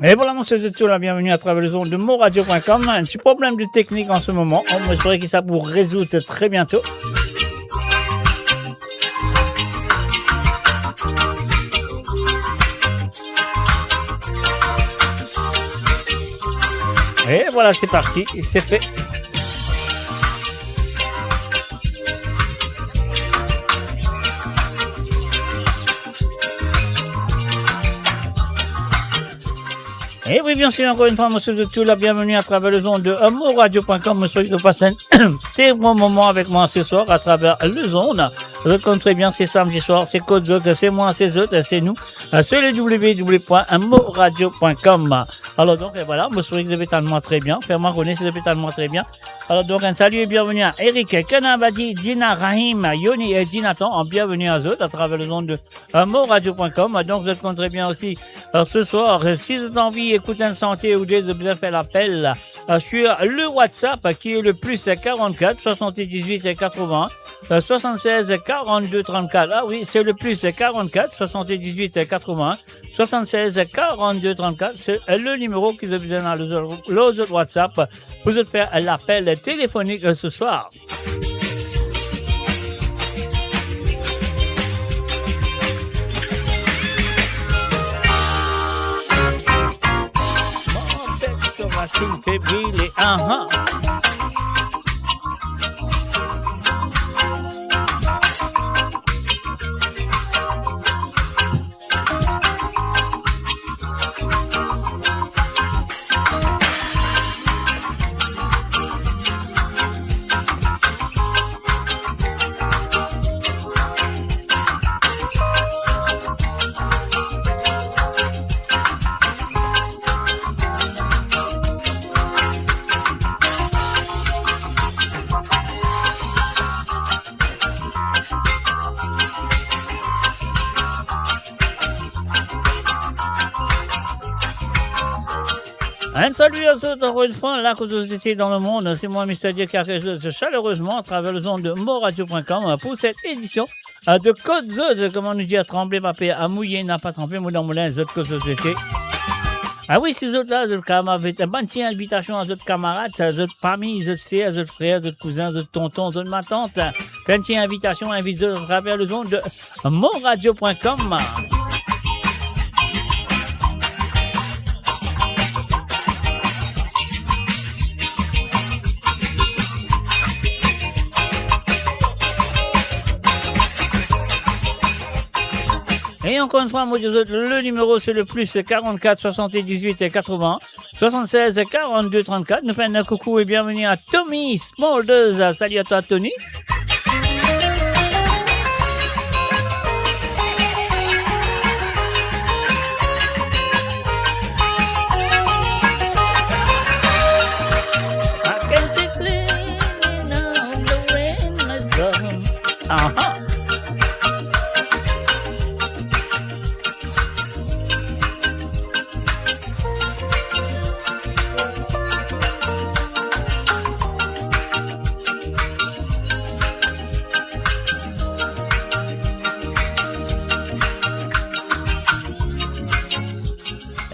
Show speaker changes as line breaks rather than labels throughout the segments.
Et voilà, mon c'est tout la bienvenue à travers les ondes de moradio.com. Un petit problème de technique en ce moment. On espère que ça vous résoudre très bientôt. Et voilà, c'est parti, c'est fait. Et oui, bien sûr, encore une fois, monsieur de tout, la bienvenue à travers le zone de moradio.com. Monsieur de passer un très bon moment avec moi ce soir à travers le zone. Je compte très bien, c'est samedi soir, c'est Côte d'Autre, c'est moi, c'est eux, c'est nous. C'est le www.moradio.com. Alors donc, voilà, monsieur de tellement très bien. Faire-moi connaître, c'est tellement très bien. Alors donc, un salut et bienvenue à Eric, Kanabadi, Dina, Rahim, Yoni et Dinatan. Bienvenue à eux à travers le zone de moradio.com. Donc, je compte très bien aussi ce soir, si vous avez envie d'écouter une santé ou de bien faire l'appel sur le WhatsApp qui est le plus 44 78 80 76 42 34. Ah oui, c'est le plus 44 78 80 76 42 34. C'est le numéro qui vous donne dans l'autre WhatsApp pour faire l'appel téléphonique ce soir. S'il te brûler, Un salut à tous, encore une fois, là que vous étiez dans le monde, c'est moi, Mr. Dieu, qui accueille chaleureusement à travers le zone de moradio.com pour cette édition de Côte d'Autre, comme on nous dit, à trembler, papé, à mouiller, n'a pas trempé, mou dans moulin, les autres que société. Ah oui, ces autres-là, les autres camarades, une bonne invitation à d'autres camarades, les autres familles, les autres sœurs, les autres frères, les autres cousins, les autres tontons, les autres ma tante. Une invitation à travers le zone de moradio.com. Et encore une fois, moi, le numéro, c'est le plus 44 78 80 76 42 34. Nous faisons un coucou et bienvenue à Tommy Smolders. Salut à toi, Tony.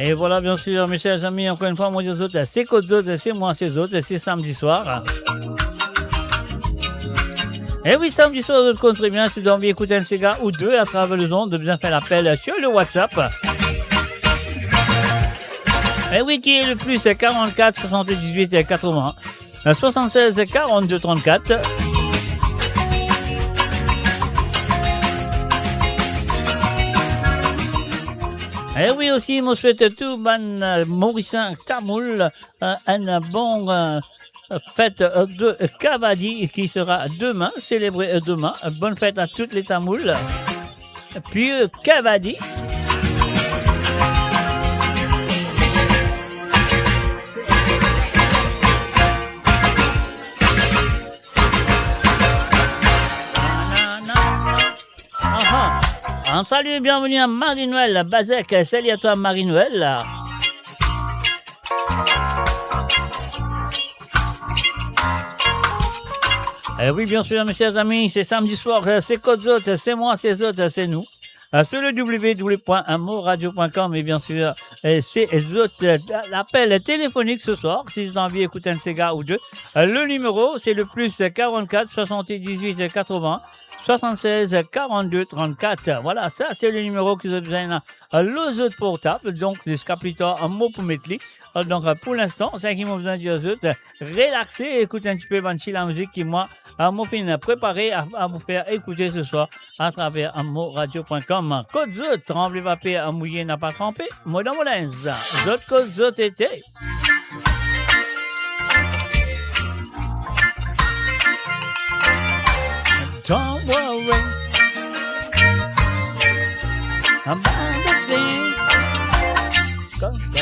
Et voilà, bien sûr, mes chers amis, encore une fois, moi, les autres, c'est Côte d'Autre, c'est moi, c'est autres, c'est samedi soir. Et oui, samedi soir, je compte très bien, si vous avez envie d'écouter un cigare ou deux à travers le monde, de bien faire l'appel sur le WhatsApp. Et oui, qui est le plus 44 78 80 76 42 34. Et oui aussi, je souhaite tout ban Mauricien Tamoul un bon fête de Kabadi qui sera demain, célébrée demain. Bonne fête à toutes les Tamouls. Puis Kabadi. Un salut et bienvenue à Marie-Noël Bazek. Salut à toi, Marie-Noël. Oui, bien sûr, mes chers amis, c'est samedi soir, c'est Côte d'Autre, c'est moi, c'est autres, c'est nous. sur le www.moradio.com et bien sûr, c'est autres l'appel téléphonique ce soir. Si vous avez envie d'écouter un Sega ou deux, le numéro, c'est le plus 44 78 80 76 42 34. Voilà, ça, c'est le numéro que vous avez besoin les autres portables. Donc, les capitaux un mot pour mettre. Donc, pour l'instant, c'est qui m'a besoin de dire aux autres, relaxer, écouter un petit peu la musique qui, moi, m'a préparé à vous faire écouter ce soir à travers amoradio.com. Code Zot, tremblé papier à mouiller n'a pas trempé. Moi dans mon linge. Zot, code Zot était. Don't worry about the thing. Go, go,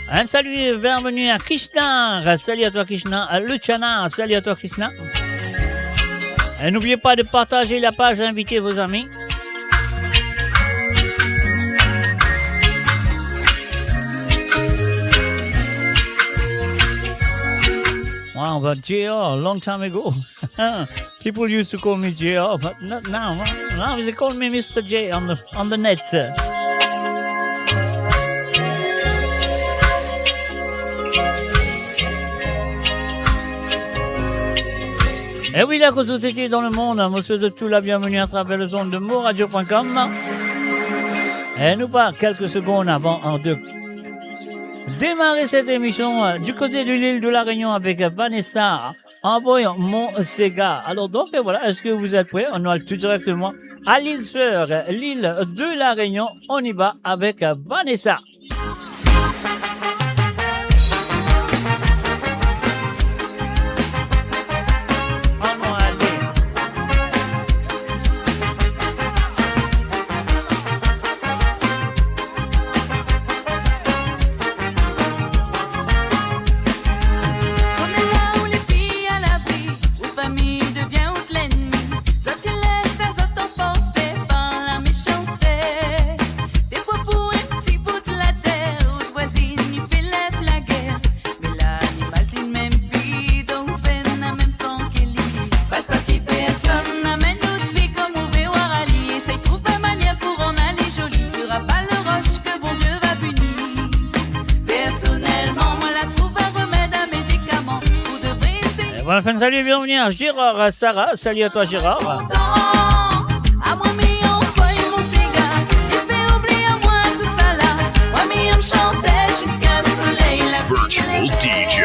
un salut, bienvenue à Krishna. Salut à toi Krishna. À Luciana, salut à toi Krishna. Et n'oubliez pas de partager la page, invitez vos amis. Wow, but JR, long time ago. People used to call me JR, but not now. Now they call me Mr. J on the net. Et oui, là, que tout était dans le monde, monsieur de tout la bienvenue à travers le zone de moradio.com. Et nous pas quelques secondes avant de démarrer cette émission du côté de l'île de la Réunion avec Vanessa en voyant mon Sega. Alors donc, voilà, est-ce que vous êtes prêts? On va tout directement à l'île sœur, l'île de la Réunion. On y va avec Vanessa. Voilà, salut et bienvenue à Gérard, Sarah. Salut à toi Gérard.
Virtual DJ.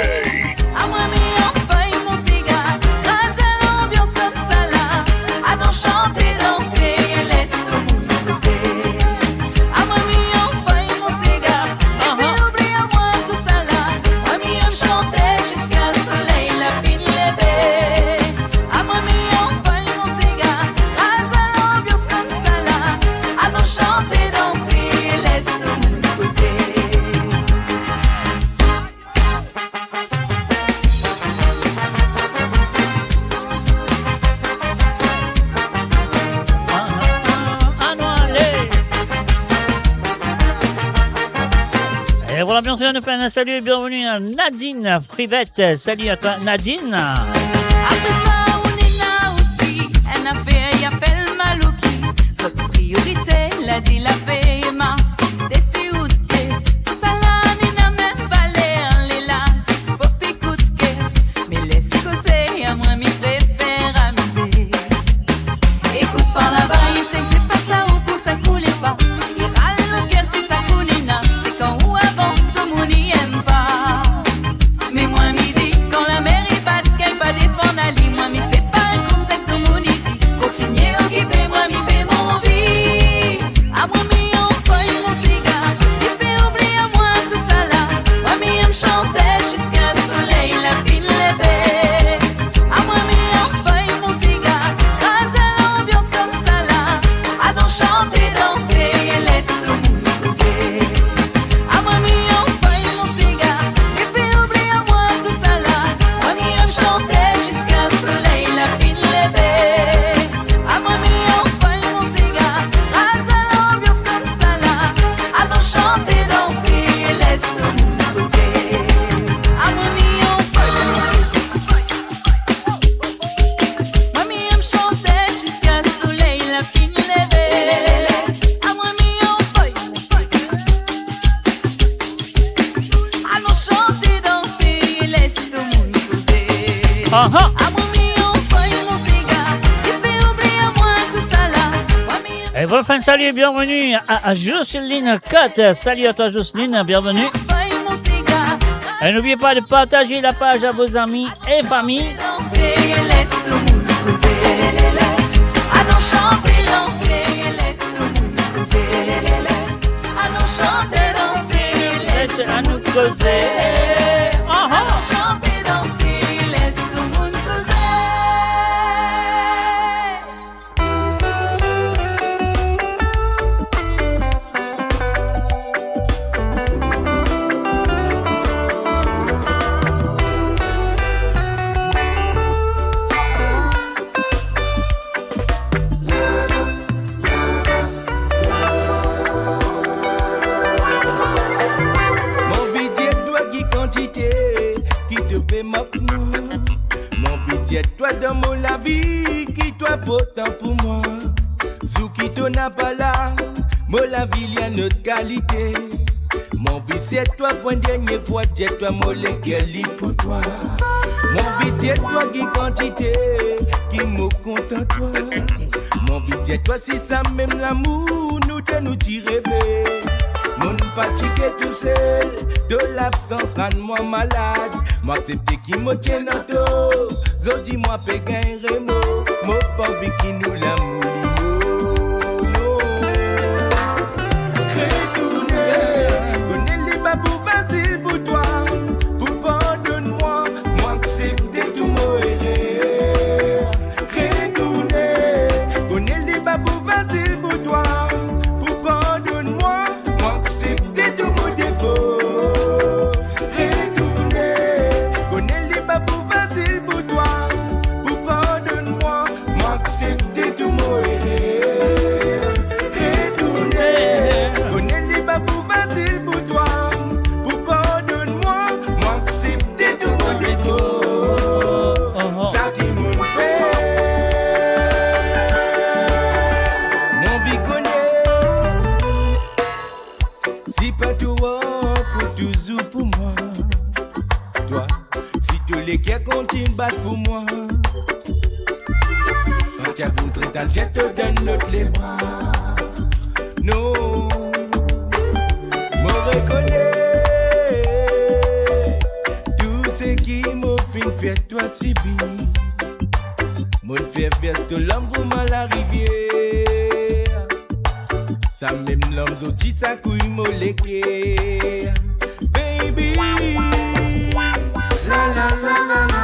Voilà, bien sûr, nous faisons un salut et bienvenue à Nadine Frivette. Salut à toi, Nadine.
Après ça, on est là aussi. Elle a fait appel Malouki. Votre priorité, l'a dit la paix et mars. Déçu ou tout ça là, n'est la même valeur. Les là, c'est pas écoute que. Mais laisse causer, à moi, m'y préfère amuser. Écoute par là-bas, il sait que c'est pas ça ou pour ça couler pas. Il râle le cœur si ça coulina. C'est quand ou avance. Mais moi m'y dit quand la mer est batte qu'elle va défendre Ali. Moi m'y fais pas un concept de moniti. Continuez au guibé, moi m'y fais mon vie. À moi m'y
Ah ah. Et voilà, fin de salut, bienvenue à Jocelyne Cotte. Salut à toi Jocelyne, bienvenue. Et n'oubliez pas de partager la page à vos amis et familles. Laisse à nous causer. Ah ah.
Toi dans mon la vie, qui toi pourtant pour moi. Zou qui t'en a pas là, mon la vie y a notre qualité. Mon vie c'est toi pour une dernière fois, j'ai toi mon légali pour toi. Mon vie c'est toi qui quantité, qui me content toi. Mon vie c'est toi si ça même l'amour, nous te nous tirer. Mon fatigué tout seul, de l'absence rend-moi malade. M'accepter qui me tient en dos, zo dis-moi péguin rémo, mon pauvre qui nous l'amour. Retourner, connais les babous facile pour toi, pour pardonne-moi, moi accepter tout mon erreur. Retourner, connais les babous facile pour toi, pour pardonne-moi, moi accepter tout mon défaut. Accepter tout mon erreur. Retourner, connais les babous facile pour toi. Pour pardonne-moi, moi accepter tout mon défaut. Ça qui me fait, mon vie connaît. Si pas toi, pour toujours pour moi. Toi, si tous les cœurs continuent de battre pour moi. Je voudrais dans le jet te donne notre les bras. Non, me reconnais tout ce qui m'a fait toi si bien. Mon fait veste l'homme pour mal arriver. Ça même l'homme zoti sa couille moléquée. Baby, la la la la la.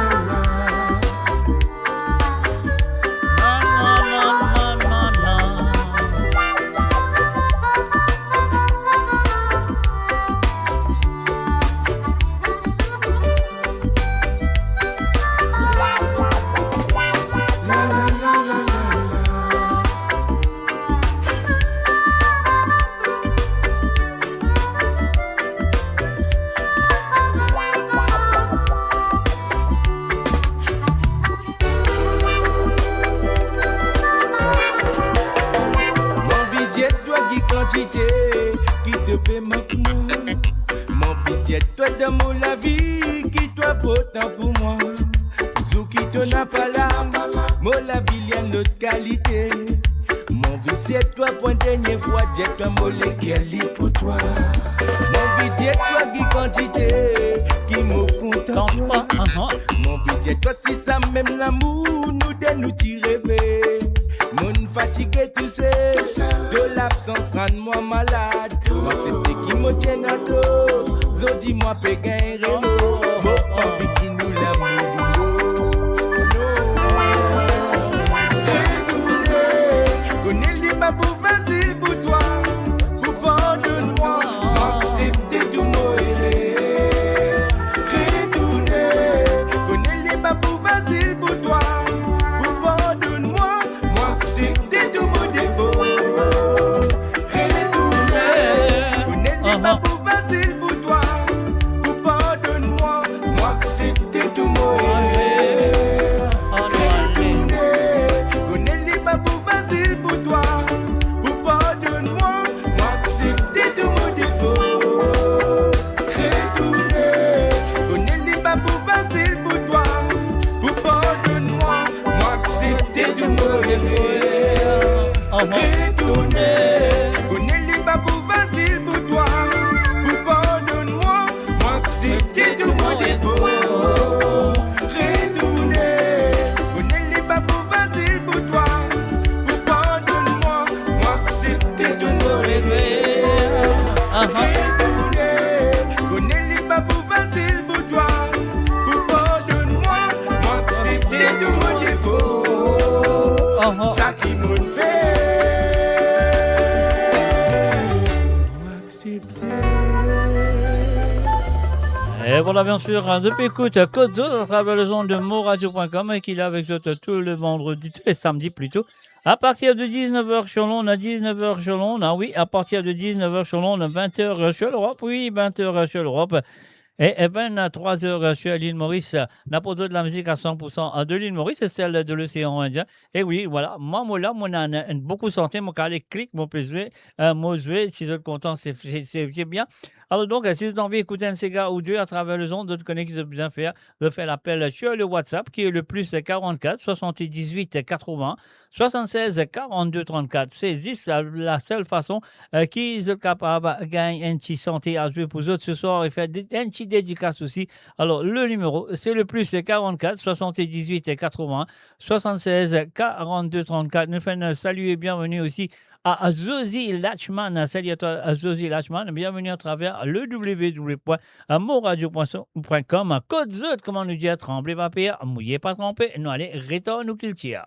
Qui te paie maintenant. Mon budget, toi dans mon la vie, qui toi pourtant pour moi. Zou qui te n'a pas là, mon la vie y a notre qualité. Mon vie c'est toi pour une dernière fois, j'ai toi mon légali pour toi. Mon budget, toi qui quantité, qui me content toi. Mon budget, toi si ça même l'amour, nous de nous tirer. Mon fatigué tout seul, de l'absence rend-moi malade. M'accepter qui me tient à dos, zo dis-moi péguin rémo, mon pauvre qui nous l'amour. Connais les babous facile pour toi, pour pardonne-moi, m'accepter tout mon erreur. Retourner, connais les babous facile pour toi, pour pardonne-moi, m'accepter tout mon défaut. Retourner, connais les babous facile pour toi, pour pardonne-moi, m'accepter tout mon erreur. Retourner, connais les babous facile pour toi, pour pardonne-moi, m'accepter tout mon défaut. Retourner, connais les babous facile pour toi, pour ça qui me fait accepter.
Et voilà, bien sûr, depuis écoute, Code Zone à travers le zone de moradio.com et qu'il est avec vous tout le vendredi, tous les samedis plutôt. À partir de 19h sur l'onde, à 19h sur l'onde, ah oui, à partir de 19h sur l'onde, 20h sur l'Europe, oui, 20h sur l'Europe. Et 23h sur l'île Maurice, n'a pas de la musique à 100% de l'île Maurice, c'est celle de l'océan Indien. Et oui, voilà, moi là, moi, on a beaucoup santé, moi, quand les clics, mon peu jouer, moi jouer, si vous êtes content, c'est bien. Alors donc, si vous avez envie d'écouter un Sega ou deux à travers le zone, de connaître qu'ils ont bien faire, de faire l'appel sur le WhatsApp, qui est le plus 44 78 80 76 42 34. C'est juste la seule façon qu'ils sont capables de gagner une petite santé à jouer pour eux autres ce soir et faire une petite dédicace aussi. Alors, le numéro, c'est le plus 44 78 80 76 42 34. Nous faisons un salut et bienvenue aussi à Zozi Lachman. Salut à toi, Zozi Lachman. Bienvenue à travers le www.moradio.com. Code Z, comment nous dire, tremblez pas pire, mouillez pas trempé. Nous allez, retourne nous qu'il tire.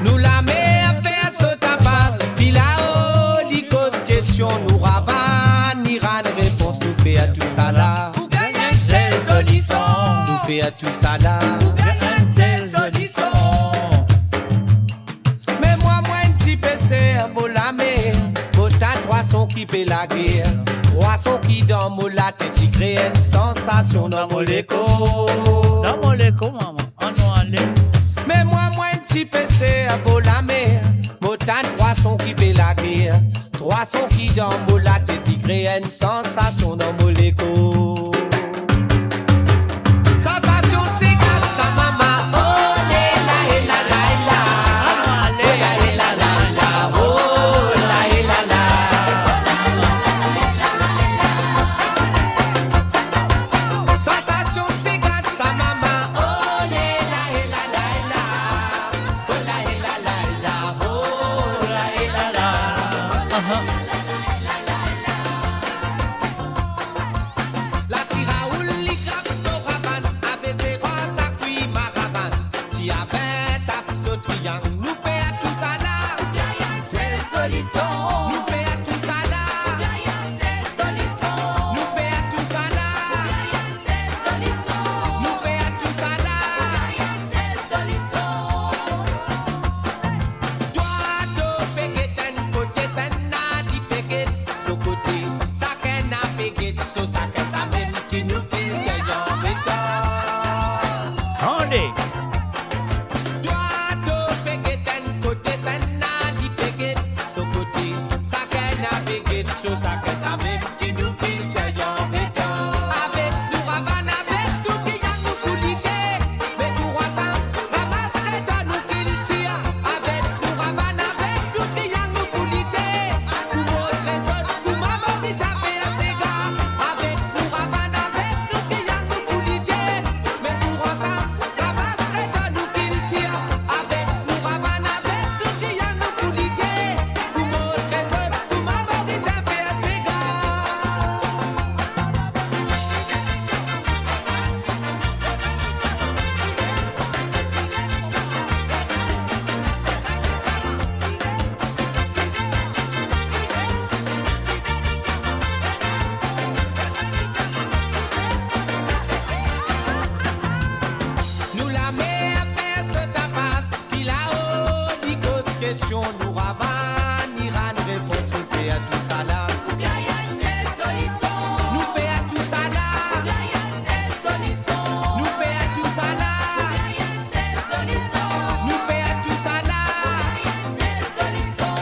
Nous la met à faire ce tapas. Filao, li cause question, nous ravane. Iran réponse, nous fait à tout ça là. Nous gagnons cette solution. Nous fait à tout ça là. Nous gagnons cette solution. Mais moi, un petit PC, beau la mer. Autant de poissons qui paient la guerre. Poissons qui dans mon latte qui créent une sensation dans mon écho.
Dans mon écho, maman. On va aller.
Mais moi, un petit PC à beau la mer. Autant de poissons qui paient la guerre. Poissons qui dans mon latte qui créent une sensation dans mon écho. Sensation, c'est grâce à maman. Oh, la la la la la. Oh, la la la la. Oh, la la la. Sensation, c'est grâce à maman. Oh, la la la la la. Oh, la la la la. Oh, la la la. La tiraoule, li grave so raban, abaissé rosa, qui maraban. Ti abet, tape so triangle, nous paie à tout ça là. C'est solution. Nous paie à tout ça là. C'est solution. Nous paie à tout ça là. C'est solution. Nous paie à tout ça là. C'est solution. Toi, to peguet un côté, ça n'a dit peguet, so côté. Ça qu'un a peguet, so ça qu'un ça même qui nous pile, j'ai en méthode.
Allez.
Toi, to peguet un côté, ça n'a dit peguet, so côté. Ça qu'un a peguet, so ça qu'un ça même qui nous pile, j'ai en méthode. Avec nous ravane, avec tout qui y a nous coulité. Mais tout ensemble, ramasse les temps nous qu'il tire. Avec nous ravane, avec tout qui y a nous coulité. Pour votre raison, pour maman qui j'avais à ses gars. Avec nous ravane, avec tout qui y a nous coulité. Mais tout ensemble, ramasse les temps nous qu'il tire. Avec nous ravane, avec tout qui y a nous coulité. Pour votre raison, pour maman qui j'avais à ses gars. Nous la met à faire ce tapas. Filao, dit cause question, nous ravane. Iran réponse, nous fait à tout ça là. Nous gagnons cette solution. Nous fait à tout ça là. Nous gagnons cette solution. Nous fait à tout ça là. Nous gagnons cette solution. Nous fait à tout ça là. Nous gagnons cette solution.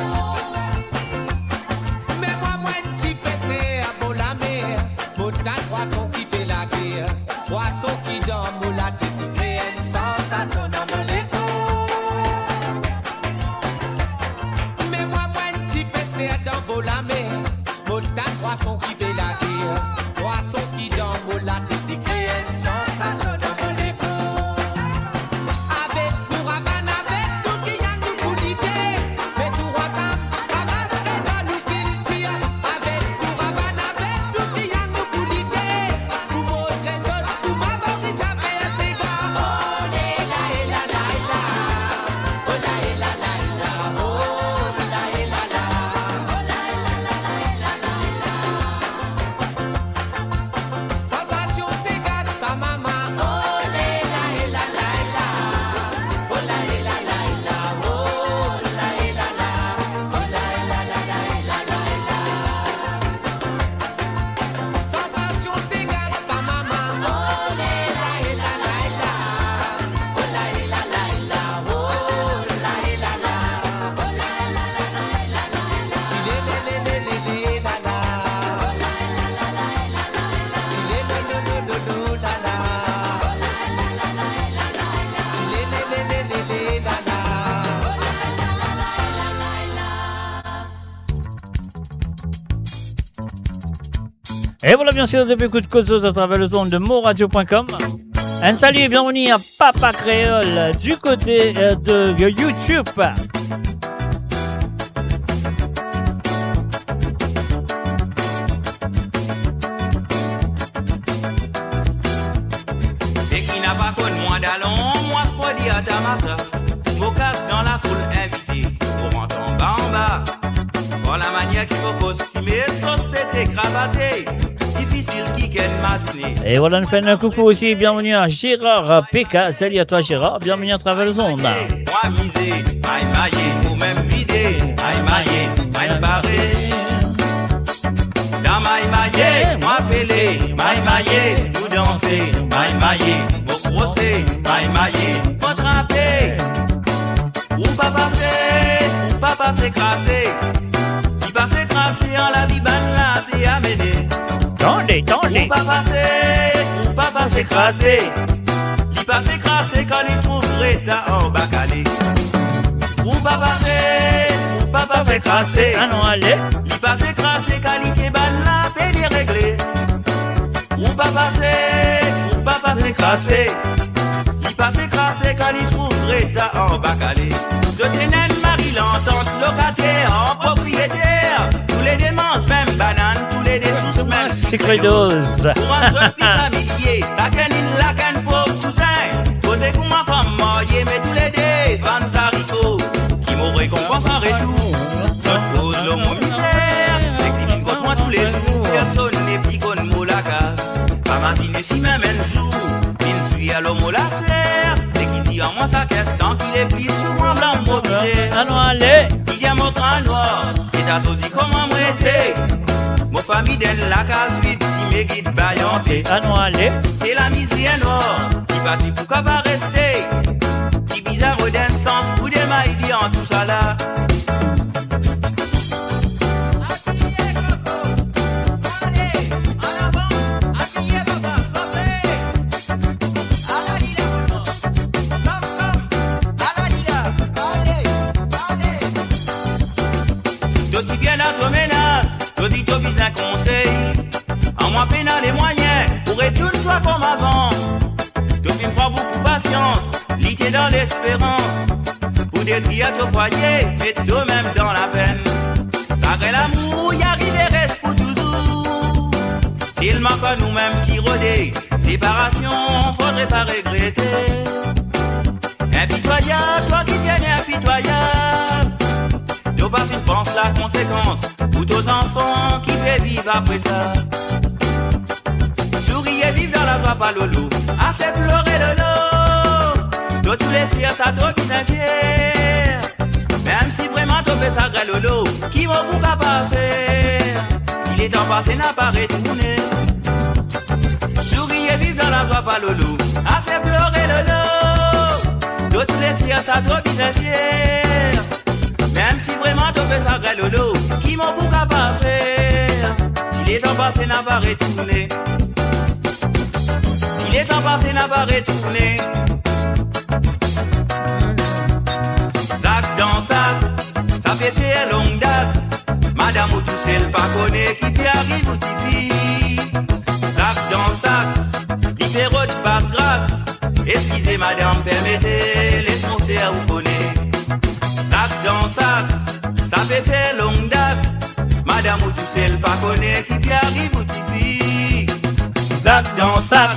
Mais moi, un petit PC à beau la mer. Autant de poissons qui paient la guerre. Poissons qui dans mon latte qui créent une sensation dans mon écho. Mais moi, un petit PC à dans beau la mer. Autant de poissons qui paient la guerre. Poissons qui dans mon latte qui créent une sensation dans mon écho. Avec nous ravane, avec tout qui y a nous coulité. Mais tout ensemble, ramasse les temps nous qu'il tire. Avec nous ravane, avec tout qui y a nous coulité. Pour votre raison, pour maman qui j'avais à
Et voilà, bien sûr, depuis coup de cause à travers le tour de moradio.com. Un salut et bienvenue à Papa Créole du côté de YouTube.
C'est qui n'a pas connu moi d'allons, moi faut dire à ta massa. Mocasse dans la foule invitée, pour rentrer en bas. Pour la manière qu'il faut costumer, société cravatée. Difficile qui qu'elle m'imaginé.
Et voilà, nous faisons un coucou aussi. Bienvenue à Gérard PK. Salut à toi, Gérard. Bienvenue à travers le monde.
Moi misé, maille maillé, ou même vidé, maille maillé, maille barré. Dans maille maillé, moi pelé, maille maillé, nous danser, maille maillé, vous brosser, maille maillé, vous trapper. Ou pas passer crassé. Il passe crassé en la vie, ban la paix à m'aider.
Tendez.
Ou pas passer crassé. Il passe crassé quand il trouve Rita en bacalé. Ou pas passer crassé.
Ah non, allez.
Il passe crassé quand il te ban la paix déréglée. Ou pas passer crassé. Il passe crassé quand il trouve Rita en bacalé. Je tenais Marie l'entente, locataire, en propriétaire. Tous les démences, même banane, tous les dessous, même
Secret dose.
pour un seul petit familier, ça canine la canne pour cousin. Posez pour ma femme mariée, mais tous les deux, Van Zarico, qui m'ont récompense en retour. Je cause l'homme misère, l'eximine contre moi tous les jours. Personne n'est plus qu'on mot la casse. Pas m'imaginer si même un jour, il suit à l'homme la sphère. C'est qui tire en moi sa caisse, tant qu'il est plus souvent blanc, obligé.
Ah non, allez.
Il y a mon train noir, et t'as tout dit comment moi était. Mon famille donne la case vide, qui me guide baillanté.
Ah non, allez.
C'est la misère noire, qui bâtit pour qu'elle va rester. Si bizarre d'un sens, pour des mailles en tout ça là. Tu viens à ton ménage, je dis tu vis un conseil. En moi pénal les moyens, pour tout soit comme avant. Tu me prends beaucoup de patience, lit dans l'espérance. Pour détruire ton foyer, et toi-même dans la peine. Sacré l'amour, y arrive reste pour toujours. S'il manque à nous-mêmes qui rôdait, séparation, faudrait pas regretter. Impitoyable, toi qui tiens impitoyable. T'as pas fait pense la conséquence pour tes enfants qui peuvent vivre après ça. Souriez, vivre dans la joie, pas lolo. Assez pleurer lolo. De tous les fiers, ça trop bien fier. Même si vraiment t'as fait ça gré lolo, qui m'a beaucoup pas faire. Si les temps passés n'a pas retourné. Souriez, vivre dans la joie, pas lolo. Assez pleurer lolo. De tous les fiers, ça trop bien fier. Même si vraiment t'as fait ça gré lolo, qui m'ont beaucoup pas faire. Si les temps passés n'a pas retourné. Si les temps passés n'a pas retourné. Sac dans sac, ça fait faire longue date. Madame ou tout seul pas connaît qui t'y arrive ou t'y fit. Sac dans sac, libéraux de passe gratte. Excusez madame, permettez, laisse-moi faire ou connaît. Sac dans sac, ça fait faire longue date. Madame ou tout seul pas connaît qui t'y arrive ou t'y fit. Sac dans sac,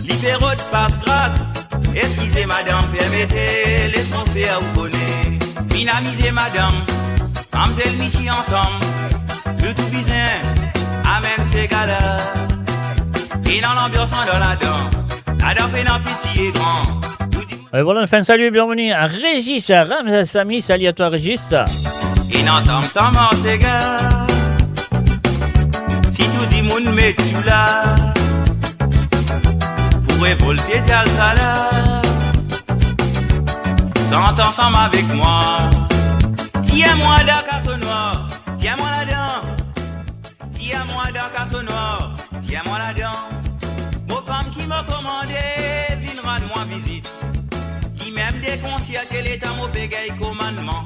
libéraux de passe gratte. Excusez madame, permettez, laisse-moi faire ou connaît. Finamisez madame, Amzel Michi ensemble. Le tout bizin, amène ces gars-là. Et dans l'ambiance on dans la dent. La dent fait dans petit et grand.
Et voilà, enfin, salut et bienvenue à Régis Ramzes Samy. Salut à toi, Régis.
Et n'entend pas mort ces gars. Si tout dit moun met tu là. Pour révolter t'as le salaire. S'entend ensemble avec moi. Tiens-moi d'un casseau noir. Tiens-moi là-dedans. Tiens-moi d'un casseau noir. Tiens-moi là-dedans. Vos femmes qui m'ont commandé, viennent rendre moi visite. Qui même des concerts que l'État m'a payé commandement.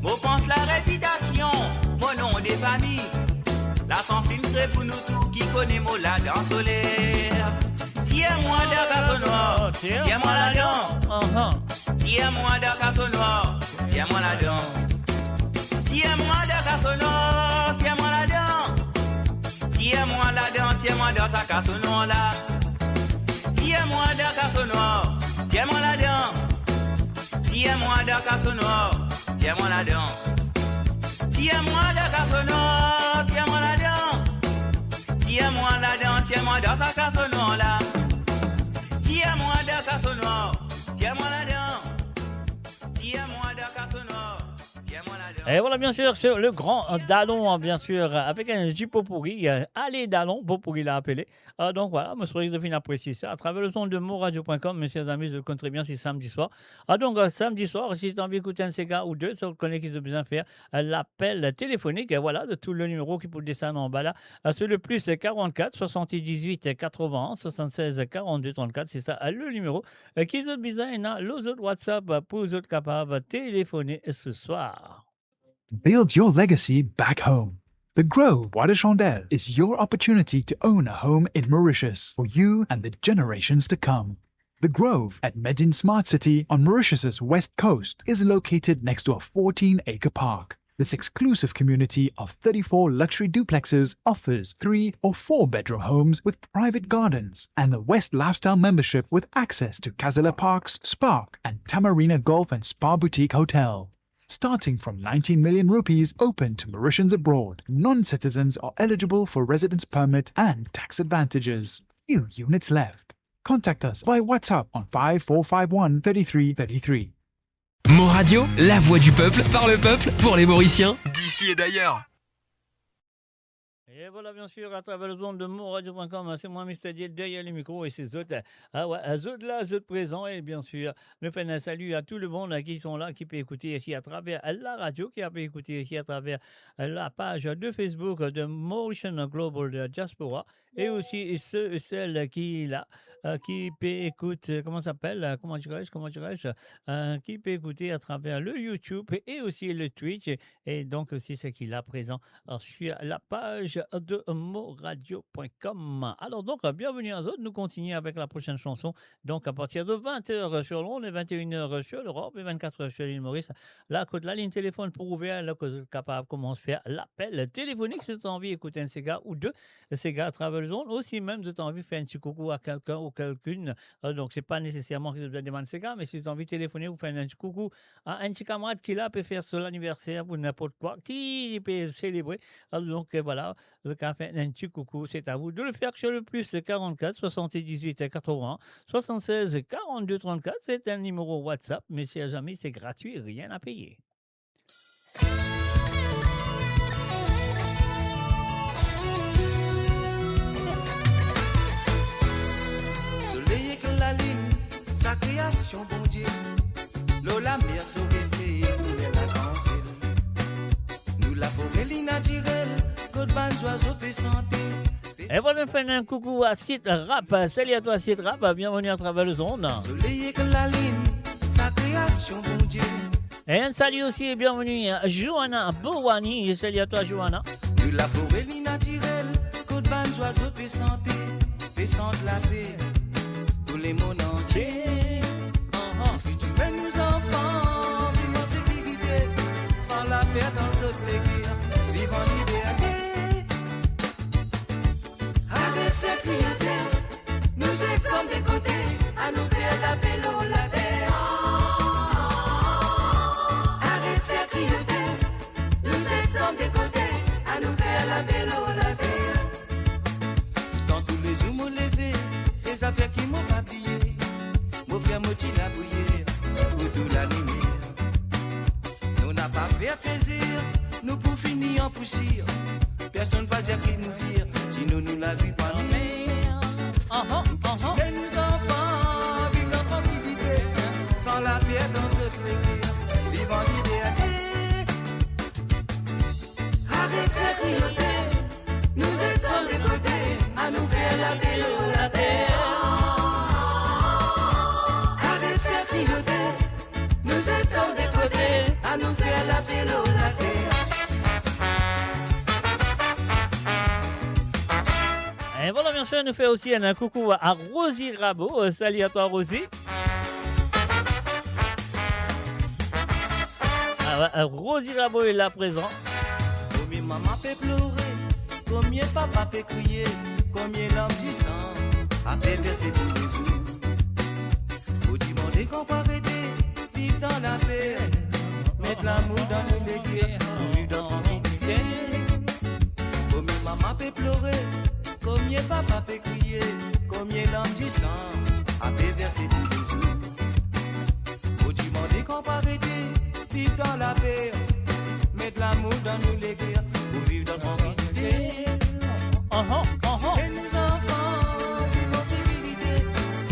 Moi pense la réputation, mon nom des familles. La sensible c'est pour nous tous qui connaissons la danse solaire. Tiens-moi d'un casson noir, tiens-moi la dent. Tiens-moi d'un casson noir, tiens-moi la dent. Tiens-moi d'un casson noir, tiens-moi la dent. Tiens-moi la dent, tiens-moi dans sa casson noir là. Tiens-moi d'un casson noir, tiens-moi la dent. Tiens-moi d'un casson noir, tiens-moi la dent. Tiens-moi d'un casson noir, tiens-moi la dent. Tiens-moi la dent, tiens-moi dans sa casson noir là. Tiens-moi d'un casson noir, tiens-moi la dent. Tiens-moi d'un casson noir, tiens-moi la dent.
Et voilà, bien sûr, c'est le grand Dallon, bien sûr, avec un Jipo pourri. Allez, Dallon, Popuri l'a appelé. Donc voilà, je souhaite de finir apprécier ça à travers le son de moradio.com. Mes chers amis, je le compte très bien, c'est samedi soir. Donc, samedi soir, si tu as envie d'écouter un CK ou deux, tu connais qu'ils ont besoin de faire l'appel téléphonique. Voilà, de tout le numéro qui peut descendre en bas là. C'est le plus 44 78 80 76 42 34. C'est ça, le numéro qu'ils ont besoin. Les autres WhatsApp pour les autres capables de téléphoner ce soir.
Build your legacy back home. The Grove Bois de Chandelle is your opportunity to own a home in Mauritius for you and the generations to come. The Grove at Medin Smart City on Mauritius's west coast is located next to a 14-acre park. This exclusive community of 34 luxury duplexes offers 3 or 4 bedroom homes with private gardens and the West Lifestyle membership with access to Kazala Parks, Spark and Tamarina Golf and Spa Boutique Hotel. Starting from 19 million rupees open to Mauritians abroad, non-citizens are eligible for residence permit and tax advantages. Few units left. Contact us via WhatsApp on 5451 3333.
Mon Radio, la voix du peuple, par le peuple, pour les Mauriciens, d'ici et d'ailleurs.
Et voilà, bien sûr, à travers le monde de monradio.com, c'est moi, Mr. Diel, derrière les micros et ces autres. Ah ouais, ces autres là, ces autres présents. Et bien sûr, nous faisons un salut à tout le monde qui sont là, qui peut écouter ici à travers la radio, qui peut écouter ici à travers la page de Facebook de Motion Global Diaspora. Et aussi ceux et celles qui là, qui peut écouter, comment ça s'appelle, comment dirais-je, qui peut écouter à travers le YouTube et aussi le Twitch. Et donc aussi ce qu'il a présent sur la page de moradio.com. Alors donc, bienvenue à vous. Nous continuons avec la prochaine chanson. Donc à partir de 20h sur Londres et 21h sur l'Europe et 24h sur l'île Maurice. Là, côté la ligne téléphone pour ouvrir, là, que vous êtes capable de commencer à faire l'appel téléphonique si vous avez envie d'écouter un Sega ou deux Sega à travers le zone. Aussi même, si vous avez envie de faire un petit coucou à quelqu'un ou quelqu'une. Donc, c'est pas nécessairement que vous devez demander Sega, mais si vous avez envie de téléphoner ou faire un petit coucou à un petit camarade qui là peut faire sur l'anniversaire ou n'importe quoi, qui peut célébrer. Donc, voilà. Vous avez fait un petit coucou, c'est à vous de le faire sur le plus 44 78 80 76 42 34. C'est un numéro WhatsApp, mais si jamais c'est gratuit, rien à payer.
Soleil que la ligne, sa création, bon Dieu. L'eau, la mer se réveille, nous la danse. Nous la forêt, naturelle.
Et voilà, faire un coucou à Site Rap. Salut à toi, Site Rap. Bienvenue à travers le zone. Et un salut aussi et bienvenue à Johanna Bouwani. Salut à toi, Johanna.
La forêt naturelle, côte ban, oiseaux, paix santé, la paix, tous les mondes entiers. Puis tu fais nous enfants, vivre en sécurité, sans la paix dans ce plaisir, vivre en liberté. Arrête faire crier, nous sommes des côtés, à nous faire la paix dans la terre. Arrête faire crier, nous sommes des côtés, à nous faire la paix dans la terre. Quand tous les jours m'ont levé, ces affaires qui m'ont pas plié, mon frère m'a dit la bouillir, pour tout la lumière. Nous n'a pas fait plaisir, nous pour finir en poussière. Personne va dire qu'il nous vire, sinon nous la vie pas nous. Et nous enfants, vivons dans tranquillité, sans la paix dans ce plaisir, vivons en liberté. Arrête de grignoter, nous sommes des côtés, à nous faire la paix dans la terre. Arrête de grignoter, nous sommes des côtés, à nous faire la paix dans la terre.
bien sûr, nous fait aussi un coucou à Rosie Rabot. Salut à toi, Rosie. Rosie Rabot est là présent.
Combien maman peut pleurer, combien papa peut crier, combien l'homme du sang a fait verser tous les jours. Faut demander qu'on peut arrêter, vivre dans la paix, mettre l'amour dans nos légumes, vivre dans tranquillité. Combien maman peut pleurer, combien papa peut crier, combien l'homme du sang a fait verser tous les jours. Faut demander qu'on peut arrêter, vivre dans la paix, mettre l'amour dans nos légumes, pour vivre dans tranquillité. Et nous enfants, vivons en civilité,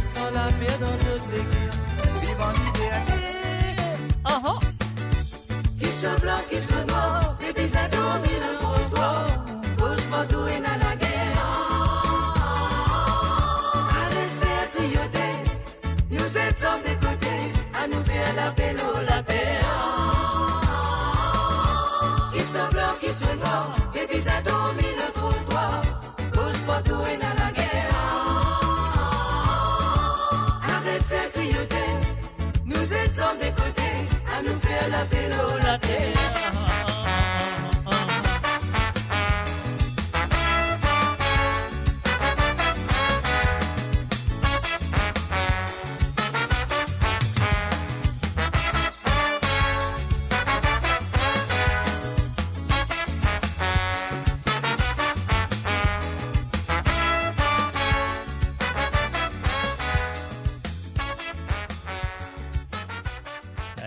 sans la paix dans notre légume, vivons en liberté.
Qui se blanc, qui se noir, les bisous dorment le trottoir, cause partout et dans la guerre. Arrête de faire grignoter, nous sommes des côtés, à nous faire la paix dans la terre. Qui se blanc, qui se noir, les bisous dorment le trottoir, cause partout et dans la guerre. Arrête de faire grignoter, nous sommes des côtés, à nous faire la paix dans la terre.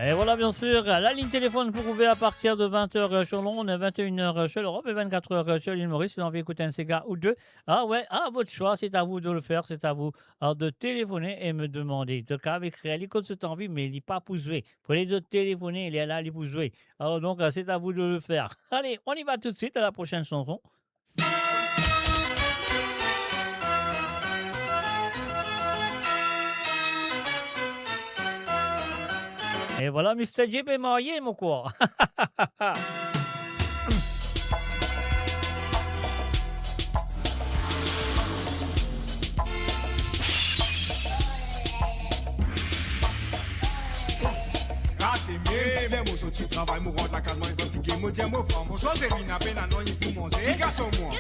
Et voilà, bien sûr, la ligne téléphone pour ouvrir à partir de 20h sur Londres, 21h sur l'Europe et 24h sur l'île Maurice. Si vous avez écouté un Sega ou deux, votre choix, c'est à vous de le faire, c'est à vous de téléphoner et me demander. Donc, avec Réal, il cette envie, mais il n'est pas pour jouer. Pour les autres téléphoner, il est là, il est pour jouer. Alors, donc, c'est à vous de le faire. Allez, on y va tout de suite à la prochaine chanson. Et voilà, Mr. Jeep est marié, mon quoi.
C'est mieux, les mots sortis travail, mon rendre la calme, mon fatigué, mon dieu, mon femme, mon soir, c'est une peine à non, il pour manger. Les gars sont moi.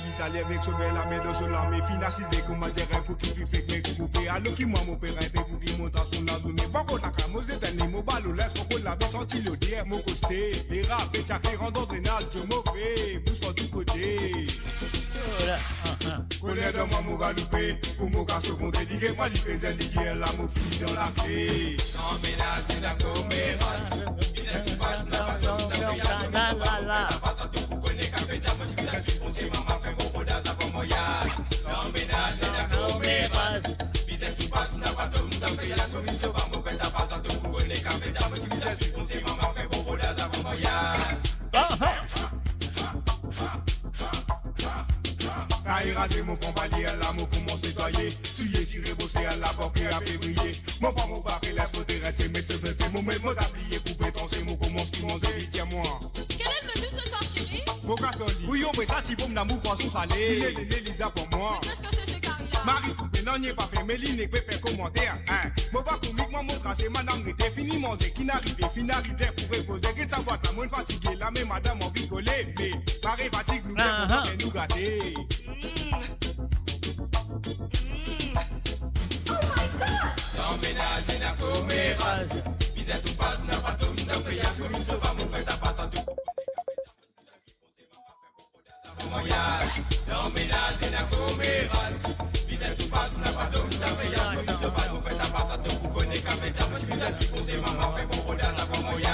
L'Italie avec ce bel amé dans son armée, finacisé comme un terrain pour qui vit fait que couper. Alors qui moi mon père était pour qui monte son la zone. Bon, on a qu'à moser t'es mon ballon, laisse qu'on l'avait senti le dire, mon costé. Les rap et tchakri rendant drainage, je m'en fais, bouge pas tout côté. Connais de moi mon galoupé, pour mon gars secondé, dit moi li faisait liguer la mon fille dans la clé. En ménage, c'est la coméra. Il est tout passe, n'a pas de raser mon pompalier à l'amour pour mon nettoyer. Suyer, ciré, bosser à la banque et à février. Mon pas mon barré, laisse me terresser, mais c'est mon même mot d'aplier, couper, danser, mon commence qui manger, tiens-moi.
Quel est le menu ce soir, chérie?
Mon cassoli. Oui, on peut ça, si bon d'amour, poisson salé. Il est l'aîné, Lisa pour moi.
Mais qu'est-ce que c'est ce carré-là?
Marie Toupé, non, n'y est pas fait, mais l'île n'est pas fait commentaire. Mon pas comique, moi, mon tracé, madame, était fini, manger, qui n'arrivait, fini, arrivait pour reposer. Get sa boîte, la moins fatiguée, la même madame, en rigoler. Mais, Marie fatigue, nous, nous gâter. Ménage na coméras, bisous tout passe n'a pas tout n'a fait ya sur une sauva mon père t'as pas tant voyage. Dans ménage na coméras, bisous tout passe n'a pas tout n'a fait ya sur une sauva mon père t'as pas tant pour connaître qu'à mettre moi tu bisous supposé maman fait bon rodage à bon voyage.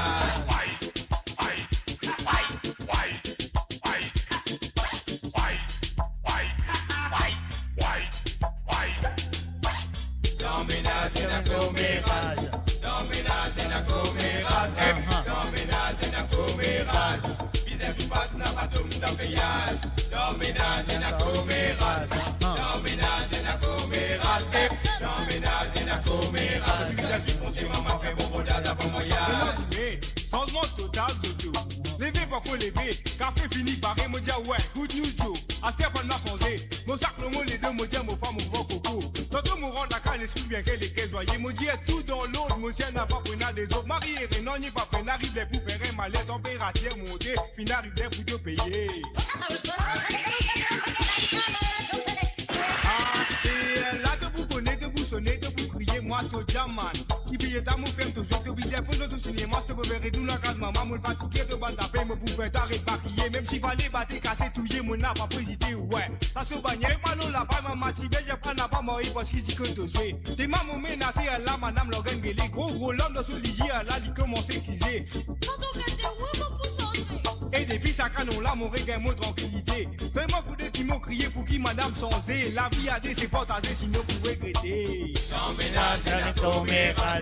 Dominaz na comeras, dominaz na comeras, dominaz na comeras. Bisous tu passe na pas tout dans feuillage. Dominaz na comeras, dominaz na comeras, dominaz na comeras. Tu bisous supposé maman fait bon rodage à bon voyage. Changement total de tout. Les pas qu'on lever. Café fini, barré, me dire ouais, good news, Joe. À Stéphane m'a changé. Mon sac, le mot, les deux, me dire, mon femme, mon beau coco. Tantôt, me rend la canne, l'esprit bien qu'elle est voyez. Me dit, tout dans l'autre, monsieur n'a pas pris des autres. Marie et Renan, n'y pas pris, n'arrive pour faire un malais, température montée, fin arrive pour te payer. Là, de vous connaître, de vous sonner, de vous crier, moi, to Jaman. Qui paye ta mou ferme, to je te bidais, pour tout signer, moi, je te verrai tout la case, maman, mon fatigué, de bande taper, me bouffer, t'arrêter, baquiller, même si fallait battre, casser, touiller, mon n'a pas présidé, ouais. Ça se bagnait, pas non, la pas, maman, si j'ai pas, n'a pas mort, parce qu'il dit que te sais. T'es maman, menacé, à la madame, l'organe, les gros l'homme de ce ligier, à la, il commence à quiser. Et depuis ça canon là, mon reggae, mon tranquillité. Vraiment, vous deux qui m'ont crié pour qui madame changé. La vie a des ses portes à des sinon pour regretter. Dans ménage, la coméras.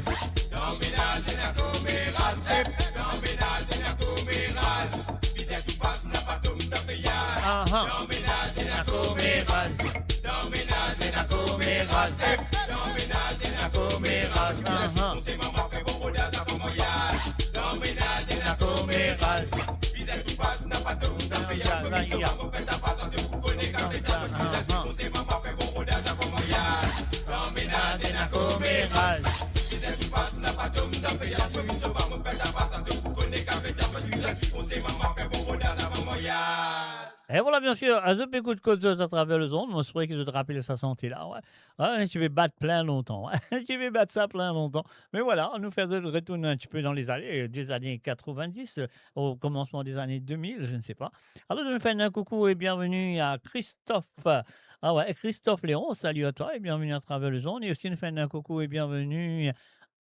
Dans ménage, la coméras. Dans ménage, la coméras. Visez tout passe, n'a pas tout de payage. Dans ménage, la coméras. Dans ménage, la coméras. Dans ménage, la coméras. On sait maman fait bon rodage avant voyage. Dans ménage, la coméras.
Et voilà, bien sûr, à ce coup de côte à travers le zone, moi, je pourrais que je te rappelle sa santé là. Ouais. Ouais, tu vais battre plein longtemps. Tu vais battre ça plein longtemps. Mais voilà, on nous fait retourner un petit peu dans les années, des années 90, au commencement des années 2000, je ne sais pas. Alors, je me fais un coucou et bienvenue à Christophe. Ah ouais, Christophe Léon, salut à toi et bienvenue à travers le zone. Et aussi, je me fais un coucou et bienvenue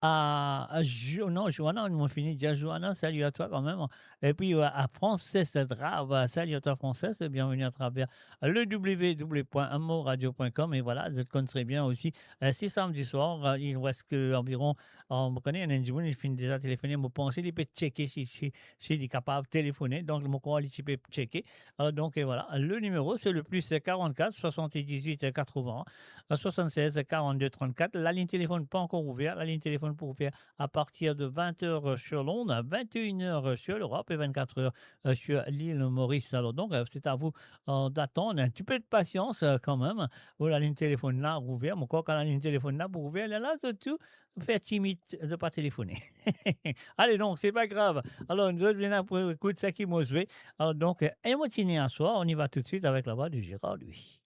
à Johanna, on m'a fini de dire Johanna, salut à toi quand même. Et puis à Frances Drave, salut à toi Frances, bienvenue à travers le www.amoradio.com. Et voilà, vous êtes très bien aussi. C'est samedi soir, il reste que environ, on me connaît, un individu, il finit déjà téléphoner, je pense qu'il peut checker si il est capable de téléphoner. Donc, mon courant, il peut checker. Donc, et voilà, le numéro, c'est le plus 44 78 80 76 42 34. La ligne téléphone pas encore ouverte. La ligne téléphone pour faire à partir de 20h sur Londres, 21h sur l'Europe et 24h sur l'île Maurice. Alors donc, c'est à vous d'attendre un petit peu de patience quand même. La ligne téléphone là ouverte. Mon corps, quand la ligne téléphone là pour ouvrir, là, de tout, faire timide de ne pas téléphoner. Allez, donc, c'est pas grave. Alors, nous autres, bien pour écouter ça qui m'a joué. Alors donc, un matinée à soir, on y va tout de suite avec la voix du Gérard, lui.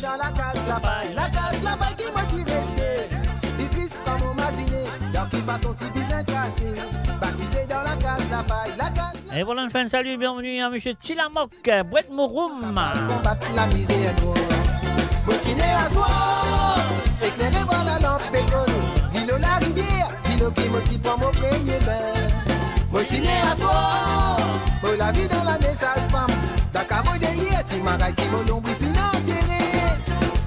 Dans la case la paille qui m'a-t-il resté. Idriss comme au Maziné, dans qui façon tu vis un tracé. Baptisé dans la case la paille, la case.
Et voilà, une fin de salut, bienvenue à M. Tilamok, Bouet Mouroum.
Combattre la misère noire. Motiné à soir, éclairé par la lampe pétrole. Dis-le la rivière, dis-le qui motive pour mon premier bain. Motiné à soir, pour la vie dans la message femme. D'accord, moi derrière, tu m'as qui mon nombre final enterré.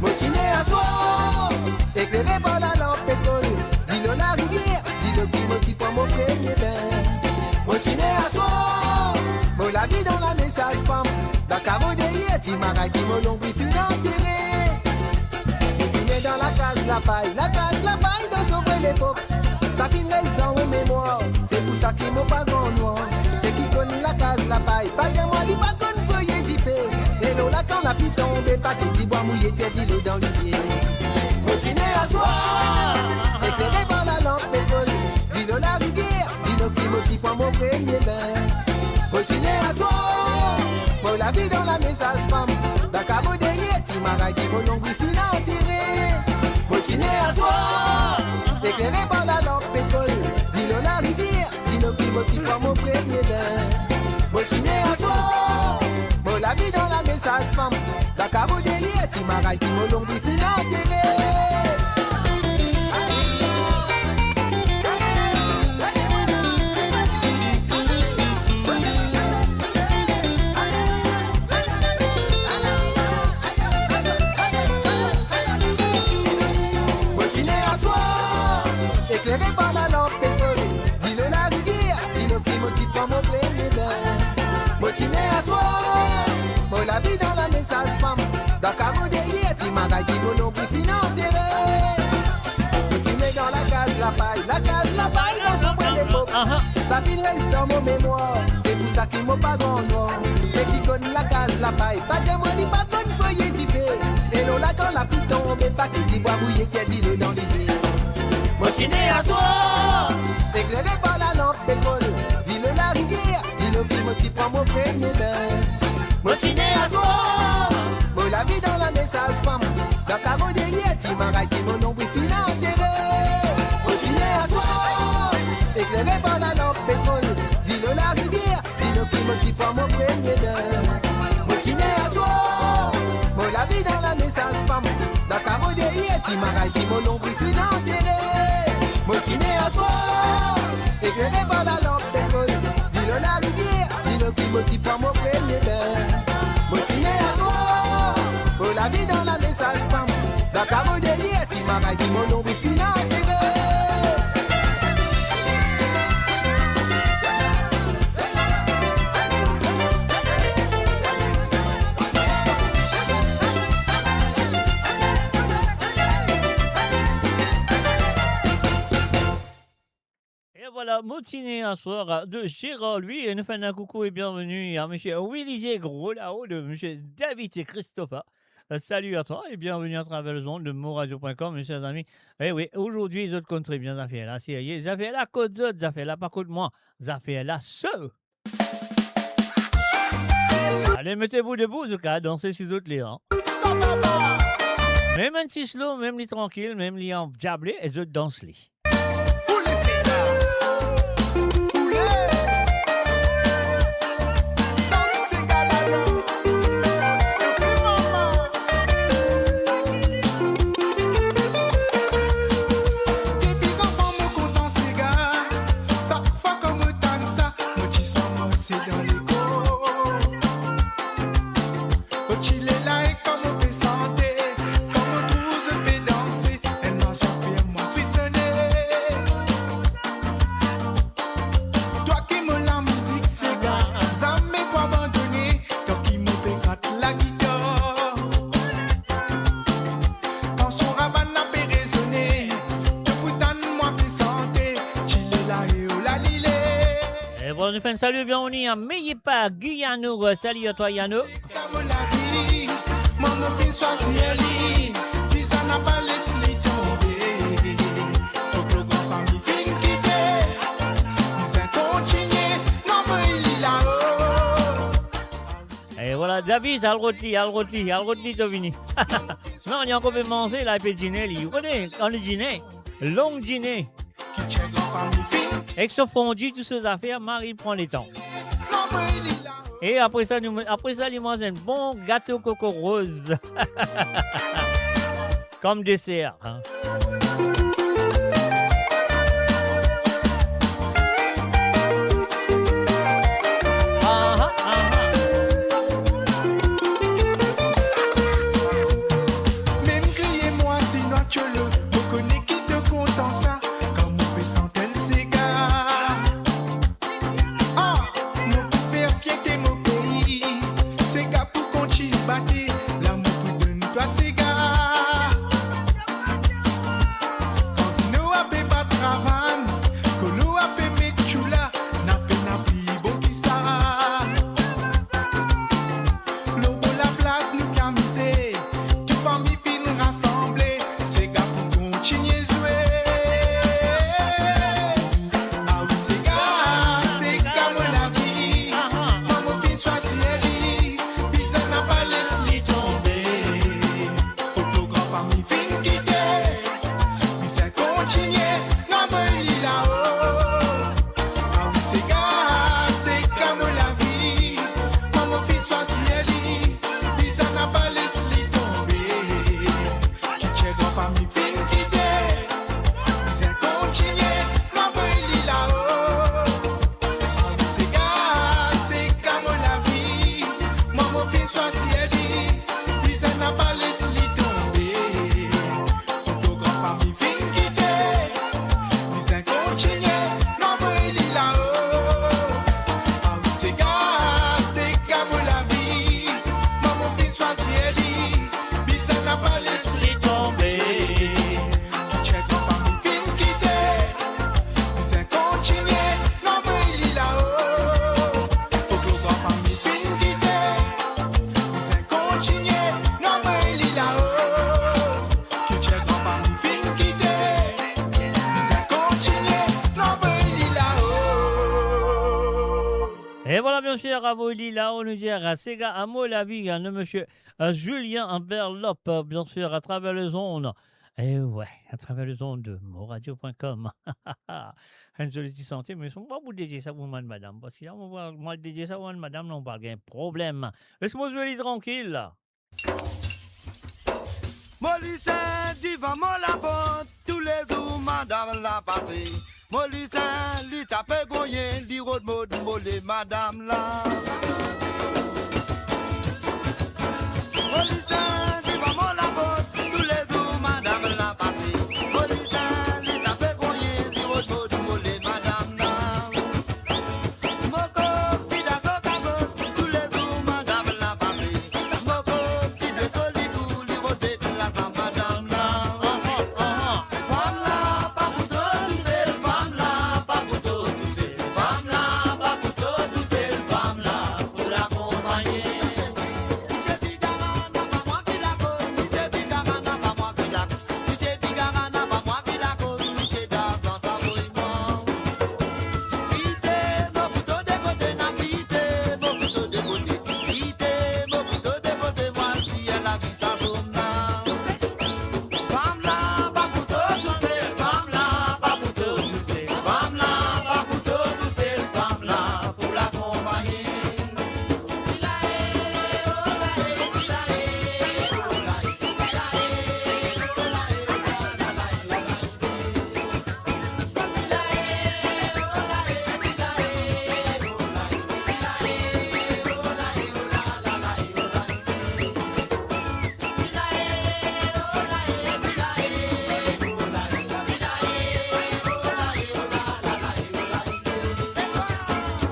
Motiné à soir, éclairé par la lampe pétrole. Dis-le la rivière, dis-le qui motive pour mon premier bain. Motiné à soir, pour la vie dans la message femme. D'accord, moi derrière, tu m'as qui mon nombre final enterré. Motiné dans la case la paille dans sauver l'époque. Ça finit reste dans mes mémoires. C'est pour ça qu'il m'a pas grand noir. C'est qui connaît la case la paille. Pas dire moi, il pas connu feuille d'y fait. Et l'eau là quand la pluie tombe, pas que t'y bois mouillé, t'y dis l'eau dans l'isier. Motiné à soir, éclairé par la lampe pétrole. Dis-le la rivière, dis-le qui motive pour mon premier bain. Motiné à soir, pour la vie dans la message femme. D'accord, moi derrière, t'y m'arrête qui mon nombre final enterré. Motiné à soir, éclairé par la lampe pétrole. Dis-le la rivière, dis-le qui motive pour mon premier bain. Motiné à soir, pour la vie dans la message femme. D'accord, moi derrière, t'y m'arrête qui mon nombre final enterré. éclairé par la lampe pétrole. Dis-le la rivière, dis-le qui motive comme au plein de bain. Motiné à soi, moi la vie dans la message femme. Dans Camo derrière, tu m'as dit mon nom plus financier. Motiné dans la case la paille dans son point d'époque. Ça finit reste dans mon mémoire, c'est pour ça qu'il m'a pas grand noir. C'est qui connaît la case la paille, pas de moi ni pas bonne foyer t'y fait. Et l'on là quand la pluie tombe, pas qui dit bois bouillé, tiens dis-le dans les yeux. Motiné à soi, éclairé par la lampe pétrole. Dis-le la rivière, dis-le qui motive prend mon premier bain. Motiné à soi, moi la vie dans la message femme. Dans ta mode derrière, tu m'as raillé mon nom pour finir enterré. Motiné à soi, éclairé par la lampe pétrole. Dis-le la rivière, dis-le qui motive prend mon premier bain. Motiné à soi, moi la vie dans la message femme. Dans ta mode derrière, tu m'as raillé mon nom pour finir enterré. Motiné à soi, éclairé par la lampe pétrole. Dis-le la rivière, dis-le qui motive pas mon premier bain. Motiné à soi, oh la vie dans la message femme. Dans ta mode derrière, tu m'as raillé mon nom pour finir enterré.
Voilà, motiné un soir de Gérard, lui, et nous faisons un coucou et bienvenue à M. Willy Gros, là-haut, de M. David et Christopher. Salut à toi et bienvenue à travers le ondes de moradio.com, mes chers amis. Eh oui, aujourd'hui, les autres comptent très bien, ça fait là, c'est ça fait là, côte d'autres, ça fait là, pas côte moi, ça fait là, ce. Allez, mettez-vous debout, en cas, dansez ces autres les rangs. Même un petit slow, même les tranquilles, même les en diablé, et les autres dansent les. Salut, bienvenue à Meyepa, Guyano. Salut à toi, Yano. Et voilà, David, al roti, Tovini. Non, on y a encore fait manger, là, et puis dîner, vous connaissez, on est dîner, long dîner. Avec ce fondu, toutes ces affaires, Marie prend les temps. Et après ça, il mange un bon gâteau coco rose. Comme dessert. Hein.
Famille fin qui t'est
Et voilà, bien sûr, à vous, là, on nous dit à Sega, à moi, la vie, de monsieur Julien Berlop, bien sûr, à travers les ondes. Et ouais, à travers les ondes de moradio.com. Un joli santé, mais on va vous dédier ça, vous, madame. Parce que là, on va moi dédier ça, vous, madame, non, pas de problème. Laisse-moi jouer tranquille, là.
Molissin, divan mon lapin, tous les jours, madame l'a passé. Molissin, li tape goyen, li rod mode molé, madame la. Molissin, divan mon lapin, tous les jours, madame l'a passé. Molissin, li tape goyen, li rod mode molé, madame la. Moko, ti da sokabo, tous les jours, madame l'a passé. Moko, ti de soligou, li rod bête la sa madame la. Femme la, pas pour tout, c'est femme la, pas pour tout, c'est femme la, pas pour tout, c'est femme la, pour l'accompagner. C'est Bigarana, pas moi qui la connais, c'est Bigarana, pas moi qui la connais, c'est Bigarana, pas moi qui la connais, c'est dans ta mouvement. Vite, mon couteau de côté, n'a vite, mon couteau de côté, vite, mon couteau de côté, moi si elle a vu sa zone là. Femme là, pas pour tout, c'est femme là, pas pour tout, c'est femme là, pas pour tout, c'est femme là, pour l'accompagner.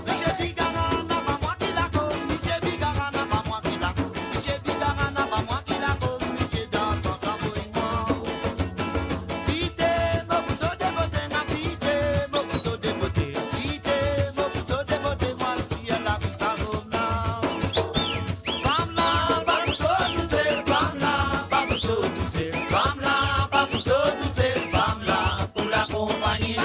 Monsieur Bigarana, pas moi qui la connais, monsieur Bigarana, pas moi qui la connais, monsieur Bigarana, pas moi qui la connais, monsieur dans ton mouvement. Vite, mon couteau de côté, n'a vite, mon couteau de côté, vite, mon couteau de côté, moi si elle a vu sa zone là. Femme là, pas pour tout, c'est femme là, pas pour tout, c'est femme là, pas pour tout, c'est femme là, pour l'accompagner.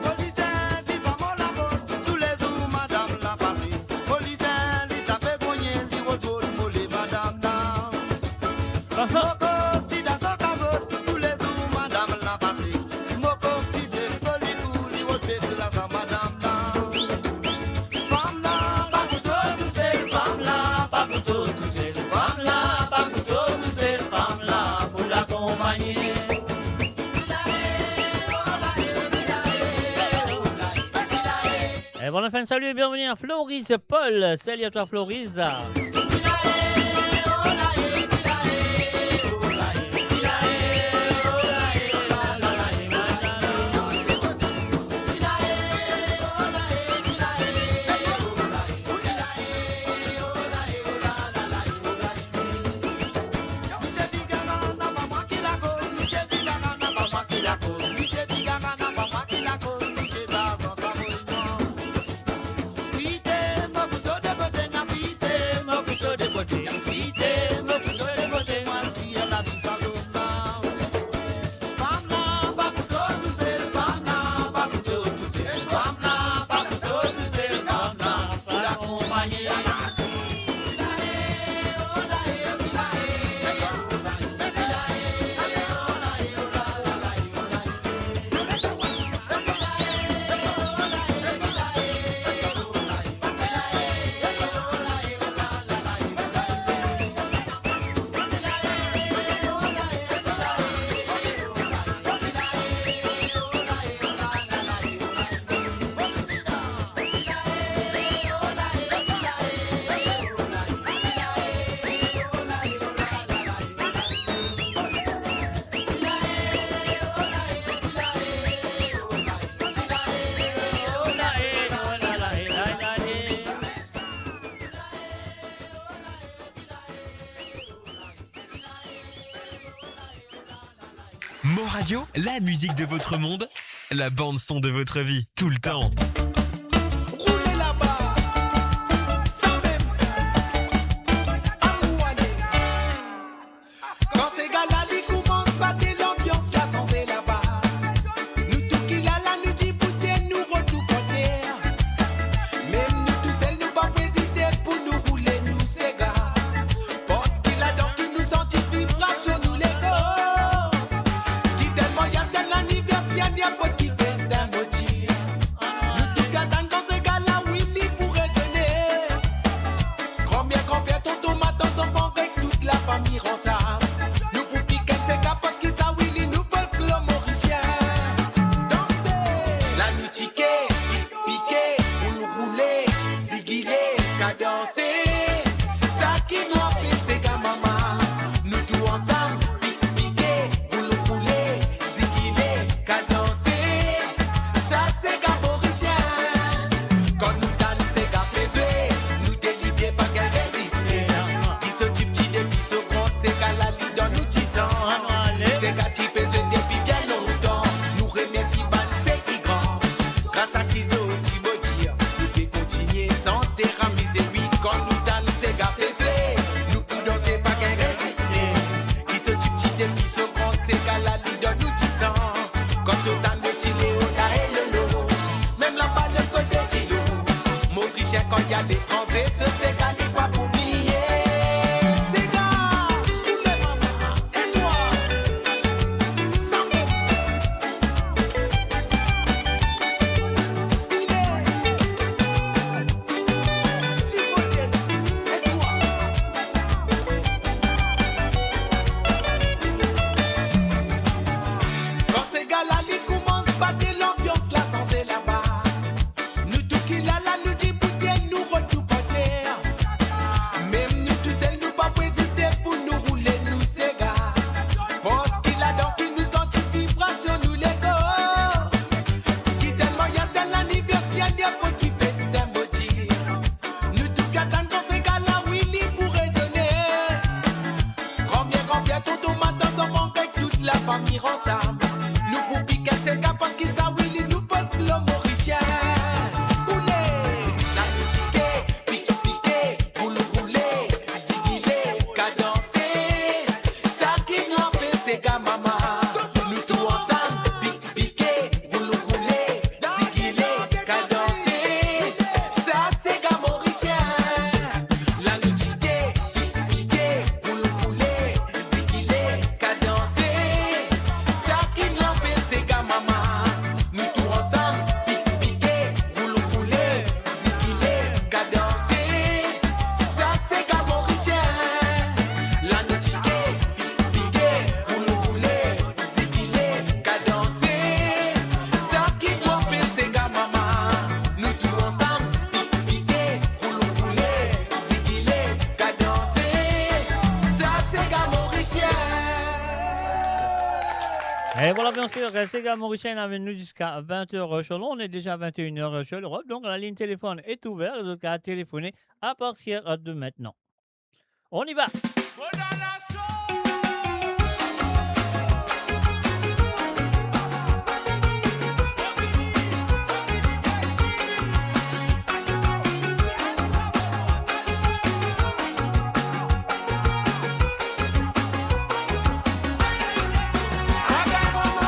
Molissin, divan mon lapin, tous les jours, madame l'a passé. Molissin, li tape goyen, li rod mode molé, madame la. Moko, ti da sokabo, tous les jours, madame l'a passé. Moko, ti de soligou, li rod bête la sa madame la. Femme là, pas pour tout, c'est femme là, pas pour tout, c'est femme là, pas pour tout, c'est femme là, pour l'accompagner.
Et voilà, fin de salut et bienvenue à Floris Paul. Salut à toi, Floris.
Monsieur Bigarana, pas moi qui la connais, monsieur Bigarana, pas moi qui la connais, monsieur Bigarana, pas moi qui la connais, c'est dans ta mouvement. Vite, mon couteau de côté, n'a vite, mon
Radio, la musique de votre monde, la bande son de votre vie, tout le temps.
Roulez là-bas, ça même ça. Amouane. Quand ces gars-là ils commencent à battre l'ambiance, là sans c'est là-bas. Nous tout qu'il a là, nous dit bouteille, nous retour côté. Même nous tous seuls, nous pas hésiter pour nous rouler, nous ces gars. Parce qu'il a donc qui nous anti-vibration, nous les go. Qui tellement y a tel anniversaire, y a pas qui fait un maudit. Nous tous attendons dans ces gars-là, Willy pour raisonner. Combien tonton m'attend son avec toute la famille ensemble. Nous pour piquer ces gars parce qu'ils ça Willy nous veut le mauricien. Danser, la nuit tiquer, piquer, pour nous rouler, ziguiler, qu'à danser. Ça qui nous appelle ces gars maman. Nous tous ensemble, piquer, pour nous rouler, ziguiler, qu'à danser. Ça c'est gars mauricien. Quand nous dansons ces gars pesés, nous délibérons pas qu'à résister. Qui se type depuis ce grand, c'est qu'à la ligne dans nous 10 ans. C'est gars qui pesent depuis bien longtemps. Nous remercions ban c'est qui grand. Grâce à qui so dire, nous pouvons continuer sans terramiser. Oui, quand nous dansons ces gars pesés, nous pouvons danser pas qu'à résister. Qui se type depuis ce grand, c'est qu'à la ligne dans nous 10 ans. Quand nous dansons le chili, on a et le lot. Même là-bas, le côté du loup. Mauricien, quand il y a l'étranger, c'est gars n'est pas pour oublier. Ces gars, tous les mamans, et toi, sans même il est si moderne, et toi. Quand ces gars-là, ils commencent à battre l'ambiance, là, sans c'est là-bas. Nous tout qu'il a là, nous dit bouteille, nous retour pas terre. Même nous tous seuls, nous pas hésiter pour nous rouler, nous ces gars. Parce qu'il a donc qui nous anti-vibration, nous les go. Qui tellement y a tel anniversaire, y a pas qui fait c'est un maudit. Nous tous bien attendons dans ces gars-là, Willy pour raisonner. Combien tonton m'attend son banque avec toute la famille ensemble. Nous pour piquer ces gars parce qu'ils savent Willy nous faut le mauricien. Rouler, la musique, piquer, pour nous rouler, ziguiler, qu'à danser. Ça qui nous appelle ces gars maman. Nous tous ensemble, piquer, pour nous rouler, ziguiler, qu'à danser. Ça c'est gars mauricien. La musique, piquer, pour nous rouler, ziguiler, qu'à danser. Ça qui nous appelle ces gars maman. Nous tous ensemble, piquer, pour nous rouler, ziguiler, qu'à danser. Ça c'est gars mauricien. La musique, piquer, pour nous rouler, ziguiler, qu'à danser. Ça qui nous appelle ces gars maman. Nous tous ensemble, piquer, pour nous rouler, ziguiler, qu'à danser. Ça c'est gars mauricien.
Et voilà, bien sûr, ces gars mauriciens avec nous jusqu'à 20h sur l'onde. On est déjà à 21h sur l'Europe. Donc, la ligne téléphone est ouverte. Les autres cas à téléphoner à partir de maintenant. On y va.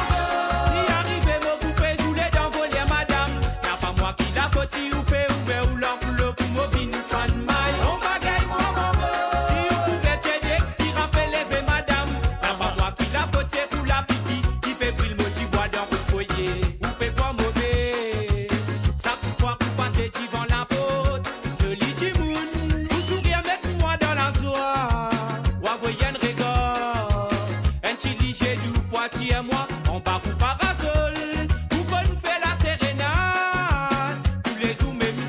Si arrivé mon coupé, je voulais d'envoler madame. N'a pas moi qui la côté ou pe ou l'enveloppe pour mon vin fan maille. On bagaille moi maman. Si vous pouvez t'aider, si rappelez madame. N'a pas moi qui la côté pour la pipi qui fait brûler mon petit bois dans le foyer. Ou pe quoi mauvais. Ça pourquoi vous passez devant la porte. Celui du monde. Vous souriez avec moi dans la soie. Ou envoyez un regard. Intelligent du Poitiers moi. On part pour parasol. Vous qu'on fait la sérénade. Tous les jours même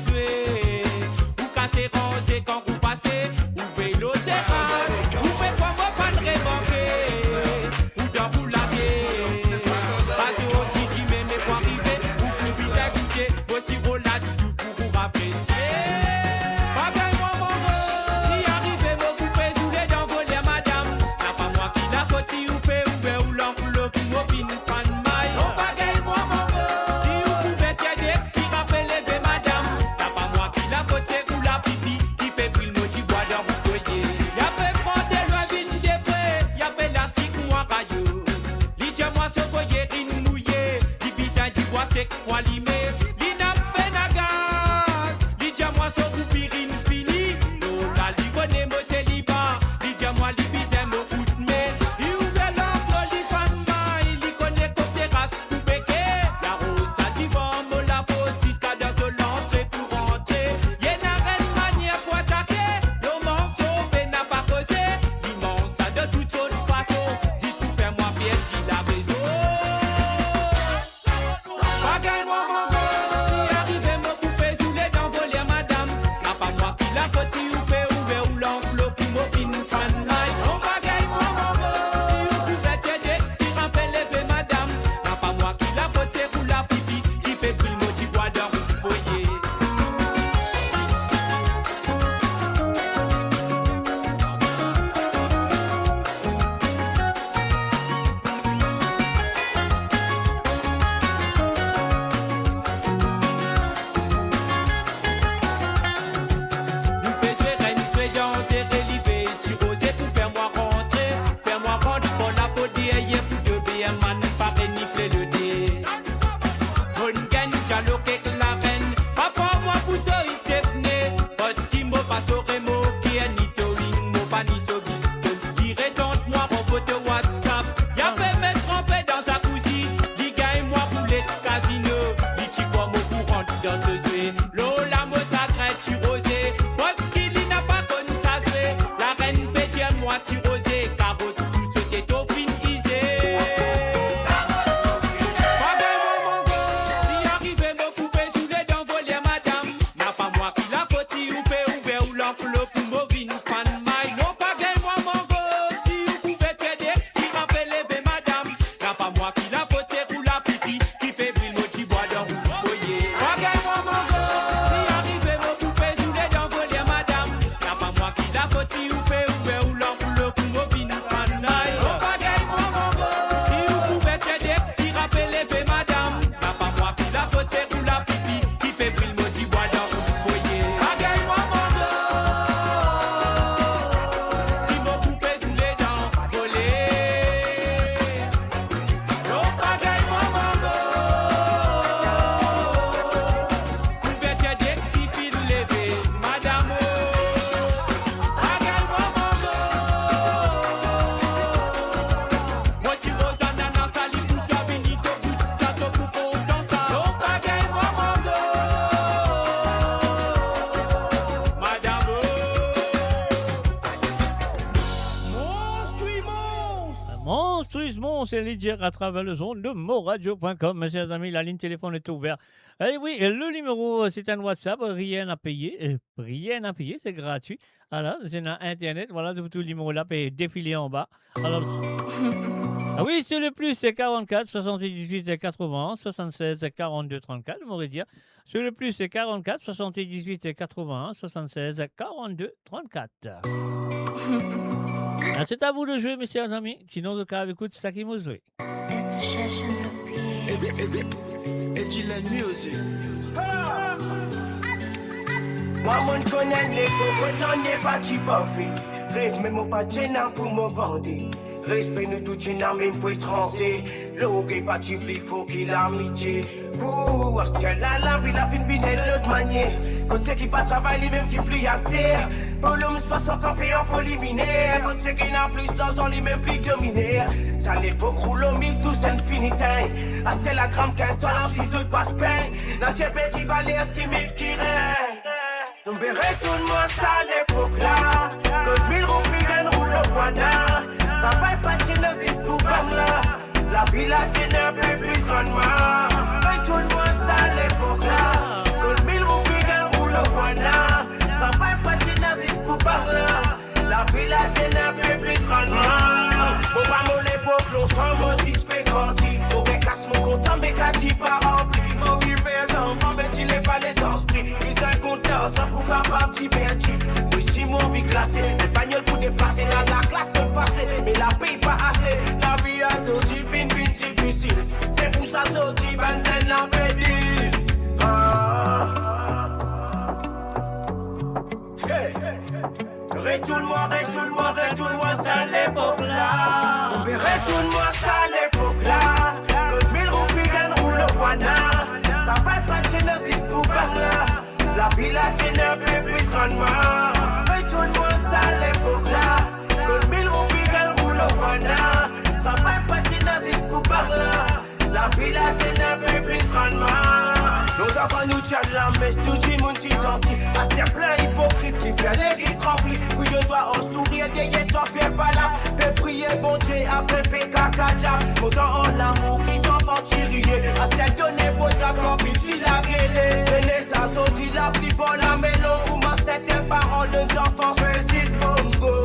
Patrice Mons et Lydia à travers le zone de moradio.com. Mes chers amis, la ligne téléphone est ouverte. Et oui, et le numéro, c'est un WhatsApp, rien à payer. Rien à payer, c'est gratuit. Voilà, c'est dans Internet. Voilà, tout le numéro là peut défiler en bas. Alors, ah oui, c'est le plus, c'est 44 78 80 76 42 34, je m'aurais dire. C'est le plus, c'est 44 78 81 76 42 34. Ah, c'est à vous de jouer, mes chers amis. Sinon, le cas écoute, c'est ça qui m'a joué.
Et tu l'ennuies aussi. Moi, mon connaît l'époque, on n'est pas si parfait. Rêve, mais mon pas gênant pour me vendre. Respect nous tout gênant, même pour étranger. L'eau est pas si plus faux qu'il a amitié. Ouh, à ce là, la vie, la fin de l'autre manière. Quand c'est qui pas travailler, même qui plie à terre. Pour l'homme 60 ans, fait en folie minaire. Quand c'est qui n'a plus d'argent, lui même plus dominé. Ça l'époque roule au mille, tout c'est infinité. À c'est la gramme 15 $, 6 autres passe peine. Dans tes petits valets, 6 000 qui règnent. On verrait tout le monde ça à l'époque là. Quand 1000 roupies gagnent roule au Rwanda. Travail pas de pour Bangla. La vie latine un peu plus grandement. Verrait tout le monde ça à l'époque là. Quand 1000 roupies gagnent roule au Rwanda. Travail pas de pour Bangla. La vie latine un peu plus grandement. Bon pas mon l'époque l'on sent mon suspect grandi. Au bec casse mon compte mais qu'a dit pas rempli. Mon vivre les enfants mais tu n'es pas les esprits. Ils ont compteur ça pour qu'un parti perdu. Moi si mon vie glacée. Les bagnoles pour déplacer dans la classe de passer. Mais la paye pas assez. La vie a sorti bin difficile. C'est pour ça sorti Benzen la pédile. Retourne-moi ça à l'époque là. On verrait retourne-moi ça à l'époque là. Quand 1000 roupies gagnent roule au Rwanda. Travail pas de génésis pour Bangla. La vie latine un peu plus grandement. Retourne-moi ça à l'époque là. Quand 1000 roupies gagnent roule au Rwanda. Travail pas de génésis pour Bangla. La vie latine un peu plus grandement. Nous d'abord nous tient de la messe, tout le monde t'y senti. À ce plein hypocrite qui fait l'église remplie. Oui, je dois en sourire, derrière toi, fais pas là. Fais prier, bon Dieu, après PKK. Autant en l'amour qui sont fantirillés. À ce donné, bon d'accord, puis la gueule. C'est né, ça sorti la plus bonne la mélon. Pour moi, c'était parents de enfants, Francis Bongo.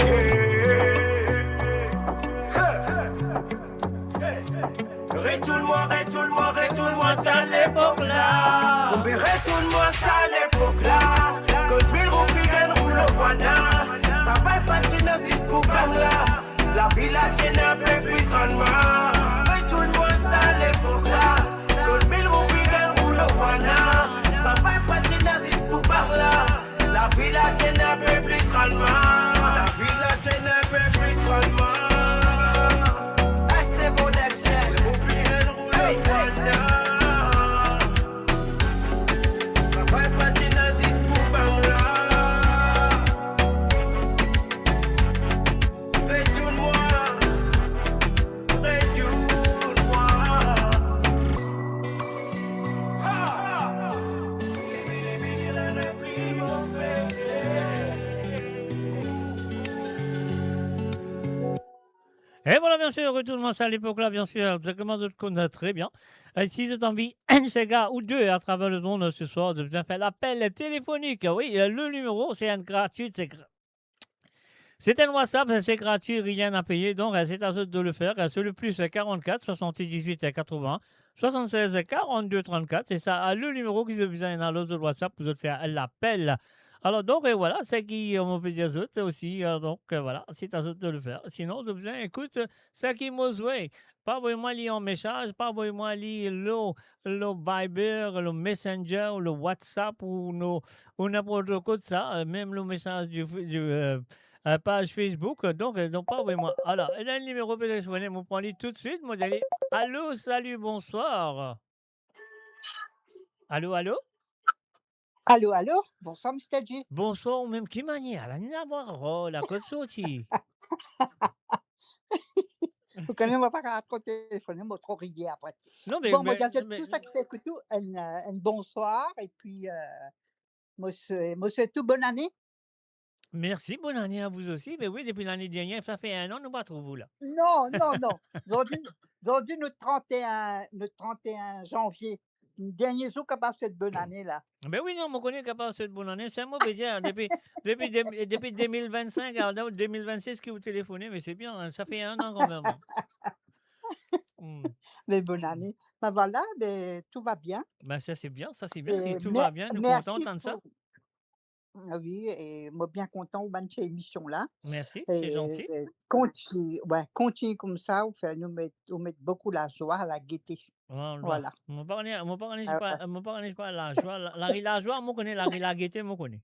Retourne-moi ça à l'époque là. On retourne-moi ça à l'époque là. Quand 1000 roupies gagnent roule au Rwanda. Travail pas de génésis pour Bangla. La vie latine un peu plus grandement. Retourne-moi ça à l'époque là. Quand 1000 roupies gagnent roule au Rwanda. Travail pas de génésis pour Bangla. La vie latine un peu plus grandement. La vie latine un peu plus grandement.
Et voilà, bien sûr, retournement ça à l'époque là, bien sûr, exactement de connaître très bien. Si vous avez envie, un gars ou deux à travers le monde ce soir, de bien faire l'appel téléphonique. Oui, le numéro, c'est un gratuit, c'est un WhatsApp, c'est gratuit, rien à payer, donc c'est à vous de le faire. C'est le plus 44 78 80 76 42 34, c'est ça, le numéro qui vous besoin dans l'autre WhatsApp pour faire l'appel. Alors, donc, voilà, c'est qui on peut dire autres aussi. Donc, voilà, c'est à eux de le faire. Sinon, vous besoin, écoute, c'est qui m'a joué. Pas vraiment lire un message, pas vraiment lire le Viber, le Messenger, le WhatsApp ou n'importe quoi de ça. Même le message du page Facebook. Donc, pas vraiment. Alors, et là, le numéro, peut-être, je vais vous prendre tout de suite. Moi, j'allais. Allô, salut, bonsoir. Allô, allô?
Allô, allô? Bonsoir, Mr. G.
Bonsoir, ou même qui manière, la Navarro, la côte sortie.
Vous connaissez, on va pas raconter téléphone, moi trop rigué après.
Non, mais,
Bon, moi,
mais,
tout ça qui t'écoute, un bonsoir, et puis, moi, c'est tout bonne année.
Merci, bonne année à vous aussi. Mais oui, depuis l'année dernière, ça fait 1 an, nous pas trop vous là.
Non, non, non. Aujourd'hui, le 31 janvier. Le dernier jour capable cette bonne année là.
Ben oui, non, on connaît capable cette bonne année. C'est un mauvais dire. Depuis 2025 à 2026 que vous téléphonez, mais c'est bien, hein, ça fait 1 an quand même. Hmm.
Mais bonne année. Ben voilà, ben, tout va bien.
Ben ça c'est bien, ça c'est bien. Si
Et
tout va bien, nous contents
merci
d'entendre ça.
Ah oui, et moi bien content de cette émission-là.
Merci, c'est gentil.
Et continue comme ça, vous mettre beaucoup la joie, la gaieté. Voilà.
Mon parrain,
Ah,
mon parrain, pas la joie. La joie, moi connais la gaieté, moi connais.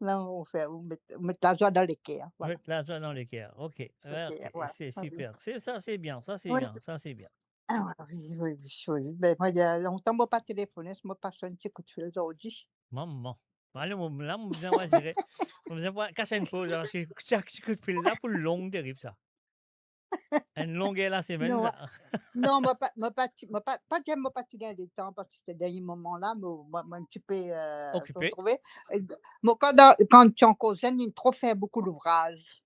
Non, vous mettre la joie dans les cœurs. Voilà.
Mettre la joie dans les cœurs. Ok,
Ok,
ok,
voilà.
c'est
Ah oui.
super. C'est ça, c'est bien, ça c'est
Oui.
bien, ça c'est bien.
Ah oui, oui, oui, oui. Ben, moi, il y a longtemps, moi, pas téléphoné, je me passe un petit coup de fil aujourd'hui.
Maman. Allez, là, on me envoie dire, on me envoie casser une pause, parce que chaque coup de fil là pour long, terrible ça. Une longue la semaine,
Non,
ça.
non, moi, pas tu gagnes du temps parce que ces derniers moments-là, moi, un petit peu
Occupé.
retrouvé. Moi, quand tu en causes, il trop fait beaucoup d'ouvrages.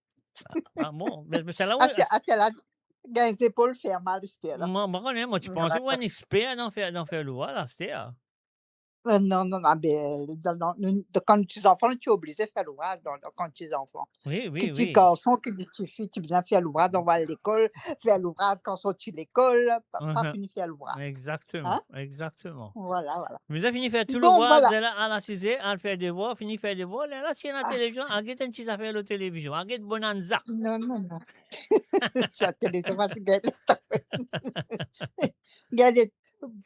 Ah bon, mais c'est là où.
C'est là, gagne les épaules faire mal, c'était là.
Moi, tu pensais
Voilà.
un expert d'en faire le là, c'était.
Non, non, non, mais quand tu es enfant, tu es obligé de faire l'ouvrage quand tu es enfant.
Oui,
Que
oui,
tu es
oui.
garçon, que tu es fille, tu viens faire l'ouvrage, on va à l'école, faire l'ouvrage quand tu es à l'école, pas fini faire l'ouvrage.
Exactement,
Hein?
exactement.
Voilà, voilà.
Mais vous avez fini de faire tout le
Bon,
voir,
voilà.
à la 6h, à faire des voix, fini de faire des voix. Là, si y a la
Ah,
télévision, à une petite affaire de télévision, à Bonanza.
non, non, non. Ça, télévision, parce que gagner-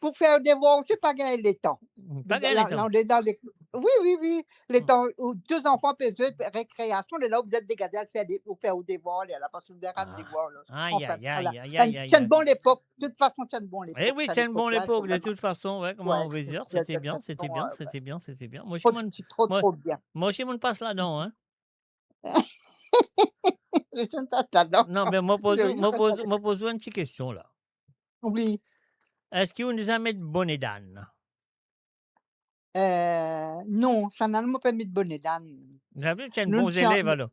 pour faire des devoirs, c'est pas gagner le temps.
Pas gagner le temps.
Oui, oui, oui. Les temps où 2 enfants peuvent jouer récréation, là, vous êtes dégagés à faire des devoirs, là, parce que vous avez des devoirs, là.
Aïe,
Enfin,
aïe,
voilà.
aïe, aïe, aïe, aïe,
C'est une
aïe.
bonne époque. De toute façon, c'est une bonne époque.
Eh oui, c'est une bonne
là, il faut
époque, de
vraiment-
toute façon, ouais, comment
Ouais,
on veut dire.
c'est
C'était bien, c'était bien,
ouais.
c'était bien, c'était bien. Moi,
Trop,
aussi,
c'est trop,
moi,
trop bien.
moi aussi, mon passe là-dedans, hein.
Je ne passe là-dedans.
Non, mais moi,
Je-
pose une petite question, là.
Oui.
Est-ce que vous nous avez mis de bonnet d'âne?
Non, ça n'a pas permis de bonnet d'âne.
Vous avez vu, tu es un
Nous,
bon
tiens-
élève, alors.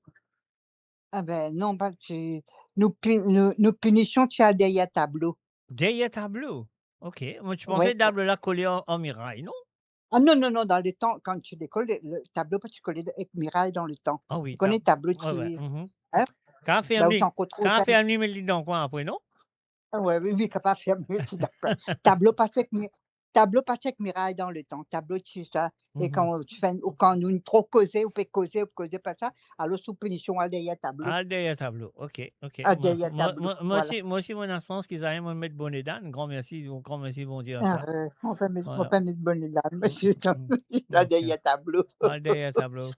Ah ben non, nous punitions, tu as derrière tableau.
Derrière tableau. Ok. Moi, tu
Ouais.
pensais table là collé en miraille, non?
Ah non, non, non, dans le temps, quand tu décolles, le tableau, pas tu collais avec Mirail dans le temps.
Ah oui.
Tu connais le tableau
Ouais, ouais.
qui.
Mhm.
Hein?
Quand
Là
ferme
où
lui,
t'en côte trop,
quand ferme lui, me le dit dans le coin après, non?
Ah ouais, oui, oui, capable de faire mieux, je suis d'accord. Tableau pas avec Mirail dans le temps. Tableau, tu ça. Et
Mhm.
quand tu fais, ou quand nous trop causer, ou peut causer pas ça, alors sous punition, à derrière tableau.
Ah, derrière tableau. Ok, ok.
Ah, derrière tableau.
Moi aussi, mon instance, qu'ils arrivent à me mettre bonnet d'âne. Grand merci, bon dire ça.
On va mettre
Voilà.
de bonne là, monsieur. À
Ok.
derrière tableau.
Ah, derrière tableau.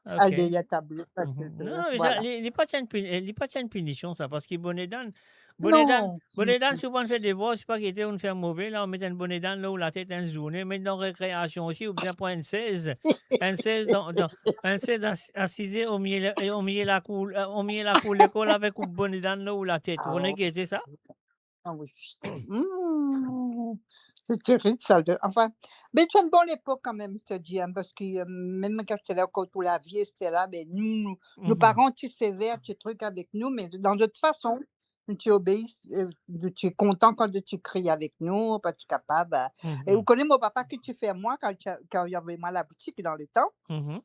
À
Ok.
derrière tableau. parce que,
Mhm. Non, mais
voilà.
il n'est pas de punition, ça, parce que bonnet d'âne, souvent, fait des voix, c'est pas qu'il était on fait mauvais, là, on met un bonnet d'âne là où la tête est journée, mais dans récréation aussi, ou bien pour un 16 assisé au milieu la cour l'école avec un bonnet d'âne là où la tête. Vous voyez qui était ça?
Ah oui. C'est terrible, ça. Enfin, mais c'est une bonne époque quand même, je te dis, hein, parce que même quand c'était là, quand tout la vie, c'était là, mais nos
Mhm.
parents, tu sévères, tu trucs avec nous, mais dans toute façon, tu obéis, tu es content quand tu cries avec nous, pas tu es capable. Et vous
Mhm.
connaissez mon papa que tu fais moi quand il y avait mal à la boutique dans le temps?
Mhm.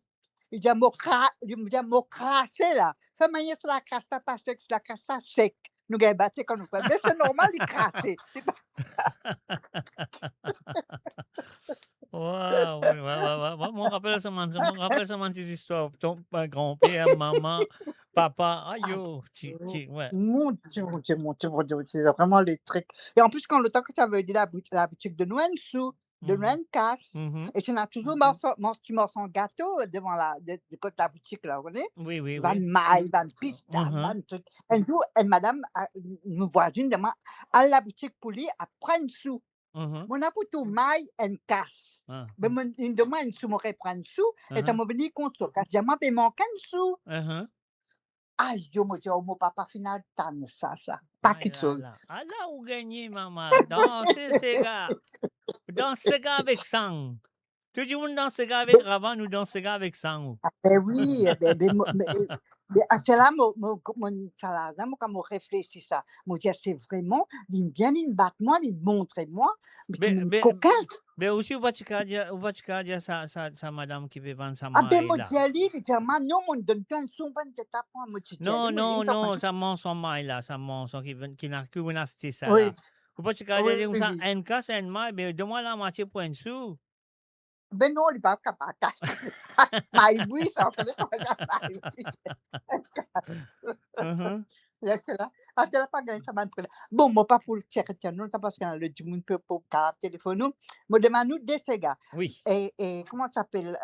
Il dit, il me dit, mot crassé là. Fais manière sur la crasse, pas sec, sur la crasse, ça sec. Nous gagnons battu quand nous faisons. Mais c'est normal, il crassé.
Waouh, ouais, moi, je rappelle seulement des histoires. Ton grand-père, maman, papa, aïe, ouais.
Mon Dieu, mon Dieu, mon Dieu, mon Dieu, c'est vraiment les trucs. Et en plus, quand le temps que tu avais dit la boutique de Nouensou, de
Mhm.
Nouencasse,
Mhm.
et tu as toujours mon petit morceau de gâteau devant de côté de la boutique, là, vous voyez?
Oui, oui,
Van
oui.
maille, van pista,
Mhm.
van truc. Un jour, madame, une voisine demande à la boutique pour lui à prendre sous.
Mhm.
Mon apoutou maille en casse.
Ah.
Mais une demande sous, mon prendre sous, et t'as
Mhm.
mon venu contre ça. Quand j'ai m'appelé mon sous.
Mhm.
Aïe, yo, mon papa final, tan ça. Pas
Ah
quelque
là
chose.
là. Ah là où gagner, maman. Dansez, ces gars. Dansez, gars, avec sang. Tout le monde danse avec Ravan, nous danse avec Sangou.
Ben oui, à cela, ça là, moi, quand je réfléchis ça, je dis, c'est vraiment, il vient, il me bat moi, il me montre moi, mais tu me coquin.
Mais aussi, on va te dire ça, madame qui veut vendre sa
Ah ben,
maille
moi,
là.
dis à lui, il dit, non, on donne plein de sous, ben, tu t'apprends, moi, tu dis,
Non, ça ment son maille là, ça ment son qui n'a que une astuce ça
Oui.
là. Faut pas te dire
Oui,
comme ça,
oui.
un cas, c'est un maille, mais donne-moi la moitié pour un sou.
Ben non, il n'est pas capable de cacher. Mais oui, ça en fait Là, c'est là. Ah, tu n'as pas gagné ça, maintenant. Bon, moi, pas pour le tirer, non, parce que le du monde peut pas téléphoner. Moi, demande nous des gars.
Oui.
Et comment ça s'appelle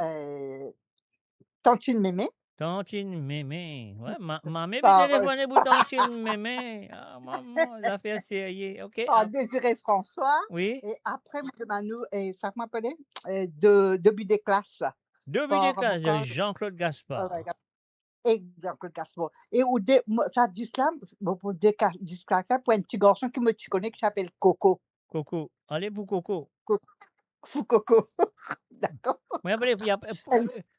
Tantine Mémé.
Tantine Mémé. Ouais, maman
Par-
peut téléphoner pour Tantine Mémé. Ah, maman, la fait sérieux. OK.
Par Désiré François.
Oui.
Et après, moi, demande nous, ça m'appelait début des classes.
Deux
Par-
minutes de
encore-
Jean-Claude Gaspard.
Et Jean-Claude Gaspard. Et ça dit cela, pour pour un petit garçon qui me connaît qui s'appelle Coco.
Coco. Allez pour Coco.
Fou Coco. D'accord.
Oui,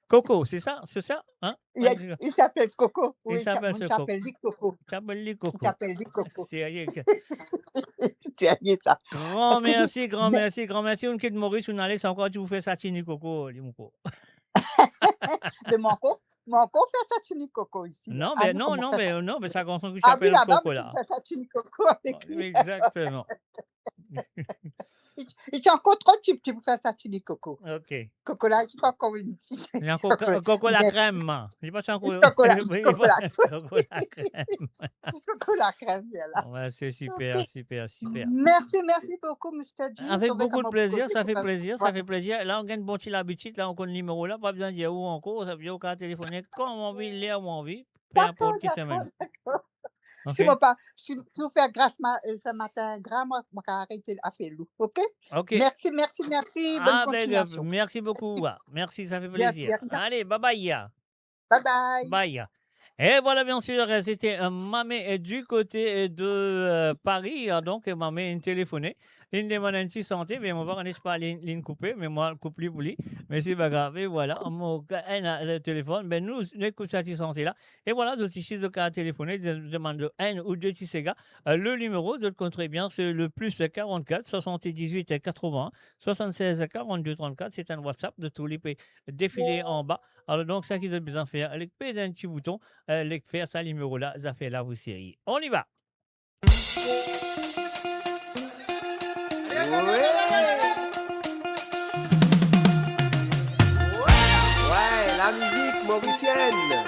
Coco, c'est ça? C'est ça? Hein?
Il s'appelle Coco.
Il
Oui,
s'appelle
il
ce
s'appelle Lick Coco.
S'appelle Coco.
Il s'appelle Lick Coco.
Sérieux.
C'est rien, ça.
Grand merci, grand merci, grand merci. On quitte Maurice, on allait, c'est encore tu vous fais ça, Tini Coco, dis-moi.
Mais mon encore fait ça, Tini Coco ici.
Non,
Ah,
mais
nous,
non,
comment
non,
on fait
mais
ça?
non, mais ça garçon qui
Ah oui,
s'appelle
là-bas,
Coco
mais
là.
tu fais ça, Tini Coco avec lui.
Exactement.
Il tient encore trop type, tu faire ça, Tini Coco.
OK.
Coco là, je sais pas encore une fille.
Il y a encore Coco la crème. J'ai pas encore.
Coco la
Coco la crème.
Coco la crème, bien là.
Ouais, c'est super, super, super.
Merci beaucoup, Mr. G.
Avec
Vous avez
beaucoup de
vraiment
plaisir,
beaucoup
ça fait
de-
plaisir, ça fait plaisir. Là, on gagne bon petit l'habitude, là, on connaît le numéro là, pas besoin de dire où encore, ça veut dire qu'on téléphoner comme on veut, l'air où on veut, peu importe qui semaine. OK?
Si vous faites grâce ce matin, moi, je vais arrêter à faire loup. OK?
OK.
Merci. Bonne
Ah, ben,
continuation.
merci beaucoup. Merci, ça fait
Bien,
plaisir.
bien.
Allez, bye bye.
Bye bye.
Bye. Et voilà, bien sûr, c'était Mamé du côté de Paris. Donc, Mamé a téléphoné. Il demande un petit santé, mais on va regarder pas ligne coupée, mais moi, coupe lui pour lui. Mais c'est pas grave. Et voilà, elle a le téléphone. Ben, nous, écoute cette santé là. Et voilà, d'autres ici, de cas téléphoner, demande un ou deux petits gars. Le numéro, de le très bien, c'est le plus 44 78 80 76 42 34. C'est un WhatsApp de tous les pays défilés en bas. Alors, donc, ça qui doit besoin de faire, avec un petit bouton, faire ça, numéro là, ça fait là, vous série. On y va.
Ouais, la musique mauricienne.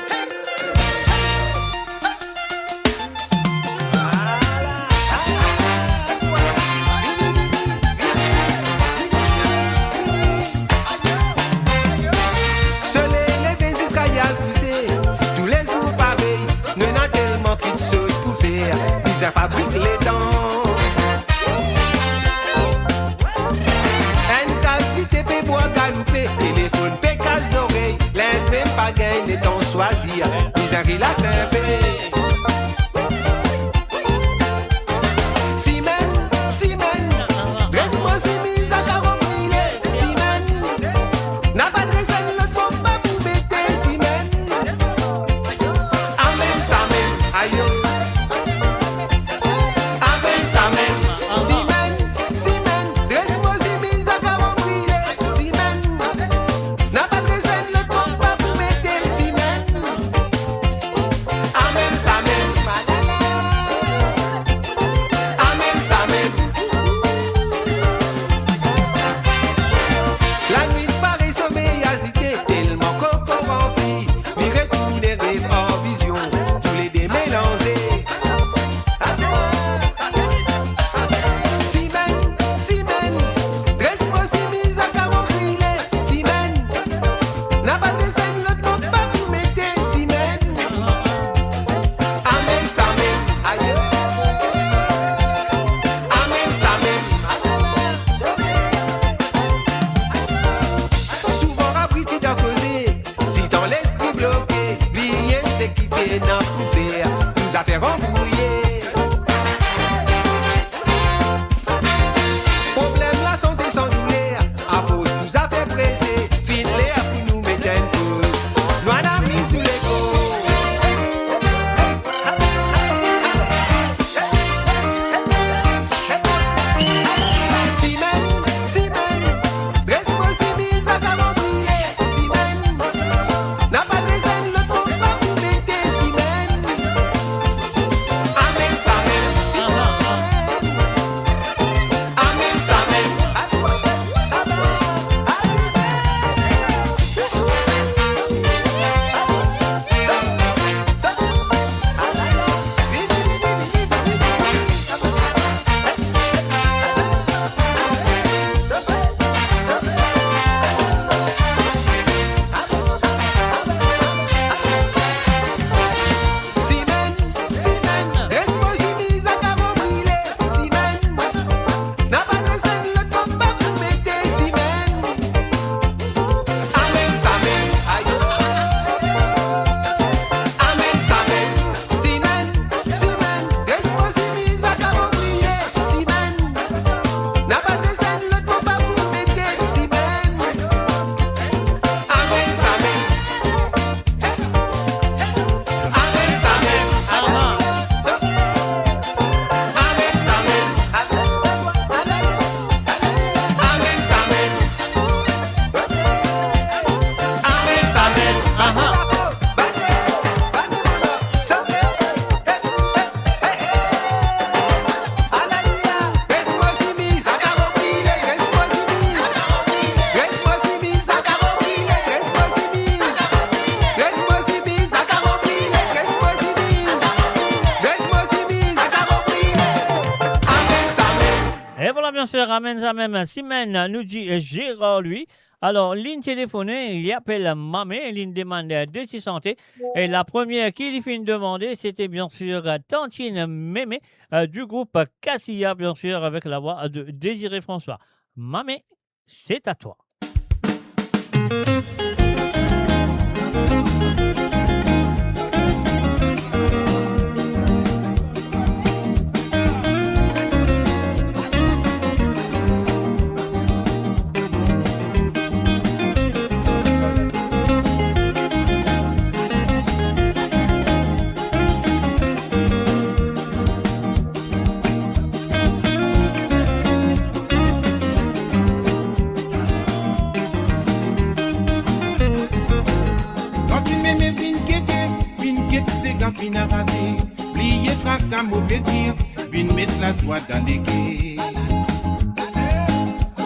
Soleil levé jusqu'à y a poussé. Tous les jours pareil. Nous n'avons tellement de choses pour faire. Puis ça fabrique les dents. Un casse du TP bois galoupé. Téléphone péc à oreilles. L'ins même pas gagne les temps choisir. Puis un relax un peu. Simen, dresse-moi si mise à carreau brûlé. Simen, n'a pas de raison l'autre bombe pas pour bêter. Simen, amen, ça même, aïe. Amen, ça même. Simen, dresse-moi si mise à carreau brûlé. Simen, n'a pas de raison l'autre bombe pas pour bêter. Simen, amen, ça
bien sûr, ramène ça même. Simène nous dit Gérard, lui. Alors, ligne téléphonée, il appelle Mamé, ligne demande de sa santé. Et la première qui lui fait une demande, c'était bien sûr Tantine Mémé du groupe Cassia, bien sûr, avec la voix de Désiré François. Mamé, c'est à toi.
Fin à raser, plier tracas, mauvais dire, vin mettre la soie dans les quais.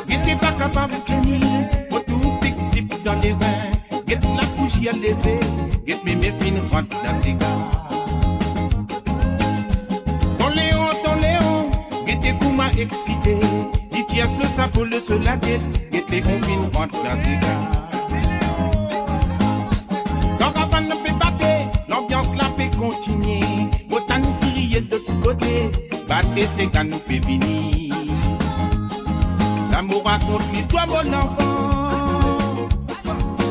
T'es pas capable de tenir, pour tout zip dans les reins, get la couche y a levé, get mes fins rentre dans ses gars. Ton Léon, get tes coups m'a excité, dit tiens ce ça pour le sol la tête, get tes confines rentre dans ses gars. Continuer, autant crier de tous côtés, battre ces gars nous peut venir. L'amour raconte l'histoire, mon enfant.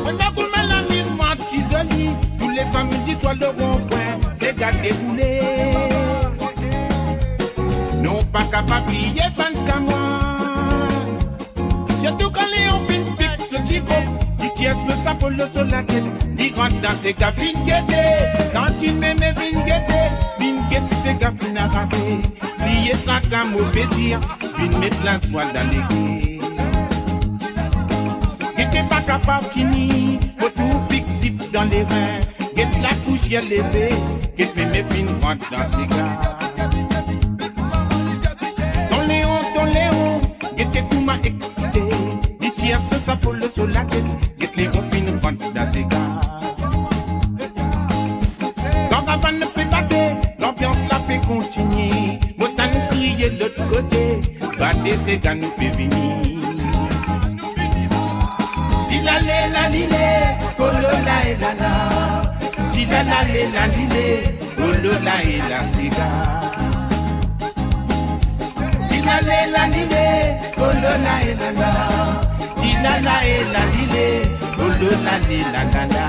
On a pour mal l'amusement, tu joli. Tous les samedis, soit le rond-point, c'est gars déboulé. Non, pas capable d'y est pas qu'à moi. Surtout quand les on fait ce petit groupe, tu tiens ce ça pour le sol la tête. Il rentre dans ses gars, vingete. Quand tu m'aimes, vingete, ses gars, fin à raser. Plier tracas, mauvais dire, vin mettre la soie dans les quais. T'es pas capable, Tini, pour tout pic zip dans les reins. Get la couche y a levé, get mes fins rentre dans ses gars. Ton Léon, get tes coups m'a excité. Dit tiens, ça pour le sol la tête, get les confines rentre dans ses gars. L'ambiance la fait continuer, Motan crier de l'autre côté, battre ces gars nous peut venir. Dilale la lile, kolola et la la, dilale la lile, kolola et la siga. Dilale la lile, kolola et la la, dilala et la lile, kolola et la la.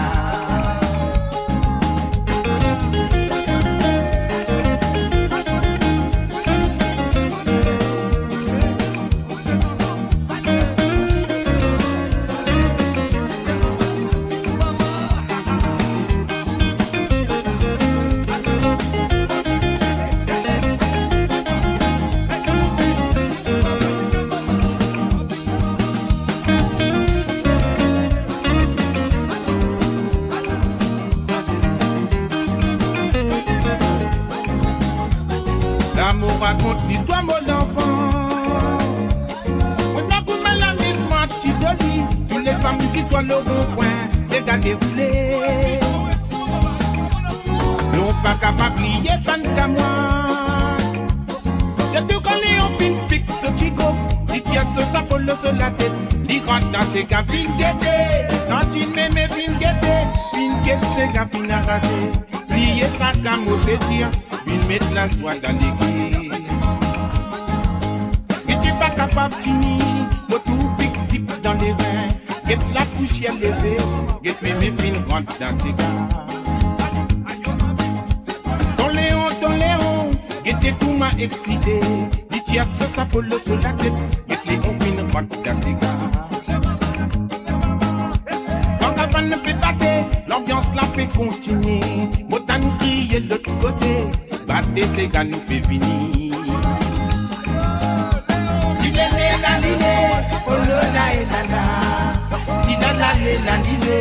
L'amour raconte l'histoire, mon enfant. On a pour mal l'amusement, tu joli. Tous les samedis, soit le rond-point, c'est gars déroulé. Non, pas capable d'y est pas qu'à moi. J'ai tout collé en fin fixe, ce chico. Il tient ce ça pour le sol la tête. Il rentre dans ses gars, vingete. Quand tu m'aimes, vingete, ses gars, fin à raser. Plier tracas, mauvais dire. Vin mettre la soie dans les quais. Et tu pas capable Tini, pour tout pic zip dans les reins. Get la couche à lever, get mes fins rentre dans ses gars. Ton Léon, get tes coups m'a excité. Dit tiens ça pour le sol la tête, get les confines rentre dans ses gars. Quand avant ne peut battre, l'ambiance la fait continuer. Motan crier de l'autre côté, battre ces gars nous fait venir. Dilele la lile, olola et la la. Dilala la lile,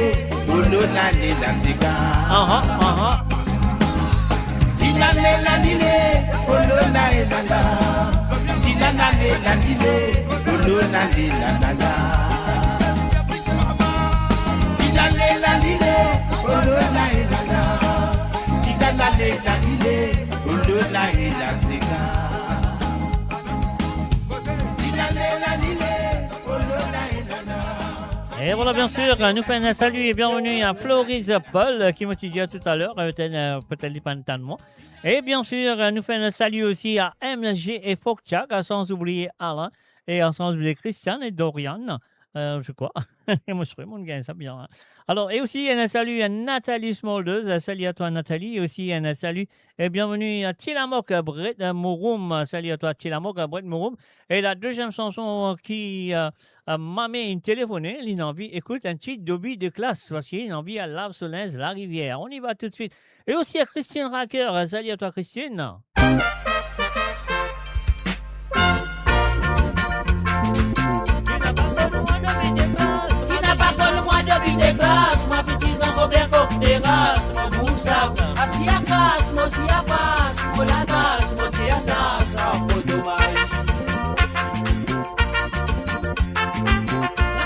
olola et la sega. Dilale la lile, olola et la la. Dilala la lile, olola et la la. Dilale la lile, olola et la la. Dilale la lile. La et la sega.
Et voilà, bien sûr, nous faisons un salut et bienvenue à Floris Paul, qui m'a dit tout à l'heure, peut-être pas de moi. Et bien sûr, nous faisons un salut aussi à MG et Fokchak, sans oublier Alain, et sans oublier Christian et Dorian, je crois. Et moi, je serais mon gars, ça bien. Hein. Alors, et aussi, un salut à Nathalie Smoldeuse, un salut à toi, Nathalie, et aussi un salut et bienvenue à Tilamok Brett Mouroum, salut à toi, Tilamok Brett Mouroum. Et la deuxième chanson qui m'a mis une téléphonée, une envie, écoute, un petit Dobby de classe, voici une envie à Lave-Solens, la rivière. On y va tout de suite. Et aussi à Christine Racker, salut à toi, Christine.
De glace, ma petite Robert Coq de race, mon boussab, a tiakas, mon siapas, mon ladas, mon tiatas, a podomai.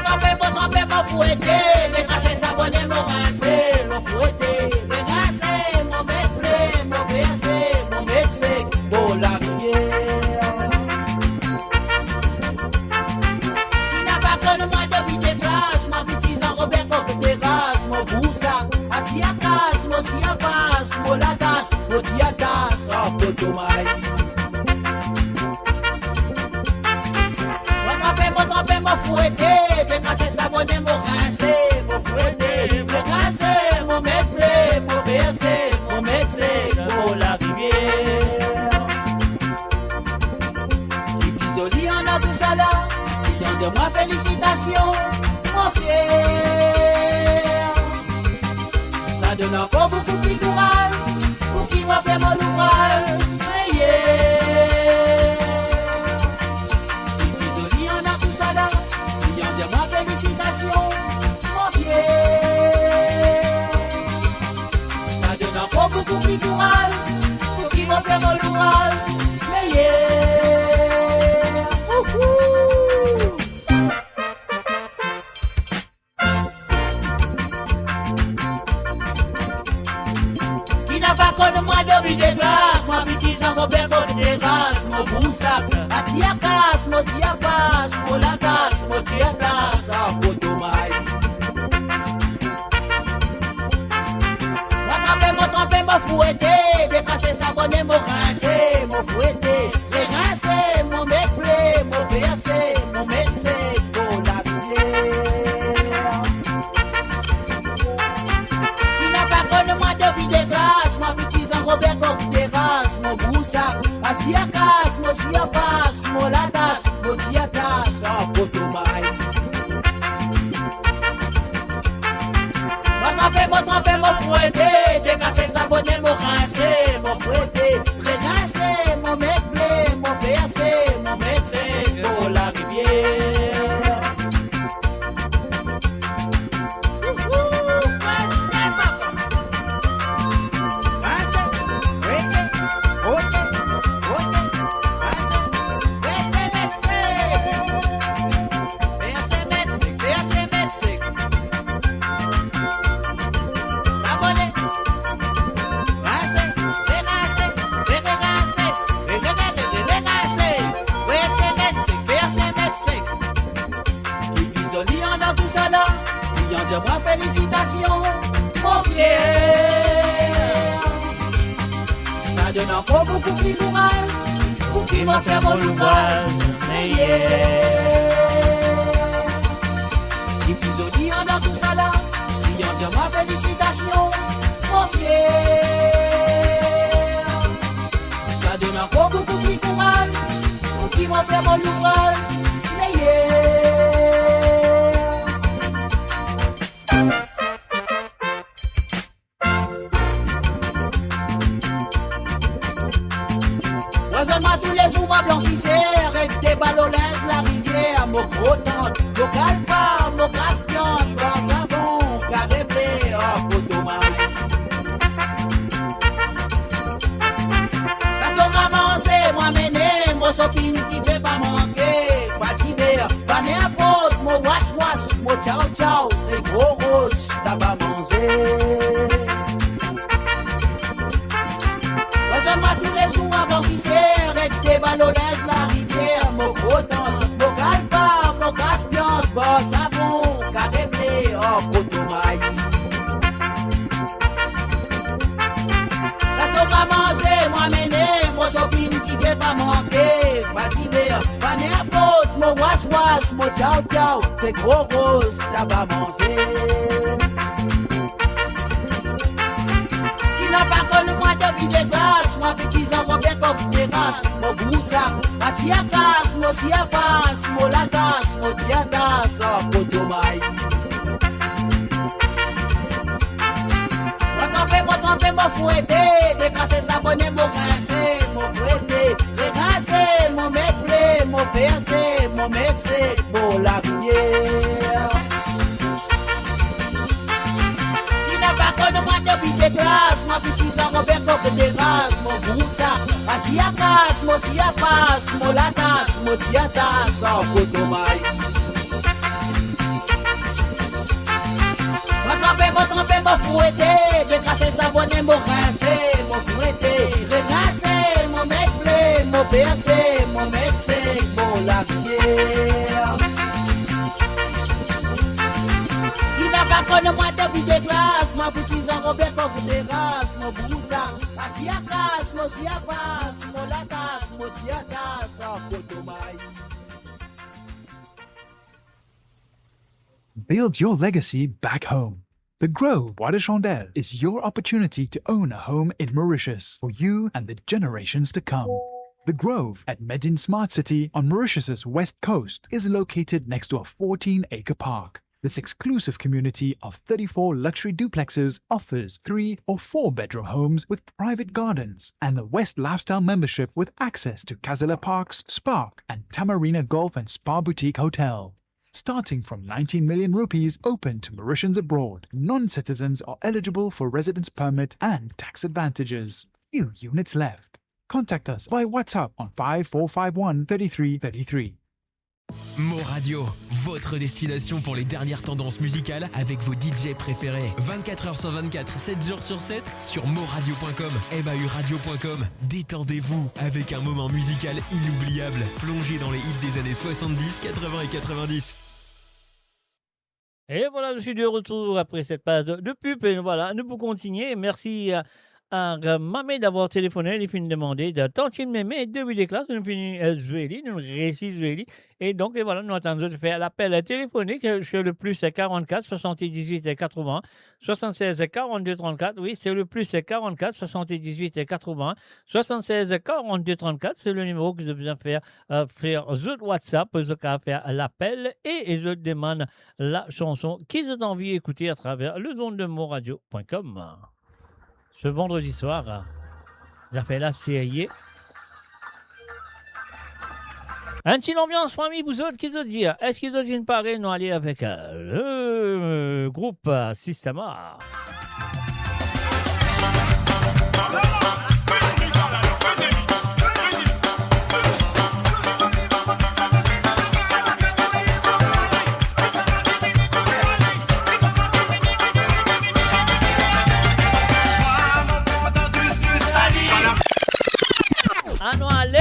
Trempé, mon fouetté, décasser sa bonne et mon rincé, mon fouetté, décasser, mon méplé, mon bercé, mon médecé, pour la rivière. Il n'a pas connu moi de vie de glace, ma petite Robert Coq de race, mon boussab, a tiakas, mon siapas, mon ladas, mon tiatas, a podomai. Trempé, mon fouetté, décasser sa bonne et mon rincé, mon fouetté, décasser, mon méplé, mon bercé, mon médecé, pour la rivière. Qui bisoli en a tout ça là, disant de moi félicitations, mon fier. Ça donne encore beaucoup de courage, pour qui m'a fait mon ouvrage, désolé, on a tout ça là. Dis-moi félicitations, mon fier. Ça donne encore beaucoup de courage pour qui m'ont fait mon ouvrage. Mais yeah. Qui n'a pas connu moi de vie de glace, moi petit Jean-Robert Coq de race, mon boussac, à tiakas, mon siapas, mon ladas, mon tiatas, à podomai. Moi trempé, mon fouetté, décasser sa bonne et mon rincé, mon fouetté, décasser, mon méplé, mon bercé, mon médecé, pour la rivière. Qui n'a pas connu moi de vie de glace, moi petit Jean-Robert Coq de race, mon boussac, à tiakas, mon siapas, mon ladas, mon tiatas, à podomai. Moi trempé, mon fouetté, décasser sa bonne et mon rincé, mon fouetté, décasser, mon méplé, mon bercé, mon médecé, pour la rivière. De moi félicitations, mon fier. Ça donne encore beaucoup plus courage pour qui m'a fait mon ouvrage. Mais yeah. Qui pisoni en dans tout ça là, de moi félicitations, mon fier. Ça donne encore beaucoup plus courage pour qui m'a fait mon ouvrage. Mais yeah. Raisonnement tous les jours, ma blanchissée, avec des ballonnages, la rivière, mon gros tante, mon calpa, mon caspion, mon savon, carré blé, oh, potomari. Quand on va manger, moi mener, mon sopin, t'y fais pas manquer, pas tibé, pas n'importe, mon wash, mon ciao, c'est gros rose, t'as pas mangé. Raisonnement tous les jours, ma blanchissée, avec des ballonnages, la rivière, mon gros tante, mon calpa, mon caspion, bon savon, carré blé. glace, mon ciao ciao, c'est gros rose, t'as pas mangé. Qui n'a pas connu moi de vie de glace, moi petit Jean-Robert comme terrasse, mon broussa, ma tiagas, mon siapas, mon lagas, mon tiagas, oh potomaï. Moi trempé, mon fouetté, décrasser sa bonne mon rincé, mon fouetté, régrasser, mon méplé, mon percé, mon médecé, mon larmière. Il n'a pas connu moi de vie de glace, moi petit Jean-Robert comme terrasse, mon broussa, ma tiagas, mon siapas, mon lagas, mon tiatas, oh potomaï. Mon trempé, mon fouetté, décrasser sa bonne mon rincé, mon fouetté, régrasser, mon méplé, mon percé, mon médecé, mon larmière. Il n'a pas connu moi de vie de glace, mon petit Jean-Robert comme terrasse, mon broussa, ma tiagas, mon siapas, mon lagas, mon tiagas, oh potomaï.
Build your legacy back home. The Grove Bois de Chandelle is your opportunity to own a home in Mauritius for you and the generations to come. The Grove at Medin Smart City on Mauritius's west coast is located next to a 14-acre park. This exclusive community of 34 luxury duplexes offers 3 or 4-bedroom homes with private gardens and the West Lifestyle membership with access to Kazela Parks, Spark and Tamarina Golf and Spa Boutique Hotel. Starting from 19 million rupees open to Mauritians abroad, non-citizens are eligible for residence permit and tax advantages. Few units left. Contact us by WhatsApp on 5451 3333.
Mo Radio, votre destination pour les dernières tendances musicales avec vos DJ préférés. 24h sur 24, 7 jours sur 7 sur moradio.com, mauradio.com. Détendez-vous avec un moment musical inoubliable, plongé dans les hits des années 70, 80 et 90.
Et voilà, je suis de retour après cette page de pub. Et voilà, nous pouvons continuer. Merci à Mamé d'avoir téléphoné. Il finit de demander de Tantine Mémé de 8 classes. Nous finissons Zveli, nous réussissons Zveli. Et donc, et voilà, nous attendons de faire l'appel téléphonique sur le plus 44 78 80 76 42 34. Oui, c'est le plus 44 78 80 76 42 34. C'est le numéro que je besoin faire sur WhatsApp. Je vais faire l'appel et je demande la chanson qu'ils ont envie d'écouter à travers le don de moradio.com. Ce vendredi soir, j'ai fait la série. Un petit ambiance, famille, vous autres, qui veut dire? Est-ce qu'ils ont une pareille? Nous aller avec le groupe Systema. Ah non, allez!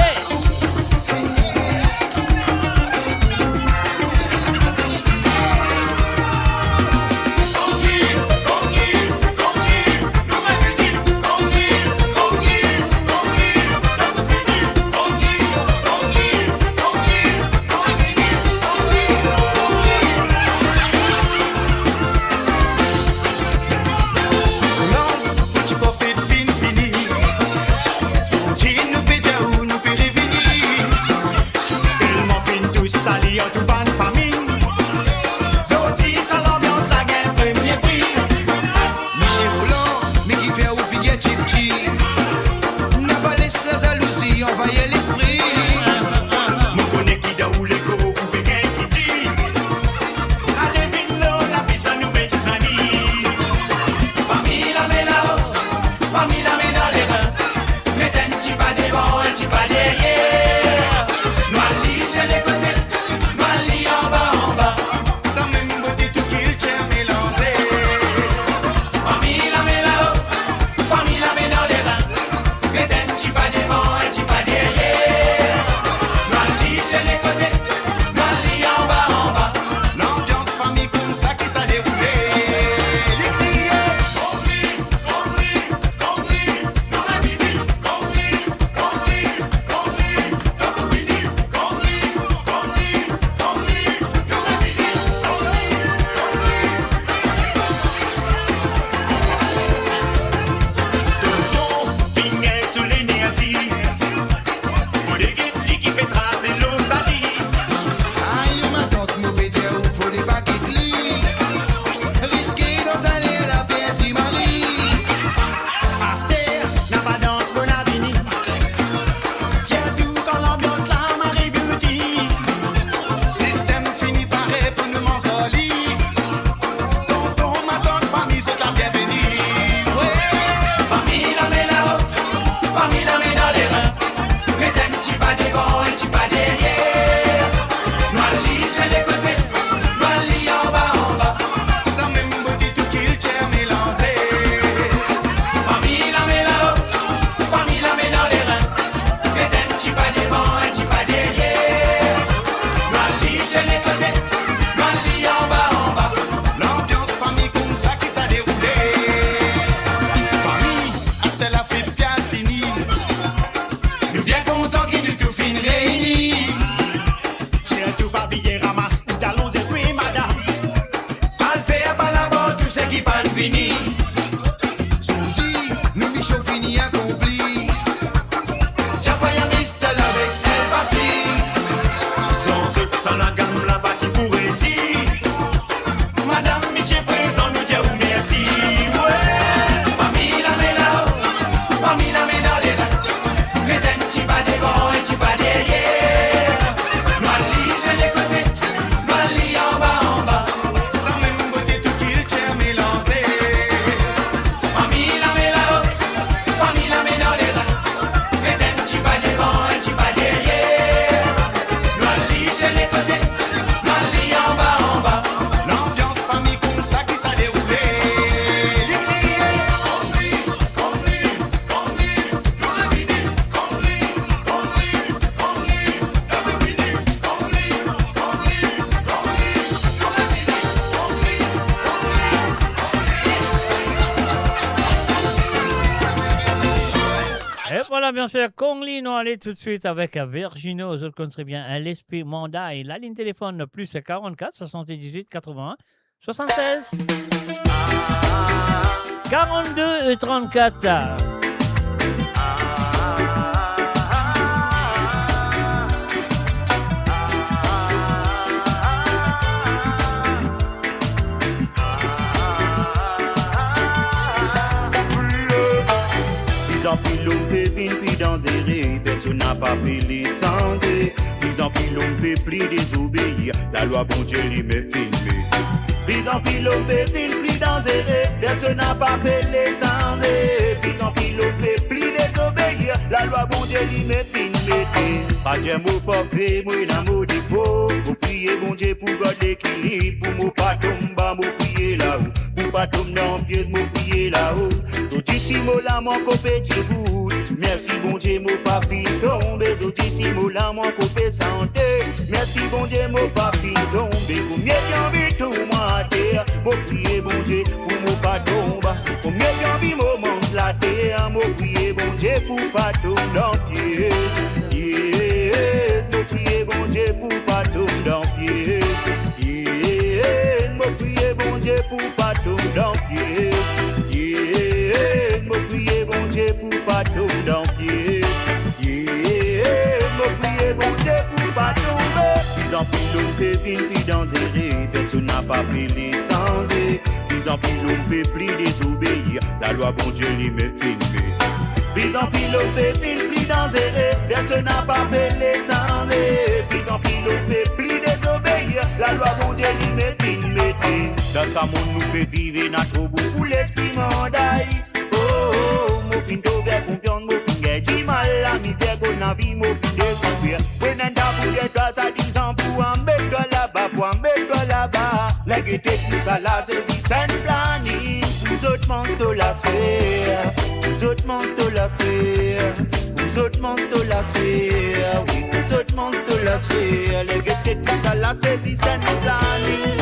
fini. Sorti, nous bichons fini accompli. J'affaire Mr. avec elle passé. Sans eux, sans la gamme, la bâtie pour réussir. Madame Michel présent, nous disons merci. Ouais, famille la méla, famille la méla, mais d'un petit pas devant, un petit pas derrière. Nous allons sur les côtés, nous allons en bas, sans même beauté tout qu'il tient mélangé. Famille la méla, mais d'un petit pas devant, un petit pas derrière. Nous allons sur les côtés, nous allons en bas. L'ambiance famille comme ça qui s'est déroulée.
Et voilà, bien sûr, Kongli, nous allons tout de suite avec Virginie, aux autres connaissez bien, l'esprit mandat et la ligne téléphone plus 44 78 81 76 42 et 34.
Ils en pilon fait fin puis dans zéré, personne n'a pas fait les sans et. Ils en pilon fait pli désobéir, la loi bon Dieu lui met filmé. Ils en pilon fait fin puis dans zéré, personne n'a pas fait les sans et. Ils en pilon fait pli désobéir, la loi bon Dieu lui met filmé. Pas de mots pas fait, moi l'amour des faux. Vous priez bon Dieu pour garder l'équilibre, pour moi pas tomber, moi prier là-haut. Pour pas tomber dans pièce, moi prier là-haut. Tout ici, moi là, mon copé bout. Merci bon Dieu, moi pas fil tomber. Tout ici, moi là, mon copé santé. Merci bon Dieu, moi pas fil tomber. Pour mieux envie tout moi terre, moi prier bon Dieu pour moi pas tomber. Pour mieux envie moi monte la terre, moi prier bon Dieu pour pas tomber dans pied. Yes, moi prier bon Dieu pour pas tomber dans pied. Yes, moi prier bon Dieu pour pas tomber dans pied. Yes, moi prier bon Dieu pour pas tomber dans pied. Yes, moi prier bon Dieu pour pas tomber. Ils en pilon fait fin puis dans zéré, personne n'a pas pris les sans et. Ils en pilon fait pli désobéir, la loi bon Dieu lui met filmé. Ils en pilon fait fin puis dans zéré, personne n'a pas fait les sans et. Ils en pilon fait pli désobéir, la loi bon Dieu lui met filmé. Dans sa monde nous fait vivre notre bout pour l'esprit mandaille. Oh, mon pinto vers confiance, mon finger, dis mal la misère qu'on a vu, mon finger couvert. Prenez ta bouille, toi, ça dit sans pour en mettre là-bas, pour en mettre là-bas. La gaieté, tout ça là, c'est si c'est un planning. Vous autres mangez la sphère, vous autres mangez la sphère, vous autres mangez la sphère, oui, vous autres mangez la sphère. La gaieté, tout ça là, c'est si c'est un planning.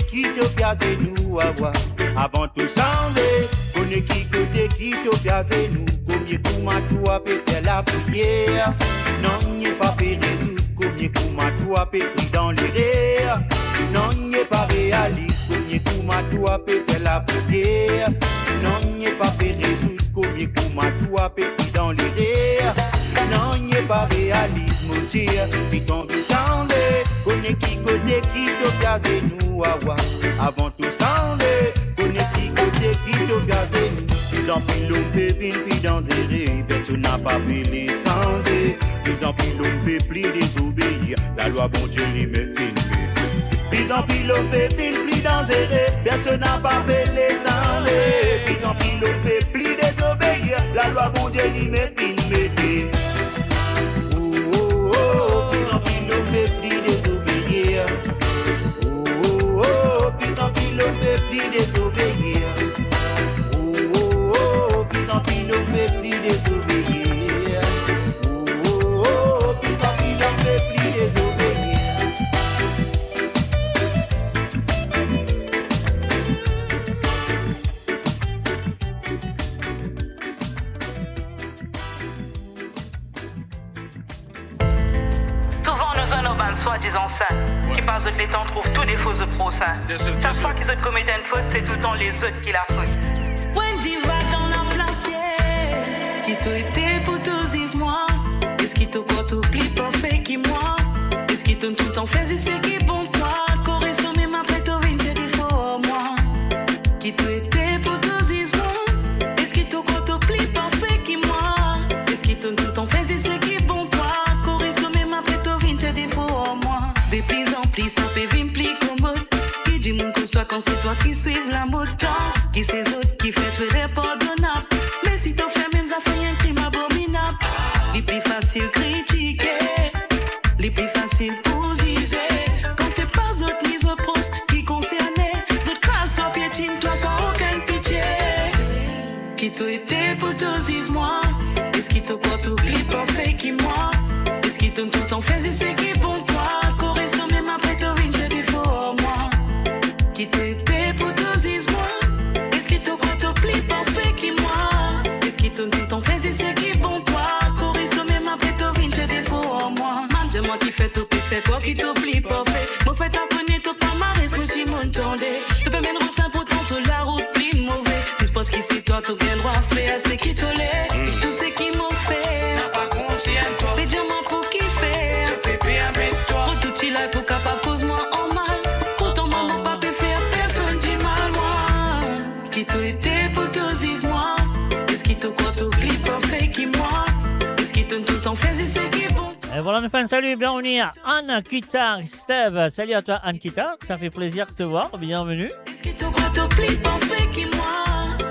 Qui te piace nous avoir avant tout s'enlever. Connais qui côté qui te piace nous. Combien coup ma toi peut faire la prière. Non n'y est pas fait résoudre. Combien coup ma toi peut pris dans les rires. Non n'y est pas réaliste. Combien coup ma toi peut faire la prière. Non n'y est pas fait résoudre. Combien coup ma toi peut pris dans les rires. Non n'y est pas réaliste mon Dieu. Puis ton descendé. Connais qui côté qui te piace nous avoir avant tout s'enlever. Connais qui côté qui te piace nous. Ils en pilon fait fin puis dans zéré, personne n'a pas fait les sans et. Ils en pilon fait pli désobéir, la loi bon Dieu lui met filmé. Ils en pilon fait fin pli dans zéré, personne n'a pas fait les sans et. Ils en pilon fait pli désobéir, la loi bon Dieu lui met filmé. Oh oh oh, ils en pilon fait pli désobéir. Oh oh oh, puis en pilon fait pli désobéir. Fait pli désobéir. Oh oh oh, puis en pilon fait pli désobéir.
besoin d'un ban soi-disant ça. Qui par autres les temps trouvent tous les faux pro ça. Chaque fois qu'ils autres commettent une faute, c'est tout le temps les autres qui la foutent.
Wendy va dans la place, qui t'a été pour tous, dis-moi. Est-ce qui t'a quoi t'oublie pas fait qui moi? Est-ce qui t'ont tout le temps fait, c'est qui bon toi? Correspond même après t'as vu des défauts, moi. Qui t'a été pour tous, dis-moi. Est-ce qui t'a quoi t'oublie pas fait qui moi? Est-ce qui t'ont tout le temps fait, c'est qui bon toi? Correspond même après t'as vu des défauts, moi. De plus en plus, ça fait vim pli commode. Qui dit mon cause toi quand c'est toi qui suives la mode? Qui c'est autres qui fait très pardonnable. Mais si t'as fait même ça fait un crime abominable. Les plus faciles critiquer, les plus faciles posiser. Quand c'est pas autres mises au poste qui concernait, autres crasse toi piétine toi sans aucune pitié. Qui t'a été pour tous, dis-moi. Est-ce qui t'a quoi t'oublie pas fait qui moi? Est-ce qui t'ont tout le temps fait c'est qui pour toi? Correspond même après t'as vu j'ai des faux moi. Qui t'a été pour tous, dis-moi. Est-ce qui t'a quoi t'oublie pas fait qui moi? Est-ce qui t'ont tout le temps fait c'est qui pour toi? Correspond même après t'as vu j'ai des faux moi. Man moi qui fait tout puis fait quoi qui t'oublie pas fait. Moi fait ta connaître tout pas ma reste si mon tendé. Je peux même rester pourtant sur la route plus mauvais. Si je pense qu'ici toi tout bien droit fait c'est qui te l'est. Tout ce qui m'ont fait. N'a pas conscient toi. Mais dis-moi pour qui faire. Te pépé avec toi. Pour tout il a pour capable cause moi en mal. Pourtant maman pas peut faire personne dit mal moi. Qui t'a été pour tous, dis-moi. Est-ce qui t'a quoi t'oublie pas fait qui moi? Est-ce qui t'ont tout le temps fait c'est qui bon?
Et voilà mes fans, salut, bienvenue à Anne Guitar, Steve. Salut à toi Anne Guitar, ça fait plaisir de te voir, bienvenue.
Est-ce qui t'a quoi t'oublie pas fait qui moi?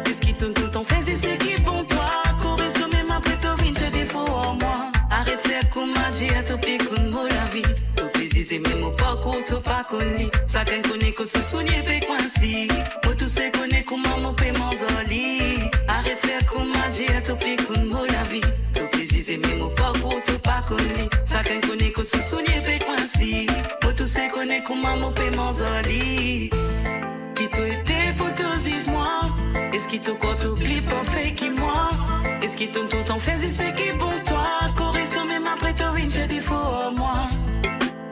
Est-ce qui t'ont tout le temps fait c'est qui bon toi? Correspond même après t'as vu tes défauts en moi. Arrête faire comme m'a dit à t'oublier qu'on m'a la vie. Tout plaisir c'est même au parcours t'as pas connu. Ça qu'un connaît que se soigner peut coincer. Moi tout sais connaît comment mon paiement zoli. Arrête faire comme m'a dit à t'oublier qu'on m'a la vie. Tout plaisir c'est même au parcours t'as pas connu. Ça qu'un connaît que se soigner peut coincer. Moi tout sais connaît comment mon paiement zoli. Qui t'a été pour tous, dis-moi. Est-ce qui t'a quoi t'oublie pas fait qui moi? Est-ce qui t'ont tout le temps fait c'est qui bon toi? Correspond même après t'as vu j'ai des faux moi.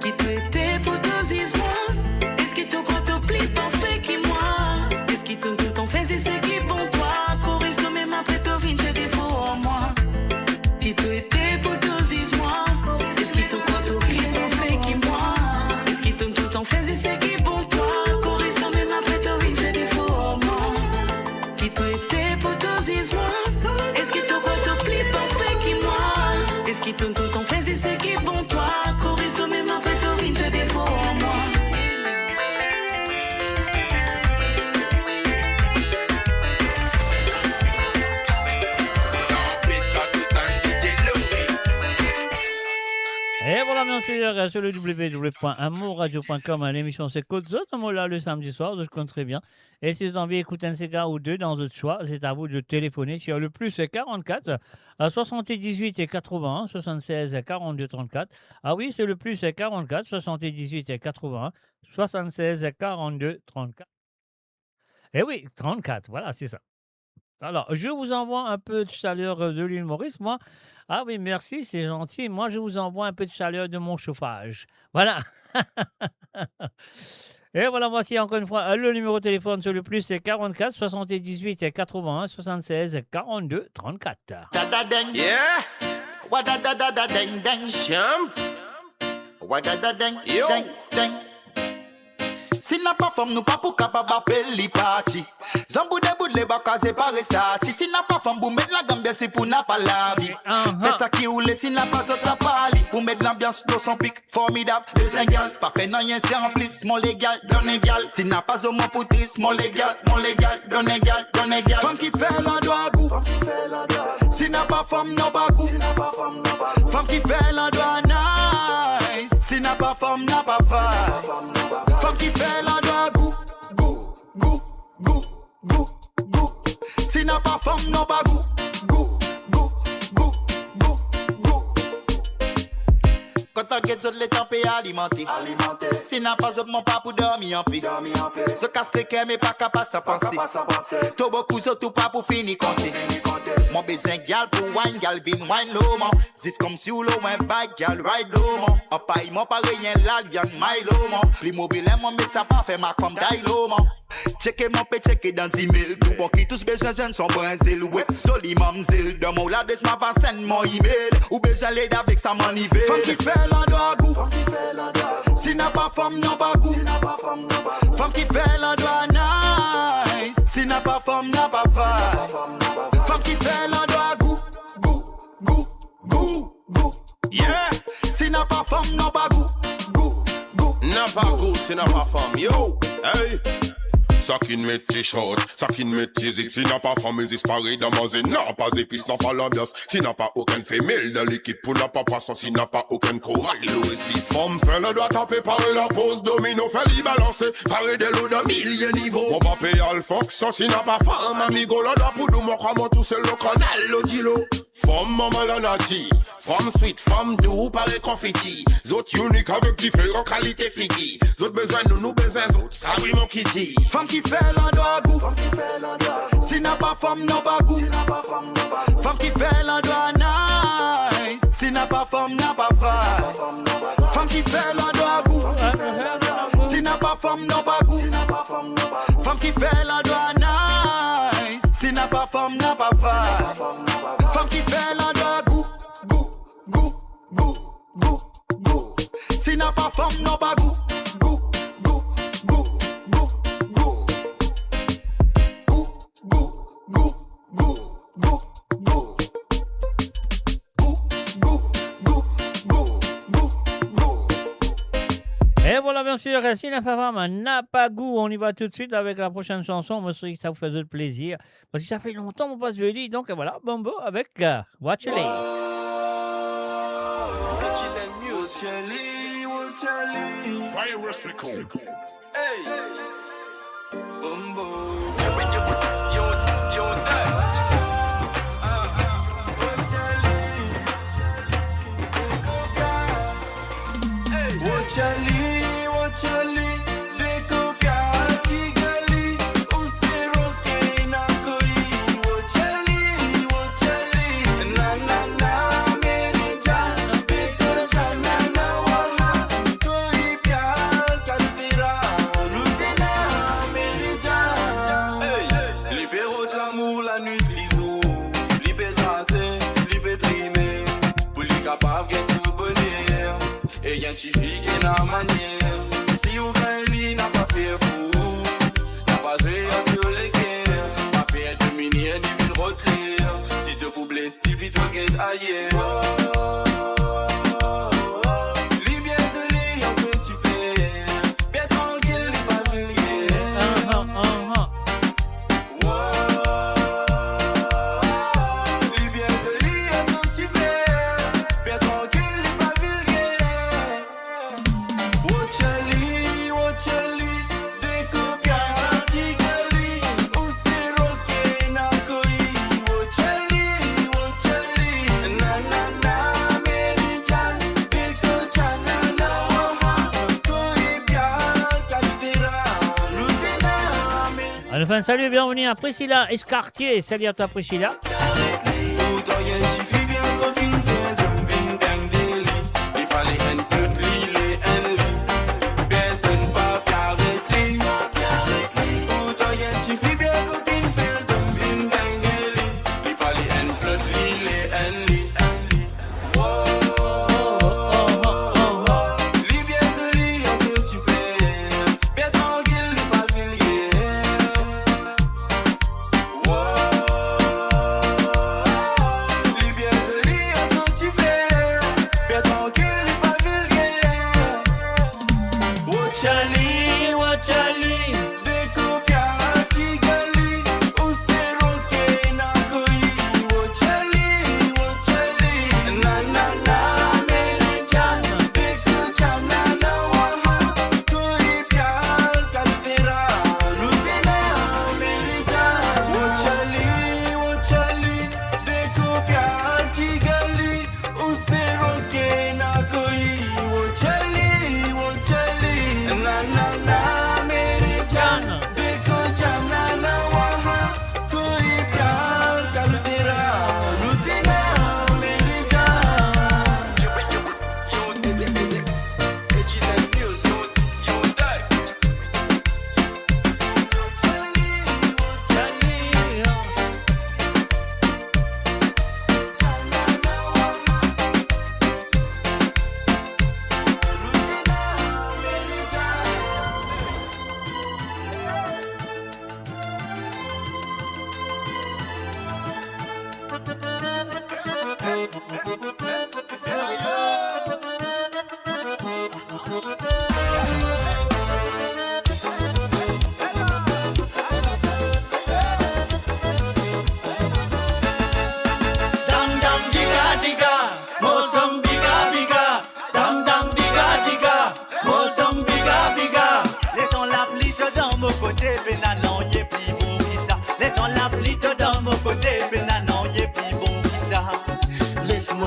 Qui t'a été pour tous, dis-moi. Est-ce qui t'a quoi t'oublie pas fait qui moi? Est-ce qui t'ont tout le temps fait c'est qui bon toi? Correspond même après t'as vu j'ai des faux moi. Qui t'a été pour tous, dis-moi. Est-ce qui t'a quoi t'oublie pas fait qui moi? Est-ce qui t'ont tout le temps fait c'est qui bon toi? Correspond même après t'as vu j'ai des faux moi. Qui t'a été pour tous, dis-moi. Est-ce qui t'a quoi t'oublie pas fait qui moi? Est-ce qui t'ont tout le temps fait c'est qui bon toi? Correspond même après t'as vu j'ai des faux moi.
Et voilà bien sûr sur le www.amourradio.com, l'émission c'est Côte Zot, là le samedi soir, je compte très bien. Et si vous avez envie d'écouter un CK ou deux dans votre choix, c'est à vous de téléphoner sur le plus 44 78 et 81 76 42 34. Ah oui, c'est le plus 44 78 et 81 76 42 34. Eh oui, 34, voilà, c'est ça. Alors, je vous envoie un peu de chaleur de l'île Maurice, moi. Ah oui, merci, c'est gentil. Moi, je vous envoie un peu de chaleur de mon chauffage. Voilà. Et voilà, voici encore une fois le numéro de téléphone sur le plus, c'est 44 78 et 81 76 42 34.
Yeah. Wadadadadadeng deng. Champ. Wadadadeng deng deng. Si n'a pas femme, nous pas pour capable appeler party. Zambou de bout de baka c'est pas restati. Si n'a pas femme, pour mettre la gambia c'est pour n'a pas la vie. Fais ça qui roule, si n'a pas ça parle. Pour mettre l'ambiance dans son pic, formidable. Deux égales, pas fait non rien c'est en plus. Mon légal, donne égal. Si n'a pas au moins pour triste, mon légal, donne égal, donne égal. Femme qui fait la doigt goût. Si n'a pas femme, non pas goût. Femme qui fait la doigt nice. Si n'a pas femme, n'a pas face. Femme qui fait la doigt goût, goût, goût, goût, goût, goût. Si n'a pas femme, non pas goût, goût, goût, goût, goût, goût.
Quand on get sur les tempés alimentés. Si n'a pas mon pas pour dormir en paix. Je casse les cœurs mais pas capable de penser. Tout beaucoup surtout pas pour finir compter. Mon besoin gal pour wine, gal vin wine low man. Zis comme si ou l'eau un bag gal ride low man. En paille mon pas rien là, y'en my low man. Plus mobile mon met ça pas fait ma femme d'ail low man. Checker mon pay, checker dans email. Tout bon qui tous besoin jeunes sont brinzil. Ouais, soli mamzil. Dans mon lades ma va send mon email. Ou besoin l'aide avec sa manivel. Femme qui fait l'endroit goût. Si n'a pas femme, n'a pas goût. Femme qui fait l'endroit nice. Si n'a pas femme, n'a pas vibe. Femme qui fait l'endroit goût. Yeah. Si n'a pas femme, n'a pas goût.
N'a pas goût, si n'a pas femme. Yo, hey. Ça qui ne met tes shorts, ça qui ne met tes zips. Si n'a pas femme, ils disparaissent dans manger. N'a pas épice, n'a pas l'ambiance. Si n'a pas aucun femelle dans l'équipe, pour n'a pas poisson. Si n'a pas aucun corail, si femme fait le doigt taper par la pose. Domino fait l'y balancer. Paré de l'eau d'un millier niveau. Mon pape y a le fonction. Si n'a pas femme, amigo, là, pour nous, mon cramon, tout seul, le canal, l'odilo. Femme maman la nati, femme sweet, femme doux, pareil confetti. Zot unique avec différentes qualités figgy. Zot besoin nous besoin zot, ça oui mon kitty.
Femme qui fait l'endroit goût. Si n'a pas femme, n'a pas goût. Femme qui fait l'endroit nice. Si n'a pas femme, n'a pas vibe. Femme qui fait l'endroit goût. Si n'a pas femme, n'a pas goût. Femme qui fait l'endroit nice. Si n'a pas femme, n'a pas vibe. Femme qui fait l'endroit goût. Si n'a pas femme, n'a pas goût.
Et voilà, bien sûr, si la femme n'a pas goût, on y va tout de suite avec la prochaine chanson. Moi, je sais que ça vous fait de plaisir. Parce que ça fait longtemps qu'on passe jeudi. Donc voilà, Bombo avec Watch Your Leg.
Virus record.
Hey, Bombo.
Yo, Dax.
Identifique la manière. Si vous gagnez, n'a pas fait fou. N'a pas joué sur les guerres. Pas fait dominer, divine rotlir. Si te vous blesse, si vite vous guette ailleurs.
Enfin, salut et bienvenue à Priscilla Escartier. Salut à toi, Priscilla.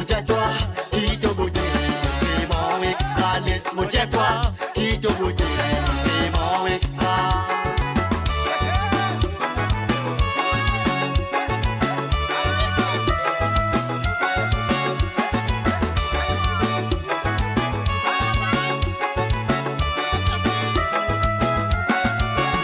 Laisse-moi dire toi, qui te beauté, vraiment extra. Laisse-moi dire toi, qui te beauté, vraiment extra.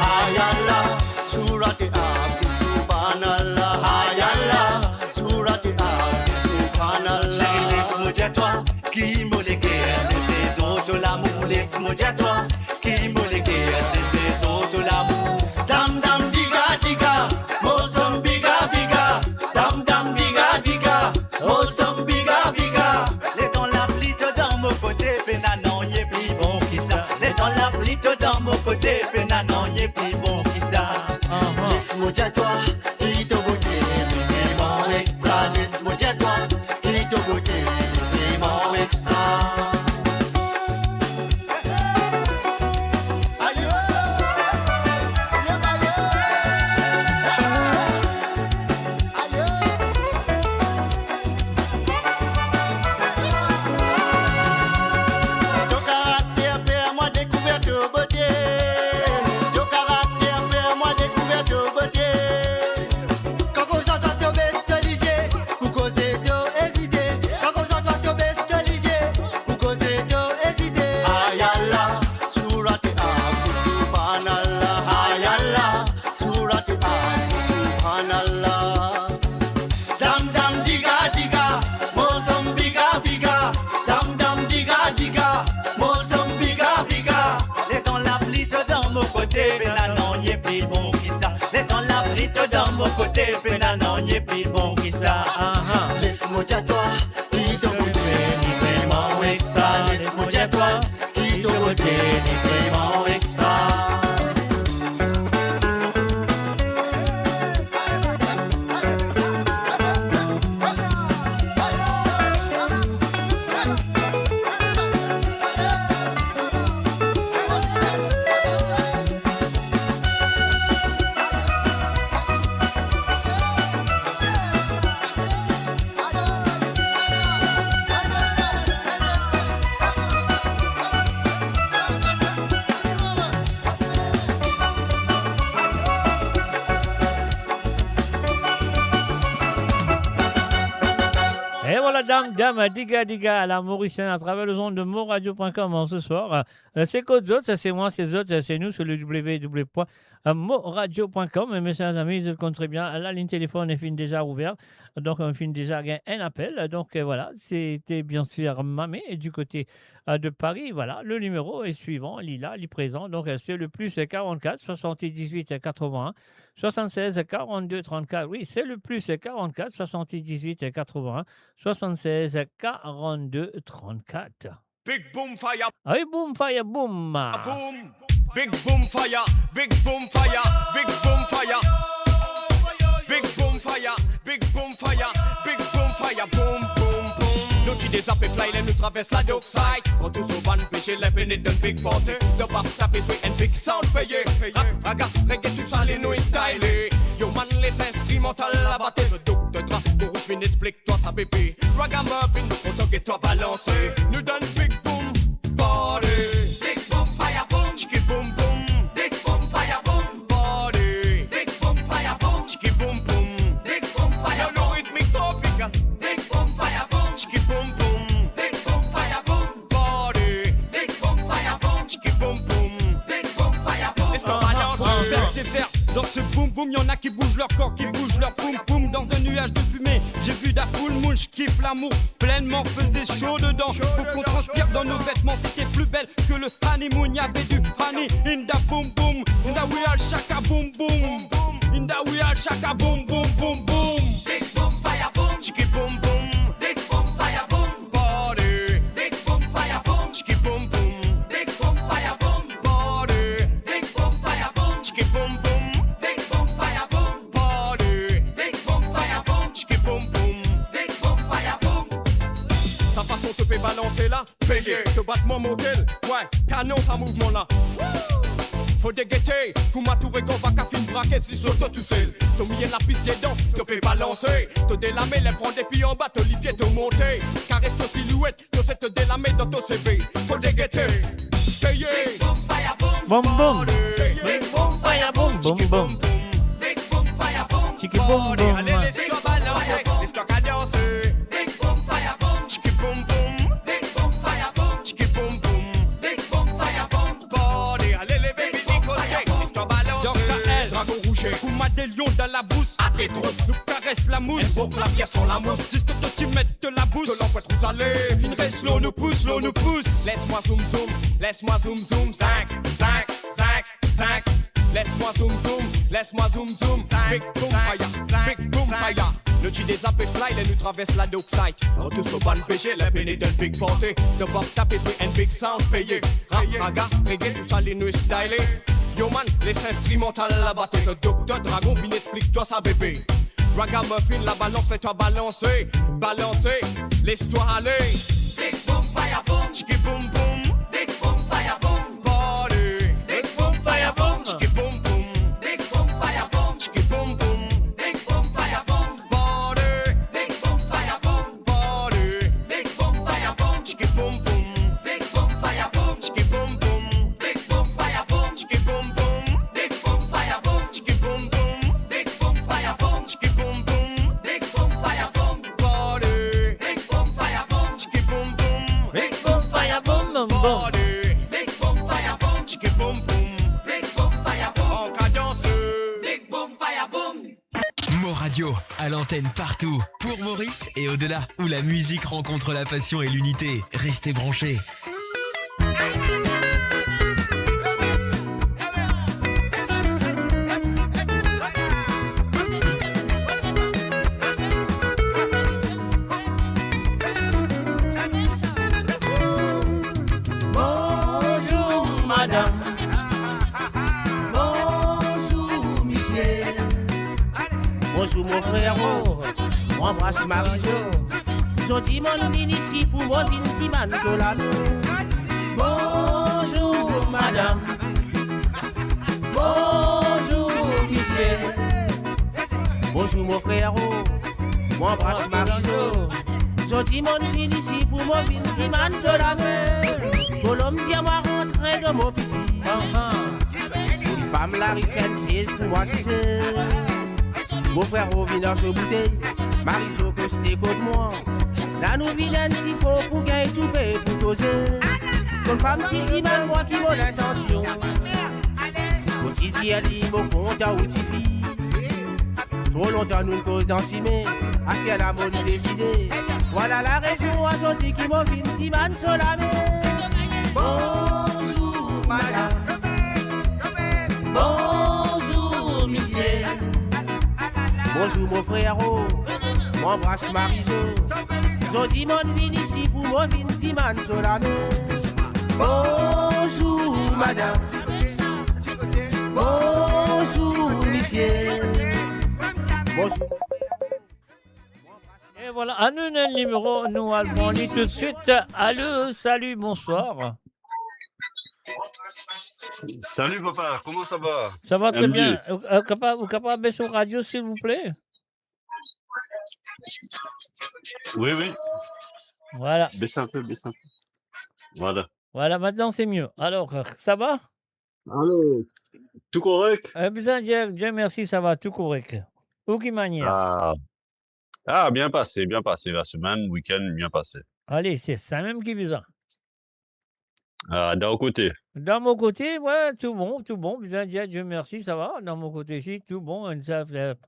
Ayallah, surati abdi subhanallah. Ayallah, surati abdi subhanallah. Chérie, laisse-moi dire toi, qui me légué, c'est tes autres l'amour. Laisse-moi dire toi, qui me légué, c'est tes autres l'amour. Dam dam diga diga, mosam biga biga. Dam dam diga diga, mosam biga biga. Les temps la plite dans mon côté, pénanon yé plus bon qui ça. Les temps la plite dans mon côté, pénanon yé plus bon qui ça. Laisse-moi dire toi, qui te beauté, vraiment extra. Laisse-moi dire toi, qui te beauté, vraiment extra. Ton caractère perds-moi découvrir ta beauté. Ton caractère perds-moi découvrir ta beauté. Quand on s'entend te bestialiser, pour causer de hésiter. Quand on s'entend te bestialiser, pour causer de hésiter. Ayallah, surati abdi subhanallah. Ayallah, surati abdi subhanallah. Dam dam diga diga, mosam biga biga. Dam dam diga diga, mosam biga biga. Les temps la plite dans mon côté, pénanon yé plus bon qui ça. Les temps la plite dans mon côté, pénanon yé plus bon qui ça. Laisse-moi dire toi, qui te beauté, ni vraiment extra. Laisse-moi dire toi, qui te beauté, ni vraiment extra.
Et voilà, dame, diga, diga, à la Mauricienne, à travers le zone de moradio.com en ce soir. C'est qu'aux autres, ça c'est moi, c'est autres, c'est nous, sur le www.moradio.com. Et mes chers amis, je le compte très bien. La ligne téléphone est déjà ouverte. Donc, on finit déjà un appel. Donc, voilà, c'était bien sûr Mamé du côté de Paris. Voilà, le numéro est suivant, il est là, il est présent. Donc, c'est le plus 44 78 81 76 42 34. Oui, c'est le plus 44 78 81 76 42 34.
Big boom fire.
Ah oui, boom fire, boom.
Boom. Big boom fire. Big boom fire. Big boom fire. Big boom fire. Big boom fire. Big boom fire. Boom boom boom. Nous tu des appels fly, nous traverse la dockside. On tous au van pêcher les pénètes d'un big party. De pas taper sur un big sound payé. Rap, raga, reggae, tout ça les nous stylé. Yo man les instrumentales la batté. Le doc de drap, pour ouvrir explique-toi ça bébé. Ragamuffin, nous comptons que toi balancer. Nous donne big boom party. Big boom fire boom. Chicky boom boom. Big boom fire boom party. Big boom fire boom. Chicky boom boom. Big boom fire boom. Rythmique tropical. Big boom fire boom. Chicky boom boom. Big boom fire boom party. Big boom fire boom. Chicky boom boom. Big boom fire boom. Laisse-toi balancer.
Persévère dans ce boom boom, y'en a qui bougent leur corps, qui bougent leur boom boom dans un nuage de fumée. J'ai vu da full moon, j'kiffe l'amour pleinement, faisait chaud dedans. Faut qu'on transpire dans nos vêtements, c'était plus belle que le honeymoon. Y'avait du honey in da boom boom, in da we all shaka boom boom, in da we all shaka boom boom boom boom.
Big boom fire boom, chicky boom boom. Big boom fire boom party. Big boom fire boom, chicky boom boom. Big boom fire boom party. Big boom fire boom, chicky boom boom. Big boom fire boom party. Big boom fire boom, chicky boom boom. Big boom fire boom. Sa façon te fait balancer là, payer, te battre mon modèle, ouais, canon sa mouvement là.
faut déguetter. Kouma Touré qu'on va qu'à fin braquer si je l'auto tout seul. T'as mis la piste des danses, te peux balancer. Te délamer, les prendre des pieds en bas, te les pieds te monter. Caresse ton silhouette, te sais te délamer dans ton CV. Faut déguetter. Payé.
Boom boom. Big boom fire boom boom boom.
Big boom fire boom.
Chicky boom boom.
Allez, laisse-toi balancer, laisse-toi qu'à danser.
Big boom fire boom.
Chicky boom boom.
Big boom fire boom.
Chicky boom boom.
Big boom fire boom.
Bordé, allez les baby, laisse-toi balancer.
Dragon rouge, Kouma des lions dans la bouse.
À tes trousses,
nous caresse la mousse.
elle faut que la pièce sur la mousse.
Si que tu mettes de la bouse.
De l'envoi trop salé,
Fin reste l'eau nous pousse, l'eau nous pousse.
Laisse-moi zoom zoom, laisse-moi zoom zoom. 5, 5, 5, 5. Laisse-moi zoom zoom, laisse-moi zoom zoom. Big boom fire, big boom fire. Le tu des AP fly, les nous traverse la dock site. En tout ce ban PG, les pénés del big porté. De bob tapé sur un big sound payé. Rap, raga, reggae, tout ça les nous stylé. Yo man, les instrumentales la bataille. Ce docteur Dragon, viens explique-toi ça bébé. Ragamuffin, la balance, fais-toi balancer. Balancer, laisse-toi aller.
Big boom fire boom.
Chicky boom boom.
Big boom fire boom.
Body.
Big boom fire boom.
Chicky boom boom.
Big boom fire boom.
Chicky boom boom.
Big boom fire boom.
Body.
Big boom fire boom.
Body.
Big boom fire boom.
Chicky boom boom.
Big boom fire boom.
Chicky boom boom.
Big boom fire boom.
Chicky boom boom.
Big boom fire boom.
Chicky boom boom.
Big boom fire boom.
Chicky boom boom.
Big boom fire boom.
Body.
Big boom fire boom.
Chicky boom boom.
Big boom fire boom boom boom.
Body.
Big boom fire boom.
Chicky boom boom.
Big boom fire boom.
En cadence.
Big boom fire boom.
Mo Radio, à l'antenne partout, pour Maurice et au-delà, où la musique rencontre la passion et l'unité. Restez branchés.
Bonjour madame, bonjour monsieur, bonjour mon frère, m'embrasse Marijo. Jodi mon vin ici pour mon vin ti man de la bonjour madame, bonjour monsieur, bonjour mon frère, m'embrasse Marijo. Jodi mon vin ici pour mon vin ti man de la Colombe dit à moi rentrer de mon petit. Une femme la ricenne, c'est pour moi c'est. Mon frère au village au bouteille, Marijo costé contre moi. Là nous vilaine s'il faut pour gagner tout payer pour causer. Une femme titi mal moi qui vaut l'intention. Mon titi elle dit mon compte à outil. Trop longtemps nous ne cause dans cimé, assez à la mode décidé. Voilà la raison aujourd'hui qui m'a vu une man sur la mer. Bonjour madame, bonjour monsieur, bonjour mon frère, m'embrasse Marijo. Jodi mon vin ici pour mon vin ti man sur la mer. Bonjour madame, bonjour monsieur, bonjour.
Et voilà, à nous le numéro, nous allons lire tout de suite. Allô, salut, bonsoir.
Salut papa, comment ça va?
Ça va très bien. Vous capable de baisser au radio, s'il vous plaît?
Oui, oui.
Voilà.
Baisse un peu, baisse un peu. Voilà.
Voilà, maintenant c'est mieux. Alors, ça va?
Allô, tout correct?
Bien, Dieu merci, ça va, tout correct. Où qui manière?
Bien passé, bien passé. La semaine, week-end, bien passé.
Allez, c'est ça même qui est bizarre.
D'un côté.
Dans mon côté, ouais, tout bon. Bien, Dieu merci, ça va. Dans mon côté ici, tout bon.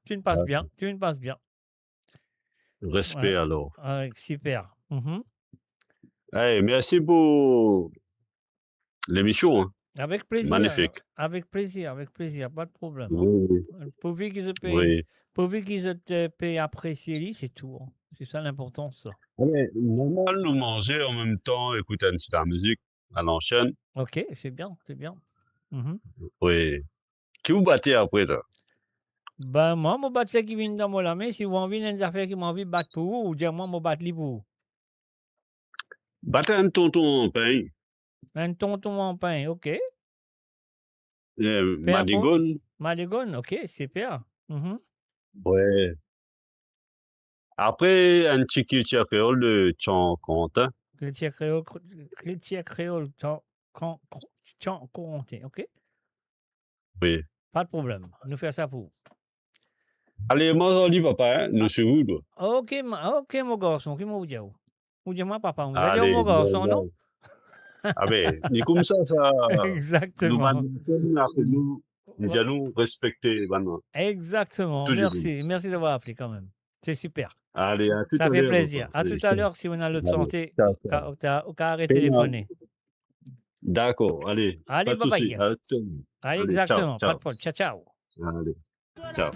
Tu ne passes bien, tu ne passes bien.
Respect alors.
Super.
Hey, merci pour l'émission. Hein.
Avec plaisir.
Magnifique.
Avec plaisir, pas de problème.
Oui.
Pourvu qu'ils te payent,
Oui.
pourvu qu'ils te payent apprécier, c'est tout. Hein. C'est ça l'important, ça.
Ouais, normal, nous manger en même temps, écouter un petit peu la musique à l'enchaîne.
Ok, c'est bien.
Oui. Qui vous battez après, là?
Ben, moi, mon bat qui vient dans mon main, si vous avez envie d'une affaire qui m'a envie de battre pour vous, ou dire moi, mon bat li pour vous.
Battez un tonton en pain.
Un tonton en pain, ok.
Madigone.
Madigone, ok, super.
Ouais. Après, un petit culture créole de Tchan Quentin.
Culture créole, Corentin, ok?
Oui.
Pas de problème. Nous faisons ça pour vous.
Allez, moi, on dit papa, hein, nous suivons.
Ok, mon garçon, qui m'a dit? Vous dites moi, papa, vous allez
Allez,
mon garçon, non?
Ah ben, ni comme ça,
Exactement.
Nous allons respecter maintenant.
Exactement.
Toujours.
Merci d'avoir appelé quand même. C'est super.
Allez, à tout à
Ça
l'heure.
fait plaisir. À tout à l'heure si on a l'autre santé, qu'à téléphoner.
D'accord, allez.
Allez,
pas de
bye
souci.
bye.
Allez,
Exactement.
ciao,
Pas de problème. Ciao, ciao.
Allez, ciao.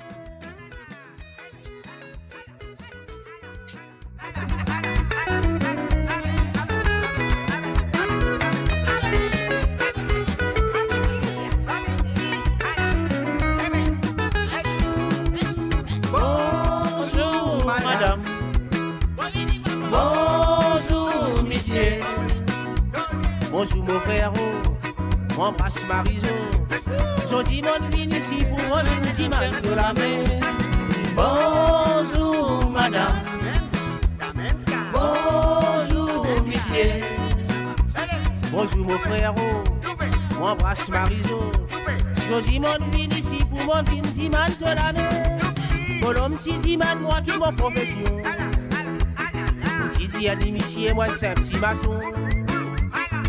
Bonjour madame, bonjour monsieur, bonjour mon frère, mon passe Marizo. Jodi mon vin ici pour mon vin dimanche de la mer. Bonjour madame, bonjour monsieur, bonjour mon frère, mon passe Marizo. Jodi mon vin ici pour mon vin dimanche de la mer. Mon petit man, moi qui mon profession. Petit a dit, monsieur, moi c'est un petit maçon.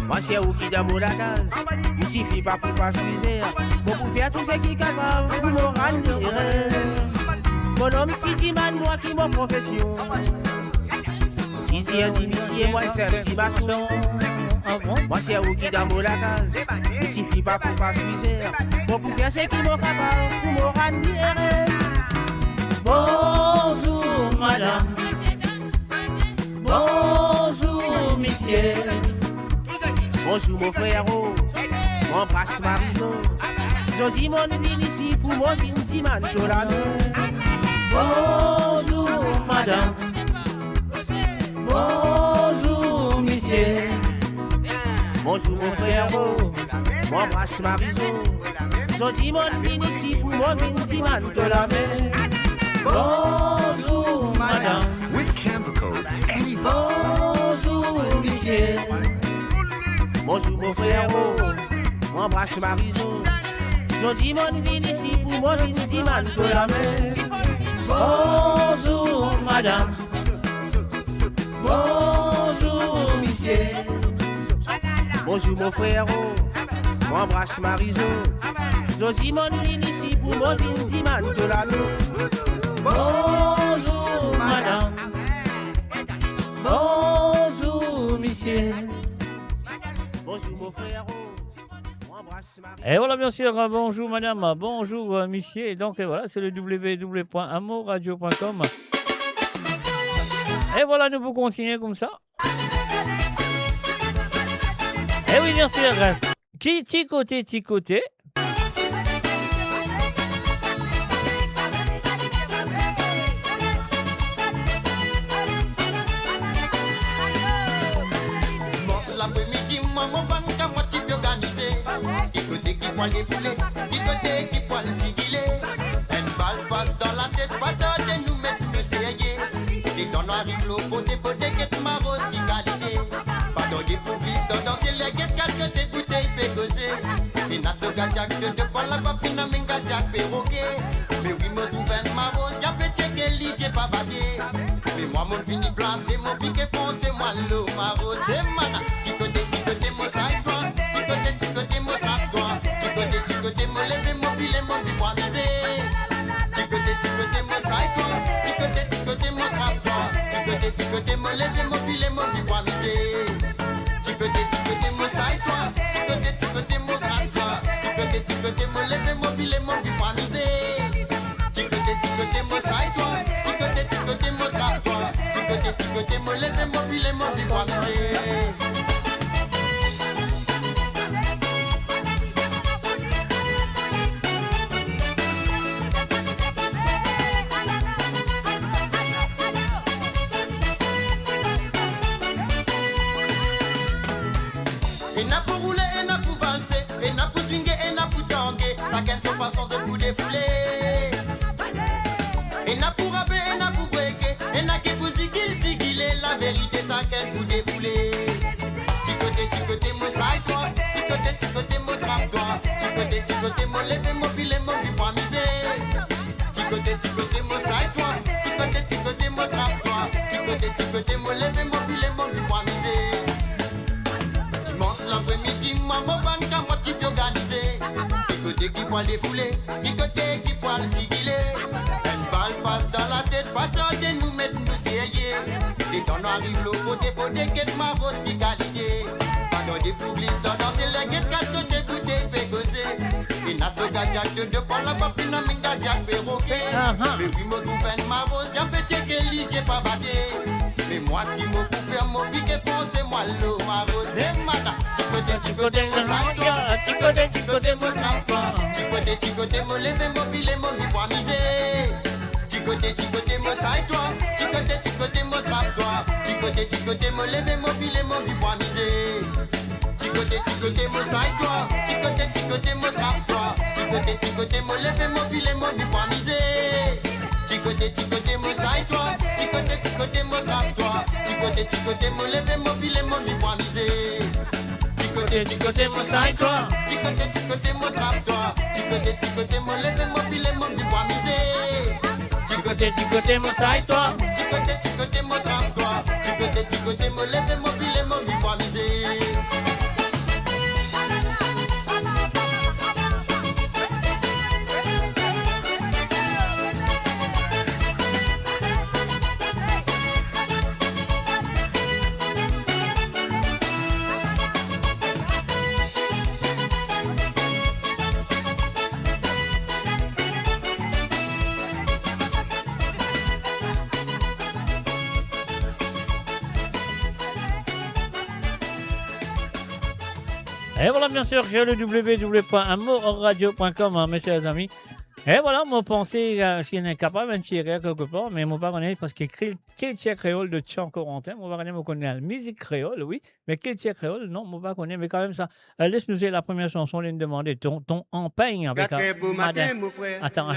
Moi c'est où qui dans mon lagage. Petit fille pas pour pas suivre. Pour faire tout ce qui est capable pour me rendre. Mon petit man, moi qui mon profession. Petit a dit, monsieur, moi c'est un petit maçon. Moi c'est où qui dans mon lagage. Petit fille pas pour pas suivre. Pour faire ce qui est capable pour me rendre. Bonjour madame, bonjour monsieur, bonjour mon frère, mon passe Marizo. Josie mon vin ici pour mon vin dimanche de la mer. Bonjour madame, bonjour monsieur, bonjour mon frère, mon passe Marizo. Josie mon vin ici pour mon vin dimanche de la mer. Bonjour madame,
With Canva Code, anything.
bonjour monsieur, bonjour mon frère, mon brasse Marizo. Jodi mon vin ici pour mon vin dimanche de la mer. Bonjour madame, bonjour monsieur, bonjour mon frère, mon brasse Marizo. Jodi mon vin ici pour mon vin dimanche de la mer. Bonjour madame, bonjour monsieur, bonjour mon frère, m'embrasse Marie.
Et voilà, bien sûr, bonjour madame, bonjour monsieur. Et donc voilà, c'est le www.amourradio.com. Et voilà, nous pouvons continuer comme ça. Et oui, bien sûr, petit côté.
L'après-midi, maman banque à moitié organisé. Écoutez qui poil défoulé, écoutez qui poil sigilé. Une balle passe dans la tête, pas de nous mettre nous serrer. Les temps arrivent l'eau, poté, qu'est ma rose qui qualité. Pas de public, dans danser les guettes, quatre des bouteilles pégosées. Et n'a ce gadiac de deux poils, la pas fina, mais gadiac perroqué. Mais oui, me trouve un ma rose, y'a fait checker l'idée, pas badé. Mais moi, mon fini blanc, c'est mon piquet fond, c'est moi l'eau, ma rose, c'est mana. Ticoté, mon saïdouan. Ticoté, mon trapdoan. Ticoté, mon levé, mon filet, mon bibois misé. Ticoté, mon saïdouan. Ticoté, mon trapdoan. Ticoté, mon levé, mon filet, mon bibois misé. Ticoté, mon saïdouan. Ticoté, mon trapdoan. Ticoté, mon levé, mon filet, mon bibois misé. Ticoté, mon saïdouan. Ticoté, mon trapdoan. Ticoté, mon levé, mon filet, mon bibois misé. Et n'a pour rouler, et n'a pour valser, et n'a pour swinguer, et n'a pour tanguer. passons ce coup défoulé. Et n'a pour rapper, et n'a pour breaker, et n'a qui pour ziguiller, la vérité ça qu'elle coup défoulé. Ticoté, moi ça et toi. Ticoté, moi trappe toi. Ticoté, moi lève mon filet, mon vie pour amuser. Ticoté, moi ça et toi. Ticoté, moi trappe toi. Ticoté, moi lève mon filet, mon vie pour amuser. Dimanche l'après-midi, maman banque à moi type organisé. Ticoté qui poil défoulé, ticoté qui poil sigillé. Une balle passe dans la tête, pas tarder nous mettre nous serrer. Les temps arrivent l'eau, faut des quêtes ma rose qui qualité. Dans des poulisses, dans danser les guettes, quatre côtés, goûter, pégosser. Et n'a ce gadiac de deux pas là-bas, puis n'a min gadiac perroquet. Mais oui, me gouverne ma rose, y'a petit que lisier pas batté. Mais moi qui me coupe, mon piqué foncé, moi l'eau, ma rose, c'est malade. Ticoté, moi ça, ticoté, moi trappe toi. Ticoté, moi lève, mon filet, mon vie pour miser. Ticoté, moi ça et toi. Ticoté, moi trappe toi. Ticoté, moi lève, mon filet, mon vie pour miser. Ticoté, moi ça et toi. Ticoté, moi trappe toi. Ticoté, moi lève, mon filet, mon vie pour miser. Ticoté, moi ça et toi. Ticoté, moi trappe toi. Ticoté, moi lève, mon filet, mon vie pour miser. Ticoté, moi ça et toi. Ticoté, moi trappe toi. Ticoté, moi lève, mon filet, mon vie pour miser. Ticoté, moi ça et toi. Ticoté, moi trappe toi. Ticoté, moi lève, mon filet, mon vie pour miser.
Et voilà, bien sûr, j'ai le www.amourradio.com, hein, mes chers amis. Et voilà, mon pensée, je suis incapable de tirer quelque part, mais mon parent parce qu'il écrit quel tiers créole de Tchan Corentin. Mon parent me connaît la musique créole, oui, mais quel tiers créole, non, mon parent connaît, mais quand même ça. Laisse-nous la première chanson, il nous demandait ton empeigne avec madame. Attends.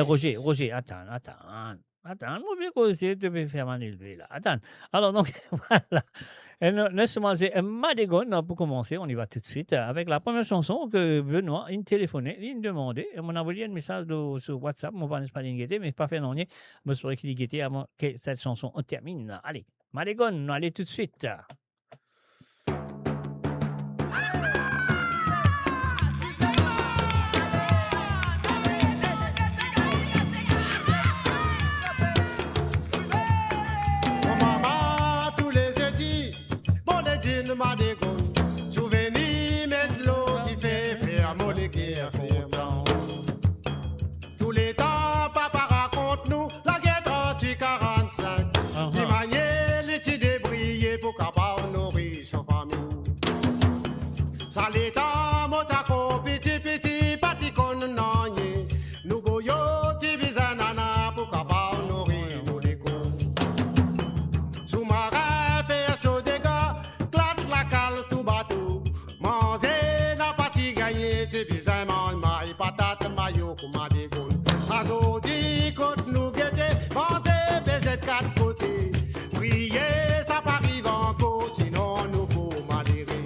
Roger, attends. Attends, moi bien causer, tu peux faire m'enlever là. Attends. Alors donc, voilà. Laisse-moi dire Madégone pour commencer. On y va tout de suite avec la première chanson que Benoît, il téléphonait, il me demandait. Il m'a envoyé un message sur WhatsApp. Mon parent n'est pas l'inquiété, mais pas fait non. Je me suis inquiété avant que cette chanson termine. Allez, Madégone, allez tout de suite.
Madégone, souvenir, mettre l'eau qui fait faire mollet qui a fait blanc. Tous les temps, papa raconte nous la guerre 38-45. Qui maniait les petits débrillés pour qu'avoir nourrir son famille. Ça l'état, motako, petit, paticone, nanye. Nous goyo, tibizanana pour qu'avoir nourrir nous les coups. Sous-marin, fait ce dégât. Tout bateau, manger n'a pas gagné, t'es bizarre, maille, patate, maillot, comme Madégone. Azodi, côte nous guetter, manger, baiser de quatre côtés. Prier, ça pas arrive encore, sinon nous faut malhérer.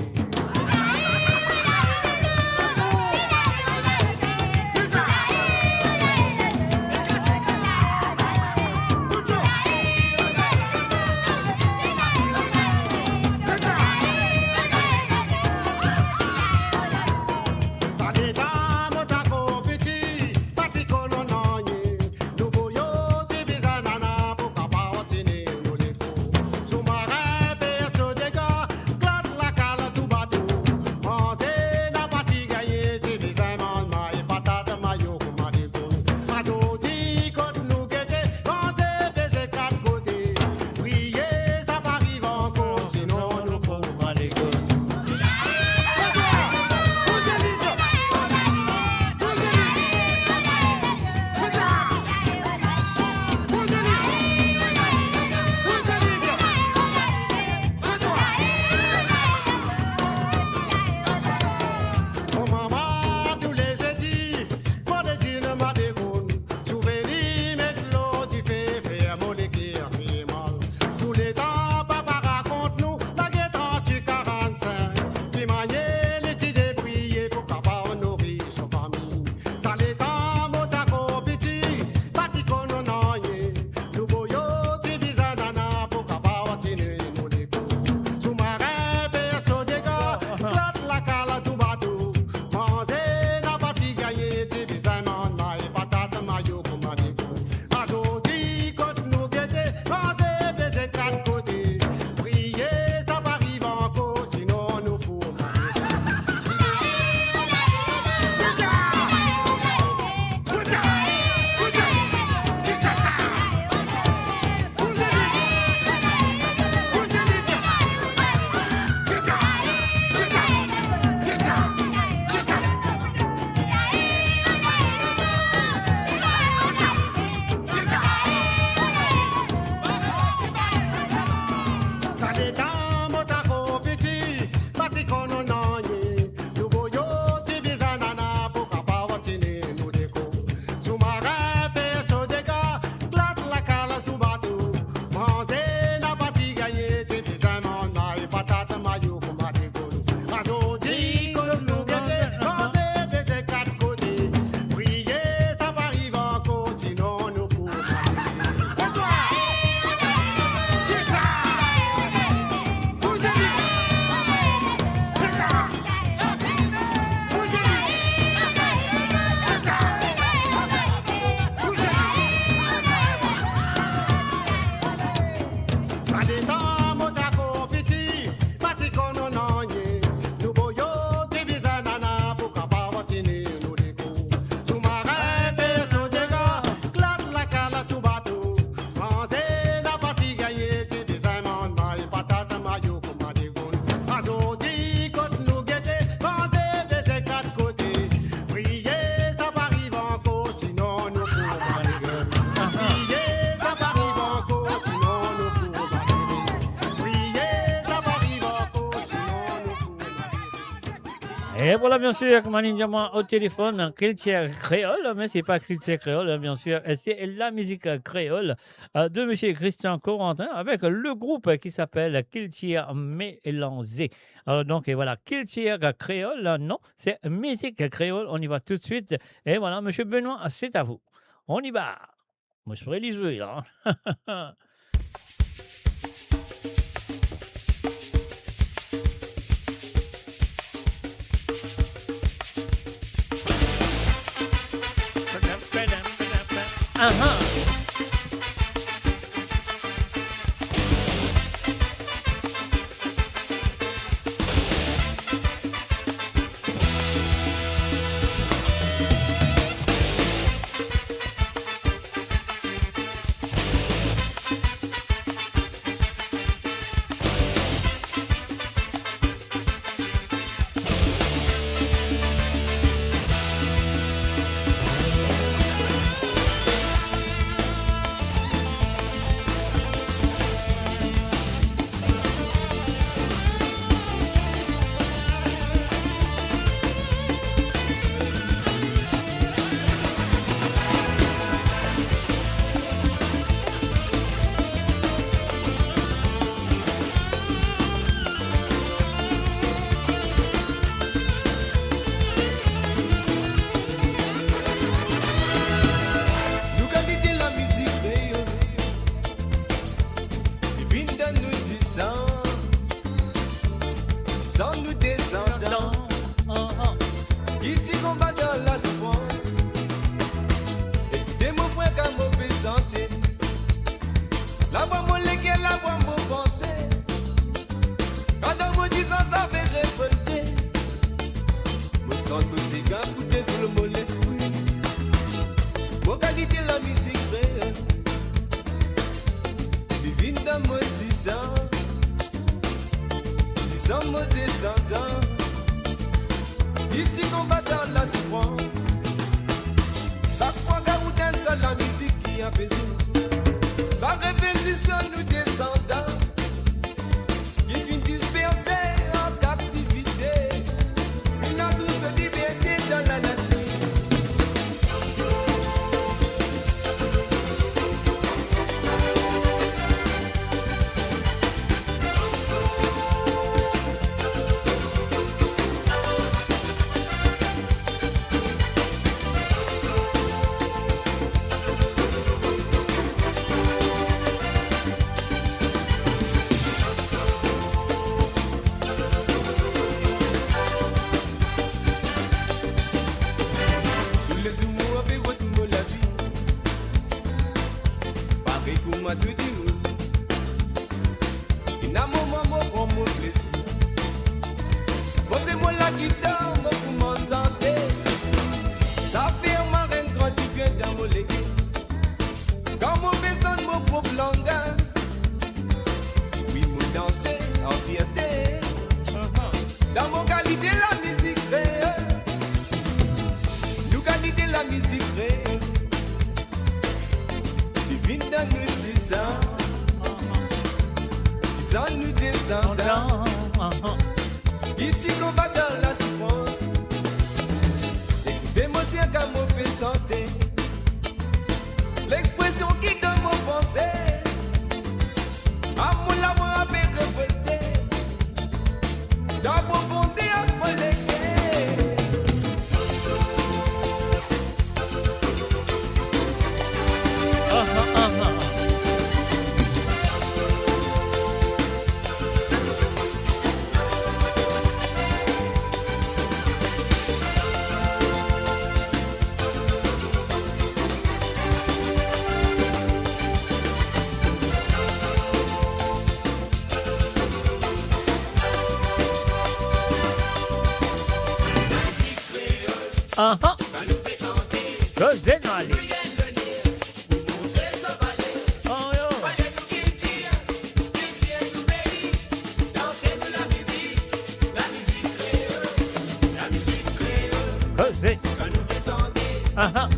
Et voilà, bien sûr, comme on dit moi au téléphone, culture créole, mais c'est pas culture créole, bien sûr, c'est la musique créole de monsieur Christian Corentin avec le groupe qui s'appelle Culture Mélangée. Alors donc, et voilà, culture créole, non, c'est musique créole. On y va tout de suite. Et voilà, monsieur Benoît, c'est à vous. On y va. Moi, je pourrais les jouer, là. Uh-huh. Uh-huh. José Noali. Oh, yo. José. Uh-huh.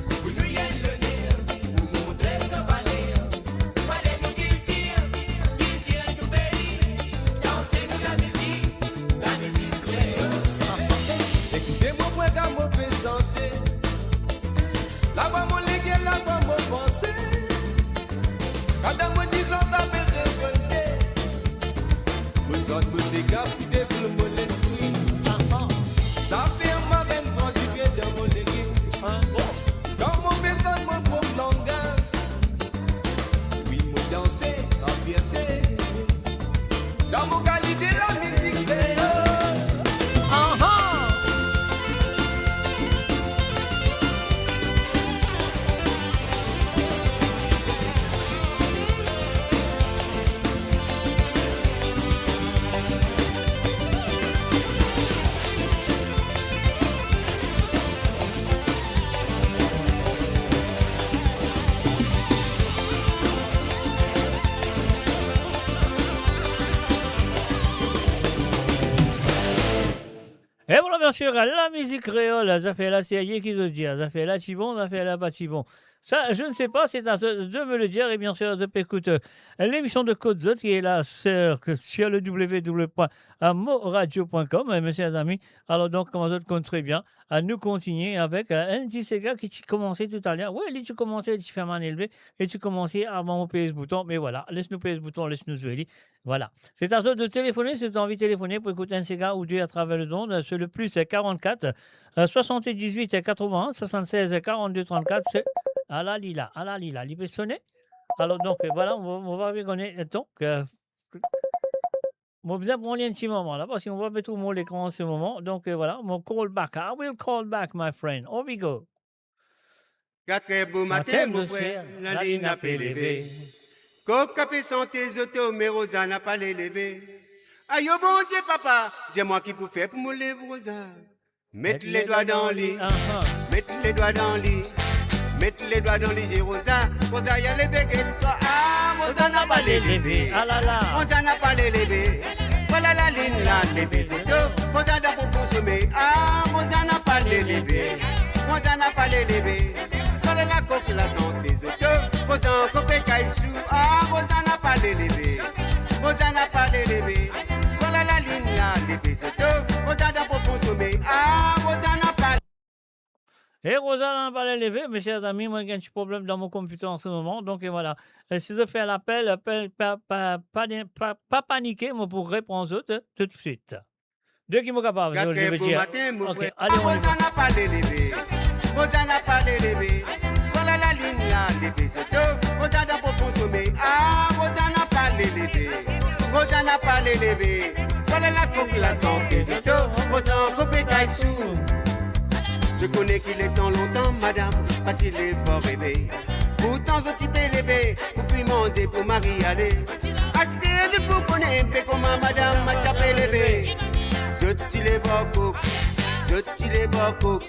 n'a plus de mon esprit. Ça fait ma veine pour du bien dans mon équipe. Dans mon maison, mon propre langage. Oui, mon danser en fierté. Dans mon qualité, la musique créole.
Et voilà, bien sûr, la musique créole, ça fait la série qui se dit, ça fait la tibon, ça fait la pas tibon. Ça, je ne sais pas, c'est à eux de me le dire. Et bien sûr, je peux écouter l'émission de Côte Zot qui est là sur le www.moradio.com, mes chers amis. Alors, donc, comment ça compte très bien à nous continuer avec un petit Sega qui a commencé tout à l'heure. Oui, il a commencé, il fait mal élevé, et tu commençais avant mon PS bouton. Mais voilà, laisse-nous PS bouton, laisse-nous jouer. Voilà. C'est à eux de téléphoner si tu as envie de téléphoner pour écouter un Sega ou deux à travers le monde. C'est le plus 44 78 81 76 42 34. C'est à la lila, il peut sonner. Alors donc voilà, on va regarder. Donc, on va bien prendre un petit moment là, parce qu'on va mettre tout mon écran en ce moment. Donc voilà, mon call back. I will call back, my friend. Here we go.
Quatre beau matin, mon frère, la ligne n'a pas levé. Coq a santé, autos, mais Rosa n'a pas levé. Aïe, oh bon Dieu, papa, dis-moi qui peut faire pour me lever, Rosa. Mettre les doigts dans le lit, mettre les doigts dans le lit. Mettre les doigts dans les yeux, Rosa. Rosa, y a les béguettes, toi. Ah, Rosa n'a pas les levé. Ah là là. Rosa n'a pas les levé. Voilà la ligne là, les baisers. Rosa n'a pas consommé. Ah, Rosa n'a pas les levé. Rosa n'a pas les levé. Voilà la coque, la santé, Rosa en copé caissou. Ah, Rosa n'a pas les levé. Rosa n'a pas les levé. Voilà la ligne là, les baisers. Rosa n'a pas consommé. Ah, Rosa n'a pas.
Et Rosa n'a pas levé, mes chers amis, moi j'ai un petit problème dans mon computer en ce moment, donc et voilà. Si je fais l'appel, pas paniquer, moi pour répondre aux autres tout de suite. Deux qui m'ont capable, je vais dire. Ok, allez, on y va.
Rosa n'a pas levé, Rosa n'a pas levé. Voilà la ligne là, les baisers. Rosa n'a pas consommé. Ah, Rosa n'a pas levé, Rosa n'a pas levé. Voilà la coque, la santé, Rosa en copé caissou. Je connais qu'il est temps longtemps, madame, pas-il est pas rêvé. Pourtant, je t'y peux lever, pour puis manger pour Marie aller. Acheter de vous connaître, mais comment madame m'a chapé levé. Je t'y les coq, je t'y les coq.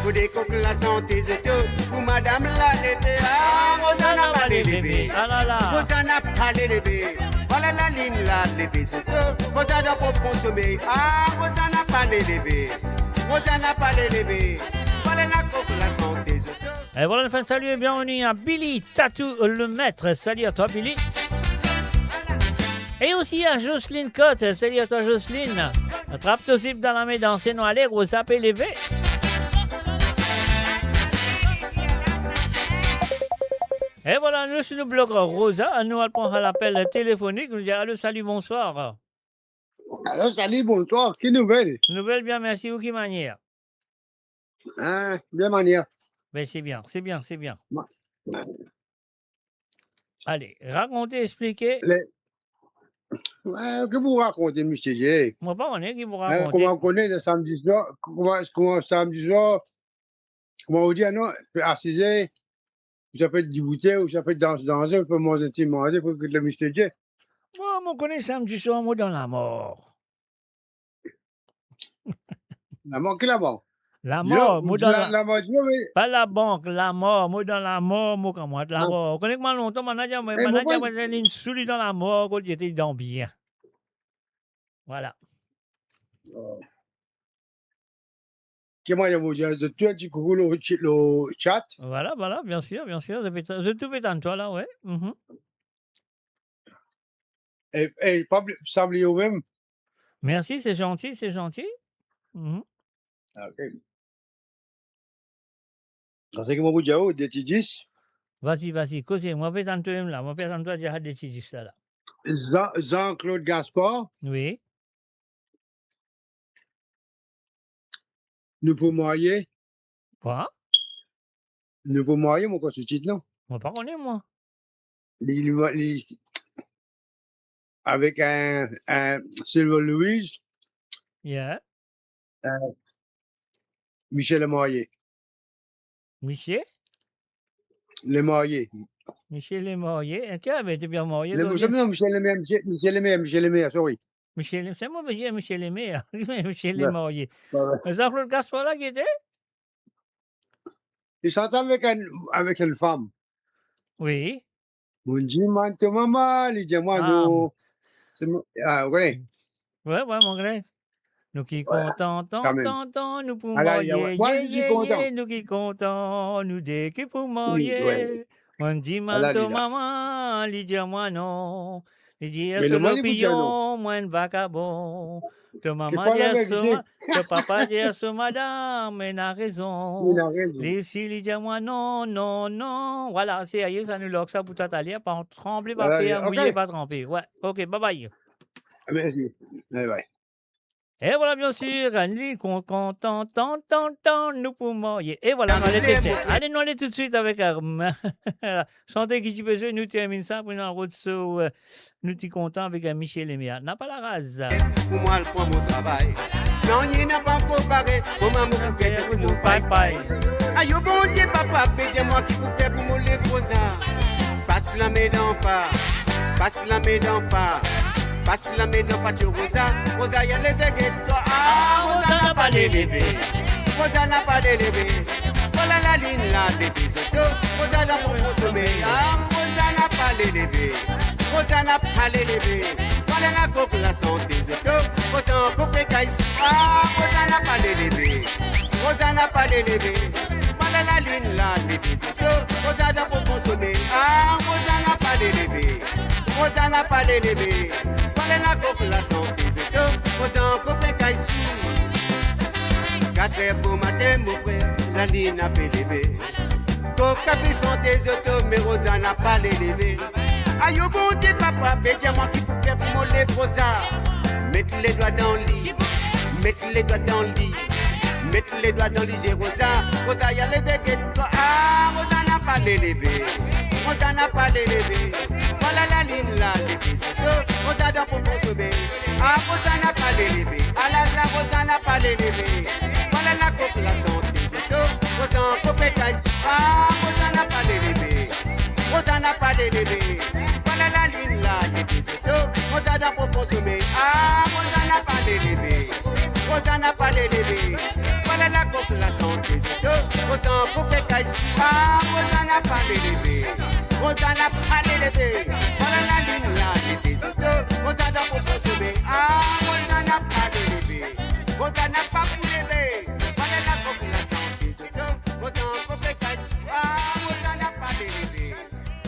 Pour des coques la santé, je te, pour madame la levé. Ah, Rosa n'a pas levé. Rosa n'a pas levé. Voilà la ligne là, levé, je te. Rosa n'a pas consommé. Ah, Rosa n'a pas levé. Rosa n'a pas levé. Voilà la coque, la santé, je te.
Et voilà, enfin, salut et bienvenue à Billy Tatou le maître. Salut à toi, Billy. Et aussi à Jocelyne Cotte. Salut à toi, Jocelyne. Attrape ton zip dans la main, danser noir, les Rosa peut lever. Et voilà, nous sur le blog Rosa, nous allons prendre l'appel téléphonique, nous disons allô, salut, bonsoir.
Allô, salut, bonsoir, quelle nouvelle?
Nouvelle bien, merci, ou qui manière?
Hein, bien manière.
Ben c'est bien, c'est bien, c'est bien. Allez, racontez, expliquez.
Que vous racontez, monsieur J?
Moi, pas on est qui vous racontez.
Comment on connaît le samedi soir, comment samedi soir, comment on dit, ah non, à 6 heures, ça peut être débouté ou ça peut être danser, on peut manger pour que le monsieur J.
Moi, on connaît samedi soir, moi, dans la mort.
La mort, quelle la mort?
La mort, moi dans
la mort,
pas la banque, la mort, moi dans la mort, moi comme moi, la mort. On connaît que moi longtemps, manager, moi j'ai une souris dans la mort, quand j'étais dans bien. Voilà.
Comment vous dites, de tout tu coucou le chat?
Voilà, voilà, bien sûr, je tout pétant toi là, ouais.
Et pas semblez vous-même.
Merci, c'est gentil, c'est gentil.
Ok. C'est que moi vous dites, des petits 10.
Vas-y, causez, moi pétant toi là, moi pétant toi j'ai des petits là.
Jean-Claude Gaspard.
Oui.
Nous pour marier.
Quoi?
Nous pour marier, mon quoi, ce titre, non?
Moi, pas connais, moi.
Avec un Silver Louise.
Yeah.
Michel Lemaillé.
Michel?
Lemaillé.
Michel Lemaillé. Ok, mais t'es bien marié.
Non, Michel Lemaire, sorry.
Michel, c'est moi, mais Michel Lemaire. Michel
Ouais.
Lemaillé.
Ouais.
Jean-Claude Gaspard là qui était?
Il s'entend avec une femme.
Oui.
Mon Dieu, man, ton maman, il dit moi, non. Vous connaissez?
Ouais, mon gré. Nous qui contents,
quand même.
nous pour
Alors,
marier.
moi, je suis content.
Nous qui contents, nous dès qui pour
Oui,
marier.
ouais.
On dit,
Alors,
ton
dis là.
maman, il dit moi non. Il dit,
Mais
est-ce
le
le
mari vous dit non.
pion, moi un vagabond. Ton maman
fois
dit
la
à
vérité.
ton papa dit à son madame, il a raison.
Il a raison.
Les s'il il dit à moi non, non, non. Voilà, c'est ailleurs, ça nous loque ça pour t'attaler, pas trembler, pas
Voilà,
payer,
ok.
mouiller, pas tremper. Ouais, ok, bye bye.
Merci. Allez, bye.
Et voilà, bien sûr, Annie, content, nous pour marier. Et voilà, on allait tester. Allez, nous allons tout de suite avec Chanter qui tu besoin, nous termine ça, puis on route sur nous t'y content avec Michel Lemia. N'a pas la race.
Pour moi, je prends mon travail. Non, il n'a pas encore paré. Comment me faire pour mon bye. Aïe, oh bon Dieu, papa, dis-moi qui vous fait pour mon les faux arts. Passe la main d'en pas. Passe la main d'en pas. Passe la main d'en pas, tu Rosa. Rosa, y'a les béguettes, toi. Ah, Rosa n'a pas l'élevé. Rosa n'a pas l'élevé. Voilà la ligne là, des bisotos. Rosa n'a pas consommé. Ah, Rosa n'a pas l'élevé. Rosa n'a pas l'élevé. Voilà la coque, la santé, zoto. Rosa en coupé, caïsou. Ah, Rosa n'a pas l'élevé. Rosa n'a pas l'élevé. Voilà la ligne là, des bisotos. Rosa n'a pas consommé. Ah, Rosa n'a pas l'élevé. Rosa n'a pas l'élevé. Voilà la coque, la santé, zoto. Rosa en coupé, caïsou. 4 heures pour matin, mon frère, la ligne n'a pas élevé. Coca puis santé, zoto, mais Rosa n'a pas l'élevé. Aïe, oh bon Dieu, papa, dis-moi qui peut faire pour mon léprosa. Mettre les doigts dans le lit, mettre les doigts dans le lit, mettre les doigts dans le lit, j'ai Rosa. Rosa, y'a les béguettes, toi. Ah, Rosa n'a pas l'élevé. Rosa n'a pas l'élevé. Voilà la ligne là, les bisous. Rosa doit pour consommer. Ah, Rosa n'a pas l'élevé. Ah là là, Rosa n'a pas l'élevé. Voilà la coupe, la santé. Rosa en coupe, caïsou. Ah, Rosa n'a pas l'élevé. Rosa n'a pas l'élevé. Voilà la ligne là, les bisous. Rosa doit pour consommer. Ah, Rosa n'a pas l'élevé. Rosa n'a pas l'élevé. Voilà la coupe, la santé. Rosa en coupe, caïsou. Ah, Rosa n'a pas l'élevé. Rosa n'a pas l'élevé. Voilà la ligne là, les bisous. Rosa doit pour consommer. Ah, Rosa n'a pas l'élevé. Rosa n'a pas pour l'élevé. Voilà la coupe, la santé. Rosa en coupe, caïsou. Ah, Rosa n'a pas l'élevé.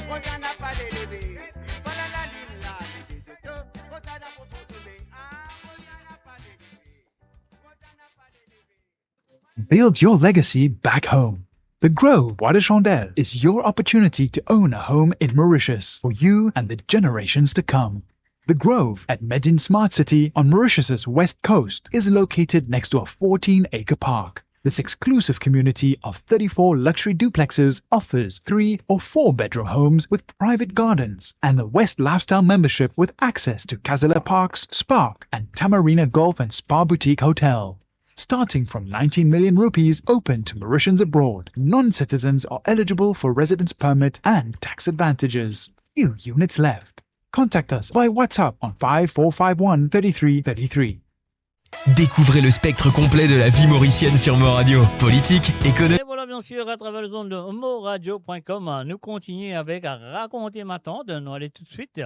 Rosa n'a pas l'élevé. Voilà la ligne là, les bisous. Rosa doit pour consommer. Ah, Rosa n'a pas l'élevé. Rosa n'a pas l'élevé.
Build your legacy back home. The Grove Bois de Chandelle is your opportunity to own a home in Mauritius for you and the generations to come. The Grove at Medin Smart City on Mauritius's west coast is located next to a 14-acre park. This exclusive community of 34 luxury duplexes offers 3 or 4 bedroom homes with private gardens and the West Lifestyle membership with access to Casella Parks, Spark and Tamarina Golf and Spa Boutique Hotel. Starting from 19 million rupees open to Mauritians abroad, non-citizens are eligible for residence permit and tax advantages. Few units left. Contact us by WhatsApp on 5451 3333.
Découvrez le spectre complet de la vie mauricienne sur Mo Radio. Politique, économie.
Et voilà, bien sûr, à travers le zone de moradio.com, nous continuons avec à raconter ma tante. Nous allons tout de suite.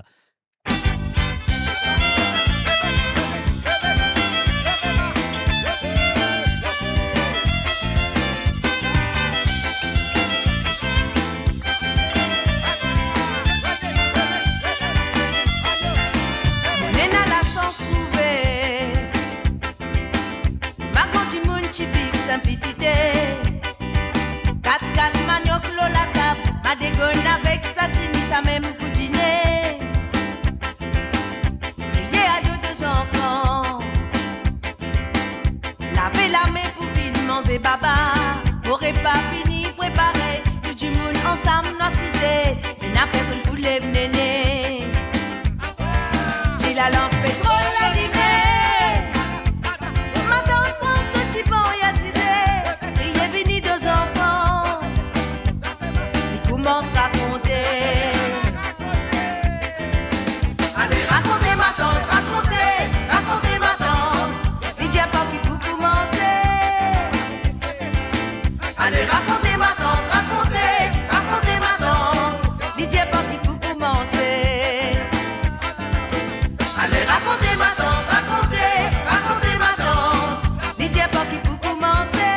Simplicité 4 manioc l'eau la table ma dégonne avec satini sa même pour dîner crier à deux enfants laver la main pour vite manger manger baba. M'aurait pas fini préparé. Tout du monde ensemble noisisé. Et n'a personne pour les néné. Si la lampe pétrole allumée. Madame prend ce petit bon et assisé. Il est venu deux enfants. Il commence à raconter. Allez, racontez ma tante, racontez ma tante. Il dit pas qui pour commencer. Allez, racontez ma tante, racontez ma tante. Il dit pas qui pour commencer. Allez, racontez ma tante, racontez ma tante. Il dit pas qui pour commencer.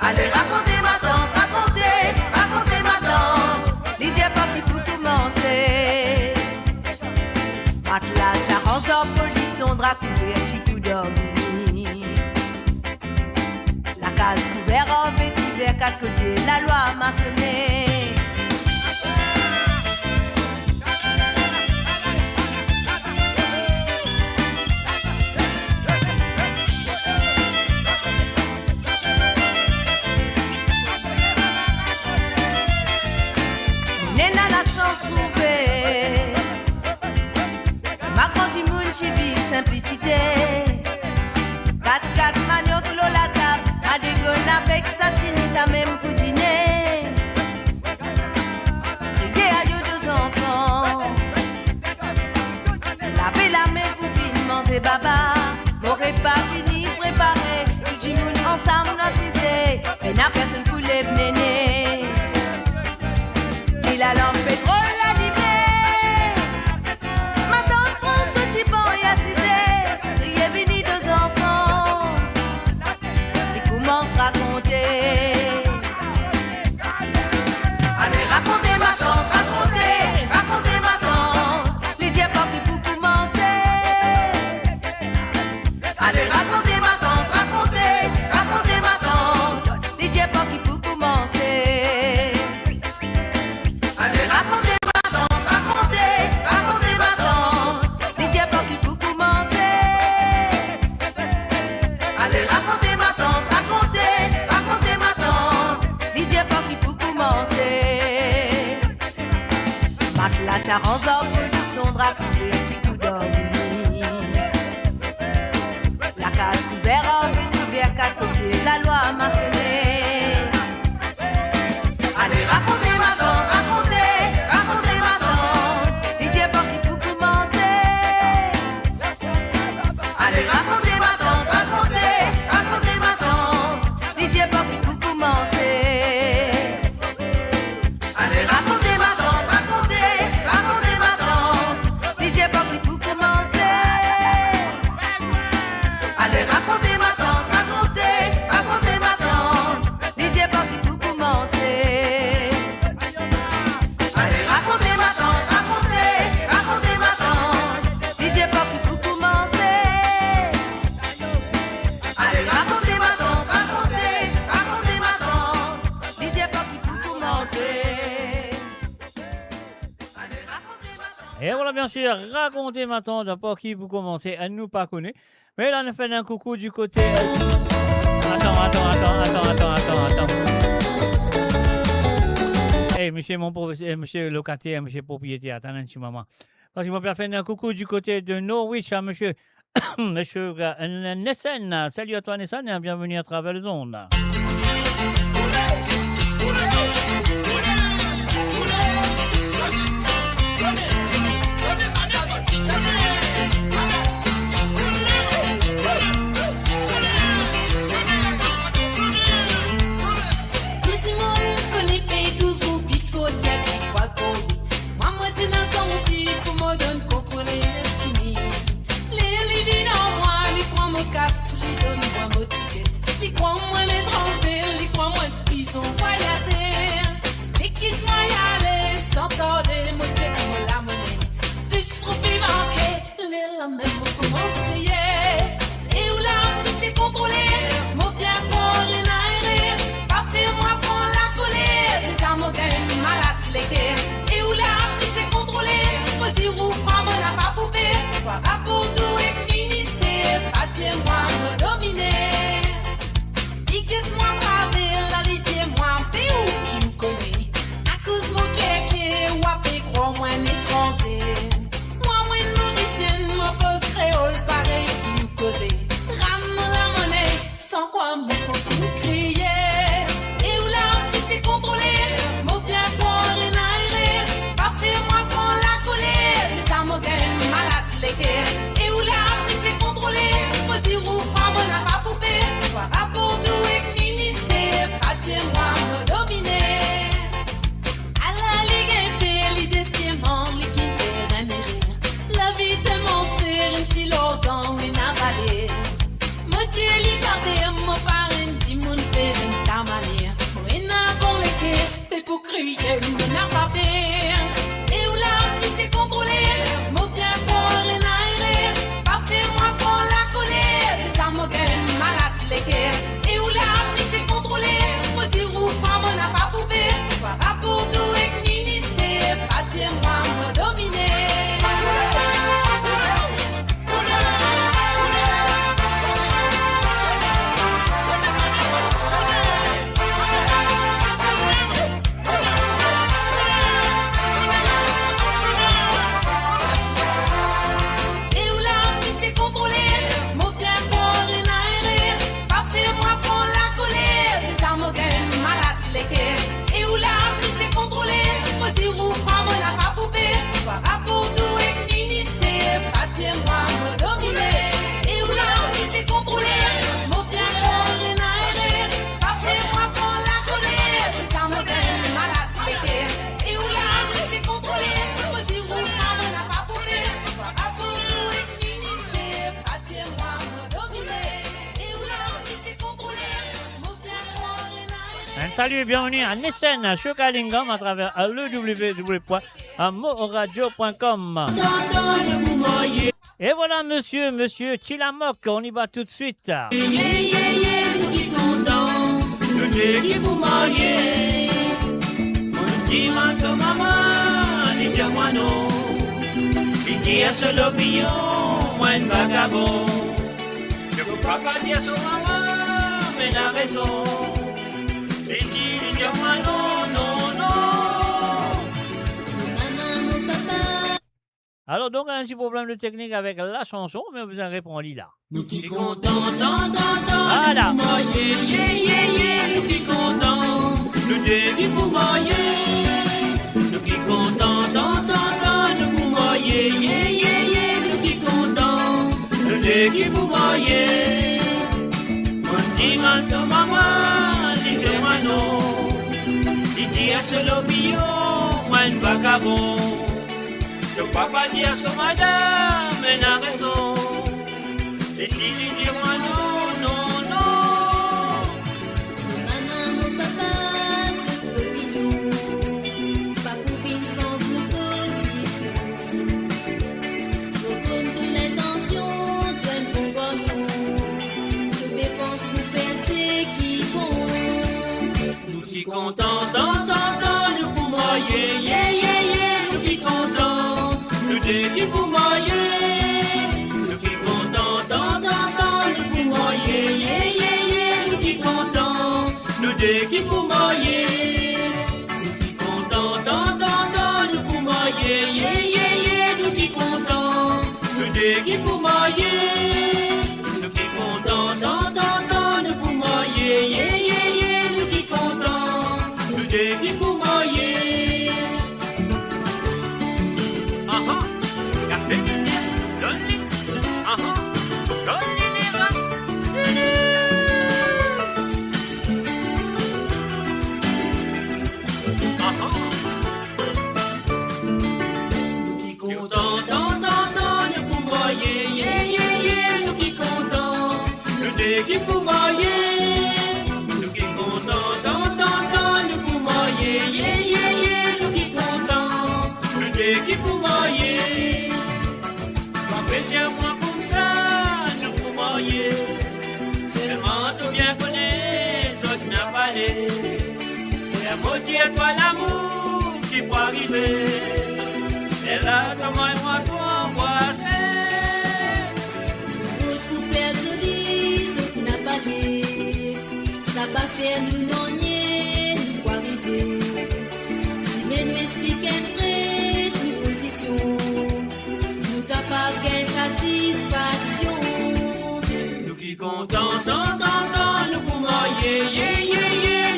Allez, racontez ma tante, racontez ma tante. Il dit pas qui pour commencer. Matelas, charence en pollution, drap couvert, tout dormi. La case couverte en vétiver, quatre côtés, la loi m'a sonné. Nena la sens trouvée. Ma grandi moun qui vive simplicité. 4-4 manioc l'eau la table. A dégonne avec satini sa même pour dîner. Crier à Dieu deux enfants. Laver la main pour venir manger baba. M'aurait pas fini préparé. Tout du monde ensemble noisisé. Et n'a personne pour les néné. Si la lampe pétrole allumée. Madame prend ce petit bon et assisé. Il est venu deux enfants. Il commence à raconter. Allez, racontez ma tante, racontez ma tante. Il dit pas qui pour commencer. Allez, racontez ma tante, racontez ma tante. Il dit pas qui pour commencer. Allez, racontez ma tante, racontez ma tante. Il dit pas qui pour commencer. Allez, racontez ma tante, racontez ma tante. Il dit pas qui pour commencer. Matelas, charence en pollution, drap couvert, petit coup dormi. La case couverte en vétiver, quatre côtés, la loi m'a sonné. Allez, racontez ma tante, racontez ma tante. Il dit pas qui pour commencer. Allez, racontez ma tante, racontez ma tante. Il dit pas qui pour commencer. Allez, racontez ma tante, racontez ma tante. Il dit pas qui pour commencer. Allez, racontez ma tante, racontez ma tante. Il dit pas qui pour commencer. Allez, racontez ma tante, racontez ma tante. Il dit pas qui pour commencer. Allez, racontez ma tante, racontez ma tante. Il dit pas qui pour commencer.
Et voilà, bien sûr, racontez ma tante, pas qui vous commencez, elle nous pas connaît. Mais là, on a fait un coucou du côté. Attends. Hey, monsieur mon professeur, monsieur locataire, monsieur propriétaire, attendez un petit moment. Parce que je vais faire un coucou du côté de Norwich à monsieur, monsieur Nessen. Salut à toi, Nessen, et bienvenue à travers les ondes.
Petit monde connaît pas 12 ou puis saute qui a dit quoi tomber. Moi, t'es dans son pied pour me donner contrôler timide. Les vignes en moi, les prend mon casse, les donne moi mon ticket. Les croix moi les transer, les croix moi ils ont voyagé. Les quitte moi y aller, sans tarder, mon check moi la monnaie. Disrupé manqué, les la même commence à crier. Et où là, on s'est contrôlé, mon bien pour les naïrés. Pas fait moi pour la coller, les armes gagnent malade les guerres. Et où là, on s'est contrôlé, petit roux, femme, la pas poupée. Voilà pour tout et ministère, pas tiens moi me dominer.
salut et bienvenue à Nissen, Chokalingam à travers le www.moradio.com. Et voilà, monsieur Tilamok, on y va tout de suite.
Nous qui content, nous deux qui vous marier. On dit maintenant maman, dit tiens moi non. Il dit à ce lobillon, moi un vagabond. Je peux pas dire son maman, mais la raison. Et si il dit à moi non, non, non. Maman, mon papa.
Alors donc, un petit problème de technique avec la chanson, mais vous en répondez là.
Nous qui contents,
voilà.
Nous qui contents, nous deux qui pour marier. Nous qui contents, nous pour marier. Nous qui contents, nous deux qui pour marier. On dit maintenant maman, dis-moi non. Il dit à ce lobillon, moi un vagabond. Je ne peux pas dire sur madame, mais n'a raison. Et s'il lui dit moi non, non, non. Maman, mon papa, c'est l'opinion. Pas pour une sens de position. Nous connaissons l'intention d'un bon garçon. Je dépense pour faire ce qui bon. Nous qui contents, nous pour marier. Nous qui contents, nous deux qui pour marier. Nous qui contents, nous pour marier. Nous qui contents, nous deux qui pour marier. Nous qui contents, nous pour marier. Nous qui contents, nous deux qui pour marier. Nous qui contents, nous pour marier. Nous qui contents, nous deux qui pour marier. Qui pour marier, nous qui contents, nous pour marier, nous qui contents, nous deux qui pour marier. Tiens-moi comme ça, nous pour marier. Seulement tout bien connaître, autres n'a pas l'air. La moitié toi l'amour qui peut arriver. Et là, comment moi toi embrasser. Pour faire joli. Ça va faire nous donner, nous arriver. Si mais nous expliquer une vraie position, nous capables de satisfaction. Nous qui contents, nous pour marier.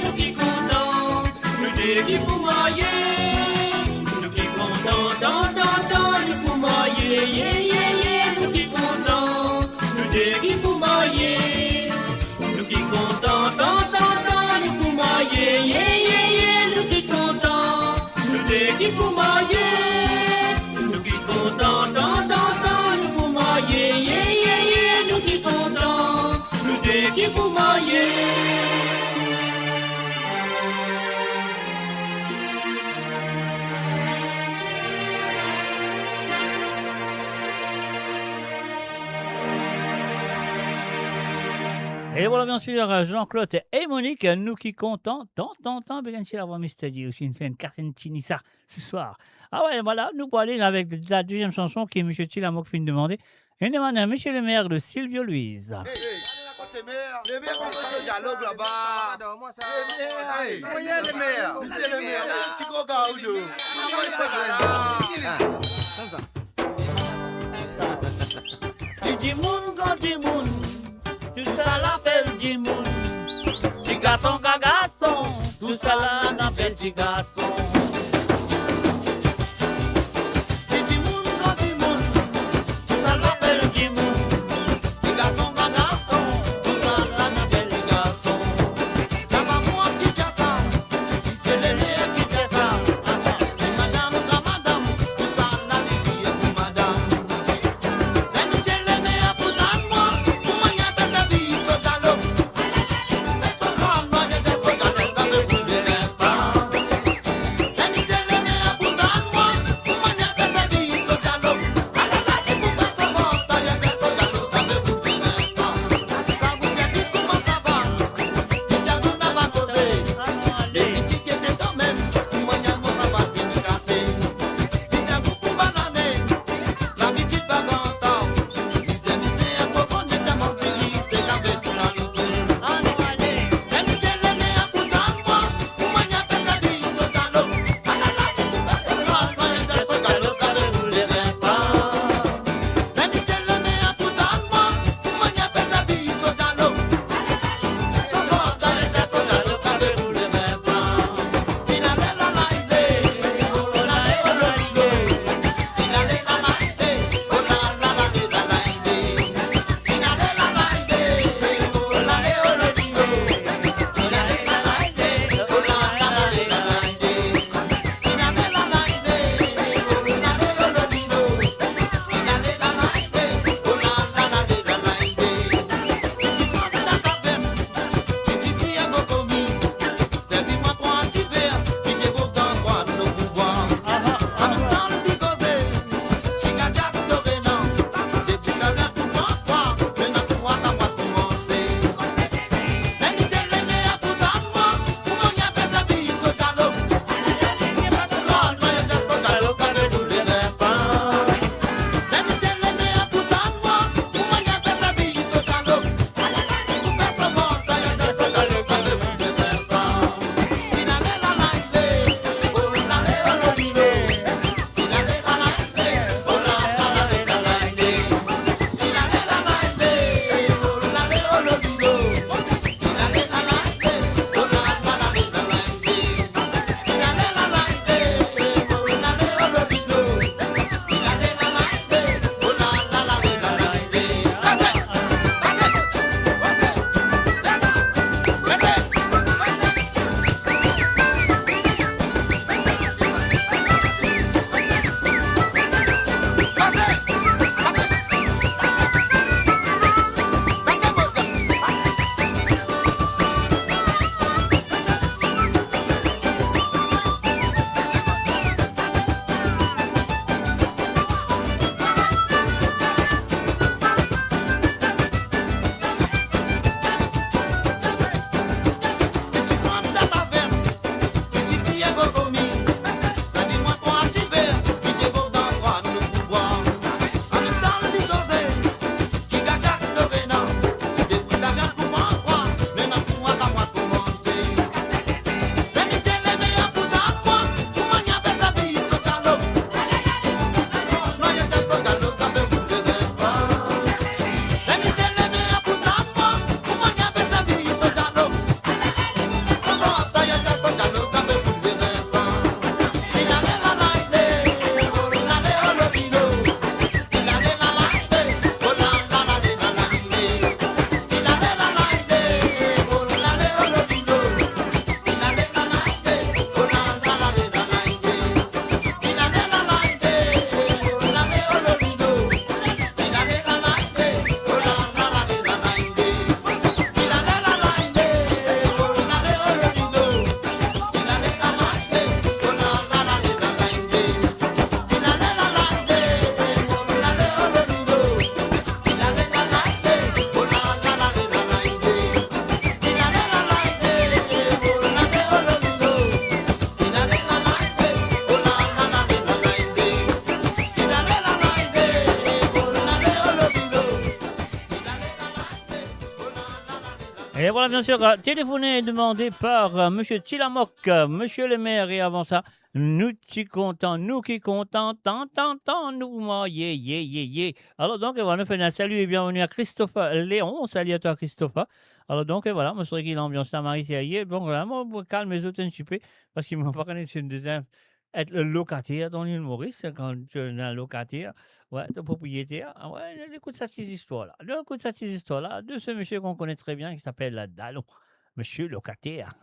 Nous qui contents, nous deux qui pour marier. Nous qui contents, nous pour marier. Nous qui contents, nous deux qui pour marier. Nous qui contents, nous pour marier. Nous qui contents, nous deux qui pour marier. Nous qui contents, nous pour marier. Nous qui contents, nous deux qui pour marier.
Et voilà bien sûr Jean-Claude et Monique, nous qui comptons, tant, bien sûr, avoir Mystadi aussi, une carte Tinissa ce soir. Ah ouais, voilà, nous pour aller avec la deuxième chanson qui est M. Tilamok fin demandé. Et nous demande à M. le maire de Silvio Louise.
Les maires, on fait ce dialogue là-bas. Les maires, c'est le maire. C'est quoi, Gaoudo?
Dimoun, tout ça l'appelle Dimoun. Petit garçon, tout ça l'appelle petit garçon. Thank you.
Et voilà, bien sûr, téléphoné demandé par Monsieur Tilamok, Monsieur le maire, et avant ça, nous qui contents, nous qui contents, tant, nous, moi, yeah. Alors donc, voilà, nous faisons un salut et bienvenue à Christophe Léon. Salut à toi, Christophe. Alors donc, voilà, moi, je suis l'ambiance là, Marie, c'est hier. Bon, voilà, moi, je calme les autres un petit peu, parce qu'ils ne m'ont pas connu, c'est une deuxième. Être le locataire dans l'île Maurice, quand tu es un locataire, ouais, ton propriétaire, ouais, écoute ça, ces histoires-là. Écoute ça, ces histoires-là, de ce monsieur qu'on connaît très bien, qui s'appelle Dallon. Monsieur locataire.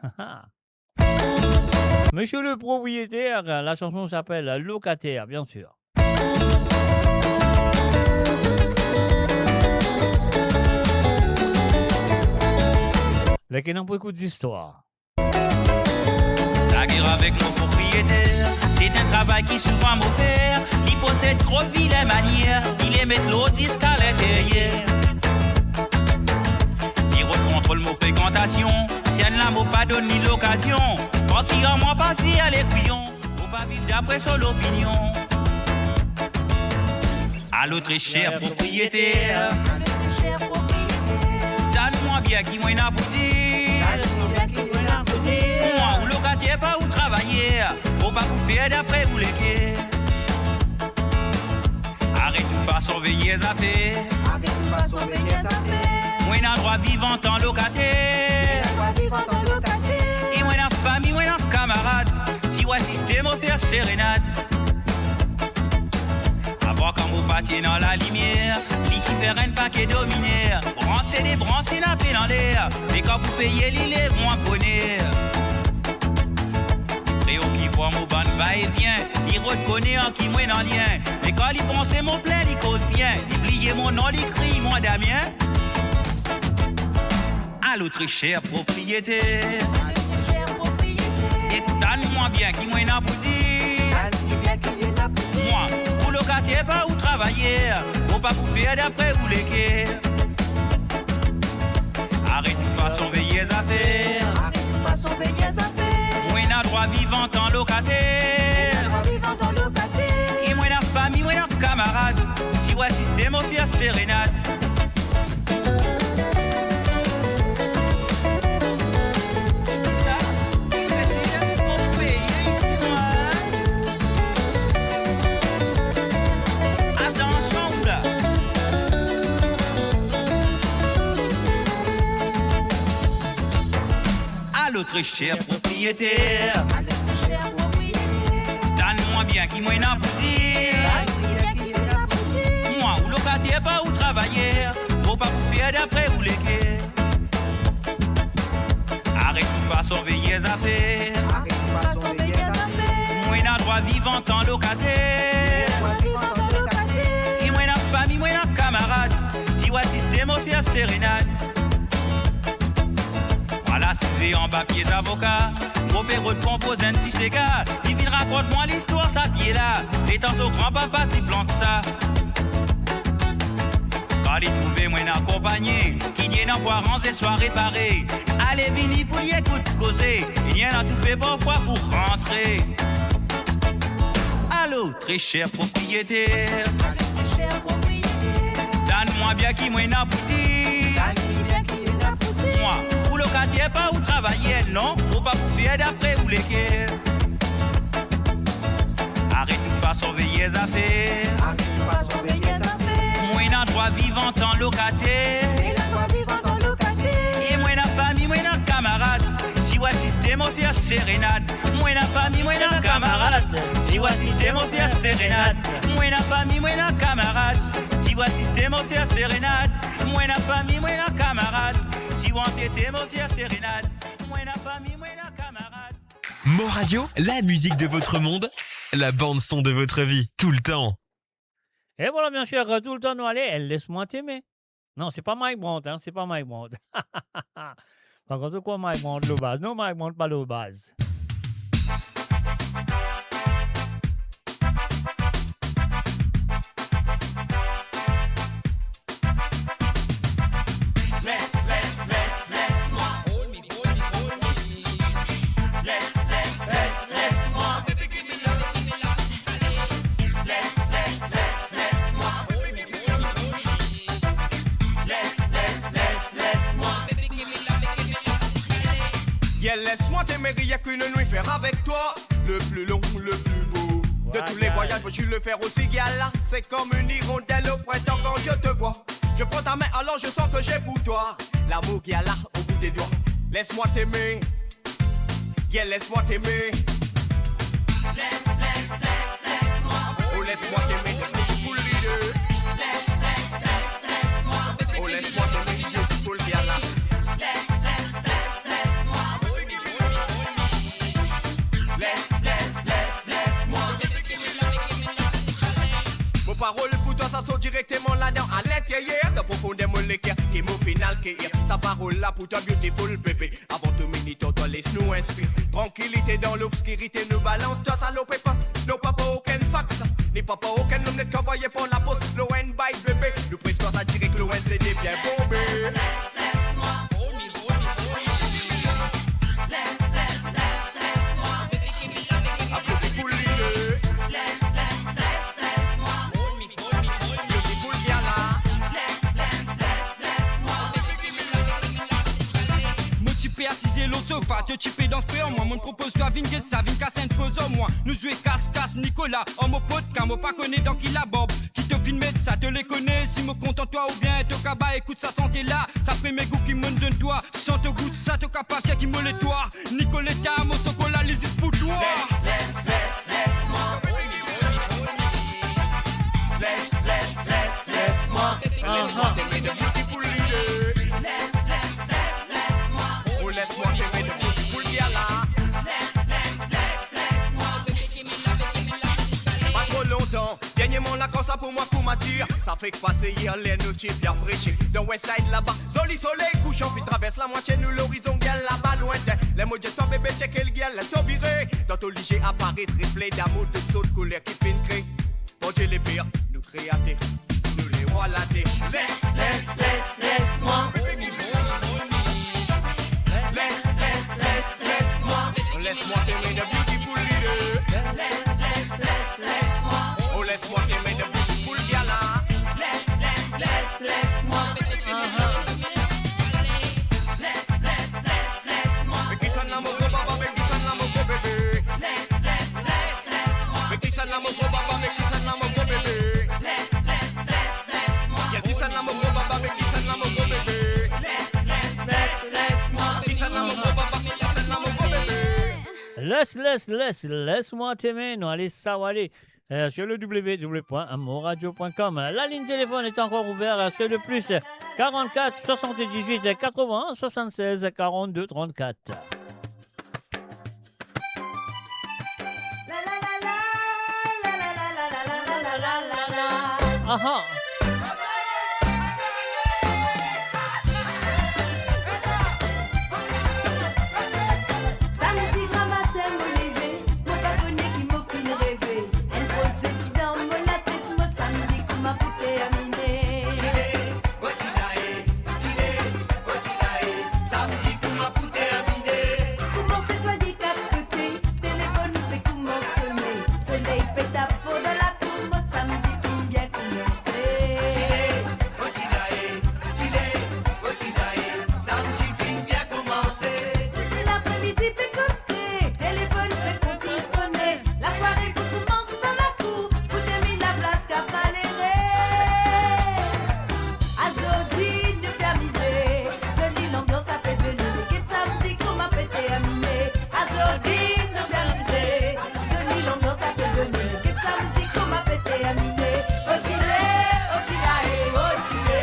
Monsieur le propriétaire, la chanson s'appelle Locataire, bien sûr. Là, qu'il n'a pas beaucoup d'histoire.
La guerre avec mon propriétaire, c'est un travail qui souvent m'offert. Il possède trop de vilaines manières, il aime mettre l'eau disque à l'intérieur. Il recontrôle mon fréquentation, si elle n'a pas donné l'occasion. Quand si en moi pas si elle est couillon, faut pas vivre d'après son opinion. À l'autre cher propriétaire, donne-moi bien qui m'en a bouti. Moi ou locataire pas où travailler, faut pas vous faire d'après vous les quais. Arrête de façon veiller à faire. Moi n'a droit vivant en locataire. Et moi n'a famille, moi n'a camarade. Si ouais système au faire sérénade. Avant quand vous partiez dans la lumière, l'hiver un paquet dominaire. Brancez des branches n'a pas dans l'air. Mais quand vous payez l'île est moins bonheur. Réo qui voit mon ban va-et-vient, il reconnaît en qui moi n'en lien. Et quand il pense mon plein, il cause bien. Il plie mon nom, il crie moi Damien. À l'autre cher propriétaire, et donne-moi bien qui moi n'a bouti. Moi, vous locataire pas où travailler, faut pas vous faire d'après vous les quais. Arrête de façon veiller à faire. Moi n'a droit vivant en locataire. Et moi n'a famille, moi n'a camarade. Si ouais système au faire sérénade. L'autre cher propriétaire, donne-moi bien qui m'en a bouti. Moi ou locataire pas où travailler, faut pas vous faire d'après vous les quais. Arrête de façon veiller à faire. Moi n'a droit vivant en locataire. Et moi n'a famille, moi n'a camarade. Si ouais système au faire sérénade. Voilà, c'est en papier d'avocat. Mon père compose un petit cigare. Il vient raconte-moi l'histoire, ça pied là. Les temps au grand-papa, tu plantes ça. Quand il trouvait moi accompagné, qui vient en voir et soit réparé. Allez, vini pour y écouter causer. Il y en a tout fait parfois pour rentrer. Allô, très cher propriétaire. Donne-moi bien qui moi n'aboutit. Moi. Locataire pas où travailler, non, faut pas vous faire d'après vous les quais. Arrête de façon veiller à faire. Moi n'a droit vivant en locataire. Et moi n'a famille, moi n'a camarade. Si ouais système au faire sérénade. Moi n'a famille, moi n'a camarade. Si ouais système au faire sérénade. Moi n'a famille, moi n'a camarade. Si ouais système au faire sérénade. Moi n'a famille, moi n'a camarade. Si vous entêtez, mon fier sérénade. Moi n'a famille, moi n'a camarade.
Mo Radio, la musique de votre monde, la bande son de votre vie, tout le temps.
Et voilà, bien sûr, tout le temps, nous allons, elle laisse-moi t'aimer. Non, c'est pas Mike Brandt, hein, c'est pas Mike Brandt. Par contre, quoi, Mike Brandt, le base? Non, Mike Brandt, pas le base.
laisse-moi t'aimer rien qu'une nuit faire avec toi. Le plus long, le plus beau. De tous les voyages, peux-tu le faire aussi, gala? C'est comme une hirondelle au printemps quand je te vois. Je prends ta main, alors je sens que j'ai pour toi l'amour qui a là au bout des doigts. Laisse-moi t'aimer, yeah, laisse-moi t'aimer.
Laisse-moi.
Oh, laisse-moi t'aimer, beautiful leader.
Laisse-moi.
Oh, laisse-moi t'aimer, beautiful gala.
Laisse-moi. Laisse-moi.
Mon parole pour toi, ça saute directement là-dedans à l'intérieur de profondément l'équerre qui m'au final qui est. Sa parole là pour toi, beautiful bébé. Avant tout minute, toi laisse-nous inspire. Tranquillité dans l'obscurité, nous balance toi salopé pas. Non pas aucun fax, ni pas aucun homme net qu'envoyé pour la poste. L'ON by bébé, nous prise toi ça direct l'ON c'est des bien bombé.
Laisse-moi.
A beautiful leader.
Laisse-moi.
Beautiful gala.
Motivé assisé l'eau sofa, te chipé dans ce péon. Moi, mon propose toi, Vinget, ça, Vinca, sainte pose au moins. Nous jouer casse, Nicolas, homme pote, car moi pas connaît dans qui la bob. Qui te filme, ça te les connaît. Si me content toi ou bien, ton cabas, écoute sa santé là. Ça fait mes goûts qui me donne toi. Sans te goût, ça te capable, qui me les toi. Nicoletta, mon chocolat, les is pour toi.
Laisse-moi.
Laisse-moi. Laisse-moi t'aimer de beautiful leader.
Laisse-moi.
Oh, laisse-moi t'aimer de beautiful gala. Pas trop longtemps, dernièrement là quand ça pour moi qu'on m'attire. Ça fait que passer hier les nous types bien prêché. Dans Westside là-bas, joli soleil couchant. Puis traverse la moitié nous l'horizon gal là-bas lointain. Les mots de toi bébé check le gal, t'as viré. Dans ton léger apparaît reflet d'amour, toutes sortes de couleurs qui fin créer. Bon Dieu les pires, nous créatés, nous les rois latés.
Laisse-moi.
Laisse-moi. Laisse-moi t'aimer de beautiful leader.
Laisse-moi.
Oh, laisse-moi t'aimer de beautiful gala.
Laisse-moi.
Mais qui sonne la mon gros baba, mais qui sonne la mon gros bébé. Mais qui sonne la mon gros baba, mais qui sonne la mon gros bébé. Y'a qui sonne la mon gros baba, mais qui sonne la mon gros bébé. Qui sonne la mon gros baba, mais qui sonne la mon gros bébé.
Laisse-moi t'aimer. Nous allez savoir sur le www.moradio.com. La ligne téléphone est encore ouverte. C'est le plus 44 78 80 76 42 34. Aha.
Samedi grand matin me lever, mon pas connu qui m'a fin rêver. Elle pose dit dans mon la tête, moi samedi qu'on m'a coupé à miner.
Samedi qu'on m'a coûté à miner.
Comment c'est toi dit quatre côtés, téléphone fait comment sonner. Soleil pète à faux dans la cour, moi samedi fin bien commencer.
Samedi fin bien commencer.
L'après-midi peut coster, téléphone fait continue sonner. La soirée pour commence dans la cour, pour terminer la place qu'a paléré. Azodi nous permisé, joli l'ambiance a fait venir. Les kids samedi qu'on m'a pété à miner. Azodi nous permisé, joli l'ambiance a fait venir. Les kids samedi qu'on m'a pété à miner. Otile, otilae, otile,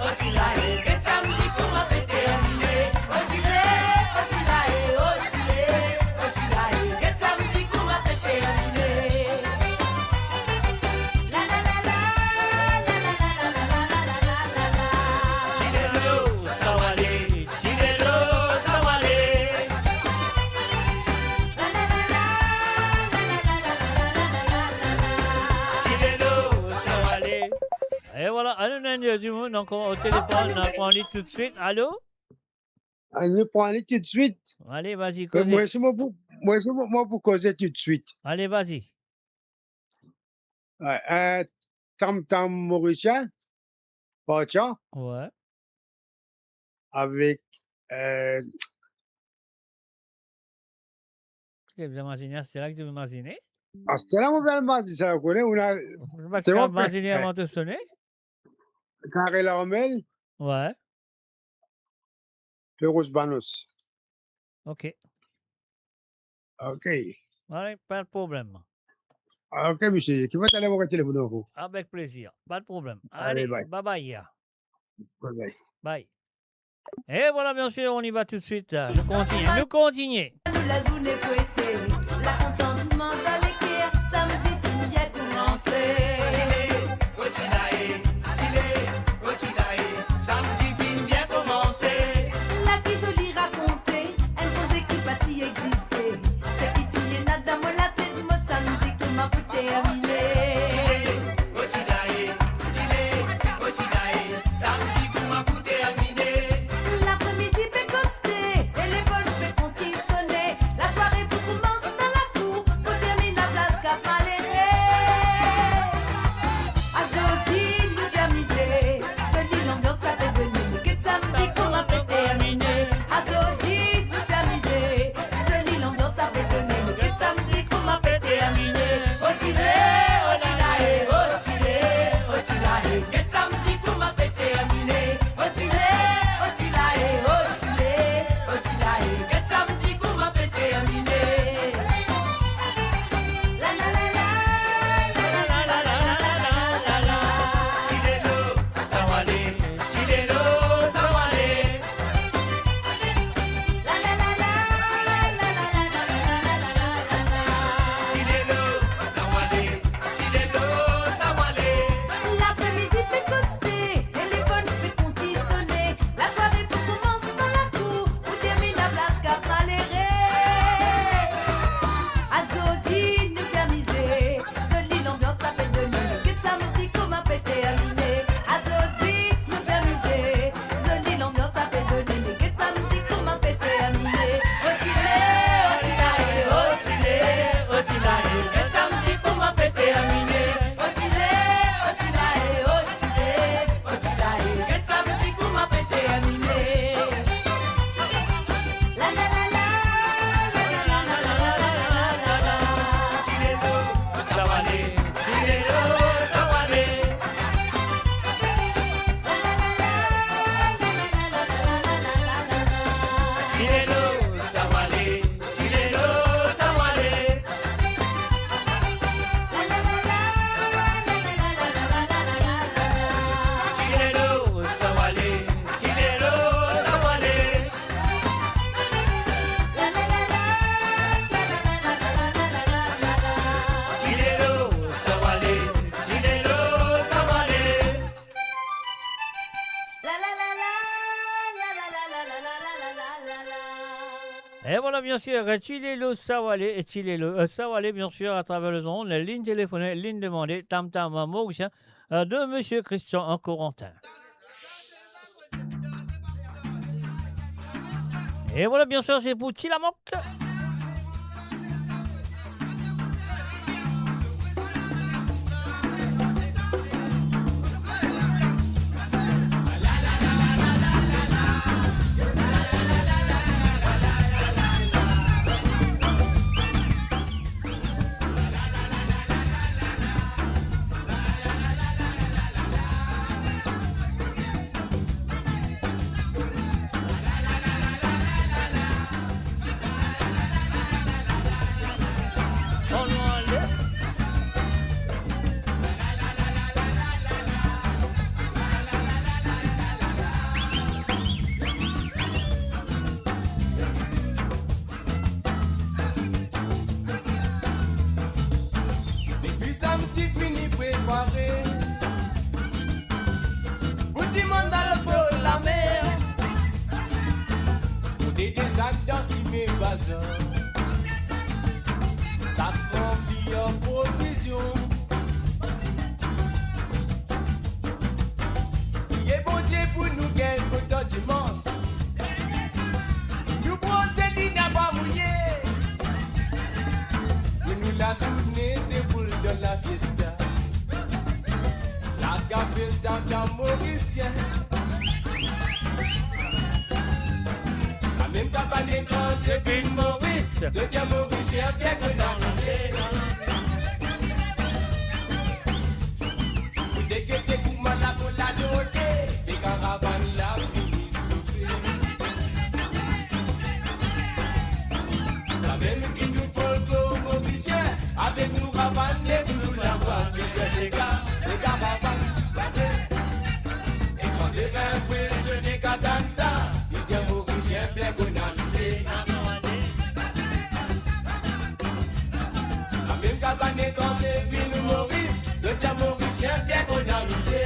otilae. Kids samedi qu'on m'a pété à miner. Otile, otilae, otile, otilae. Kids samedi qu'on m'a pété à miner. La la la la, la la la la la la la la la.
Chilelo, Sawale, Chilelo, Sawale. Chilelo, Sawale. Et voilà, allô, du monde, encore au téléphone, on prend tout de suite. Allô?
Allez, pour aller tout de suite.
Allez, vas-y,
Moi,
causez.
c'est moi pour causer tout de suite.
Allez, vas-y.
Ouais, tam mauricien, Pacha,
Ouais.
avec
Tu veux imaginer, c'est là que tu veux imaginer.
Ah, c'est là, mon bel Mazzi, ça la connaît.
Tu vas imaginer avant de sonner?
Carré Larmel,
Ouais,
Féroce Banos.
ok.
Ok.
Ouais, pas de problème.
Ok, monsieur. Qui va t'aller mon téléphone au vous?
Avec plaisir, pas de problème.
Allez,
Allez,
bye.
bye bye.
Bye bye.
Bye. Et voilà, bien sûr, on y va tout de suite. Nous continuons. Nous continuons.
La zone est fouettée, la contentement dans les cœurs, samedi fin bien commencé.
Samedi fin bien commencé.
La qui se lit raconter, elle posait qui pas y exister. C'est qui t'y est nada, moi la tête, moi samedi que ma peau terminée.
Samedi que ma peau terminée.
L'après-midi peut coster, téléphone peut continuer sonner. La soirée pour commencer dans la cour, pour terminer la place qu'a paléré. Azodi nous permisait, seul l'ambiance avait donné. Mais que samedi comment peut terminer. Azodi nous permisait, seul l'ambiance avait donné. Mais que samedi comment peut terminer. Otile, otilae, otile, otilae. Que samedi comment peut terminer. Otile, otilae, otile, otilae. Que samedi comment peut terminer. La la la la, la la la la la la.
Chilelo, Sawale, Chilelo, Sawale.
La la la la, la la la la la la.
Chilelo, Sawale, Chilelo, Sawale.
L'après-midi peut coster, téléphone peut continuer sonner. La soirée peut commencer dans la cour, ou termine la place qu'a paléré. Azodi nous permisait, seul l'ambiance a fait de nous. Que samedi comment peut terminer. Azodi nous permisait, seul l'ambiance a fait de nous. Que samedi comment peut terminer. Otile, otilae, otile, otilae. Que samedi comment peut terminer. Otile, otilae, otile, otilae. Que samedi comment peut terminer. La la la la, la la la la la la la.
Chilelo, Sawale, Chilelo, Sawale. Chilelo, Sawale, Chilelo, Sawale. Chilelo, Sawale, Chilelo, Sawale. Chilelo, Sawale, Chilelo, Sawale.
Et voilà, bien sûr, Chilelo Sawale et Chilelo Sawale, bien sûr, à travers le monde, ligne téléphonée, ligne demandée, Tam Tam Mauricien, de Monsieur Christian Corentin. Et voilà, bien sûr, c'est pour Tilamoc.
Depuis samedi fini préparé. Pour du monde dans le pôle la mer. Pour des sacs dans si mes bazars. Ça remplit en provision. Il est bon Dieu pour nous gagner autant dimanche. Nous bronzer n'y n'a pas mouillé. Et nous la souvenir des boules de la fiesta. Ça gaffe le temps d'un Mauricien. Quand même t'as pas des grands depuis Maurice.
Le diable Maurice est bien colonisé. Vous déguettez pour moi la pour la doter. Les caravanes là finissent sauver. La même qui nous folklore mauricien. Avec nous caravanes et nous la voix. C'est caravane. Et quand c'est impressionné qu'à dans ça, le diable Maurice est bien colonisé. Même cabané quand c'est venu Maurice, le diable mauricien bien qu'on a misé.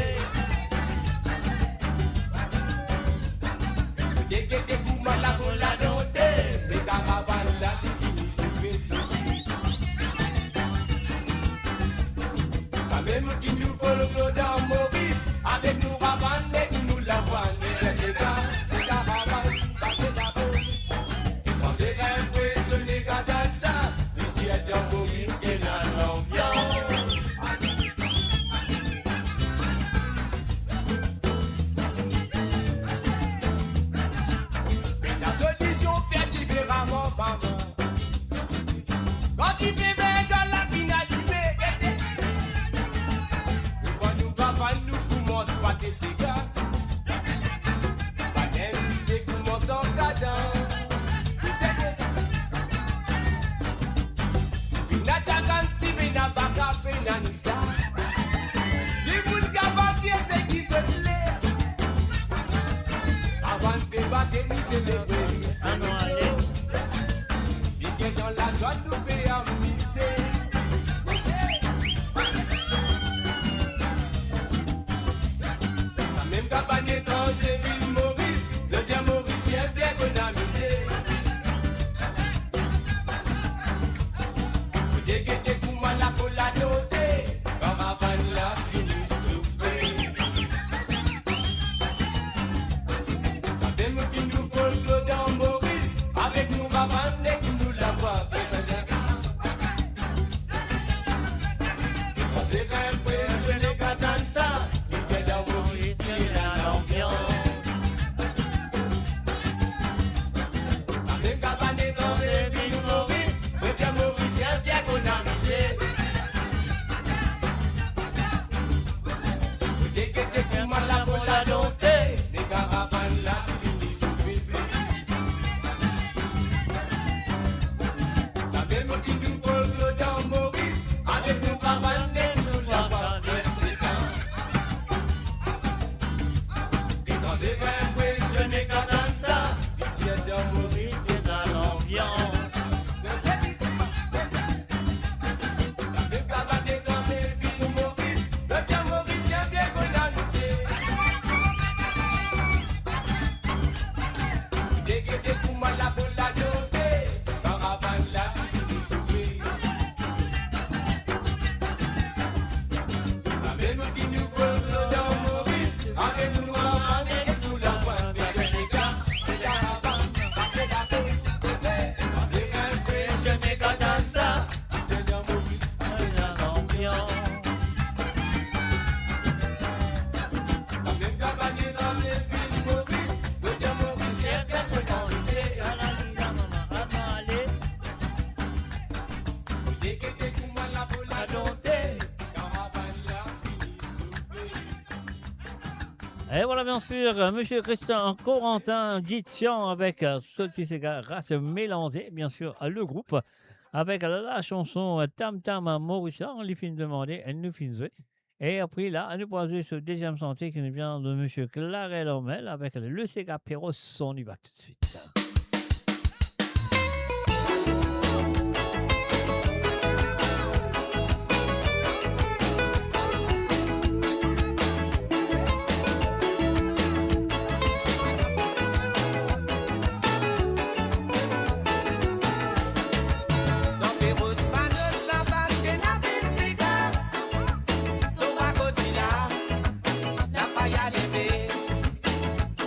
Dès que t'es pour moi la pour la doter, les caravanes là qui finissent sur Facebook. Ça même qui nous faut le Claude Maurice, avec nous caravane et nous la voile. C'est caravane, c'est la peau. Quand c'est impressionné qu'à dans ça, le diable Maurice. Quand tu fais dans la finalité, nous va nous commence pas tes cigares. Pas d'invité commence en cadence. Si tu n'attaques si tu n'as pas qu'à faire ça. Tu voulais qu'avancer c'est qui te plaît. Avant de te battre, ni c'est le prix. Dans la joie nous fait amuser. Ça même cabané quand c'est ville Maurice, le diable mauricien bien qu'on a misé. Vous déguettez pour moi la pour la doter, caravane la finit souffrir. Ça même qui nous faut le Claude Maurice, avec nous caravane et nous la voix. C'est impressionné qu'à dans ça, il y a dans Maurice qui est dans l'ambiance. La même cabané dans les villes Maurice, le diable mauricien bien qu'on a misé. Vous déguettez pour moi la pour la doter, les caravanes là finissent sous bébé. Ça même qui nous faut le dans Maurice, avec nous caravanes. C'est impressionné quand dans ça, j'ai dans Maurice qui est dans l'ambiance. La même cabané quand c'est venu Maurice, le diable mauricien bien qu'on a misé. Déguettez pour moi la pour la doter, caravane là qui finit souffrir. La même qui nous veut dans Maurice, avec nous caravane.
Et voilà, bien sûr, Monsieur Christian Corentin Ditian avec Sotisega Race mélangée, bien sûr, le groupe, avec la chanson Tam Tam Mauricien, on lui fait demander, elle nous fait jouer. Et après, là, elle nous pourra jouer ce deuxième chantier qui nous vient de Monsieur Clarel Ormel avec le Sega Perros, on y va tout de suite.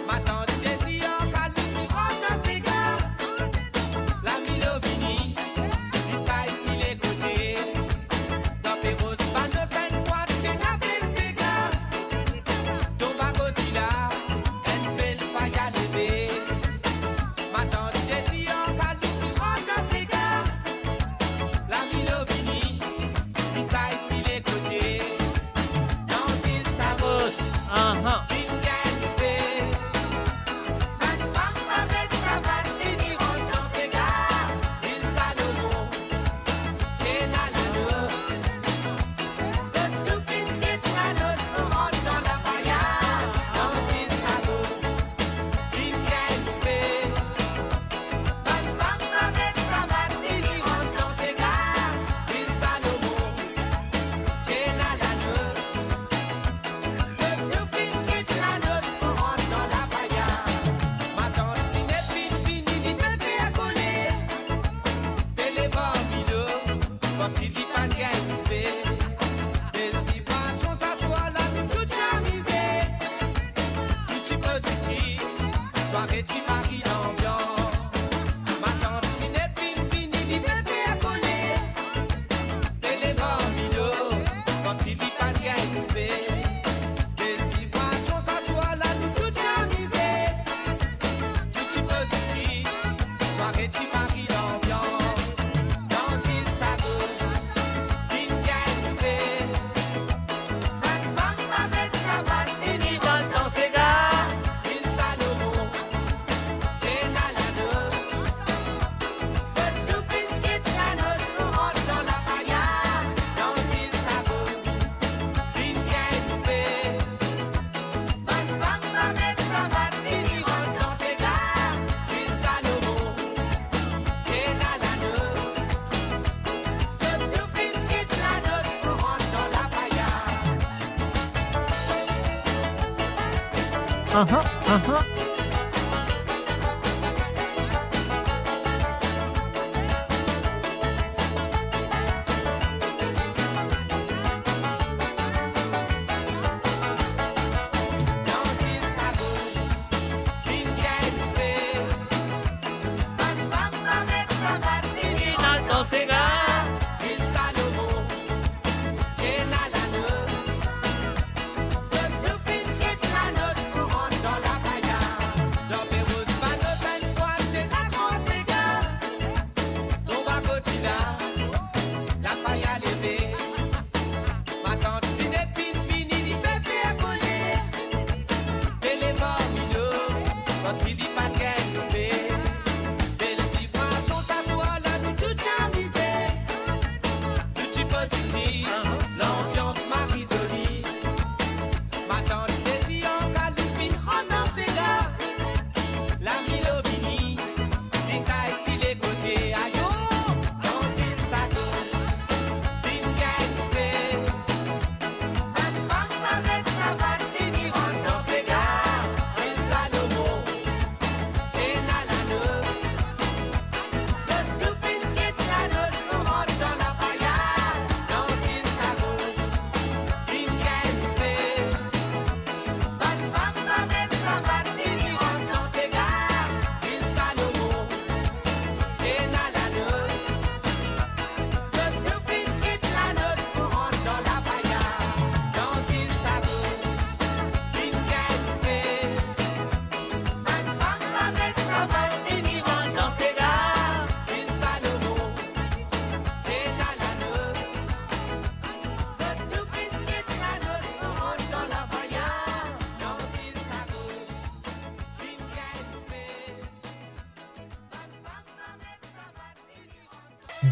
Ma tante désire qu'elle nous rentre dans ses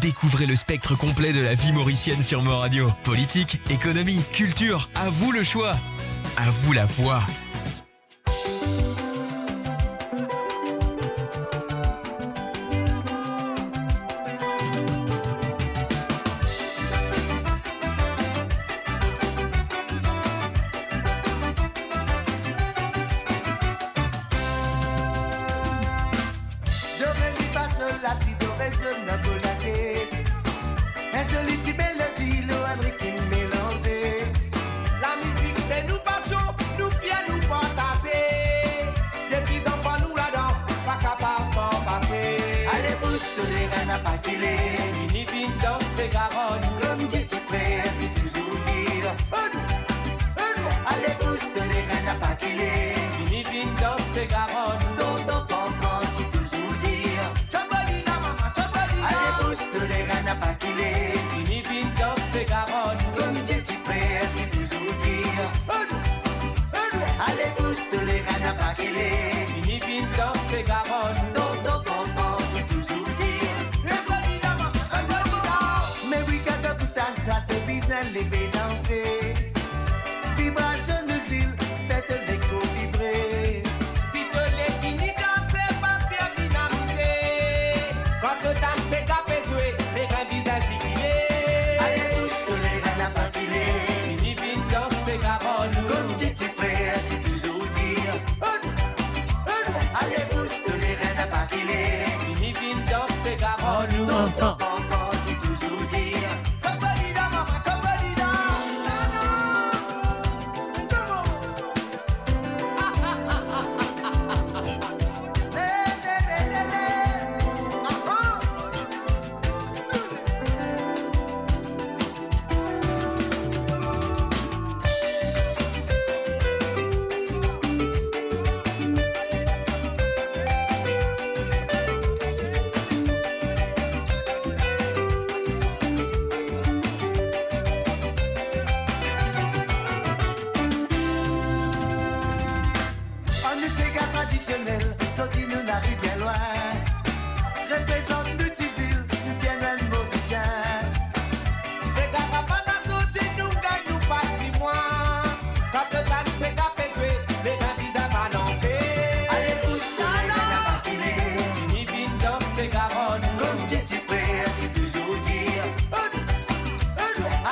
Découvrez le spectre complet de la vie mauricienne sur Mo Radio. Politique, économie, culture, à vous le choix. À vous la voix.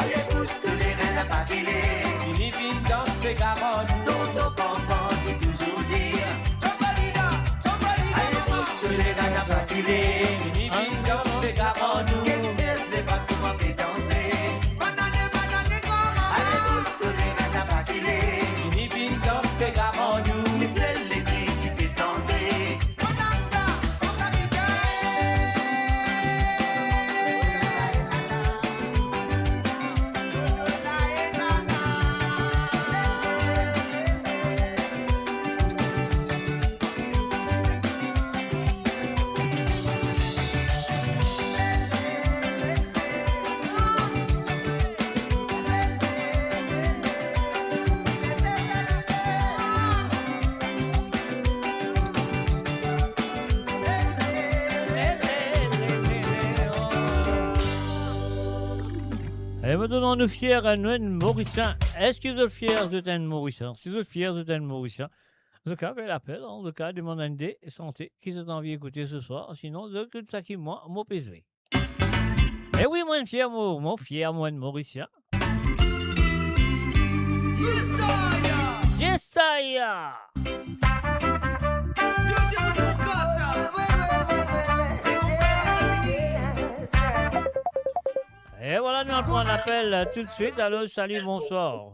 Allez, pousse les reines à pas qu'il est. Mini vine dans ses garonnes. Tonton, fanfan, dit toujours
brûlé. Mini bin danser garonou. Qu'est-ce que c'est parce que moi vais danser. Allez, bousculer, n'a pas kilé. Mini bin danser garonou. Mais c'est les gris, tu peux sentir.
Et maintenant, nous fiers à nous, Mauricien. Est-ce qu'ils sont fiers de être Mauricien? Si vous êtes fiers de être Mauricien, en tout cas, bel appel, en tout cas, demandez et santé qui sont envie d'écouter ce soir. Sinon, de tout ça qui moi, mon PSV. Et oui, moi, fier, moi, de Mauricien. Yes, I Et voilà, nous allons prendre l'appel tout de suite. Allô, salut, bonsoir.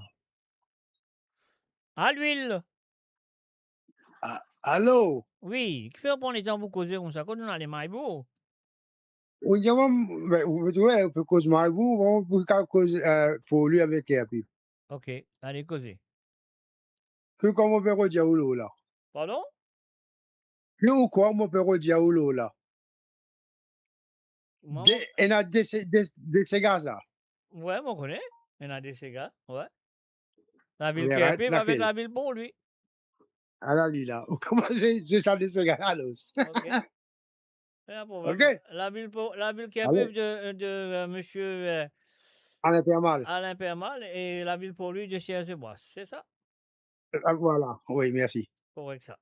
À l'huile.
Allô?
Oui, qui fait bon les temps pour causer comme ça quand on a les maïbos?
On dit, on peut causer Maribou, on peut causer pour lui avec Kerpi.
Ok, allez, causer.
Que comme on peut redire là?
Pardon?
Que ou quoi on peut redire là? Il y a des Ségas là.
Ouais, on connaît. Il y en a des Ségas, ouais. La ville
Mais
Kerpi,
laquelle?
avec la ville pour lui.
À la Lila. Comment je sais des Ségas là?
Ok. Pas de problème.
Ok.
La ville Kerpi
Allez.
de monsieur
Alain Permal.
Alain Permal et la ville pour lui de CRC-Bois. C'est ça?
Voilà. Oui, merci.
Correct ça.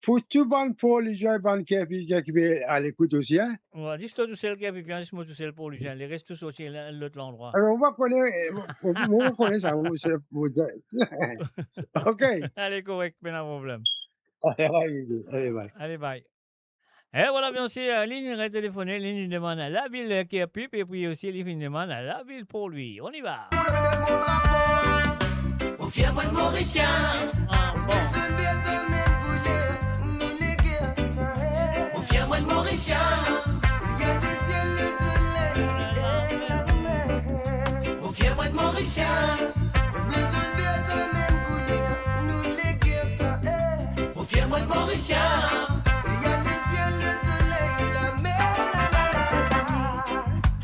Faut tout ban pour les gens ban qui est à l'écoute aussi, hein?
Ouais, dis-toi tout seul Kerpi, puis dis-moi tout seul pour lui. Les restes tous aussi l'autre endroit.
Alors, on va connaître ça. Ok.
Allez, correct, pas de problème.
Allez, bye.
Allez, bye. Et voilà, bien sûr, ligne téléphonée, ligne demande à la ville Kerpi, et puis aussi ligne demande à la ville pour lui. On y va.
Au fier moi de Mauricien. Au fier moi de Mauricien. Il y a le ciel, le soleil. Au fier moi de Mauricien. Au fier moi de Mauricien. Il y a le ciel, le soleil, la mer.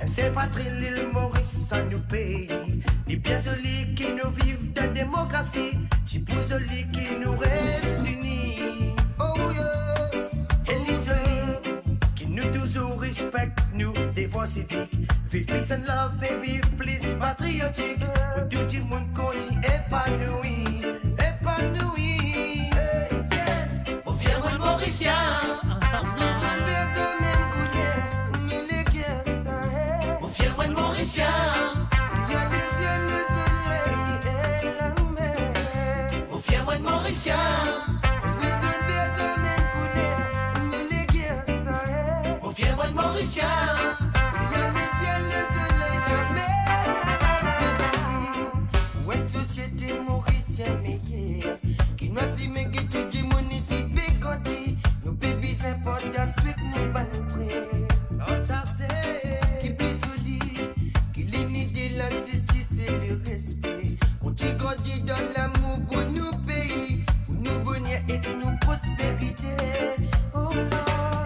C'est patrie l'île Maurice, ça nous paye. Les bien jolis qui nous vivent de démocratie, les plus jolis qui nous restent unis. Oh yes. Et les jolis qui nous toujours respectent, nous des voix civiques. Vive peace and love et vive plus patriotique. Où tout le monde continue épanoui, épanoui. Yes. Au fier moi Mauricien. Au fier moi Mauricien. Mauricien, au fier moi de Mauricien, il y a le ciel, le soleil, la mer. Où est société mauricienne meilleure, qui nous a si mais qui tout dit municipal côté, nos bébés s'importent à suite nous banifrer. Qui plus solide, qui l'unit de la justice et le respect, qu'on t'y grandit dans l'amour pour nous pays. Nous bonheur et nous prospérité. Oh Lord.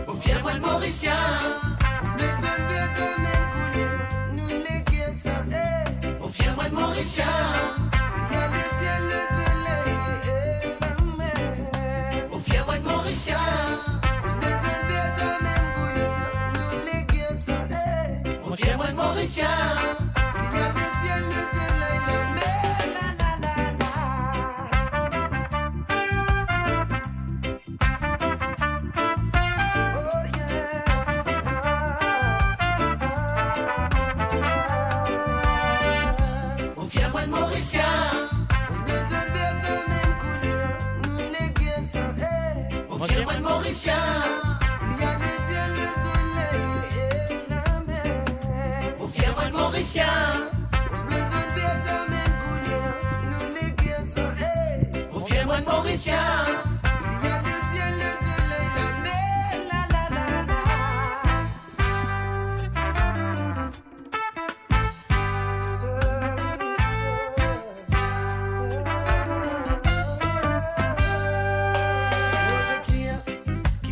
Au fier moi de Mauricien. Les hommes même couleur. Nous les guerres ça. Au fier moi de Mauricien. Il y a le ciel, le soleil et la mer. Au fier moi de Mauricien. Les hommes même couleur. Nous les guerres ça. Au fier moi de Mauricien. Il y a le ciel, le soleil, la mer. fier-moi de Mauricien. Il y a le ciel, le soleil et la mer. Oh, fier-moi de Mauricien. On se besoin de faire la même couleur, nous les guerres sont hey. Oh, fier-moi de Mauricien. Il y a le ciel, le soleil, la mer, la.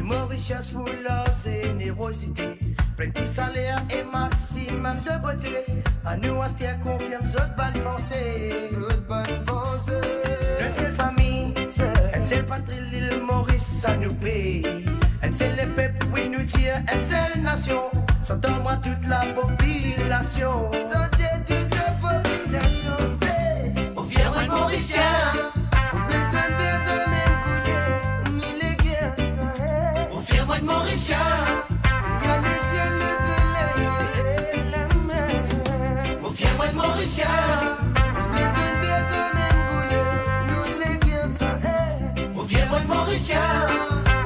Mauritius pour la générosité, plein de salaire et maximum de beauté. À nous, à ce confirme cette bonne pensée. Une seule famille, une seule patrie, l'île Maurice, ça nous paye. Une seule peuple, oui, nous tire, une seule nation. S'entend-moi toute la population. Santé toute la population, c'est au fier-moi de Mauricien. Mauricien, il y a le ciel, le soleil et la mer. Oh, fier-moi de Mauricien, on se plaisait de faire la même couleur, nous les guerres sont hey. Oh, fier-moi de Mauricien,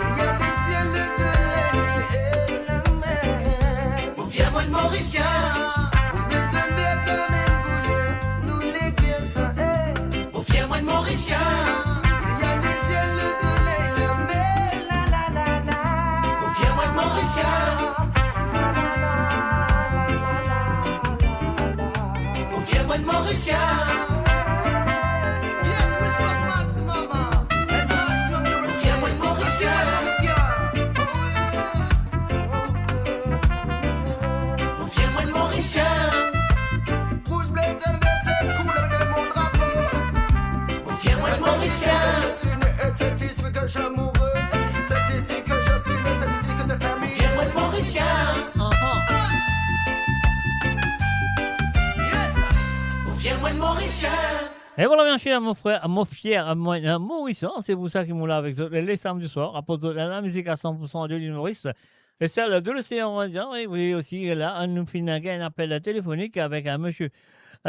il y a le ciel, le soleil et la mer. Oh, fier-moi de Mauricien, on se plaisait de faire la même couleur, nous les guerres sont hey. Oh, fier-moi de Mauricien. Oh, fier-moi de Mauricien. Yes, respect maximum. Oh, fier-moi de Mauricien. Oh, fier-moi de Mauricien. Rouge, bleu, vert, couleur de mon drapeau. Oh, fier-moi de Mauricien. Je suis né et satisfait que je suis amoureux. Satisfait que je suis né, satisfait que je famille. Oh, fier-moi de Mauricien. Fier-moi de Mauricien.
Et voilà, bien sûr, mon frère, mon fier, Mauricien, c'est pour ça qu'ils m'ont là avec eux les samedis soirs, à propos de la musique à 100% de l'île Maurice. Et celle de l'océan Indien, et oui, aussi, là, nous finissons un appel téléphonique avec un monsieur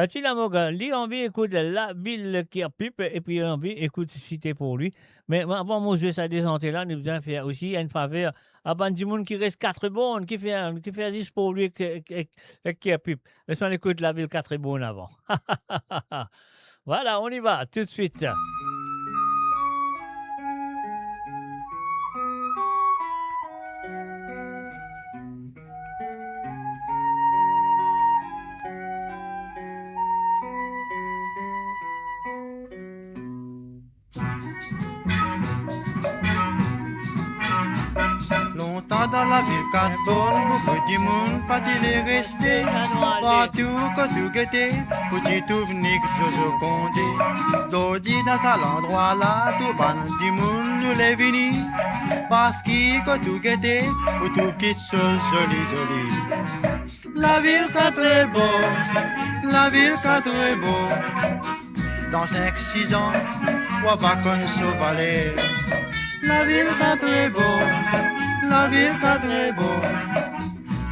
Tilamoga. Lui, envie écoute la ville qui a pipe, et puis envie écoute cité pour lui. Mais avant, mon Dieu, ça descente là, nous devons faire aussi une faveur à Bandimoun qui reste 4 bonnes, qui fait 10 pour lui qui a pipe. Laissons écoute la ville 4 bonnes avant. Voilà, on y va tout de suite.
Longtemps dans la ville 4 bonnes, beaucoup de monde pas-il est resté. Partout que tout guetté, petit souvenir que je condé. Dodi dans cet endroit là, tout ban du monde nous l'est venu. Parce qu'il que tout guetté, ou tout quitte seul, joli. La ville 4 est beau, la ville 4 est beau. Dans 5-6 ans, on va connaître ce valet. La ville 4 est beau, la ville 4 est beau.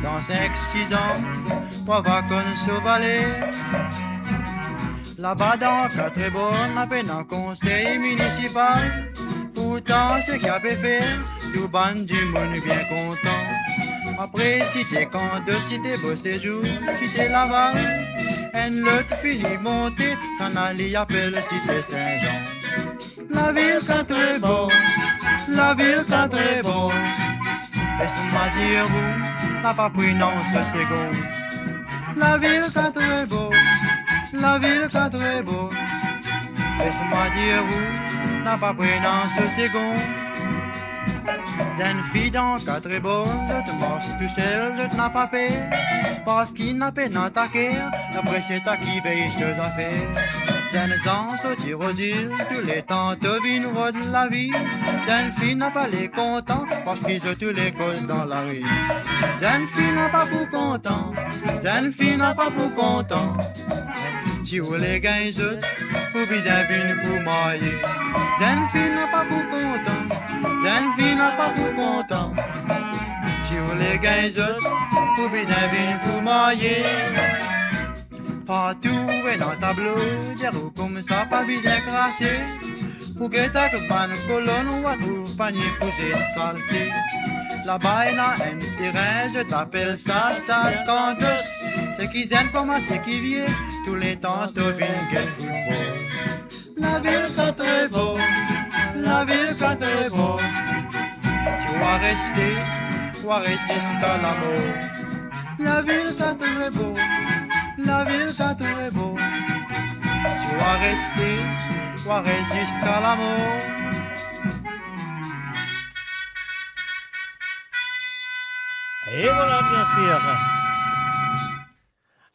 Dans 5-6 ans, on va connaître ce valet. Là-bas dans 4 est beau, on a peine un conseil municipal. Pourtant, c'est qu'il a fait, tout ban du monde bien content. Après, cité quand de cité beau séjour, cité Laval. Un l'autre fini monter, s'en allait appelle cité Saint-Jean. La ville 4 est beau, la ville 4 est beau. Laisse-moi dire vous, n'a pas pris non ce second. La ville 4 est beau, la ville 4 est beau. Laisse-moi dire vous, n'a pas pris non ce second. D'une fille dans 4 est bonne, de te marche tout seul, de te n'a pas fait. Parce qu'il n'a pas n'attaqué, après c'est à qui veille ses affaires. D'une gens sortir aux îles, tous les temps devinent de la vie. D'une fille n'a pas les contents, parce qu'ils ont tous les causes dans la rue. D'une fille n'a pas pour content, d'une fille n'a pas pour content. Si vous les gagnez, vous bien venir pour mailler. D'une fille n'a pas pour content, d'une fille n'a pas pour content. Si vous les gagnez, vous bien venir pour mailler. Partout et dans le tableau, des roues comme ça, pas bien crassé. Pour que ta campagne colonne ou à tout panier posé de saleté. Là-bas, il y a un terrain, je t'appelle ça Stade Cantus. Ceux qui aiment comme ceux qui viennent, tous les temps deviennent quel football. La ville fait très beau, la ville fait très beau. Tu vas rester jusqu'à la mort. La ville fait très beau, la ville fait très beau. Tu vas rester jusqu'à la mort.
Et voilà, bien sûr.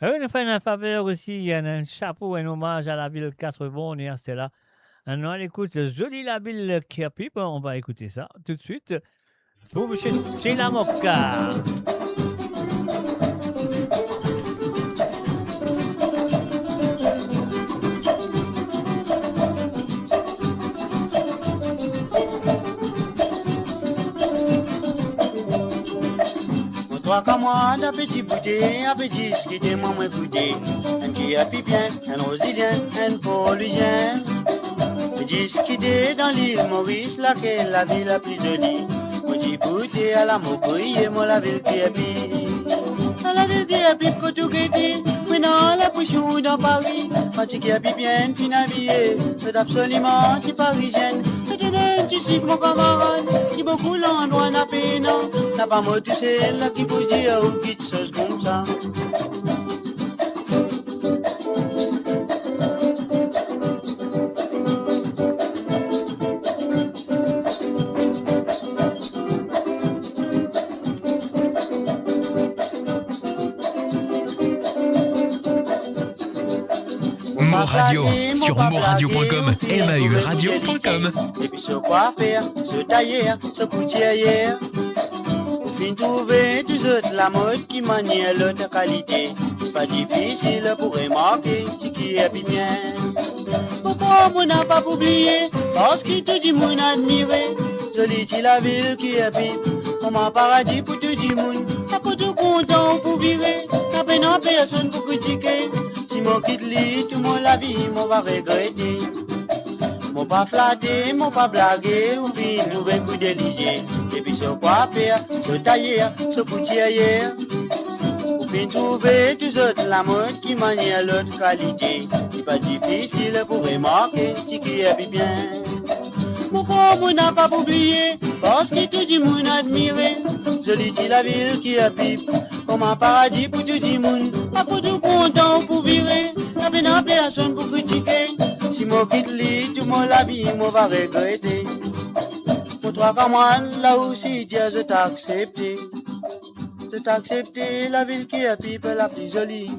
On fait une faveur aussi, un chapeau, un hommage à la ville 4 Bon, et c'était là. On écoute Jolie la ville qui a pipe. On va écouter ça tout de suite. Pour monsieur Chilamoka.
Toi comme moi, d'un petit bouteille, un petit ce qui était mon écouté. Un qui a bien, un rosilien, un polygène. Un disque qui était dans l'île Maurice, laquelle la ville la plus jolie. Petit bouteille à la mocouille, moi la ville qui a à la ville qui a pris que tout guetti. Maintenant la potion dans Paris, quand tu as bien, fin habillé, c'est absolument tu parisienne. Tu sais que mon camarade, qui beaucoup l'endroit n'a peine, n'a pas moi tu sais là qui peut dire ou qui te chose comme ça.
Radio sur moradio.com, mauradio.com.
Et puis se coiffer, se tailler, se coutier. Puis trouver tous autres la mode qui manie l'autre qualité. C'est pas difficile pour remarquer ce qui est bien. Pourquoi on n'a pas oublié? Parce que tout le monde admiré. Jolie la ville qui est pipe. Comme un paradis pour tout le monde. À côté content pour virer. N'a peine en personne pour critiquer. Si mon quitte lit, tout mon la vie, mon va regretter. Mon pas flatté, mon pas blagué, ou fin trouver coup d'Élysée. Et puis se coiffer, se tailler, se coutier. Ou fin trouver tous autres la mode qui manie l'autre qualité. C'est pas difficile pour remarquer ce qui est bien. Pourquoi on n'a pas oublié? Parce que tout le monde admiré. Jolie la ville qui est pipe. Comme un paradis pour tout le monde. À pour tout content pour virer. N'a pas personne pour critiquer. Si mon quitte lit, tout mon la vie, moi va regretter. Pour toi comme moi, là aussi, Dieu, je t'ai accepté. Je t'ai accepté la ville qui est pipe la plus jolie.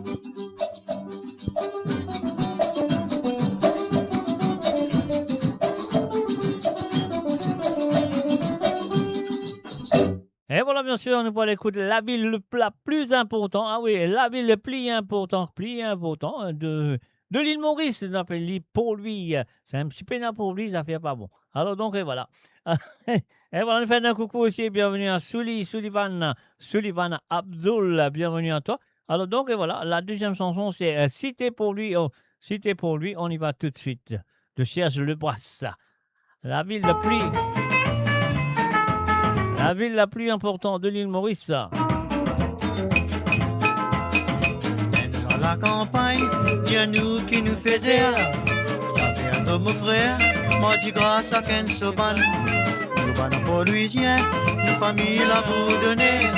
Et voilà, bien sûr, nous allons écouter la ville la plus importante. Ah oui, la ville la plus importante de l'île Maurice. On appelle l'île Port-Louis. C'est un petit peu pour lui, ça fait pas bon. Alors donc, et voilà. Et voilà, nous faisons un coucou aussi. Bienvenue à Sullivan Abdul. Bienvenue à toi. Alors donc, et voilà, la deuxième chanson, c'est Cité pour lui. Oh, Cité pour lui, on y va tout de suite. De Serge Lebras. La ville la plus importante de l'île Maurice.
Dans la campagne, Dieu nous qui nous faisait. J'avais un de mon frère, m'a dit grâce à Ken Soban. Nous venons pour Louisien, nos familles la vous donner.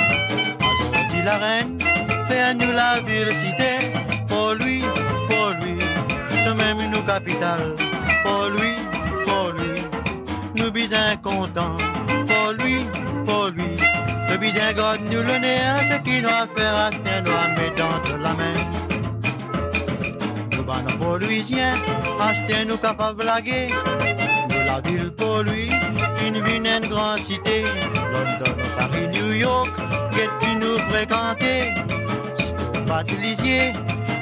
Dit la reine, fais-nous la ville cité. Pour lui, de même nous capitale. Pour lui, nous bisons contents. Pour lui, le bizarre God nous le nez, ce qui nous a fait rester, nous a mis dans la main. Nous venons pour Louisien, rester nous capables de blaguer. Nous la ville pour lui, une ville, une grande cité. London, Paris, New York, qu'est-ce nous fréquenter? Si on pas de lisier,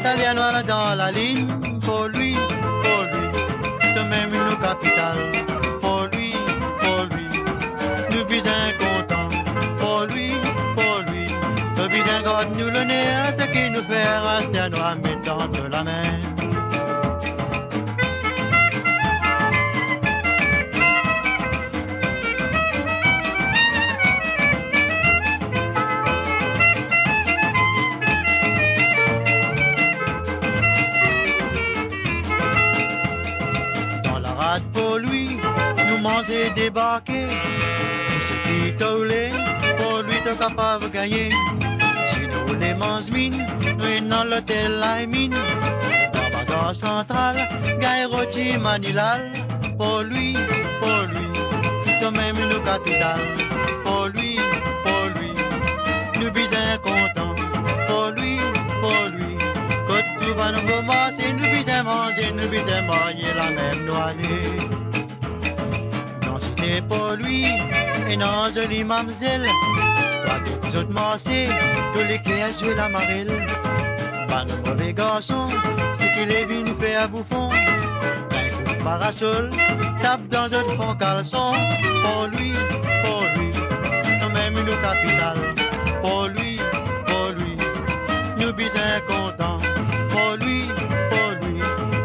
italien noir dans la ligne. Pour lui, de même nous capitale. Pour lui, nous bisons contents. Pour lui, le bizarre God nous le nez, ce qui nous fait rester nous à mettre de la main. commencer à débarquer. C'est qui t'a roulé, pour lui t'es capable de gagner. Si nous les mine, nous dans l'hôtel la mine. Dans le bazar central, gagne rôti Manilal. Pour lui, quand même une capitale. Pour lui, nous bisons contents. Pour lui, quand tout va nous commencer, nous bisons manger la même noisette. Non, c'était pour lui, et non, jolie mamselle. Pas des autres massés, tous les clés à jouer la marelle. Pas de mauvais garçon, c'est qu'il est venu faire à bouffon. Parasol, tape dans un fond caleçon. Pour lui, quand même une capitale. Pour lui, nous bisons contents. Pour lui,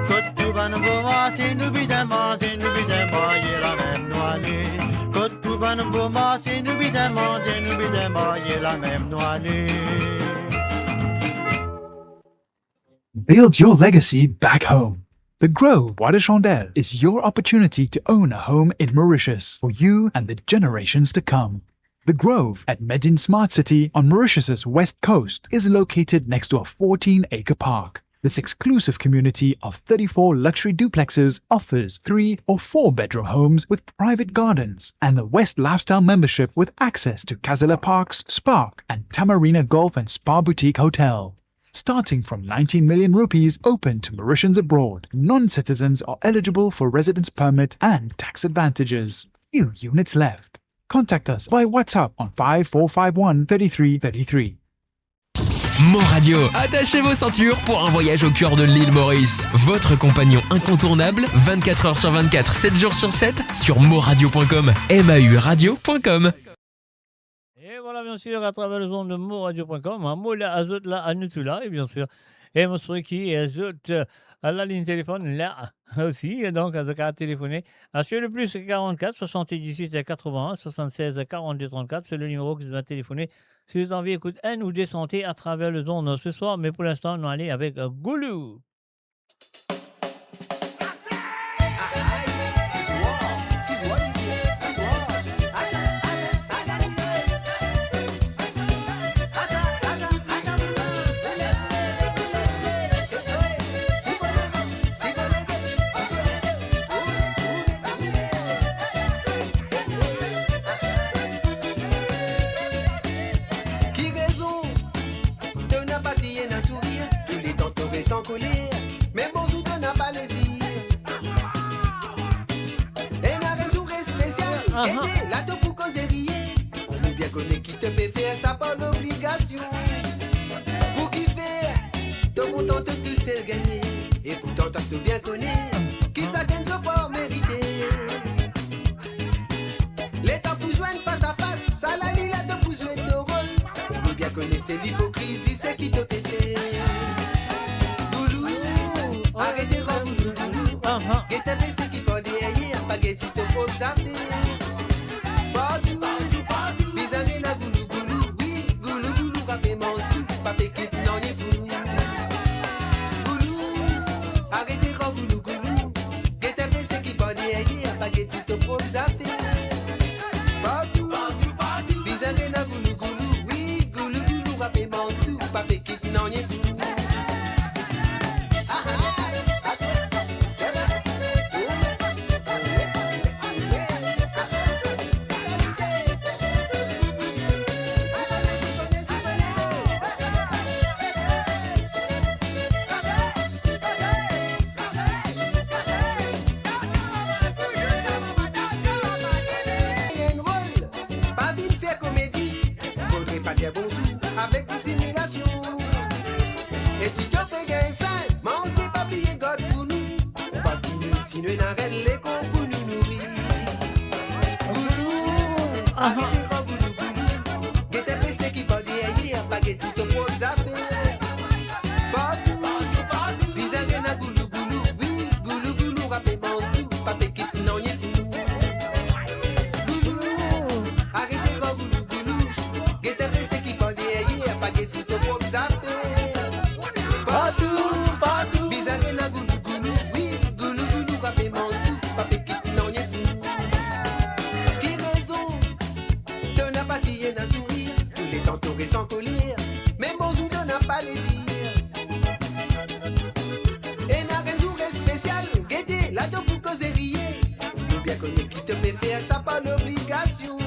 quand tout va nous commencer, nous bisons manger la même noisette. Quand tout va nous commencer, nous bisons manger la même noisette.
Build your legacy back home. The Grove Bois de Chandelle is your opportunity to own a home in Mauritius for you and the generations to come. The Grove at Medin Smart City on Mauritius's west coast is located next to a 14-acre park. This exclusive community of 34 luxury duplexes offers 3 or 4 bedroom homes with private gardens and the West Lifestyle membership with access to Kazala Parks, Spark and Tamarina Golf and Spa Boutique Hotel. Starting from 19 million rupees open to Mauritians abroad, non-citizens are eligible for residence permit and tax advantages. Few units left. Contact us by WhatsApp on 5451 3333.
Mo Radio, attachez vos ceintures pour un voyage au cœur de l'île Maurice. Votre compagnon incontournable, 24 heures sur 24, 7 jours sur 7, sur moradio.com, mauradio.com.
Et voilà, bien sûr, à travers le zone de moradio.com, Moula Azot là, à nous tout là, et bien sûr, et Monsieur qui est Azot à la ligne téléphone là aussi, et donc à ce cas téléphoner sur le plus 44 78 81 76 42 34, c'est le numéro que vous va téléphoner si vous avez envie d'écouter un ou des santé à travers le zone ce soir, mais pour l'instant, on va aller avec Goulou.
Sans colère, mais bon, tout n'a pas le dire. Et n'a rien sourire spécial, aider la top pour causer rien. Ou bien connaît qui te peut faire, ça pas l'obligation. Pour qui faire, te content de tout seul gagner. Et pourtant, t'as tout bien connu, qui ça gagne ce pas mérité. L'état pour joindre face à face, ça la lit là de pour jouer ton rôle. Ou bien connaissez l'hypocrisie, c'est qui te fait faire. Arrêtez Goulou, Goulou. Get up et c'est qui parle derrière, spaghetti te pose à faire. Partout, bisane la Goulou, Goulou. Oui, Goulou, Goulou, rappez mange tout, papé quitte non est fou. Goulou, arrêtez Goulou, Goulou. Get up et c'est qui parle derrière, spaghetti te pose à faire. Partout, bisane la Goulou, Goulou. Oui, Goulou, Goulou, rappez mange tout, papé quitte non est fou. Avec dissimulation. Et si tu fais gain fin, mais on sait pas plier God pour nous. Parce qu'il nous signe une arène, les cons pour nous nourrir. Goulou, arrêtez Goulou, Goulou. Get un PC qui parle derrière, spaghetti te pose à faire. Partout, visage la Goulou, Goulou. Oui, Goulou, Goulou, rappez mange tout, papé quitte non y est tout. Goulou, arrêtez Goulou, Goulou. Get un PC qui parle derrière, spaghetti te pose à faire. Partout, visage la Goulou, Goulou. Oui, Goulou, Goulou, rappez mange tout, papé quitte non y est tout. et sans colère. Mais bonjour, on n'a pas les dire. Et n'a rien jour spécial, guetter, là de pour causer rier. Nous bien connaît qui te peut faire ça par l'obligation.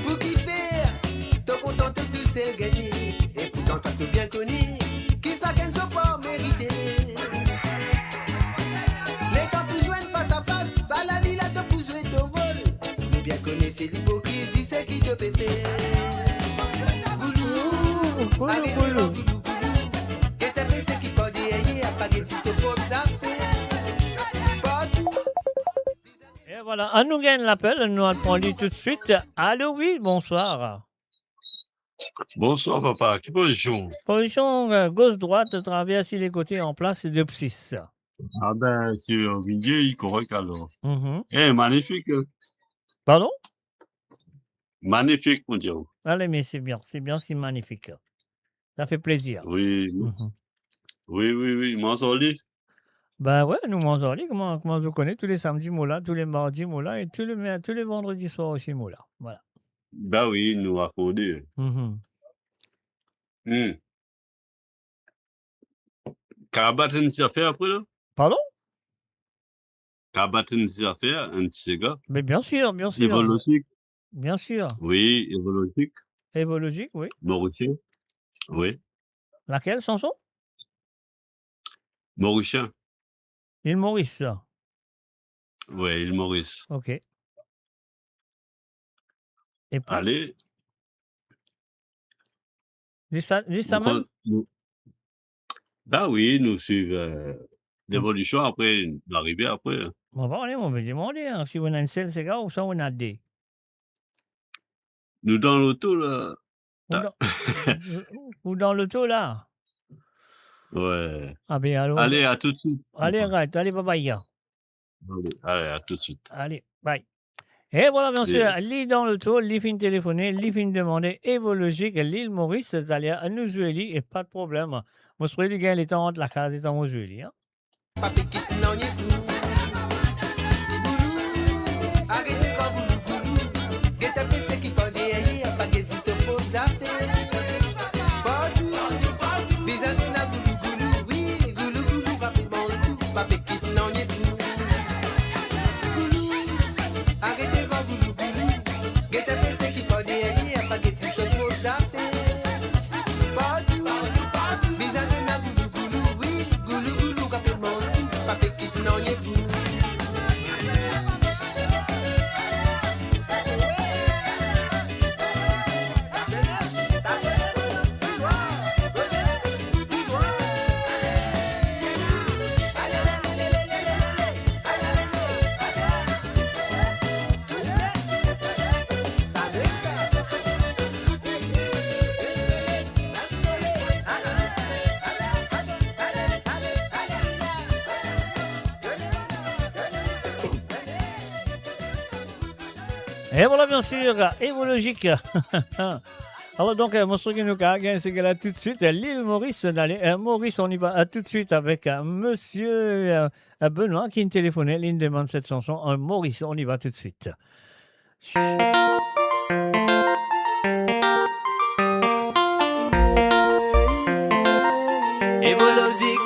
Pour qui faire, te content de tout seul gagner. Et pourtant, toi, te bien connu, qui ça qu'elle ne soit pas mérité. Les temps pour jouer face à face, ça la vie là te pour jouer ton rôle. Nous bien connaissez l'hypocrisie, c'est qui te peut faire. Allez, goulou, qu'est-ce que c'est qui peut dire, à pas que tu te poses à faire.
Et voilà, on nous gagne l'appel, nous allons tout de suite. Allô, oui, bonsoir.
Bonsoir, papa. Qui position?
Position gauche-droite, traverser les côtés en place, c'est 2-6.
Ah ben, c'est un vieil correct alors.
Mhm.
Eh, magnifique.
Pardon?
Magnifique, mon Dieu.
Allez, mais c'est bien, c'est magnifique. Ça fait plaisir.
Oui.
Mhm.
Oui. Manzoli.
Ben ouais, nous mangeons les, comment vous connaissez, tous les samedis, moula, tous les mardis, moula, et tous les vendredis soirs aussi, moula. Voilà.
Ben oui, nous raccordés.
Mhm.
Karabat une petite affaire après là?
Pardon?
Karabat une petite affaire, un petit gars.
Mais bien sûr.
Évolutique.
Bien sûr.
Oui, évolutique.
Évolutique, oui.
Mauricien. Oui.
Laquelle chanson?
Mauricien.
L'île Maurice, ça.
Oui, il Maurice.
Ok. Et puis,
Allez.
dis ça même?
Ben oui, nous suivons l'évolution après, l'arrivée après.
On va aller, on va demander, hein, si on a une seule cigare ou ça on a deux.
Nous dans l'auto là.
Ou dans l'auto là.
Ouais.
Ah ben alors.
Allez, à tout de suite.
Allez, arrête, allez, bye bye.
Allez, à tout de suite.
Allez, bye. Et voilà, bien sûr,
Yes.
l'île dans le tour, l'île fin téléphoner, l'île fin demander, évolutique, l'île Maurice, c'est-à-dire à nous jouer, et pas de problème. Moi, je serais les temps entre la case et dans nos jouer, hein.
Arrêtez quand vous guet un PC qui peut dire, à pas que tu te poses à faire. Partout, les amis na goulou, oui, goulou, rapidement, tout, pas petit, non, n'y est plus. Arrêtez quand vous guet un PC qui peut dire, à pas que tu te poses à faire. Partout, les amis na goulou, oui, goulou, rapidement, tout, pas petit, non, n'y est plus.
Et voilà, bien sûr, évolutique. Alors donc, monsieur Guinouka, c'est qu'elle a tout de suite l'île Maurice. Maurice, on y va tout de suite avec monsieur Benoît qui me téléphonait, il me demande cette chanson. Maurice, on y va tout de suite.
Évolutique.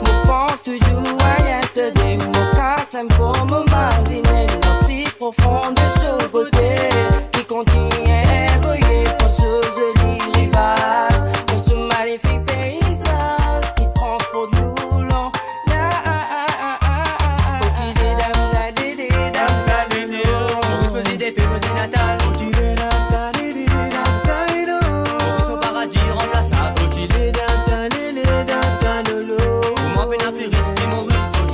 Je pense toujours à yesterday. Mon casse pour m'imaginer la plus profonde de ce beauté qui continue à évoluer pour ce joli rivage, pour ce magnifique paysage qui transporte nous long.
Maurice me dit des pays, Maurice natal. Maurice mon paradis remplaçable. Comment peine à plus risquer Maurice. Vous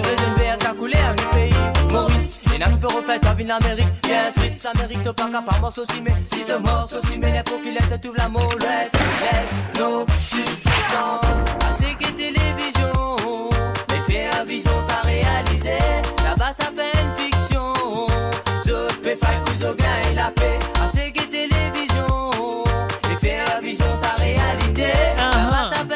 devez élever à sa couleur du pays. Maurice, les nappes peut refaire ta vie en Amérique. Bien triste, Amérique te pas capable de aussi, mais si te mords aussi, mais pour qu'il ait tout la mollesse. Laisse nos suffisants. À ce qui est télévision, les faits à vision, ça réalisé. Là-bas, ça fait une fiction. Je peux faire plus au gain et la paix. À ce qui est télévision, les faits à vision, ça réalité. Là-bas, ça fait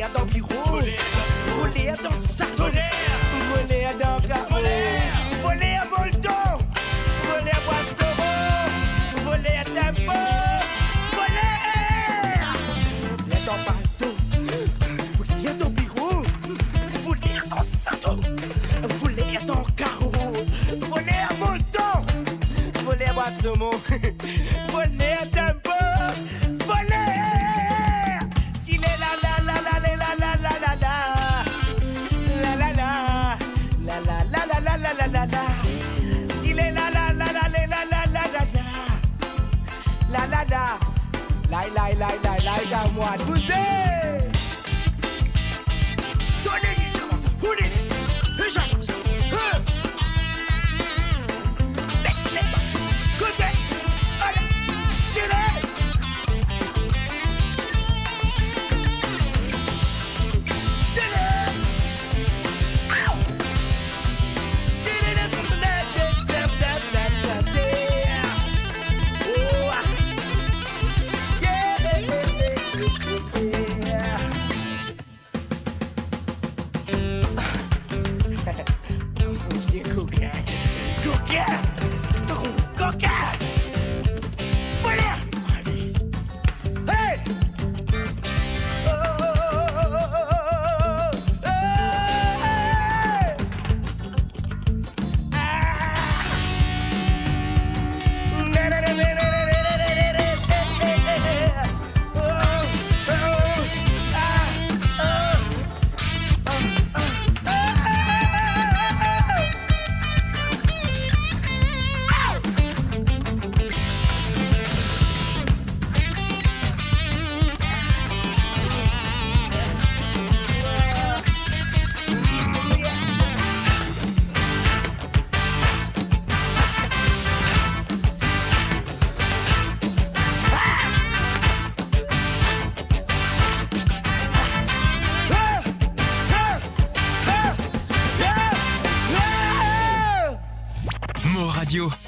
Voler dans le bureau, voler dans le sac, voler dans le garou, voler à Bolton, voler à Boissoro, voler à Tempo, voler dans le bateau, voler dans le bureau, voler dans le sac, voler dans le garou, voler à Bolton, voler à Boissoro, voler à Tempo, voler. La moi de bouger. Donnez-lui du monde, roulez-les, les bateaux, causez, allez, tirez.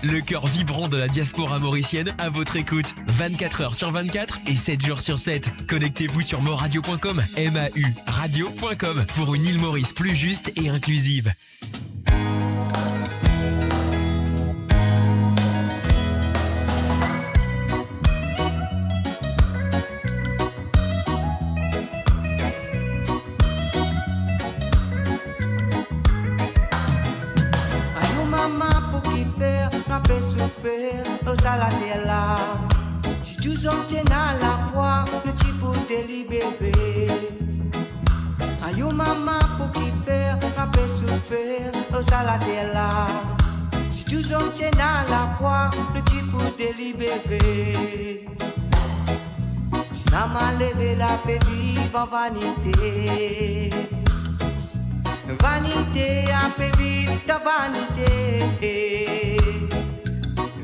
Le cœur vibrant de la diaspora mauricienne à votre écoute. 24h sur 24 et 7 jours sur 7. Connectez-vous sur moradio.com, MAU radio.com pour une île Maurice plus juste et inclusive.
Si tous on tient à la fois, nous t'y pour te libérer. Aïe maman pour qui faire, n'a pas souffert, au salade là. Si tous on tient à la fois, nous t'y pour te libérer. Ça m'a levé la paix vive en vanité. Vanité a paix vive de vanité.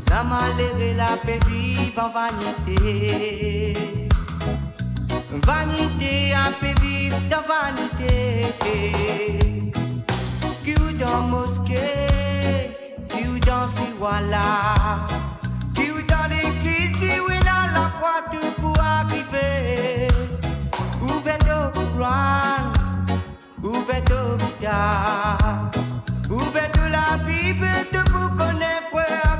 Ça m'a levé la paix vive en vanité. Vanité a paix vive de vanité. Qui ou dans mosquée, qui ou dans Siwala, qui ou dans l'église, si oui là la foi tout pour arriver. Ouvert au Coran, ouvert au Bida, ouvert la Bible, de vous connaître frère.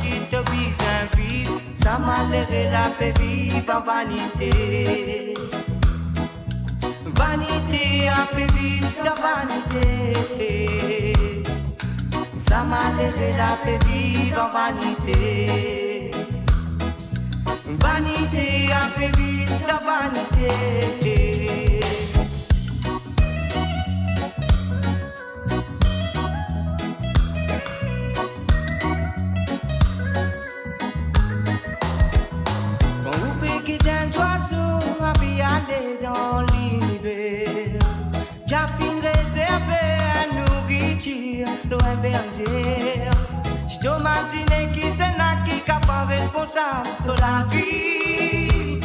Qui te vise un vivre, ça m'a levé la paix vive en vanité. Vanité a paix vive de vanité. Ça m'a levé la paix vive en vanité. Vanité a paix vive de vanité. Aller dans l'univers, j'ai fin réservé à nourriture, loin bergère. Si tu m'imagines qui c'est là qui capable responsable de la vie,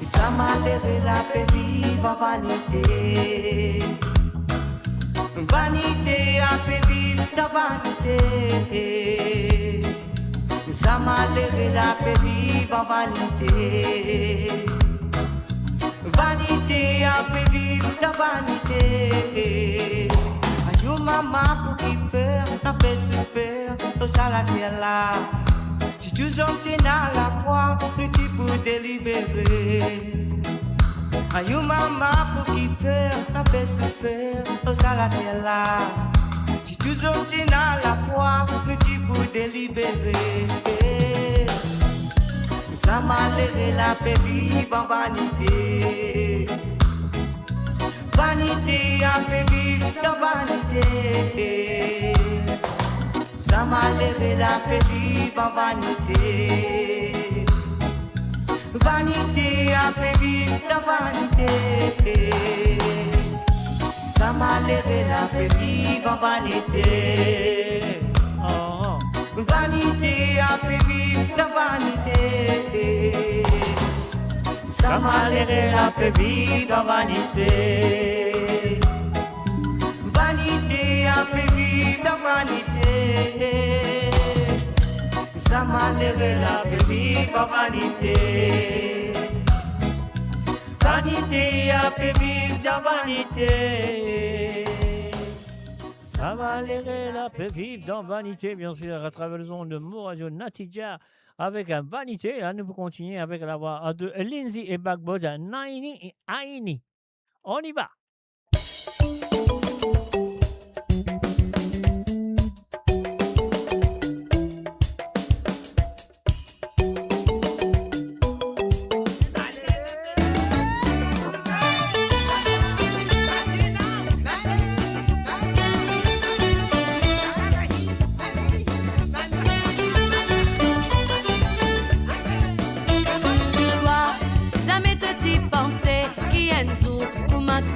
ça m'a levé la paix vive en vanité. Vanité a paix vive de vanité. Ça m'a levé la paix vive en vanité. Vanité a de vanité. Ayo maman pour qui faire, n'a pas souffert, au saladier là. Si tu t'es dans la foi, nous tu peux délibérer. Ayo maman pour qui faire, n'a pas souffert, au saladier là. Si tu t'es dans la foi, nous tu peux délibérer. Ça m'a l'air la paix vive en vanité. Vanité a fait vivre dans vanité. Ça m'a l'air la paix vive en vanité. Vanité a fait vivre dans vanité. Ça m'a l'air la paix vive en vanité. Vanité a fait vivre dans vanité. Ça m'a l'air la paix vive dans vanité. Vanité a fait vivre dans vanité. Ça m'a l'air la paix vive dans vanité. Vanité a fait vivre dans vanité.
Ça va l'air la paix vive dans vanité, bien sûr, à travers le son de Moradio Natija avec un vanité. Là, nous continuer avec la voix de Lindsay et Backboard, Naini et Aini. On y va.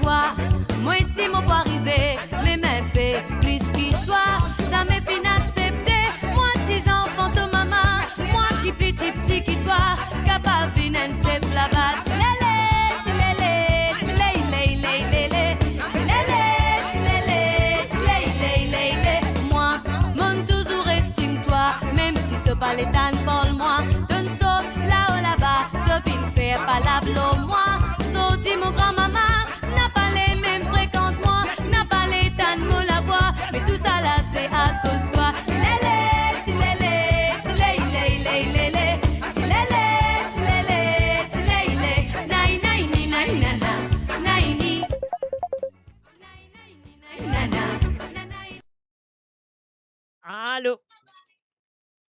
Toi, moi ici mon pas arrivé, mais même plus que toi, ça m'est fin accepté. Moi 6 enfants ton maman, moi qui petit petit qui toi, capable vinen c'est flabat. Moi, mon toujours estime toi, même si te parles d'un Paul moi, donne ça là ou là-bas, te vine faire pas la blow moi, sorti mon grand-maman. Mais tout ça là c'est à cause de toi.
Allô?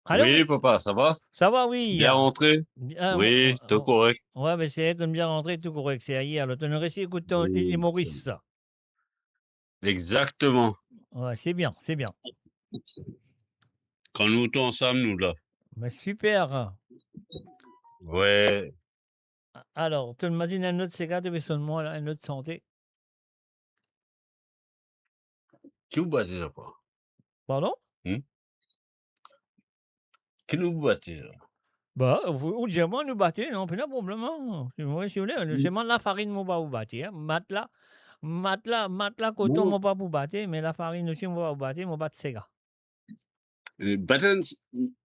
Allô?
Oui, papa, ça va?
Ça va, oui.
Bien rentré? Oui, tout correct.
Ouais, mais c'est de bien rentrer, tout correct. C'est hier. Alors, tu ne réussi à écouter les Maurice, ça.
Exactement.
Ouais, c'est bien, c'est bien.
Quand nous tous ensemble, nous là.
Mais super.
Ouais.
Alors, tu m'as dit un autre cigare de seulement là, une autre santé.
Qui vous battez là pas?
Pardon?
Qui nous battez là?
Bah, vous diamant nous battez, non, pas de problème. Si vous voulez, c'est la farine, mon pas vous battre. Matelas, coton, mon pas vous battre, mais la farine aussi, mon pas vous battre, mon battre cigare.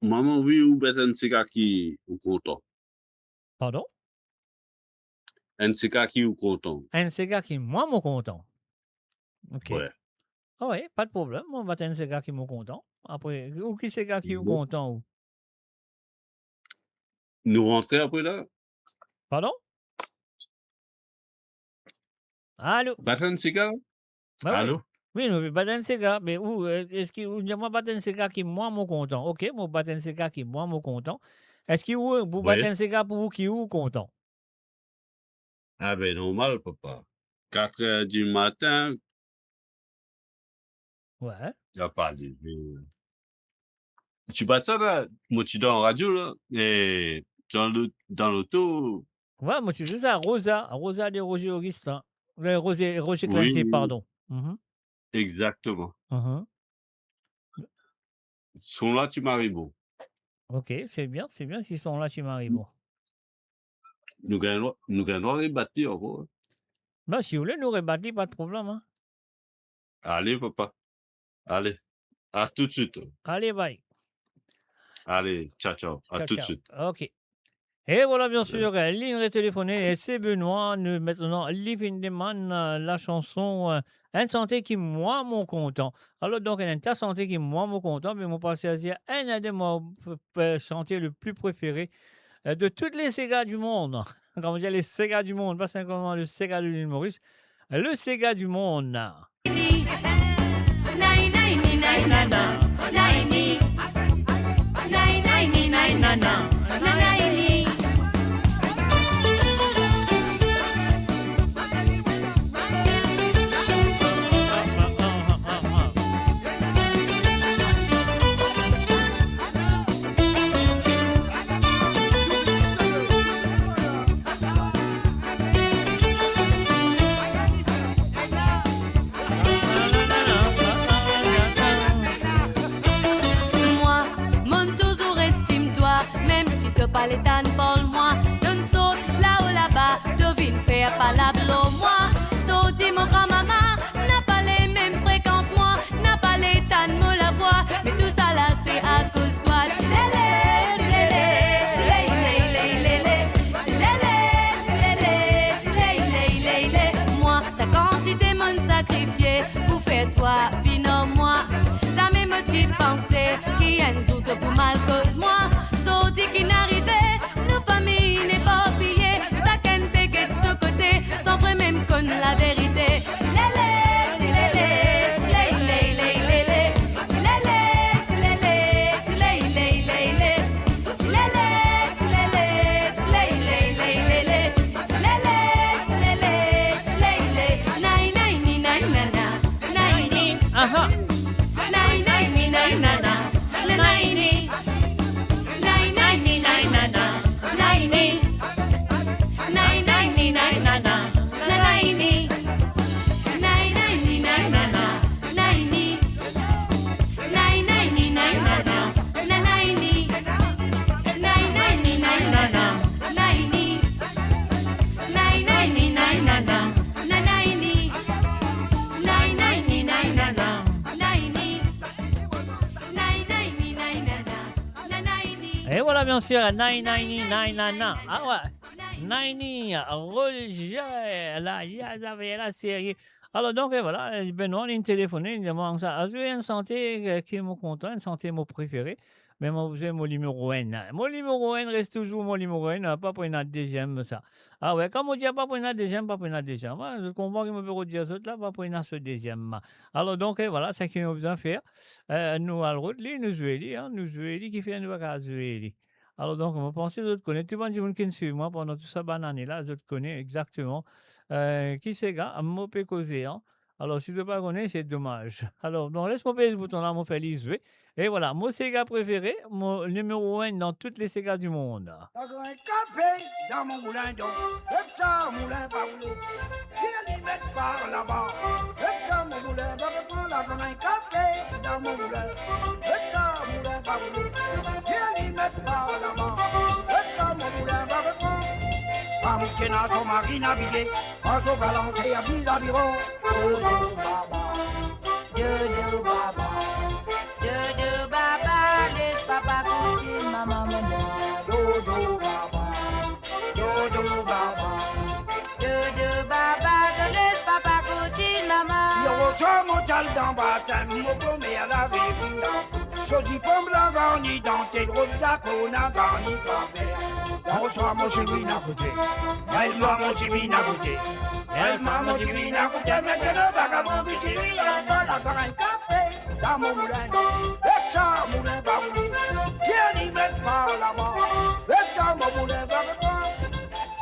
Maman, oui, ou battez un cigare qui est content.
Pardon?
Un cigare qui est content.
Un cigare qui, moi, mon content. Ok.
Ouais.
Ah oui, pas de problème. On va un cigare qui est content. Après, ou qui cigare qui est content ou?
Nous rentrons après là?
Pardon? Allô?
Battez un cigare?
Bah,
allô?
Oui, nous battons un cigare, mais où est-ce qu'il y a moi battre un cigare qui moi mon content? Ok, moi battre un cigare qui moi mon content. Est-ce que vous battez un cigare pour vous qui vous content?
Ah ben normal, papa. 4 heures du matin.
Ouais.
Il n'y a pas de... Tu bats ça là? Moi tu dors en radio là? Et dans l'auto.
Ouais, moi je suis juste à Rosa de Roger Augustin. Roger Clancy,
Oui.
pardon.
Exactement. Sont là, tu m'arrives bon.
Ok, c'est bien s'ils sont là, tu m'arrives bon.
Nous gagnons les bâtis encore.
Ben, si vous voulez nous rebattre, pas de problème. Hein.
Allez, papa. Allez. À tout de suite.
Allez, bye.
Allez, ciao, ciao. À
Ciao,
tout de
ciao.
suite.
Ok. Et voilà, bien sûr, ligne téléphonée, et c'est Benoît. Nous, maintenant, Living Demand, la chanson Un santé qui, moi, mon content. Alors, donc, un ta santé qui, moi, mon content, mais mon passé à dire, un de mes chantiers le plus préféré de toutes les Sega du monde. Quand on dit les Sega du monde, pas simplement le Sega de l'île Maurice, le Sega du monde.
Moi, mon toujours estime-toi, même si te pas les tannes pour moi. Donne saute là-haut là-bas, devine faire pas la moi. Saute mon grand-maman, n'a pas les mêmes fréquentes moi, n'a pas les tannes me la voix. Mais tout ça là, c'est à cause toi. Tilélé, tilélé, tilélé, tilélé, tilélé. Moi, sa quantité m'en sacrifié pour faire toi, vino moi. Ça me motive penser qui a une zoute pour mal cause moi. Saudi qui n'arrivait, nos familles n'est pas pillées. Ça qu'elle pégué de ce côté, sans vrai même connaître la vérité. Tilélé, tilélé, tilélé, tilélé, tilélé, tilélé, tilélé, tilélé, tilélé, tilélé, nai nai ni nai nana, nai ni.
Aha.
Nai nai ni nai nana, nai ni. Nai nai ni nai nana, nai ni. Nai nai ni nai nana, nai ni. Nai nai ni nai nana, nai ni. Nai nai ni nai nana, nai ni. Nai nai ni nai nana, nai ni. Nai nai ni nai nana, nai ni. Nai nai ni nai nana, nai ni. Nai nai ni nai nana, nai ni.
Et voilà, bien sûr, Nine Nana. Ah ouais, Nine, Roger, là, il y avait la série. Alors, donc, et voilà, Benoît, il téléphoné, il demande ça. As-tu une santé qui est mon content, une santé mon préféré? Mais moi, vous avez mon numéro 1. Mon numéro 1 reste toujours mon numéro 1, pas pour une deuxième, ça. Ah ouais, comme on dit, pas pour une deuxième, pas pour une deuxième. Hein, je comprends que je peux dire ça, là, pas pour une deuxième. Alors, donc, et voilà, c'est ce qu'il nous a besoin de faire. Nous, à la route, nous jouons, nous jouons, qui fait nous à jouer. Alors, donc, on pense que je connais. Tout le monde qui me suit, moi, pendant toute cette banane-là, je connais exactement qui c'est, gars, moi, peut causer, hein. Alors, si tu ne pas connais, c'est dommage. Alors, donc, laisse-moi payer ce bouton-là, mon fait jouer. Et voilà, mon Sega préféré, mon numéro 1 dans toutes les Sega du monde.
Un café dans mon moulin d'eau, le ça moulin va rouler, qui allait mettre par là-bas, le ça mon moulin va reprendre la un café dans mon moulin, le ça moulin va rouler, qui allait mettre par là-bas, le ça mon moulin va reprendre. À mon kéna, son mari navigué, à son balancé à bis à bureau, Dodo baba, Dodo baba, Dodo baba, laisse papa coucher maman maman, Dodo baba, Dodo baba, Dodo baba, laisse papa coucher maman. Yo reçois mon chal dans baptême, mon commet à la vie, choisis pomme la garnie dans tes gros sacs, on a garni café. Reçois mon chimine à côté, elle doit mon chimine à côté. Elle m'a mon chimine à côté, mais que le vagabond du chimine, elle doit la faire un café dans mon moulin. Et ça, moulin va rouler, tiens, n'y met pas là-bas. Et ça, mon moulin va reprendre.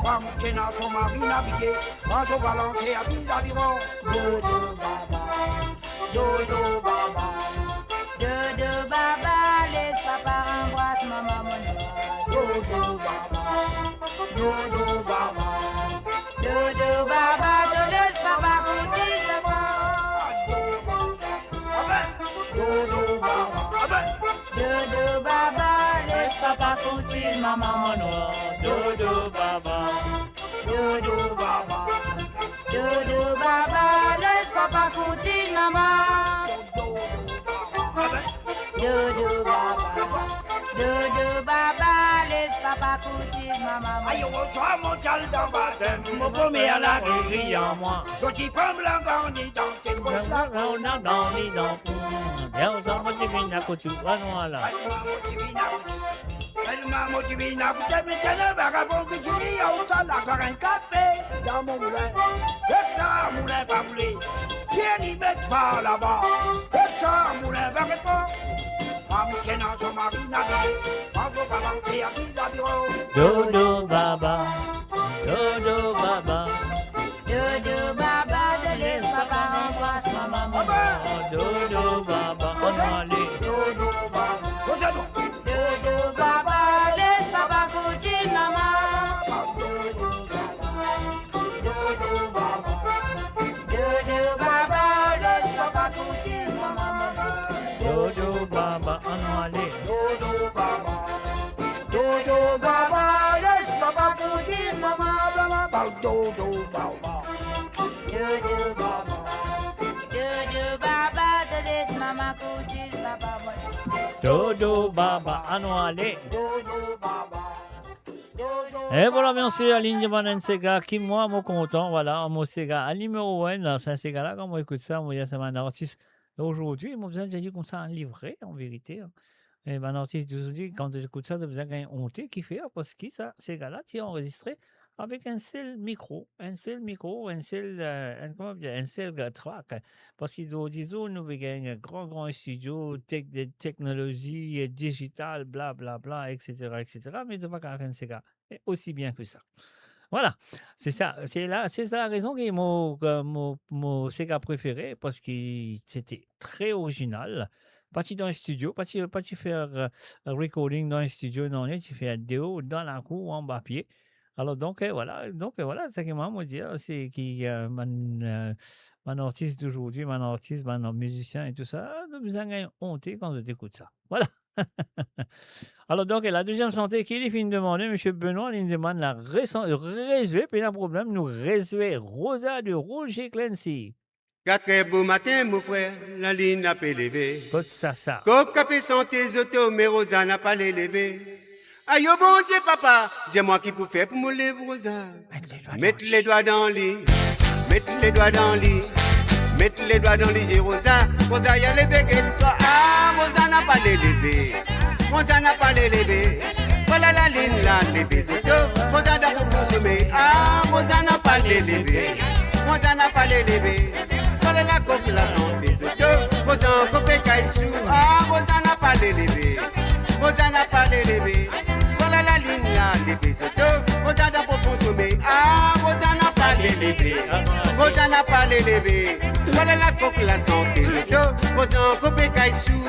Femme qui n'a son mari navigué, va se balancer à bis d'environ. Dodo baba, Dodo baba, Dodo baba, laisse papa embrasse maman mon Dodo baba, Dodo baba, Dodo baba, te laisse papa coucher Dodo baba, Dodo baba, laisse papa coucher maman mon Dodo baba, Dodo baba, Dodo baba, laisse papa coucher maman. Dodo baba, laisse papa coucher Aïe, au soir mondial dans baptême, mon premier à la grille en moi. Je dis pas blanc, on dit dans tes
Bien, ça, moi, c'est bien, Nakotu. Ah, non, là.
Tellement motivina, vous t'aimez le vagabond que tu dis, on s'en a faire un café dans mon moulin. Et ça, moulin pas voulu. Viens y mettre par là-bas. Et ça, moulin va répondre. En me son mari navire, en vous balancer à qui la bureau.
Dodo Baba, Dodo Baba.
Dodo Baba, Dodo Baba, embrasse ma maman.
Dodo Baba, on va aller.
Dodo Baba, Dodo Baba, laisse papa goûter maman. Dodo Baba, laisse papa goûter maman.
Dodo Baba, on va aller.
Dodo Baba, laisse papa goûter maman.
Dodo Baba.
Dodo Baba, laisse maman goûter papa.
Dodo Baba, on va aller.
Dodo Baba.
Et voilà, bien sûr, la ligne de Manen Sega, qui moi, moi content, voilà, mon Sega, à numéro 1, dans ce Sega-là, quand moi écoute ça, moi, c'est un artiste d'aujourd'hui, il m'a besoin de dire comme ça, un livret, en vérité. Et un artiste d'aujourd'hui, quand j'écoute ça, j'ai besoin d'un honte qui fait, parce que ça, Sega-là, tu as enregistré avec un seul micro, un seul track. Parce qu'ils disent, nous avons un grand studio, de technologie digitale, blablabla, etc., mais de pas qu'à un Sega. Et aussi bien que ça. Voilà, c'est ça. C'est la raison que mon Sega préféré, parce que c'était très original. Parti dans un studio, pas faire recording dans un studio, non, tu fais un déo dans la cour en bas pied. Alors donc voilà, ce que moi me dire, c'est que mon artiste d'aujourd'hui, mon musicien et tout ça, de besoin de honte quand je t'écoute ça. Voilà. Alors donc la deuxième santé qui est fin de demander, M. Benoît, il demande la réserver, puis il y a un problème, nous réserver Rosa de Roger Clancy.
4 beau matin, mon frère, la ligne n'a pas levé.
Côte ça.
Coca santé auto, mais Rosa n'a pas levé. Aïe, oh bon Dieu, papa, dis-moi qui peut faire pour me lever, Rosa. Mettre les doigts dans le lit, mettre les doigts dans le lit, mettre les doigts dans le lit, Rosa. Rosa, y'a les baguettes, toi. Ah, Rosa n'a pas les levé. Rosa n'a pas les levé. Voilà la ligne là, les auto. Rosa n'a pas consommé. Ah, Rosa n'a pas les levé. Rosa n'a pas les levé. Voilà la coque, la santé, auto. Rosa en copé caissou. Ah, Rosa n'a pas les levé. Rosa n'a pas les levé. Voilà la ligne là, les auto. Rosa n'a pas consommé. Ah, Rosa n'a pas les levé. Rosa n'a pas les levé. Voilà la coque, la santé, auto. Rosa en copé caissou.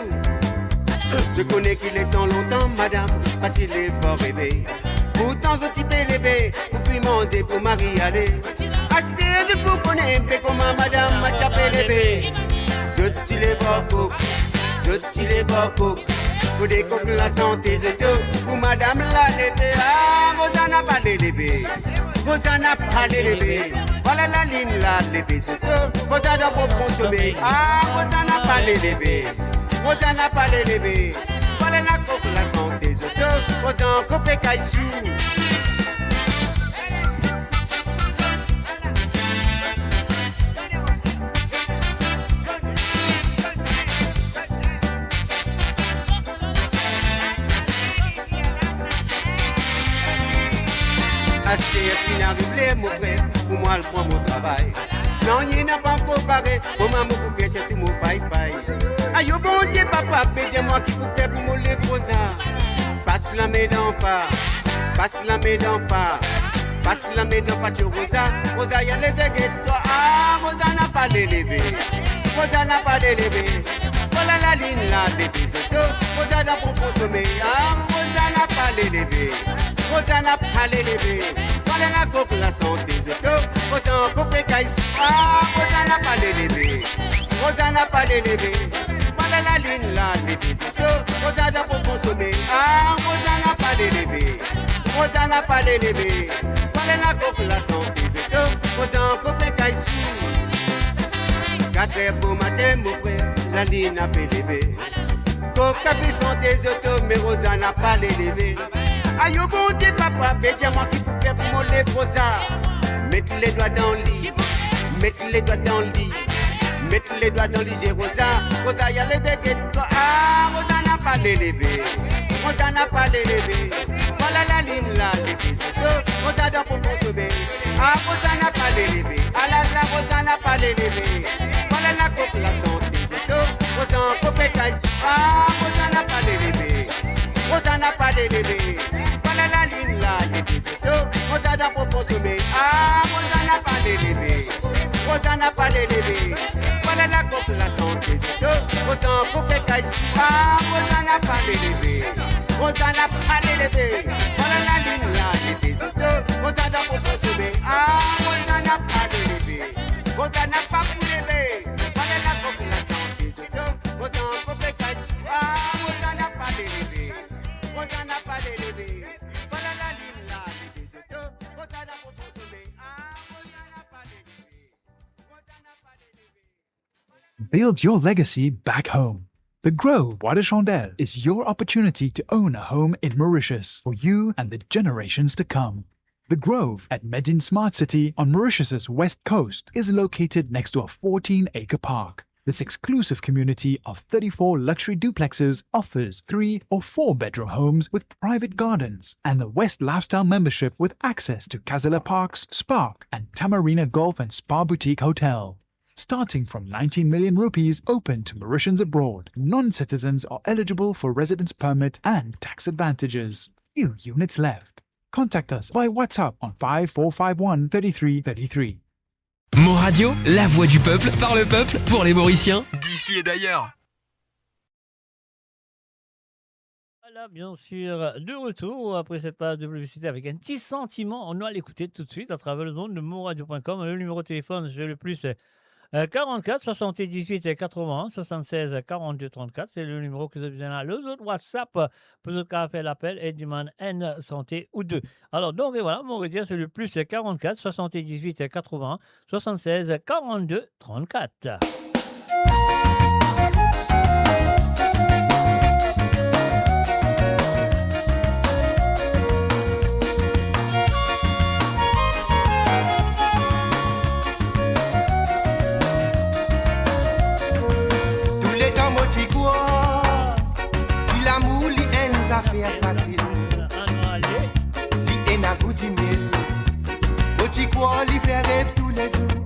Je connais qu'il est temps longtemps, madame, pas-il est fort rêvé. Pourtant, vous typez les baies, vous puis manger pour Marie aller. Achetez de vous connaître, mais comment madame m'a chapé les baies. Je les beaucoup, je les beaucoup. Pour des coques la santé, je te, pour madame la levée. Ah, Rosa n'a pas les levées, Rosa n'a pas les levées. Voilà la ligne là, levée, je te, Rosa n'a pas consommer. Ah, Rosa n'a pas les levées. Rosa n'a pas les levé. Voilà la coque, la santé, je te. Rosa en copé caissou. Acheter un pinard de blé, mon frère, pour moi, je prends mon travail. Non, il n'a pas comparé, pour moi, je fais c'est tout mon faille-faille. Aïe, oh bon Dieu, papa, dis-moi qui vous fait pour me lever, Rosa. Passe la main d'en pas, passe la main d'en pas, passe la main d'en pas, tu Rosa. Rosa, y'a les baguettes, toi. Ah, Rosa n'a pas les levé, Rosa n'a pas les levé. Voilà la ligne là, les autos. Rosa n'a pas consommé. Ah, Rosa n'a pas les levé, Rosa n'a pas les levé. Voilà la coque, la santé, autos. Rosa en copé caissou. Ah, Rosa n'a pas les levé, Rosa n'a pas les levé. Voilà la ligne là, les autos. Rosa n'a pas consommé. Ah, Rosa n'a pas les levé, Rosa n'a pas les levé. Voilà la coque, la santé, autos. Rosa en copé caissou. 4 beau matin, mon frère, la ligne n'a pas levé. Coca santé, autos, mais Rosa n'a pas les levé. Aïe, oh bon Dieu, papa, fais dis-moi qui peut faire pour mon lèvre rosa. Mettre les doigts dans le lit, mettre les doigts dans le lit, mettre les doigts dans le lit, j'ai Rosa. Rosa, y'a levé que toi, ah, Rosa n'a pas l'élevé, Rosa n'a pas l'élevé. Voilà la ligne là, les bisous, Rosa doit pour sauver. Ah, Rosa n'a pas l'élevé, ah là là, Rosa n'a pas l'élevé. Voilà la coupe, la santé, Rosa en coupe et caille, ah, Rosa n'a pas l'élevé, Rosa n'a pas l'élevé. Voilà la ligne là, les bisous, Rosa doit pour sauver. Ah, Rosa n'a pas l'élevé, Rosa n'a pas l'élevé. Voilà la coupe, la santé, Rosa en coupe et caille, ah, Rosa n'a pas l'élevé, Rosa n'a pas l'élevé. Voilà la ligne là, les bisous, Rosa doit pour sauver. Ah, Rosa n'a pas l'élevé, Rosa n'a pas pour l'élevé. Voilà la coupe, la santé, Rosa en coupe et caille, ah, Rosa n'a pas l'élevé, Rosa n'a pas l'élevé. Voilà la ligne là, les bisous, Rosa doit pour sauver. Ah, Rosa n'a pas l'élevé, Rosa n'a pas l'élevé.
Build your legacy back home. The Grove Bois de Chandelle is your opportunity to own a home in Mauritius for you and the generations to come. The Grove at Medin Smart City on Mauritius's west coast is located next to a 14-acre park. This exclusive community of 34 luxury duplexes offers 3 or 4 bedroom homes with private gardens and the West Lifestyle membership with access to Casella Parks, Spark and Tamarina Golf and Spa Boutique Hotel. Starting from 19 million rupees open to Mauritians abroad, non-citizens are eligible for residence permit and tax advantages. Few units left. Contact us by WhatsApp on 5451 3333.
Mon Radio, la voix du peuple, par le peuple, pour les Mauriciens, d'ici et d'ailleurs.
Voilà, bien sûr, de retour après cette page de publicité avec un petit sentiment. On doit l'écouter tout de suite à travers le nom de monradio.com. Le numéro de téléphone, j'ai le plus 44 78 81 76 42 34. C'est le numéro que vous avez besoin là. Les autres WhatsApp, pour ceux qui ont fait l'appel et demandent N santé ou 2. Alors, donc, et voilà, mon redire, c'est le plus 44 78 81 76 42 34.
Affaire facile, li en a goûté mille. Moti quoi, li fait rêve tous les jours.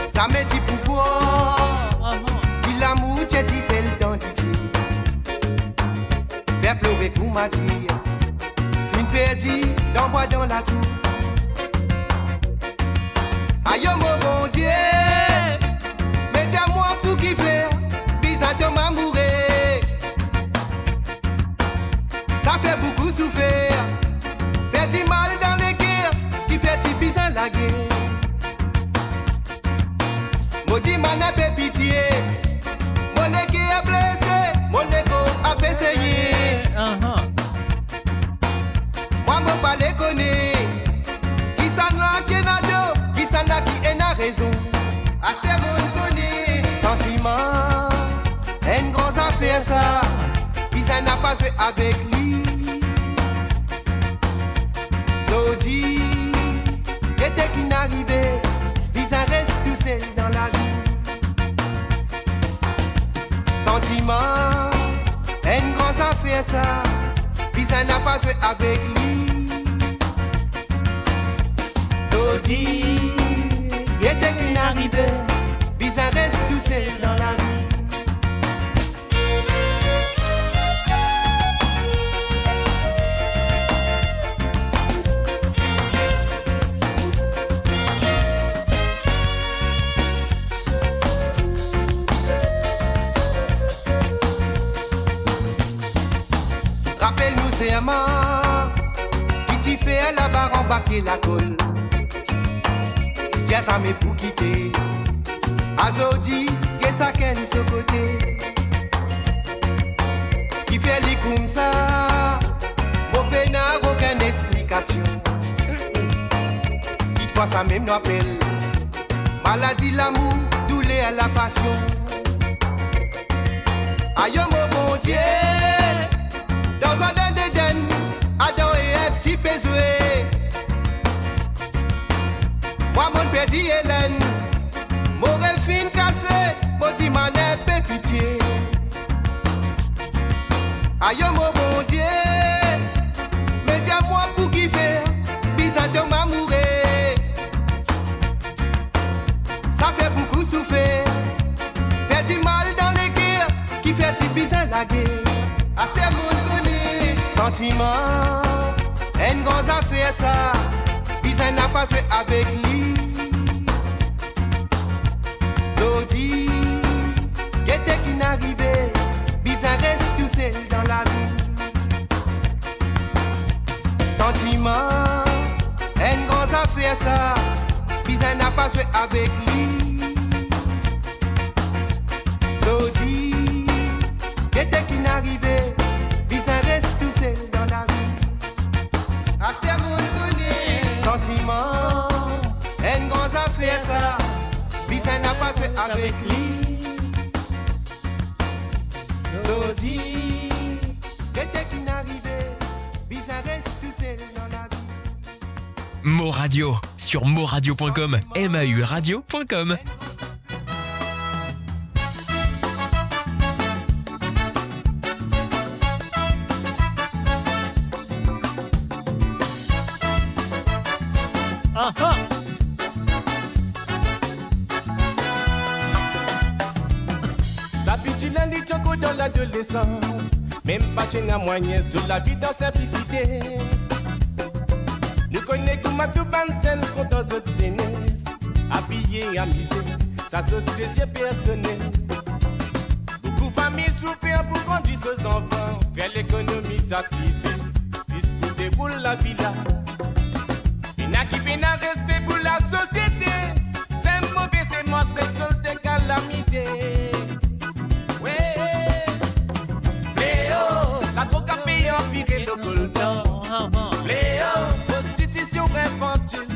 Ça me dit pourquoi, il l'amour, j'ai dit c'est le temps d'ici. Faire pleurer pour ma dire, une perdue d'envoi dans la cour. Aïe mon bon Dieu, mettez-moi pour kiffer, bizarre de m'amourer. Ça fait beaucoup souffrir, fait du mal dans les guerres, qui fait du bizarre la guerre. Maudit man a fait pitié, mon équipe est blessé, mon égo a fait saigner. Moi me pas les connais, qui s'en a qui n'a d'eau, qui s'en a qui n'a raison. Assez mon connaît, sentiment, une grosse affaire ça. Ça n'a pas joué avec lui. Zodi, était qui n'arrivait, ils restent tout seuls dans la vie. Sentiment, une grosse affaire ça, puis ça n'a pas joué avec lui. Zodi, était qui n'arrivait, ils restent tout seuls dans la vie. Rappelle-nous c'est amant qui t'y fait la barre embarquer la colle. Tu tiens ça mais pour quitter. Azodi, get ça qu'elle ce côté. Qui fait les comme ça. Mon peine n'a aucune explication. Dites-moi ça même nous appelle. Maladie, l'amour, douleur, la passion. Aïe mon bon Dieu. Dans un d'Éden, Adam et Ève, petit pézoué. Moi, mon petit Hélène, mon refine cassé, mon petit manette, pitié. Aïe, mon bon Dieu, mais dis-moi pour qui faire, bizarre de m'amourer. Ça fait beaucoup souffrir, fait du mal dans les guerres, qui fait du bizarre la guerre. À ce monde connu, sentiment, une grosse affaire ça, bizarre n'a pas joué avec lui. Zodi, qu'était qui n'arrivait, bizarre reste tout seul dans la vie. Sentiment, une grosse affaire ça, bizarre n'a pas joué avec lui. Zodi, qu'était qui n'arrivait, bizarre reste tout seul dans la vie. À ce monde connu, sentiment, une grosse affaire ça, bizarre n'a pas joué avec lui. Zodi, qu'était qui n'arrivait, bizarre reste tout seul dans la vie.
Mo Radio sur moradio.com, mauradio.com.
Ah.
Ça pitch lundi choco dans l'adolescence, même pas à moyen sur la vie dans simplicité. Nous connaissons ma tout scène contre dans autres zénès, habillés, amusés, ça saute plaisir personnel. Beaucoup de familles souffrent pour conduire ses enfants, faire l'économie, sacrifice, pour déboule la villa. Il n'a qui peine à rester pour la société, c'est mauvais, c'est monstre, récolte des calamités. La drogue a payé en pire le coltan. Léo, prostitution infantile.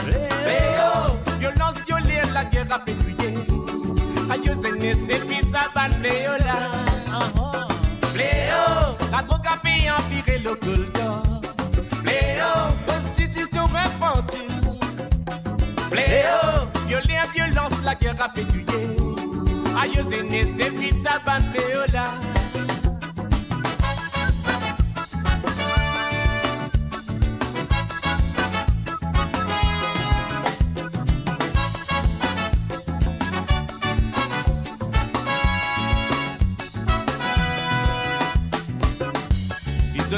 Léo, violence violée, la guerre a pétouillé. Aïe, c'est fils à ban Léo là. Léo, la drogue a payé en pire le coltan. Léo, prostitution infantile. Léo, violée, violence, la guerre a pétouillé. Aïe, c'est fils à ban Léo là.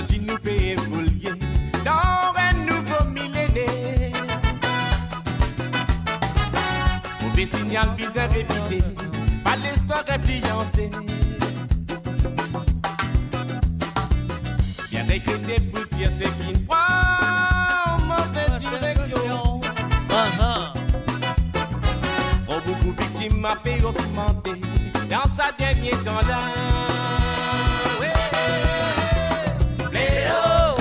Si nous peut évoluer dans un nouveau millénaire, mauvais signal bizarre répété, pas l'histoire influencée. Bien regretté pour dire c'est qui ne prend mauvaise direction. Trop beaucoup de victimes m'a fait augmenter dans sa dernière temps-là.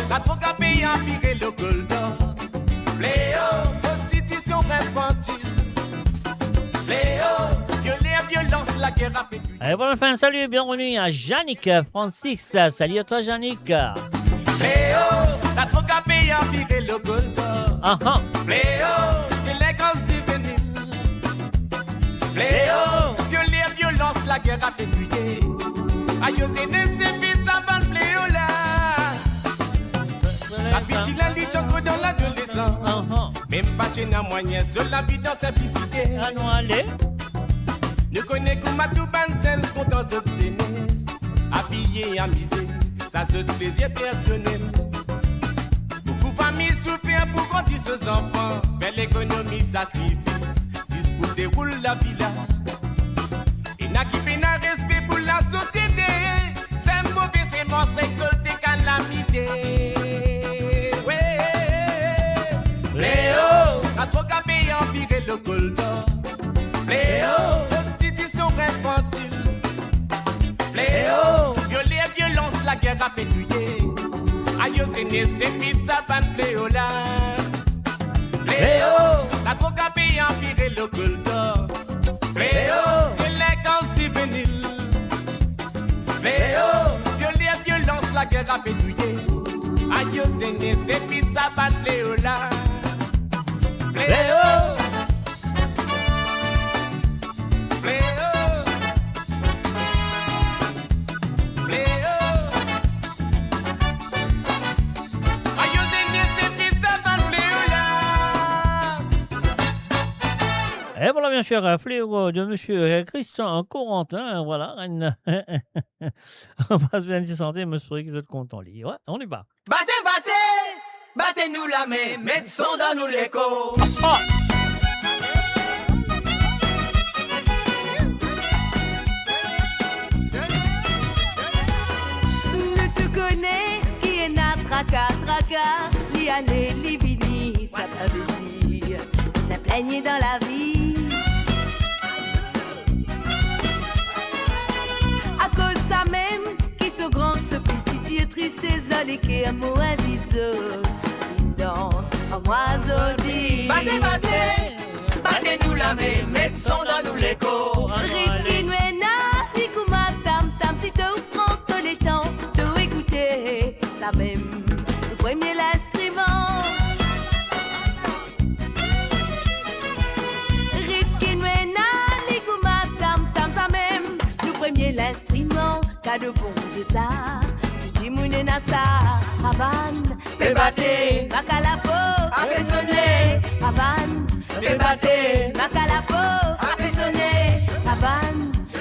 La drogue a payé en pire le coltan. Léo, prostitution infantile. Léo, violer, violence, la guerre a fait.
Allez, bon, enfin, salut et bienvenue à Yannick Francis. Salut à toi, Yannick.
Léo, la drogue a payé en pire le coltan. Léo, l'élégance juvénile. Léo, violer, violence, la guerre a fait tuer. Aïe, c'est vite avant le Léo là. Ça pitch lundi choco dans l'adolescence, même pas chez na moyen sur la vie dans simplicité.
Ah non, allez.
Nous connaissons ma tout scène contre dans autres zénès, habillés, amusés, ça se plaisir personnel. Beaucoup de familles souffrent pour grandir ses enfants, faire l'économie, sacrifice, si pour dérouler la villa. Il n'a qui peine à respect pour la société, c'est mauvais, c'est monstre, récolte des calamités. Léo, la drogue a payé en pire le coltan. Léo, prostitution infantile. Léo, violer, violence, la guerre a pétouillé. Aïe, c'est fils à ban Léo là. Léo, la drogue a payé en pire le coltan. Léo, élégance juvénile. Léo, violer, violence, la
la guerre a pétouillé. Aïe, Seigneur, c'est pizza bat Léo là. Léo.
Et voilà, bien sûr, un fléau de monsieur Christian Corentin. Voilà. On passe bien de santé, monsieur qui est content. Ouais, on y va.
Battez, battez, battez-nous la main, mettez son dans nous l'écho.
Nous te connais, qui est na traka, li allé, li vini, ça veut dire, ça plaignait dans la vie. À cause ça même, qui se grand, ce petit, et tristesse dans les quais, amour invite, une danse, en oiseau dit.
Battez, battez, battez-nous la main, mettez son dans nous l'écho.
Riki Nwena, Likouma, Tam Tam, si tu prends tous les temps de écouter ça même, le premier l'instrument. Riki Nwena, Likouma, Tam Tam, ça même, le premier l'instrument, qu'a de bon Dieu ça, Jimoune Nassa, Ravan,
Bébate,
Makalapo,
Abessonné,
Ravan,
Bébate,
Makalapo,
Abessonné,
Ravan,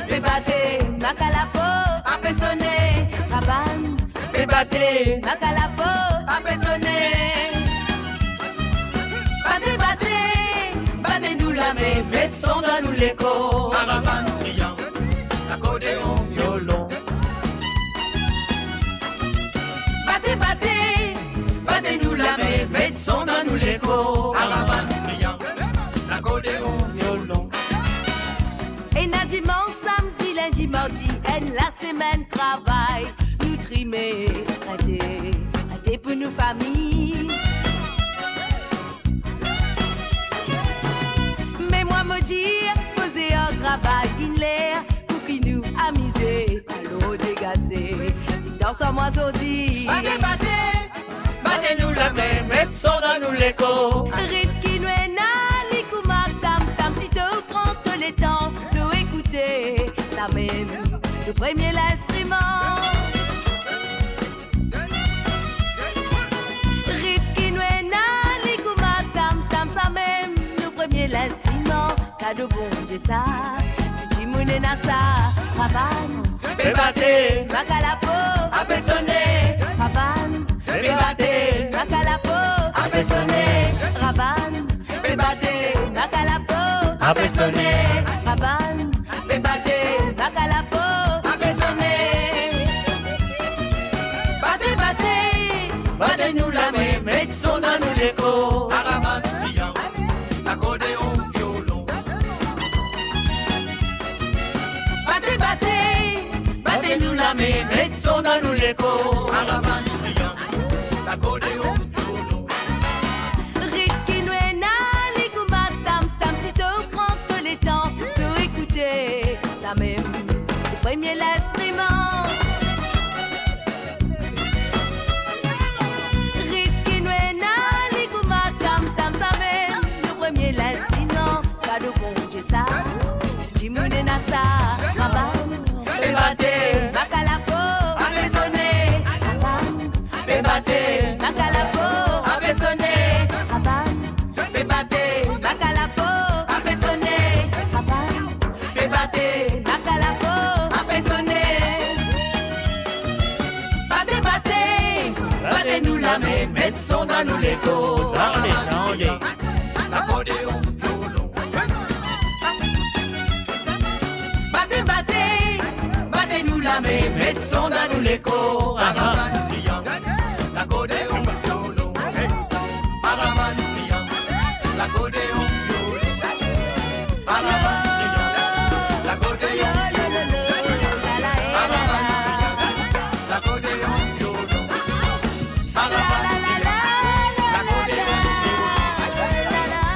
Bébate,
Makalapo,
Abessonné,
Ravan,
Bébate,
Makalapo,
Abessonné. Battez, battez, battez-nous la main, mettez son dans nous l'écho.
Caravane criant, accordéon, violon.
Battez, battez, battez-nous la main, mettez son dans nous l'écho.
Caravane criant, accordéon, violon.
Et na dimanche, samedi, lundi, mardi, et la semaine travail, nous trimer, arrêtez pour nous familles. Mais moi me dire, poser un travail in l'air, pour qui nous amuser, à l'eau dégazée, dans son oiseau dit.
Battez, battez, battez-nous la main, mettez son dans nous l'écho.
Riki Nwena, Likouma, Tam Tam, si tu prends tous les temps de écouter ça même, le premier l'instrument. Riki Nwena, Likouma, Tam Tam, ça même, le premier l'instrument, qu'a de bon Dieu ça, Jimoune Nassa, Ravan,
Bébate,
Makalapo,
Abessonné,
Ravan,
Bébate,
Makalapo,
Abessonné,
Ravan,
Bébate,
Makalapo,
Abessonné,
Ravan,
Bébate,
Makalapo,
Abessonné. Battez, battez, battez-nous la main, mettez son dans nous l'écho.
Caravane criant, accordéon, violon.
Battez, battez, battez-nous la main, mettez son dans nous l'écho.
Caravane criant, accordéon, violon.
Riki Nwena, Likouma, Tam Tam, si tu prends tous les temps de écouter ça même, le premier l'instrument. Riki Nwena, Likouma, Tam Tam, ça même, le premier l'instrument, qu'a de bon Dieu ça, Jimoune Nassa, Ravan,
Bébate,
Makalapo,
Abessonné,
Ravan,
Bébate,
Makalapo,
Abessonné,
Ravan,
Bébate,
Makalapo,
Abessonné,
Ravan,
Bébate,
Makalapo,
Abessonné. Battez, battez, battez-nous la main, mettez son dans nous l'écho.
Accordéon, violon.
Battez, battez, battez-nous la main, mettez son dans nous l'écho.
Caravane criant, accordéon, violon. Caravane criant, l'accordéon, violon. Caravane criant, l'accordéon, violon. L'accordéon, violon. Caravane criant, l'accordéon, violon.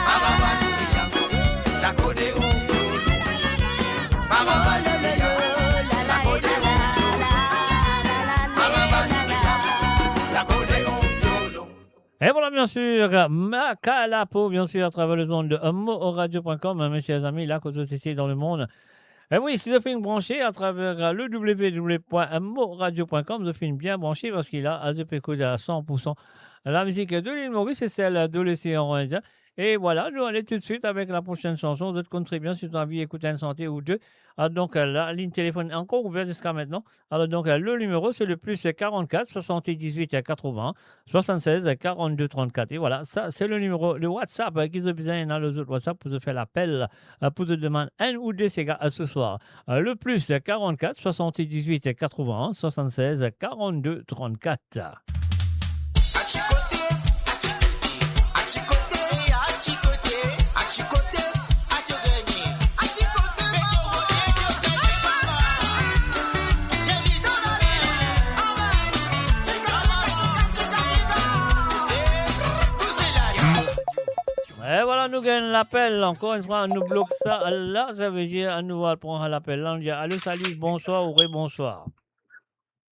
Caravane criant, l'accordéon, violon. Caravane criant, l'accordéon, violon.
bien sûr, Macalapo, bien sûr, à travers le monde de moradio.com, mes chers amis, là, que vous étiez dans le monde. Et oui, si vous faites une branchée à travers le www.moradio.com, vous faites une bien branchée parce qu'il a à écouter à 100% la musique de l'île Maurice et celle de l'océan Indien. Et voilà, nous allons tout de suite avec la prochaine chanson. Vous êtes très bien si vous avez envie d'écouter une santé ou deux. Alors, donc, la ligne téléphone est encore ouverte jusqu'à maintenant. Alors, donc, le numéro, c'est le plus 44 78 80 76 42 34. Et voilà, ça, c'est le numéro, le WhatsApp qui vous besoin dans les autres WhatsApp pour vous faire l'appel, pour vous demander un ou deux cigares ce soir. Le plus 44 78 80 76 42 34. Et voilà, nous gagnons l'appel. Encore une fois, on nous bloque ça. Là, ça veut dire, à nous prendre l'appel. Là, on dit allô, salut, bonsoir ou bonsoir.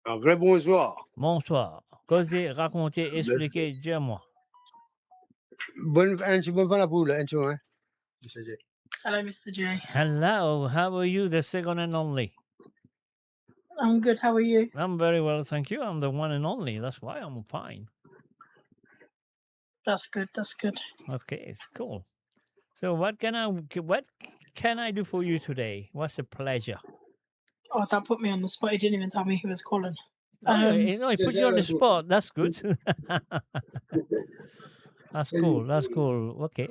Un vrai bonsoir.
Bonsoir. Causez, racontez, expliquez, dis-moi.
Bonne fin la poule, un petit moment.
Hello, Mr. J.
Hello, how are you, the second and only?
I'm good. How are you?
I'm very well, thank you. I'm the one and only. That's why I'm fine.
That's good. That's good.
Okay, it's cool. So what can I do for you today? What's the pleasure?
Oh, that put me on the spot. He didn't even tell me he was calling.
He put you on the spot. That's good. That's cool. That's cool. Okay.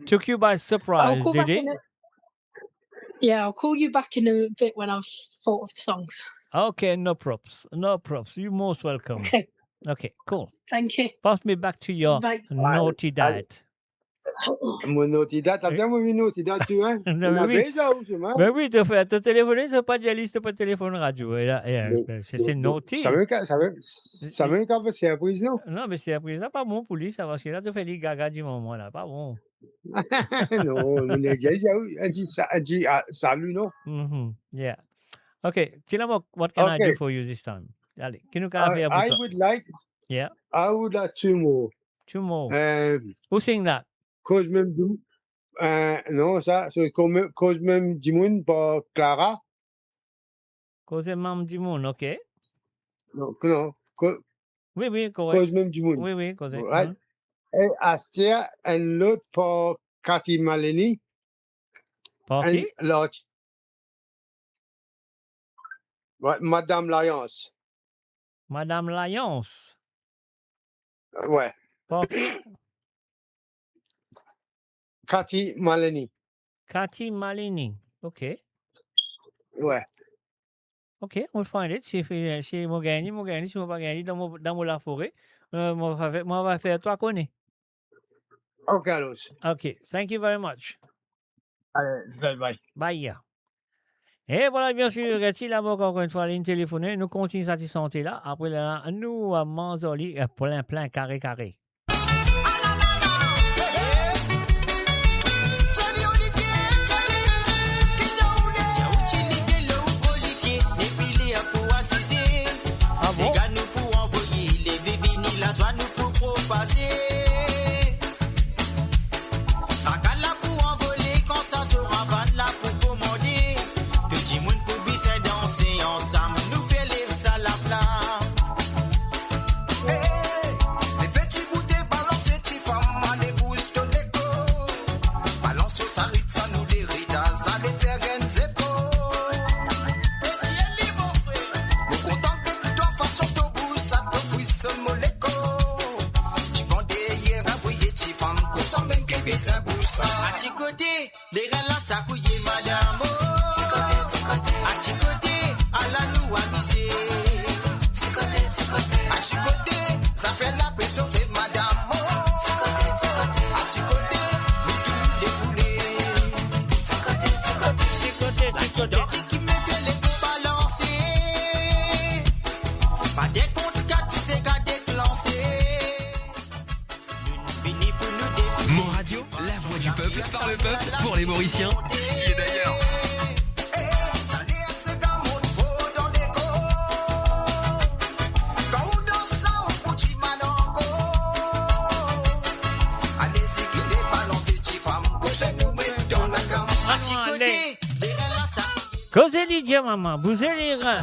Took you by surprise, did it?
Yeah, I'll call you back in a bit when I've thought of songs.
Okay, no props. No props. You're most welcome.
Okay.
Okay, cool.
Thank you.
Pass me back to your
Bye.
naughty dad.
Mon naughty dad, t'as bien mon naughty dad, tu vois?
Non, mais oui. Mais oui, tu fais téléphoner, c'est pas de liste, pas de téléphone radio. C'est naughty.
Ça veut qu'à faire surprise, non?
Non, mais surprise, c'est pas bon pour lui, ça, parce que là, tu fais les gaga du moment, là, pas bon.
Non, mon dit salut, non?
Yeah. Okay, Tilamo, what can I do for you this time? Allez,
I would like.
Yeah.
I would like two more.
Two more. Who sing that?
Cause même non, ça, c'est cause même Dimoun par Clara.
Cause même Dimoun, ok.
Non.
Oui, correct.
Cause même Dimoun.
Oui, cause.
Right. Et Astia, et l'autre par Cathy Malini.
Par qui?
L'autre. Ouais, Madame Lyons.
Madame Lyons.
Ouais.
Par qui?
Cathy Malini.
Cathy Malini. Okay.
Ouais.
Okay, we'll find it. Si moi gagne, si moi pas gagne dans la forêt, moi va faire toi connais.
Okay, alors.
Okay, thank you very much.
Allez, bye.
Bye. Et voilà, bien sûr, si la mort encore une fois, ligne téléphonée, nous continuons cette santé là. Après là, nous à Manzoli, plein, carré.
C'est gars nous pour envoyer les vévini, la joie nous pour propasser. Akala pour envoler quand ça sera van là pour commander. Tout le monde pour bisser danser ensemble, nous fait lever ça la flamme. Les petits bouteilles balancent, petits femmes, les bouches de l'écho. Balance ça rite, ça nous les ridas, ça les fait gagner zéro. À tes côtés, les reins ça couille madame. À tes côtés, à la nous amuser. À tes côtés, ça fait la paix sauf madame. À tes côtés, nous tout nous défouler. La guidori qui me fait les coups balancer. Pas des comptes 4, c'est qu'à déclencher.
Mon radio, la voix du peuple, par le peuple, pour les Mauriciens. Et d'ailleurs.
Causez Lydia, maman, vous allez lire.
À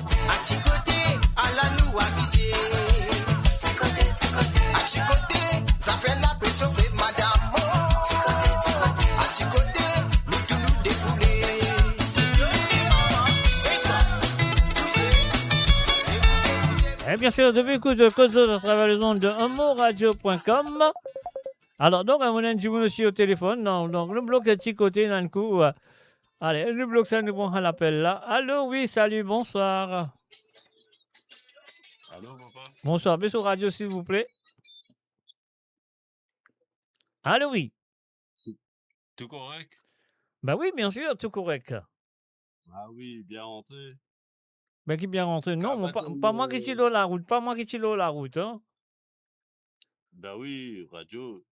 Chicoté, à la nous aviser. À Chicoté, ça fait la paix sauver madame. À Chicoté, nous tous nous défouler.
Et bien sûr, depuis coup de cause à travers les ondes de unmoradio.com. Alors, donc, on a un petit monde aussi au téléphone. Donc, le bloc est petit côté d'un coup. Allez, le bloc, ça nous prend l'appel là. Allô, oui, salut, bonsoir.
Allô, papa?
Bonsoir, baissez au radio, s'il vous plaît. Allô, oui.
Tout correct?
Bah oui, bien sûr, tout correct.
Ah oui, bien rentré.
Ben qui bien rentré. Non, moi, pas moi qui suis dans la route. Pas moi qui suis dans la route. Hein.
Ben oui, radio.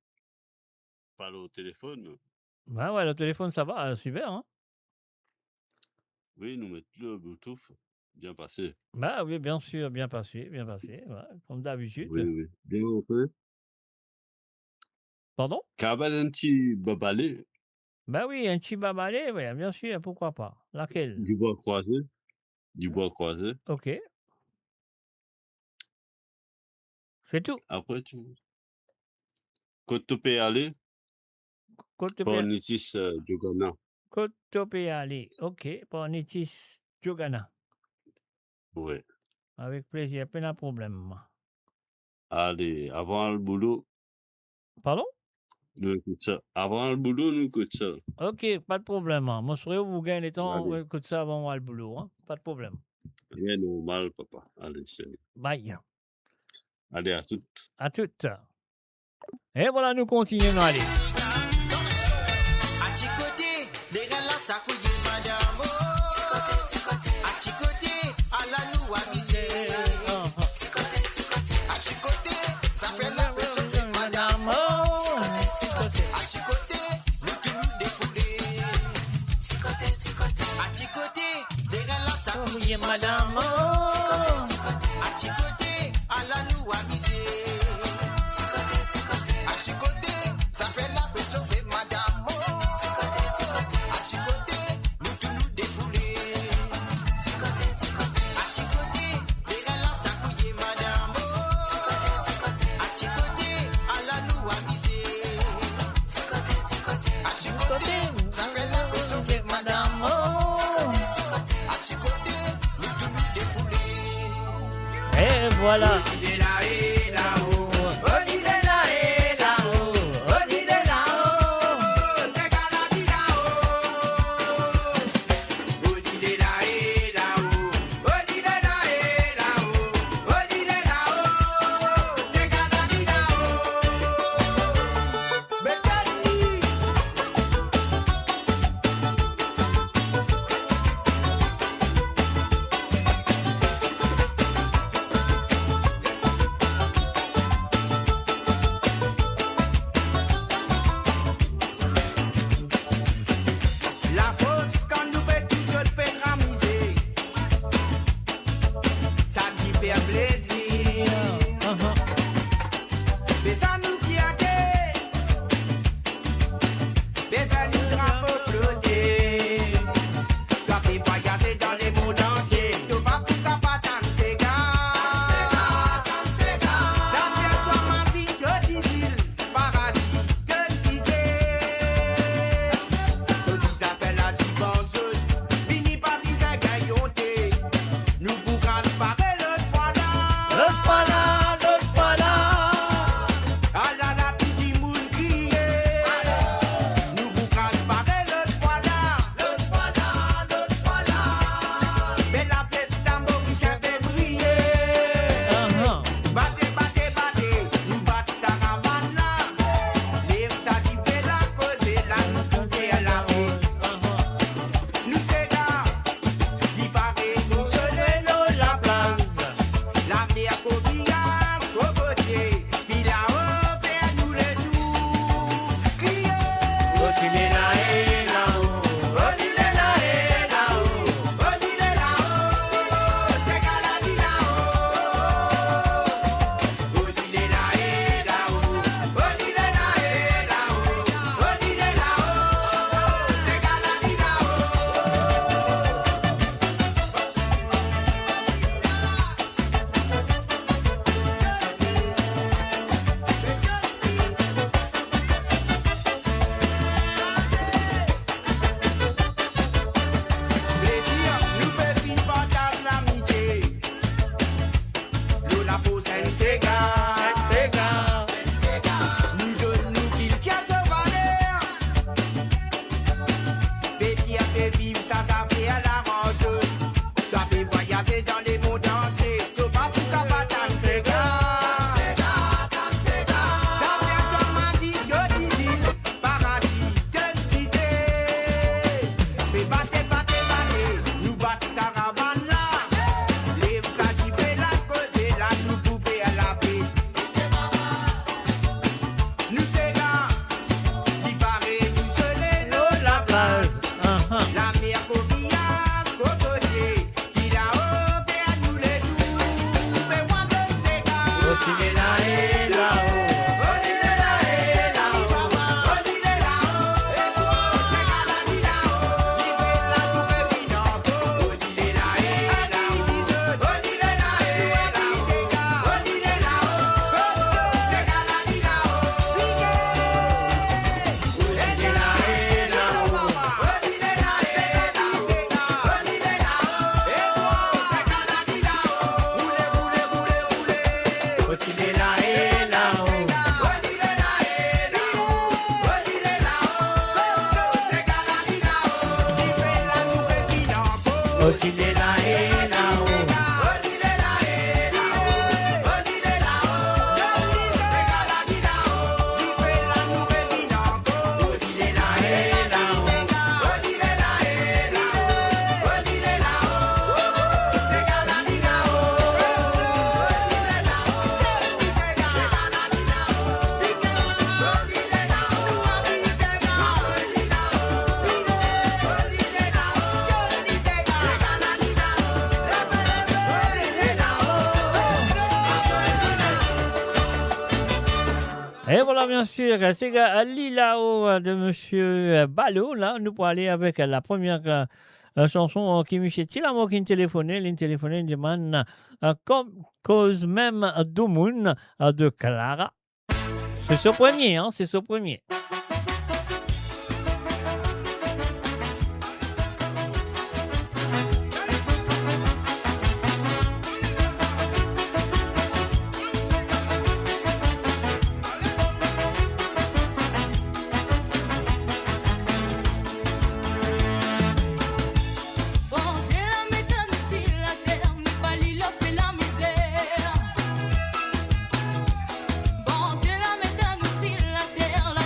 Parle au téléphone.
Ben ouais, le téléphone, ça va, c'est bien. Hein.
Oui, nous mettons le Bluetooth. Bien passé.
Bah oui, bien sûr, bien passé, ouais, comme d'habitude.
Oui, oui. Bien rentré.
Pardon?
Cabal un petit babalé.
Ben oui, un petit babalé, oui, bien sûr, pourquoi pas. Laquelle?
Du bois croisé. Du bois croisé.
Ok. C'est tout.
Après, tu... Côte-topé aller. Pornitis Jogana.
Côte-topé aller. Ok, Pornitis Jogana.
Oui.
Avec plaisir, pas de problème.
Allez, avant le boulot.
Pardon?
Nous écoute ça. Avant le boulot, nous écoute ça.
Ok, pas de problème. Moi, je serai où vous gagnez le temps, on écoute ça avant le boulot. Hein? Pas de problème.
Rien normal, papa. Allez, salut.
Bye.
Allez, à toutes.
À toutes. Et voilà, nous continuons à aller.
À Chicoté, les gars ça couille madame. À Chicoté, à la nous aviser. À Chicoté, ça fait la paix sauver madame. À Chicoté, nous tous nous défouler. À Chicoté, les gars ça couille madame. À Chicoté, à la nous aviser. À Chicoté, ça fait la paix sauver madame. À Chicoté, nous tous nous défouler. À Chicoté, les gars ça couille madame. À Chicoté, à la nous aviser. À Chicoté, ça fait la paix sauver madame. À Chicoté, nous tous nous défouler.
Et voilà.
nous c'est gars, il paraît nous soleil, l'eau la plage. La mer coquillage, cocotier, qui a offert nous les doux. Mais moi donne ces gars, il est là et là-haut.
Et voilà, bien sûr, c'est Lilao de Monsieur Ballot. Là, nous pourrons aller avec la première chanson qui Michel Tilamo qui téléphoné. Il téléphoné demande cause même du monde de Clara. C'est ce premier, hein, c'est ce premier.
Bon Dieu la met à nous sur la terre, la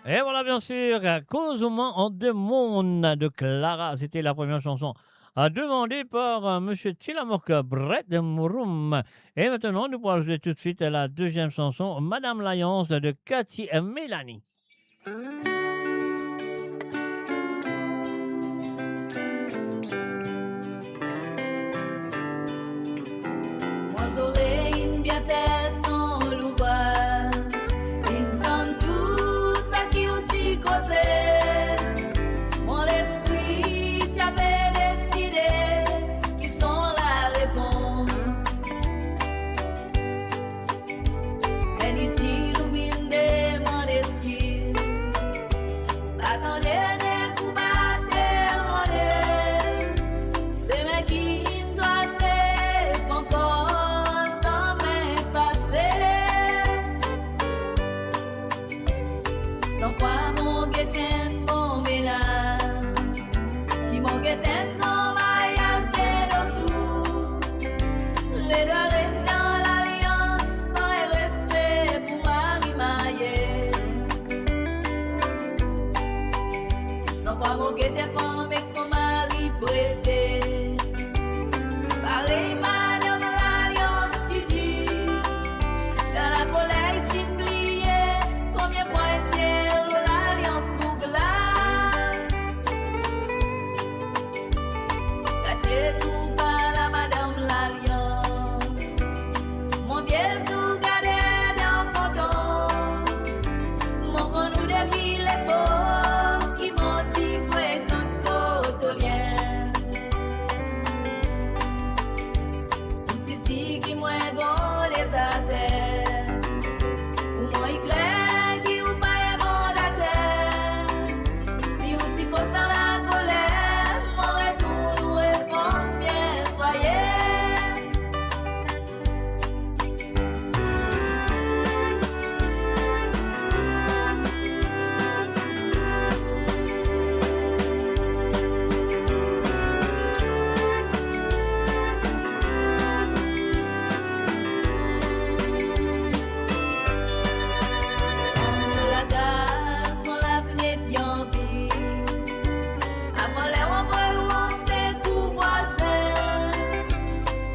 Et voilà, bien sûr, Cause au moins en deux mondes de Clara. C'était la première chanson demandée par Monsieur Tilamok Brett de Mouroum. Et maintenant, nous pourrons jouer tout de suite la deuxième chanson, Madame Layance de Cathy et Mélanie.
Moi, oreilles bien fait son l'ouvrage, il donne tout ça qui ont dit causer. Mon esprit, tu avais décidé qui sont la réponse. And it's you who will demand excuse. Attendez, des coups battés, c'est ma qui doit c'est encore sans m'effacer. Sans quoi mon guetin, mon ménage, qui mon guetin, non, maillage des dessous. Les deux restent dans l'alliance, sans respect pour arrimailler. Sans quoi mon guetin, femme avec son mari prêté. Pareil, madame, l'alliance, tu dis. Dans la colère, tu pliais. Combien fois est-il l'alliance Gougla? Cachez tout par la madame, l'alliance. Mon vieux sous gardé dans le canton. Mon con nous depuis l'époque qui motive quand cotolien. Titi qui moins gros des atelles. Moi il clair qui ou pas bon d'atelle. Si on t'y pose dans la colère, mon retour nous réponse bien soyez. La gare, son l'avenir bien pire. Avant les renvois où on sait tout voisin.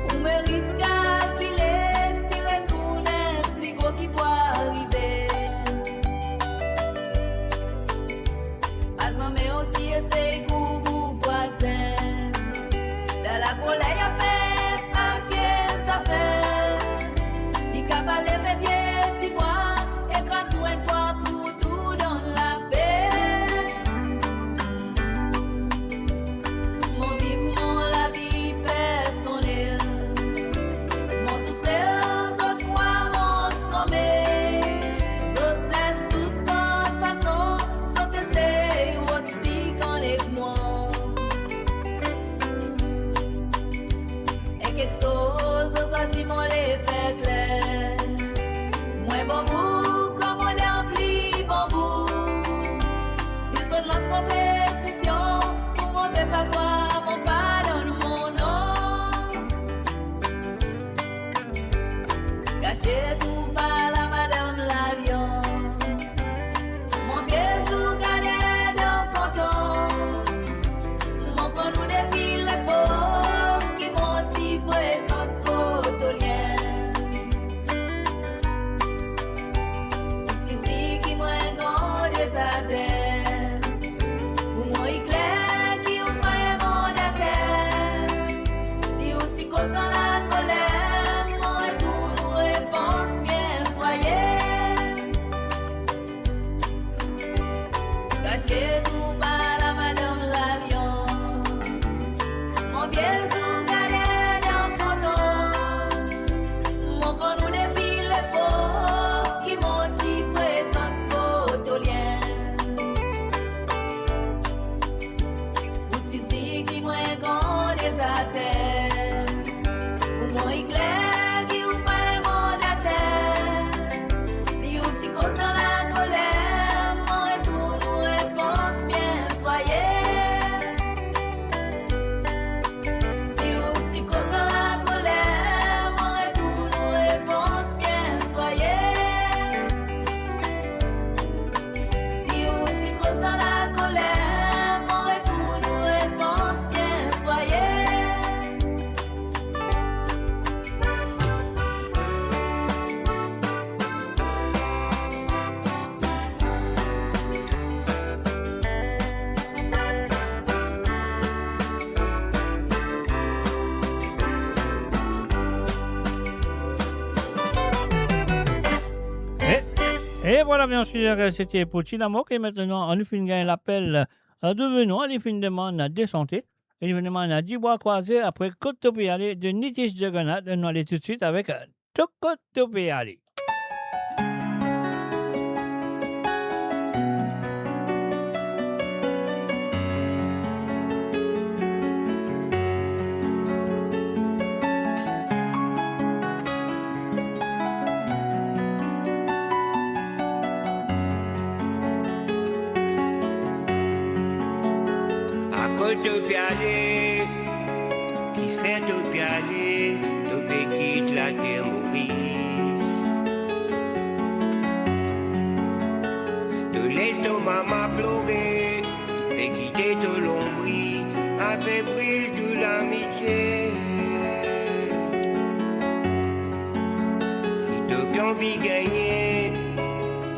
On mérite calculer si retourner plus gros qui peut arriver. Pas mais aussi essayer pour vous voisin. Dans la colère, y'a fait paquet ça fait. Il capable lever bien, tu vois. Écrase-nous une fois pour tout dans la paix. Mon vivement la vie personnelle. Mon tout seul, autres fois mon sommeil. Autres laisse tous sans façon, sans essayer, aussi qu'on est moi. Et quelque chose, ça dit mon les fait clair. Moins bon bout, comme on est rempli bon bout. Si son lance compétition, pour mon fait pas quoi, mon pas dans mon nom. Gâchez tout par la madame l'alliance. Mon pied sous gardé dans le canton. Mon con nous défile les pauvres qui motivent quand cotolien. Titi qui moins grand des atelles. Pour moi il clair qui ou pas bon d'atelle. Si ou t'y cause dans la colère, mon retour nous réponse bien soyez. Cachez tout par la madame l'alliance. Mon vieux sous gardé dans le canton. Mon con nous défile les pauvres qui motivent tant cotolien. Ou titi qui moins grand des atelles. Ou moi il clair qui ou pas bon d'atelle. Si ou t'y cause dans la colère, mon retour nous réponse
voilà, bien sûr, c'était pour Chinamok. Et maintenant, on nous fait gagner l'appel de Benoît. On fait une demande de santé. Et une demande à 10 bois croisés après Côte-Topéalé de Nitish Jagannath. On va aller tout de suite avec Côte-Topéalé.
Côte-Topéalé, qui fait Topéalé, Topé quitte la terre Maurice. De l'estomac m'a pleuré, fait quitter de l'ombri, avait pris de l'amitié. Qui te bien vi gagner,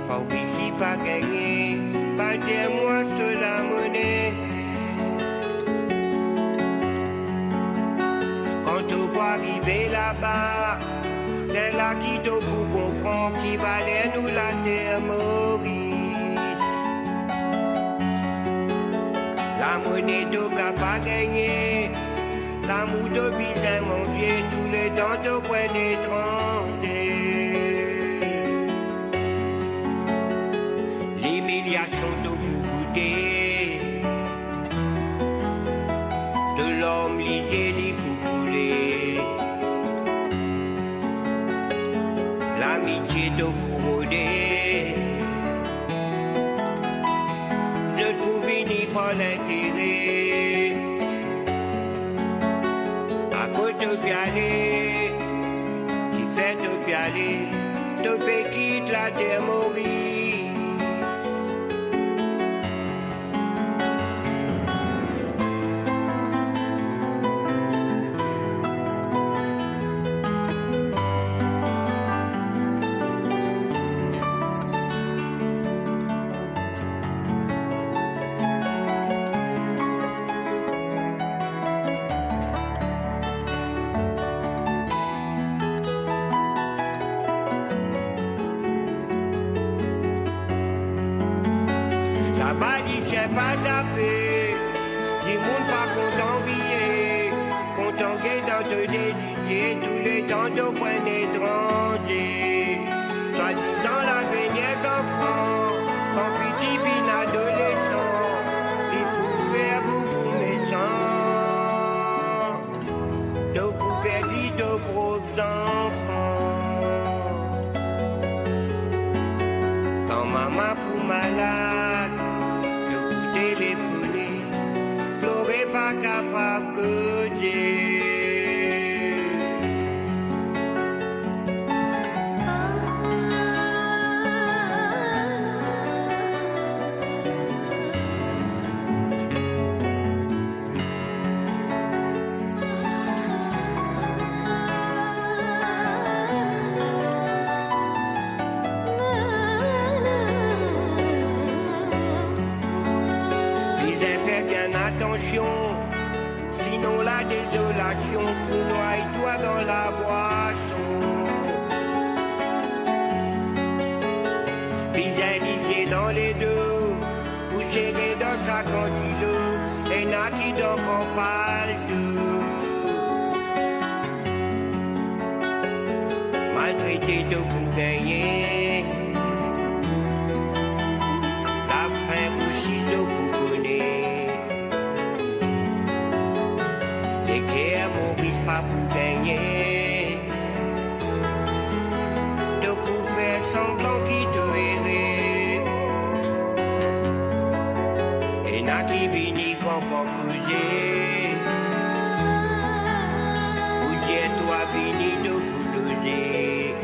pas ici pas gagner, pas dire moi seul la monnaie. Arriver là-bas, les là qui te pour comprendre qui valait nous la terre Maurice. La monnaie de cap pas gagné, l'amour de bizarre mon Dieu, tous les temps de point étranger. L'humiliation de pour goûter, de l'homme lisé li pour couler. L'amitié de pour rôder, je ne pouvais ni pas l'intérêt. À côté de Pialé, qui fait de Pialé, de quitte la terre Maurice. Pas zappé, du monde pas content briller, content dans te déliger, tous les temps de point étranger. Soi-disant l'avenir enfants, quand petit bin adolescent, les pour faire beaucoup méchants, de pour perdu de gros enfants. Quand maman pour malade, téléphoner, pleurer pas capable que j'ai. Sinon la désolation pour noyer toi dans la boisson. Visualiser dans les deux, pour gérer dans sa cantine, et n'a qui donc on parle d'eux. Maltraité de pour gagner, la frère aussi de pour connaître. Maurice pas pour gagner, de pour faire semblant qui te verrait. Et n'a qui vini qu'on peut coucher, pour dire toi vini de pour loger.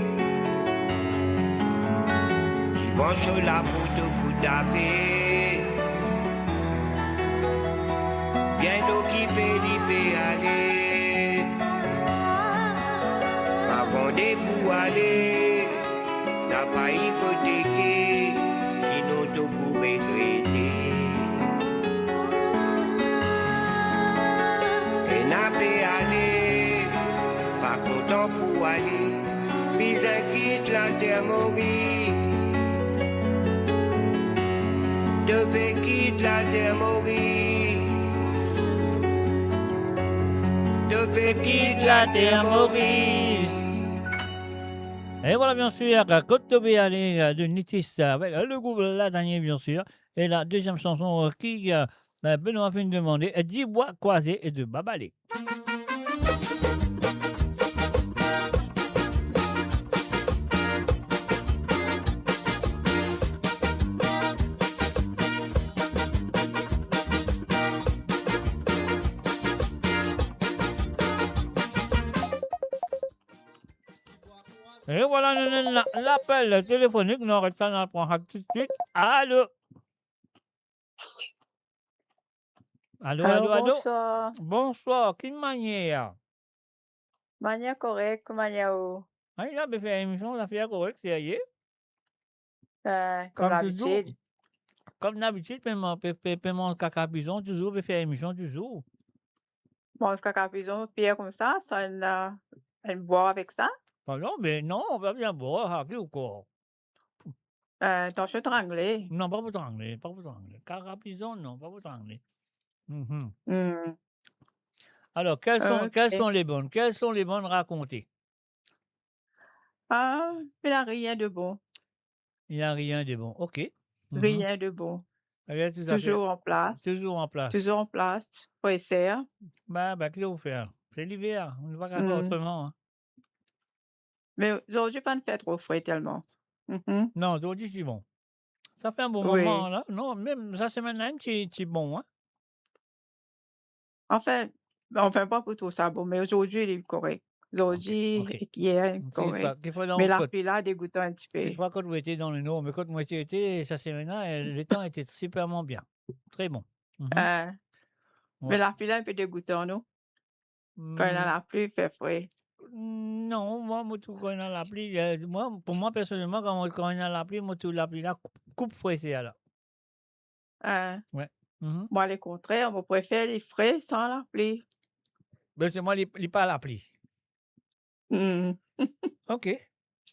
Qui vont sur la peau de pour taper, bien occupé l'y aller. Rendez-vous aller, n'a pas hypothéqué, sinon tu pourrais regretter. Et n'a pas aller, pas content pour aller, mais quitte la terre Maurice. Depuis quitte la terre Maurice. Depuis quitte la terre Maurice.
Et voilà, bien sûr, Côte de Béalé de Nitis avec le groupe Latanier, bien sûr. Et la deuxième chanson qui Benoît fait une demande est 10 bois croisés et de Babalé. Et voilà l'appel téléphonique, nous arrêtons ça, on prend tout de suite. Allô? Allô, allô, allô?
Bonsoir.
Bonsoir, quelle manière?
Manière correcte, manière où?
Ah, il a fait une émission, la fait correcte, c'est hier.
Comme d'habitude.
Comme d'habitude, paiement caca bison, toujours, fait faire émission, toujours.
Bon, caca bison, pierre comme ça, elle boit avec ça.
Ah non, mais non, on va bien boire, rappeler ou quoi?
Attention, t'angler.
Non, pas vous trangler, pas vous trangler. Caca bison, non, pas vous trangler. Alors, quelles sont les bonnes? Quelles sont les bonnes racontées?
Ah, il n'y a rien de bon.
Il n'y a rien de bon, ok.
Rien de bon. Toujours en place.
Toujours en place.
Toujours en place. Faut essayer.
Bah, qu'est-ce que vous faites? C'est l'hiver, on ne va pas faire autrement. Hein.
Mais aujourd'hui, pas de faire trop frais tellement.
Non, aujourd'hui, c'est bon. Ça fait un bon
Oui.
moment, là. Non, même ça semaine-là, c'est bon, hein.
Enfin, pas pour tout ça, bon, mais aujourd'hui, il est correct. Aujourd'hui, hier, il est correct. Mais la pluie là, dégoûtant un petit peu.
Je crois que vous étiez dans le nord, mais quand vous étiez été, ça semaine-là, le temps était superment bien. Très bon.
Mais la pluie là, un peu dégoûtant, non? Quand il y a la pluie, il fait frais.
Non, moi, quand il y a la pluie, pour moi, personnellement, quand il y a la pluie, la pluie là, coupe frais, c'est là. Ouais.
Moi, le contraire, je préfère les frais sans la pluie.
Ben, c'est moi, il pas la pluie. Ok,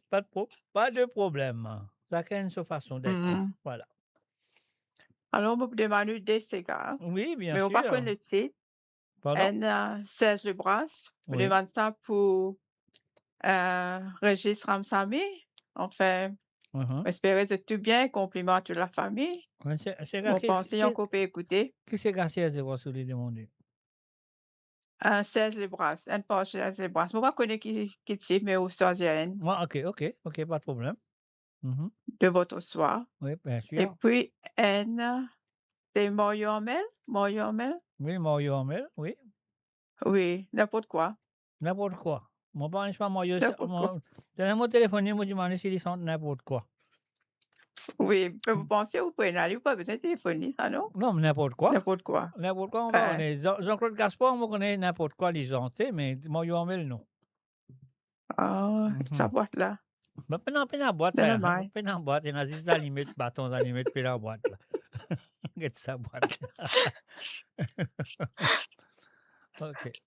pas de problème. Chacun a sa façon d'être. Voilà.
Alors, on peut demander des cigares.
Oui, bien
sûr. Mais on va connaître le titre.
Pardon?
Serge Lebras. On demande ça pour Régis Ramsamy. Enfin, espérer de tout bien, compliment à toute la famille. On pense qu'on peut écouter.
Qui c'est que Serge Lebras vous lui demander?
Serge Lebras. Un pas Serge Lebras. On va connaître qui c'est, mais au Sergienne.
Ok, pas de problème.
De votre soir.
Oui, bien sûr.
Et puis, c'est Mario Hamel?
Oui, Mario Hamel, oui.
Oui, n'importe quoi.
N'importe quoi. Mon parent, je pas Mario. Dans mon téléphone, moi, je demande s'ils sont n'importe quoi.
Oui, mais vous pensez, vous pouvez aller, vous pas besoin de téléphoner, ça, non?
Non, mais n'importe quoi.
N'importe quoi.
N'importe quoi, on va connaître. Jean-Claude Gaspard, on connaît n'importe quoi, les gens, mais Mario Hamel, non.
Ah, sa boîte là.
Ben, pas la boîte, ça. Pas la boîte, il y a des aliments, bâtons, aliments, puis la boîte, là. Regarde sa boîte. Ok.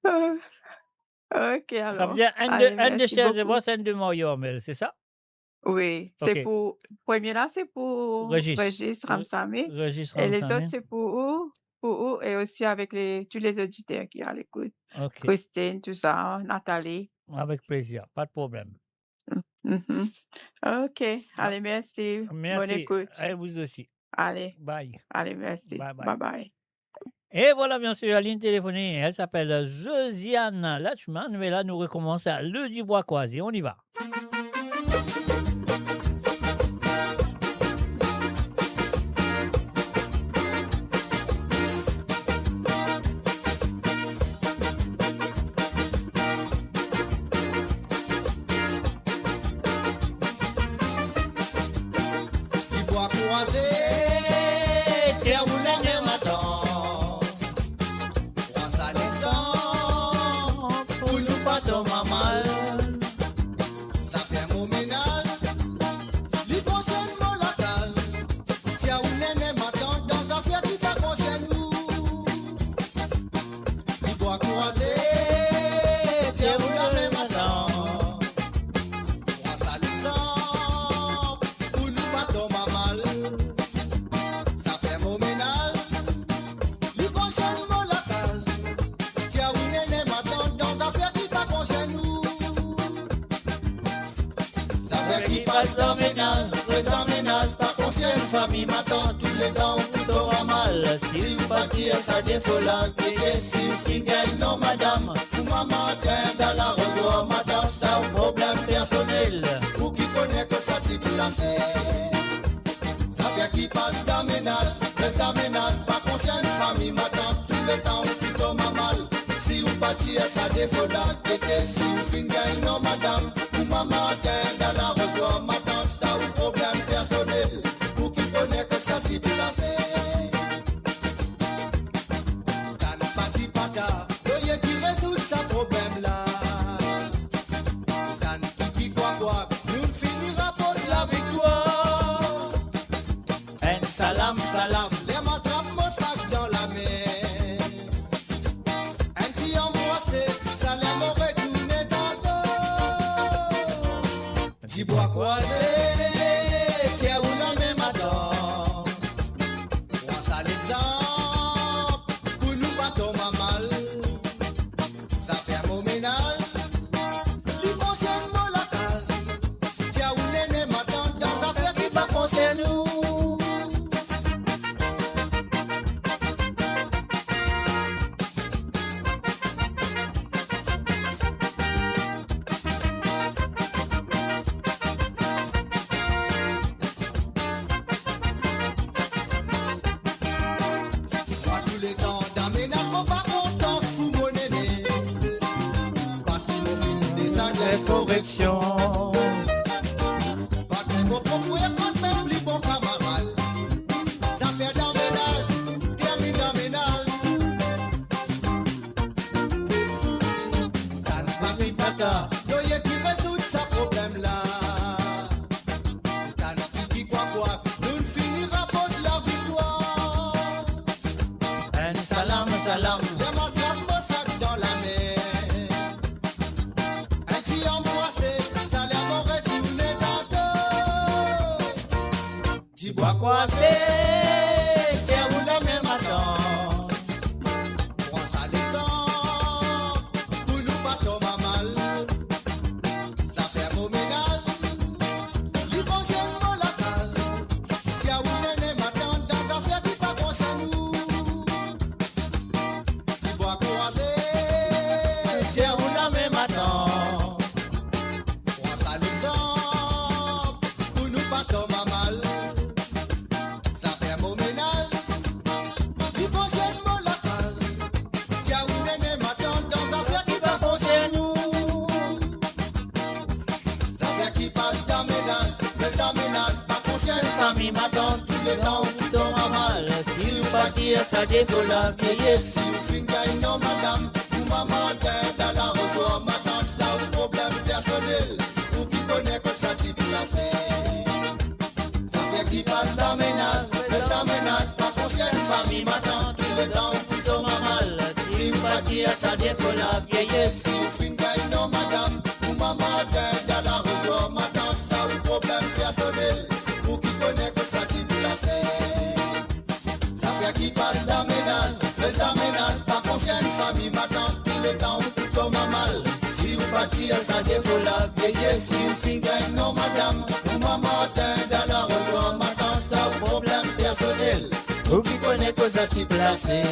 Ok, alors.
Ça veut dire un de Serge Lebras, un de Mario Hamel, c'est ça?
Oui, c'est pour. Premier là, c'est pour Régis Ramsamy. Et les autres, c'est pour où et aussi avec tous les auditeurs qui sont à l'écoute. Christine, tout ça, Nathalie.
Avec plaisir, pas de problème.
Ok, allez, merci. Bonne écoute.
Et vous aussi.
Allez.
Bye.
Allez, merci. Bye bye.
Et voilà, bien sûr, la ligne téléphonique, elle s'appelle Josiane Lachman. Mais là, nous recommençons à Le Dubois Croisé. On y va.
Ça
famille m'attend tous les temps, tout aura mal. Si vous partir, ça défaut là, si vous signez, non madame, ou maman, dans la revoir, madame, ça un problème personnel. Ou qui connaît que ça t'y placé. Ça fait qui passe dans ménage, reste dans ménage, pas conscient, famille m'attend tous les temps, tout aura mal. Si vous partir, ça défaut là, si vous signez, non madame, ou maman, dans la revoir, madame, ça un problème personnel. Ou qui connaît que ça t'y placé. Salam, les m'attrape mon sac dans la mer. Un petit embrassé, ça les m'aurait tourné tantôt. Dis bois croisé, tiens où la même attend. Prends ça l'exemple, pour nous pas tomber mal. Ça fait mon ménage, du conseil mon la case. Tiens où l'aîné m'attend dans affaire qui va concerner nous. Correction. Pas de mots pour fouiller, pas de même plus bon camarade. Ça fait dans ménage, termine dans ménage. T'as pas pris pata, doye qui résout sa problème là. T'as qui quoi, nous finira pas de la victoire. Un salam, salam, y'a ma trappe, mon sac dans la mer. Bois croisé, tiens où la même attend. Prends ça l'exemple, pour nous pas tomber mal. Ça fait mon ménage, lui concerne mon la case. Tiens où la même attend, dans affaire qui pas concerne nous. Bois croisé, tiens où la même attend. Prends ça l'exemple, pour nous pas tomber mal. Famille m'attend tous les temps, tout aura mal. Si vous partir, ça défaut la vieillesse. Si vous finissez, non madame, ou maman, dans la revoir, m'attend, ça un problème personnel. Ou qui connaît que ça t'y placé. Ça fait qui passe dans ménage, reste dans ménage, pas consciente. Famille m'attend tous les temps, tout aura mal. Si vous partir, ça défaut la vieillesse. Si vous finissez, non madame, ou maman, dans la revoir, m'attend, ça un problème personnel. Ça fait qui passe dans ménage, reste dans ménage, pas conscient, famille m'attend tous les temps, tout tombe mal. Si vous partir, ça défaut la vieillesse, si vous signez, non madame, ou maman, dans la rejoint, m'attend, ça un problème personnel, ou qui connaît que ça t'y placé.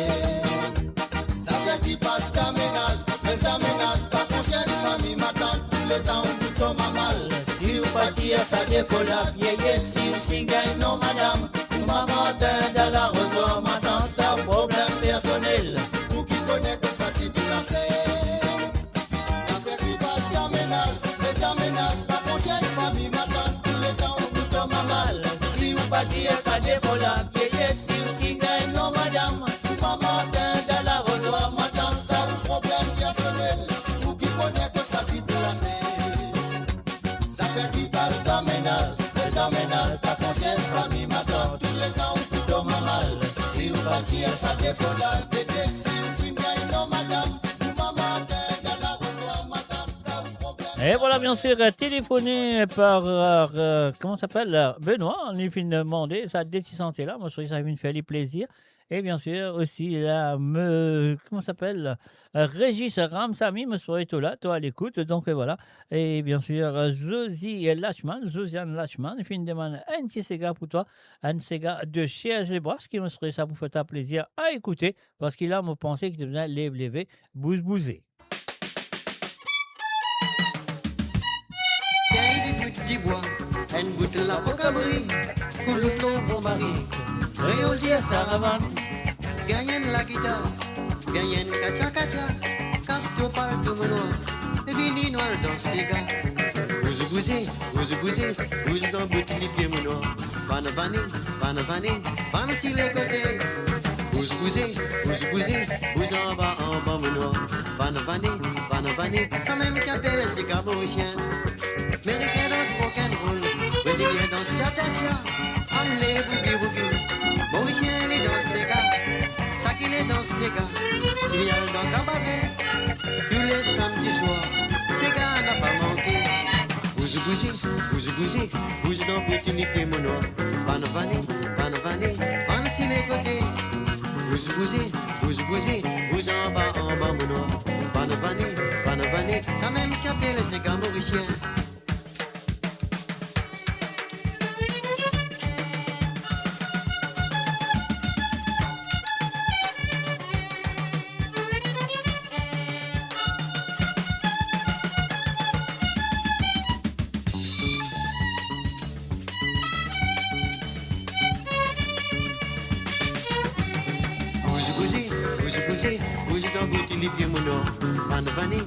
Ça fait qui passe dans ménage, reste dans ménage, pas conscient, famille m'attend tous les temps, tout tombe mal. Si vous partir, ça défaut la vieillesse, si vous signez, non madame, maman dans la rejoint, m'attend, ça un problème personnel. Ou qui connaît que ça t'y placé. Ça fait qui passe dans ménage, reste dans ménage, pas conscient, famille m'attend tous les temps, tout tombe mal. Si vous partir, ça défaut la vieillesse, si vous signez, non madame, maman dans la rejoint, m'attend, ça un problème personnel. Ou qui connaît que ça t'y placé. Ça fait qui passe dans ménage, reste dans ménage, pas conscient, famille m'attend tous les temps, tout tombe mal. Si vous partir, ça défaut la bébé, si vous signez, non madame, ou maman, dans la rejoint, madame, ça un problème.
Et voilà, bien sûr, téléphoné par, comment ça s'appelle, Benoît, on lui fait demander sa décision là, moi je trouvais que ça me fait plaisir. Et bien sûr, aussi, là, comment ça s'appelle, Régis Ramsamy, me serait tout là, toi à l'écoute, donc voilà. Et bien sûr, Josiane Lachman, il fait une demande, un petit Sega pour toi, un Sega de chez Zebras, qui me serait ça pour faire plaisir à écouter, parce qu'il a me pensé qu'il devait lever, bouser.
Petit bois, une bouteille la pocabri, coulou ton vos mari, réol dia saravan, gagne la guitare, gagne kacha kacha, casse-toi par tout menoir, et vini noir dans ses gars. Bousez dans bout les pieds menoir, panavani, si le côté. Bousez en bas menoir, panavani, ça même qu'appelle ses camochien. Américain danse rock'n'roll, brésilien danse cha-cha-cha, anglais boogie-boogie, mauricien les danse Sega, sakiné danse Sega, filial dans cabaret, tous les samedis soirs, Sega n'a pas manqué. Bousez dans petit les pieds mono, panavani, si les côtés. Bousez en bas mono, panavani, ça même qu'appelle Sega mauricien. Bousez dans bout les pieds mono, panavani,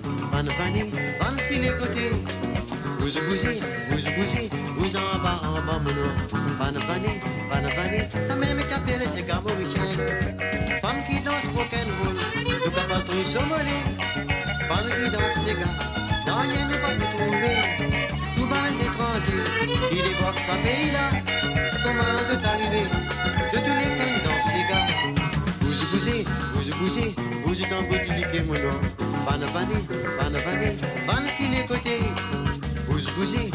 si les côtés. Bousez en bas mono, panavani, ça même qu'appelle c'est camochien. Femme qui danse rock'n'roll, nous capable de sommoler. Femme qui danse Sega, dans rien ne pas plus trouver. Tout par les étrangers, il évoque sa pays là. Comment c'est arrivé, de tous les peines dans Sega. Bousez dans bout les pieds mono, panavani, si les côtés. Bousez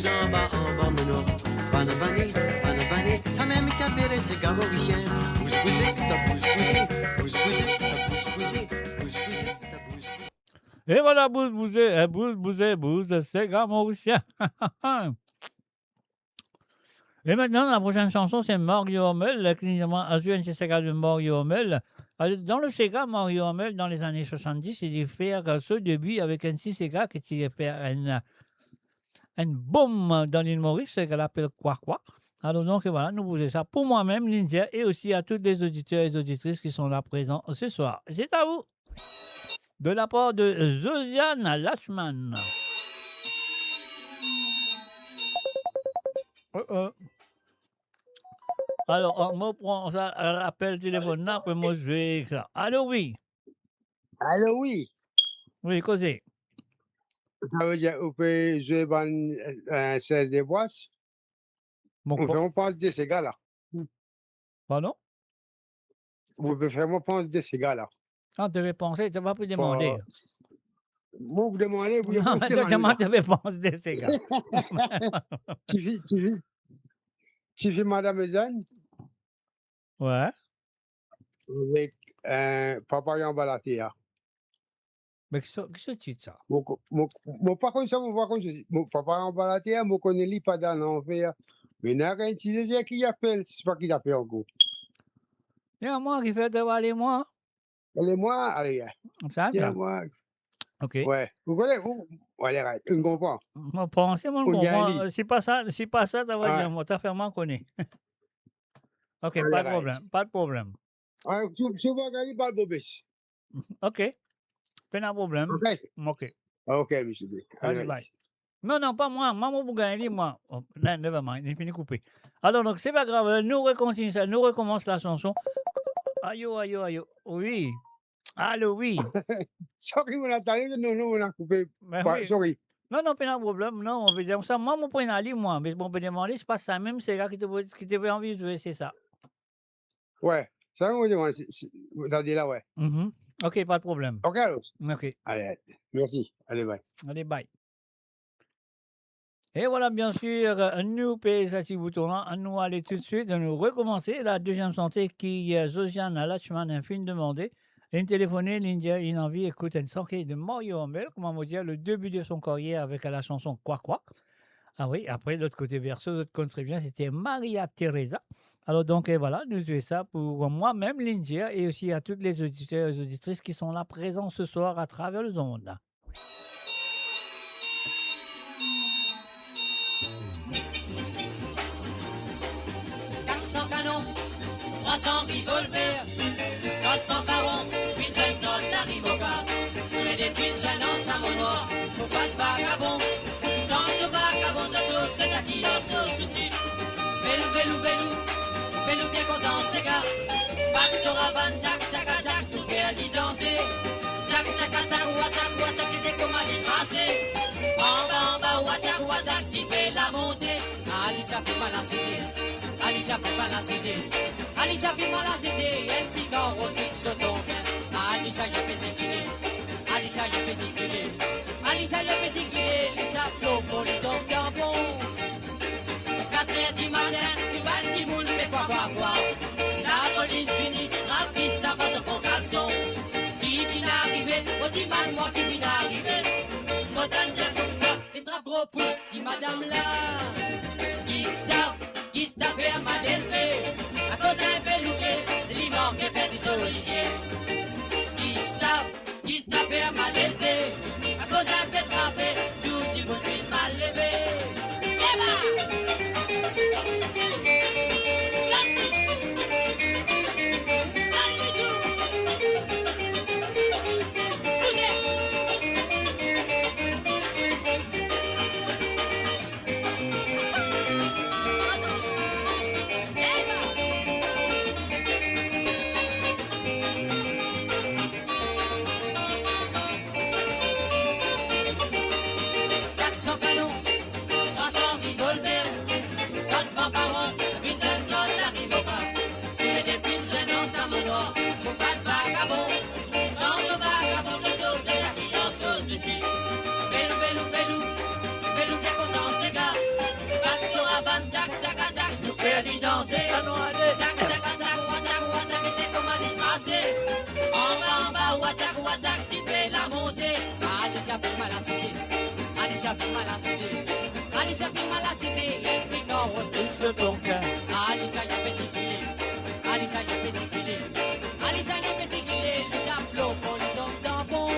en bas mono, panavani, ça même qu'appelle c'est camochien. Bousez.
Et voilà, bouse, c'est camochien. Et maintenant, la prochaine chanson, c'est Mario Hummel, qui a joué un Sega de Mario Hummel. Dans le Sega, Mario Hummel, dans les années 70, il a fait ce début avec un Sega qui a fait un boom dans l'île Maurice, qu'elle appelle Quoi. Alors donc, voilà, nous vous ça pour moi-même, Lindia, et aussi à tous les auditeurs et les auditrices qui sont là présents ce soir. C'est à vous. De la part de Josiane Lachman. Alors, on me prend ça, appel téléphone, après moi je vais ça. Allô, oui.
Allô, oui.
Oui, causez.
Ça veut dire, vous pouvez jouer un 16 des boîtes. On pense de ces gars-là.
Pardon?
Vous pouvez faire moi pense de ces gars-là.
Quand tu veux penser, tu vas plus demander.
Moi, vous demandez, vous
non, comment tu veux penser de ces gars?
Tu fais Madame Zane?
Ouais.
Avec Papa Yan Balatea.
Mais qu'est-ce que c'est ça?
Par contre, ça, Papa Yan Balatea, je connais pas dans l'enfer. Mais il y a un petit qui appelle, c'est pas qui appelle encore.
Il y a moi qui fait les mois.
Les mois, allez.
Ça va?
Moi.
Ok.
Ouais. Vous connaissez, vous? Ouais, arrête, on comprend.
Je pense, on comprend. Si pas ça, ça va dire, moi, t'as fait moi connaître. Ok, pas de problème.
Souvent, il n'y a pas de bobesse.
Ok. Pas de problème. Ok.
Ok, monsieur B.
Allez, bye. Non, pas moi. Maman, vous gagnez, moi. Oh, non, never mind, il est fini coupé. Alors, donc, c'est pas grave. Nous recommençons ça. Nous recommençons la chanson. Aïe. Oui. Allô, oui.
Sorry, mon attendu, non, on a coupé.
Oui.
Sorry.
Non, pas de problème. Non, on peut dire ça. Moi, mon point d'aller, moi. Mais on peut demander, c'est pas ça même, c'est là qui te veut envie de jouer, c'est ça.
Ouais. Ça, on demande. Vous avez dit là, ouais.
Ok, pas de problème.
Ok, alors.
Ok.
Allez, merci. Allez, bye.
Allez, bye. Et voilà, bien sûr, nous payons ça si bouton-là. Nous allons tout de suite nous recommencer la deuxième santé qui est Josiane Lachman, un film demandé. Une téléphonée, l'India, une envie, écoute, une santé de Mario Ambel, comment vous dire, le début de son carrière avec la chanson Quoi Quoi. Ah oui, après, l'autre côté verso, l'autre côté très bien, c'était Maria Teresa. Alors donc, voilà, nous faisons ça pour moi-même, l'India, et aussi à toutes les auditeurs et auditrices qui sont là présents ce soir à travers le monde.
400 canons, 300 revolvers, 4 fanfarons, 8 jeunes dans la Rivoca. Tous les défis de jeunes en Samonoir, faut pas de vagabond. Dans ce vagabond, c'est à qui en sauce tout type. Vélou, vélou, vélou, vélou bien content, ces gars. Bateau ravan, jack, jack, jack, tout fait à l'y danser. Jack, jack, jack, watak, watak, qui était comme à l'y tracer. En bas, watak, watak, qui fait la montée. Alice a fait mal à saisir. Alicia fait mal à saisir. Alicia fait mal à saisir. Elle pique en rose, pique sur ton bien. Alicia y a fait s'équiler. Alicia y a fait s'équiler. Alicia y a fait s'équiler. Lisa flot pour les dons bon. 4h du matin, tu vas le timoul, mais quoi. La police finit, rapiste à base de ton caleçon. Qui vient d'arriver, on dit man, moi qui vient d'arriver. Moi t'en dire comme ça, les trappes gros pouces, si madame là. Qui se fait mal élevé, à cause d'un belouquet, l'imor qui fait du solidier. Qui se fait mal élevé, à cause d'un fait trapé, tout du monde fait mal levé. Alicia fait mal à citer, elle pique en rose, pique sur ton cœur. Alicia y a fait s'équiler, Alicia y a fait s'équiler, Alicia y a fait s'équiler, les applaudissements pour les hommes tampons.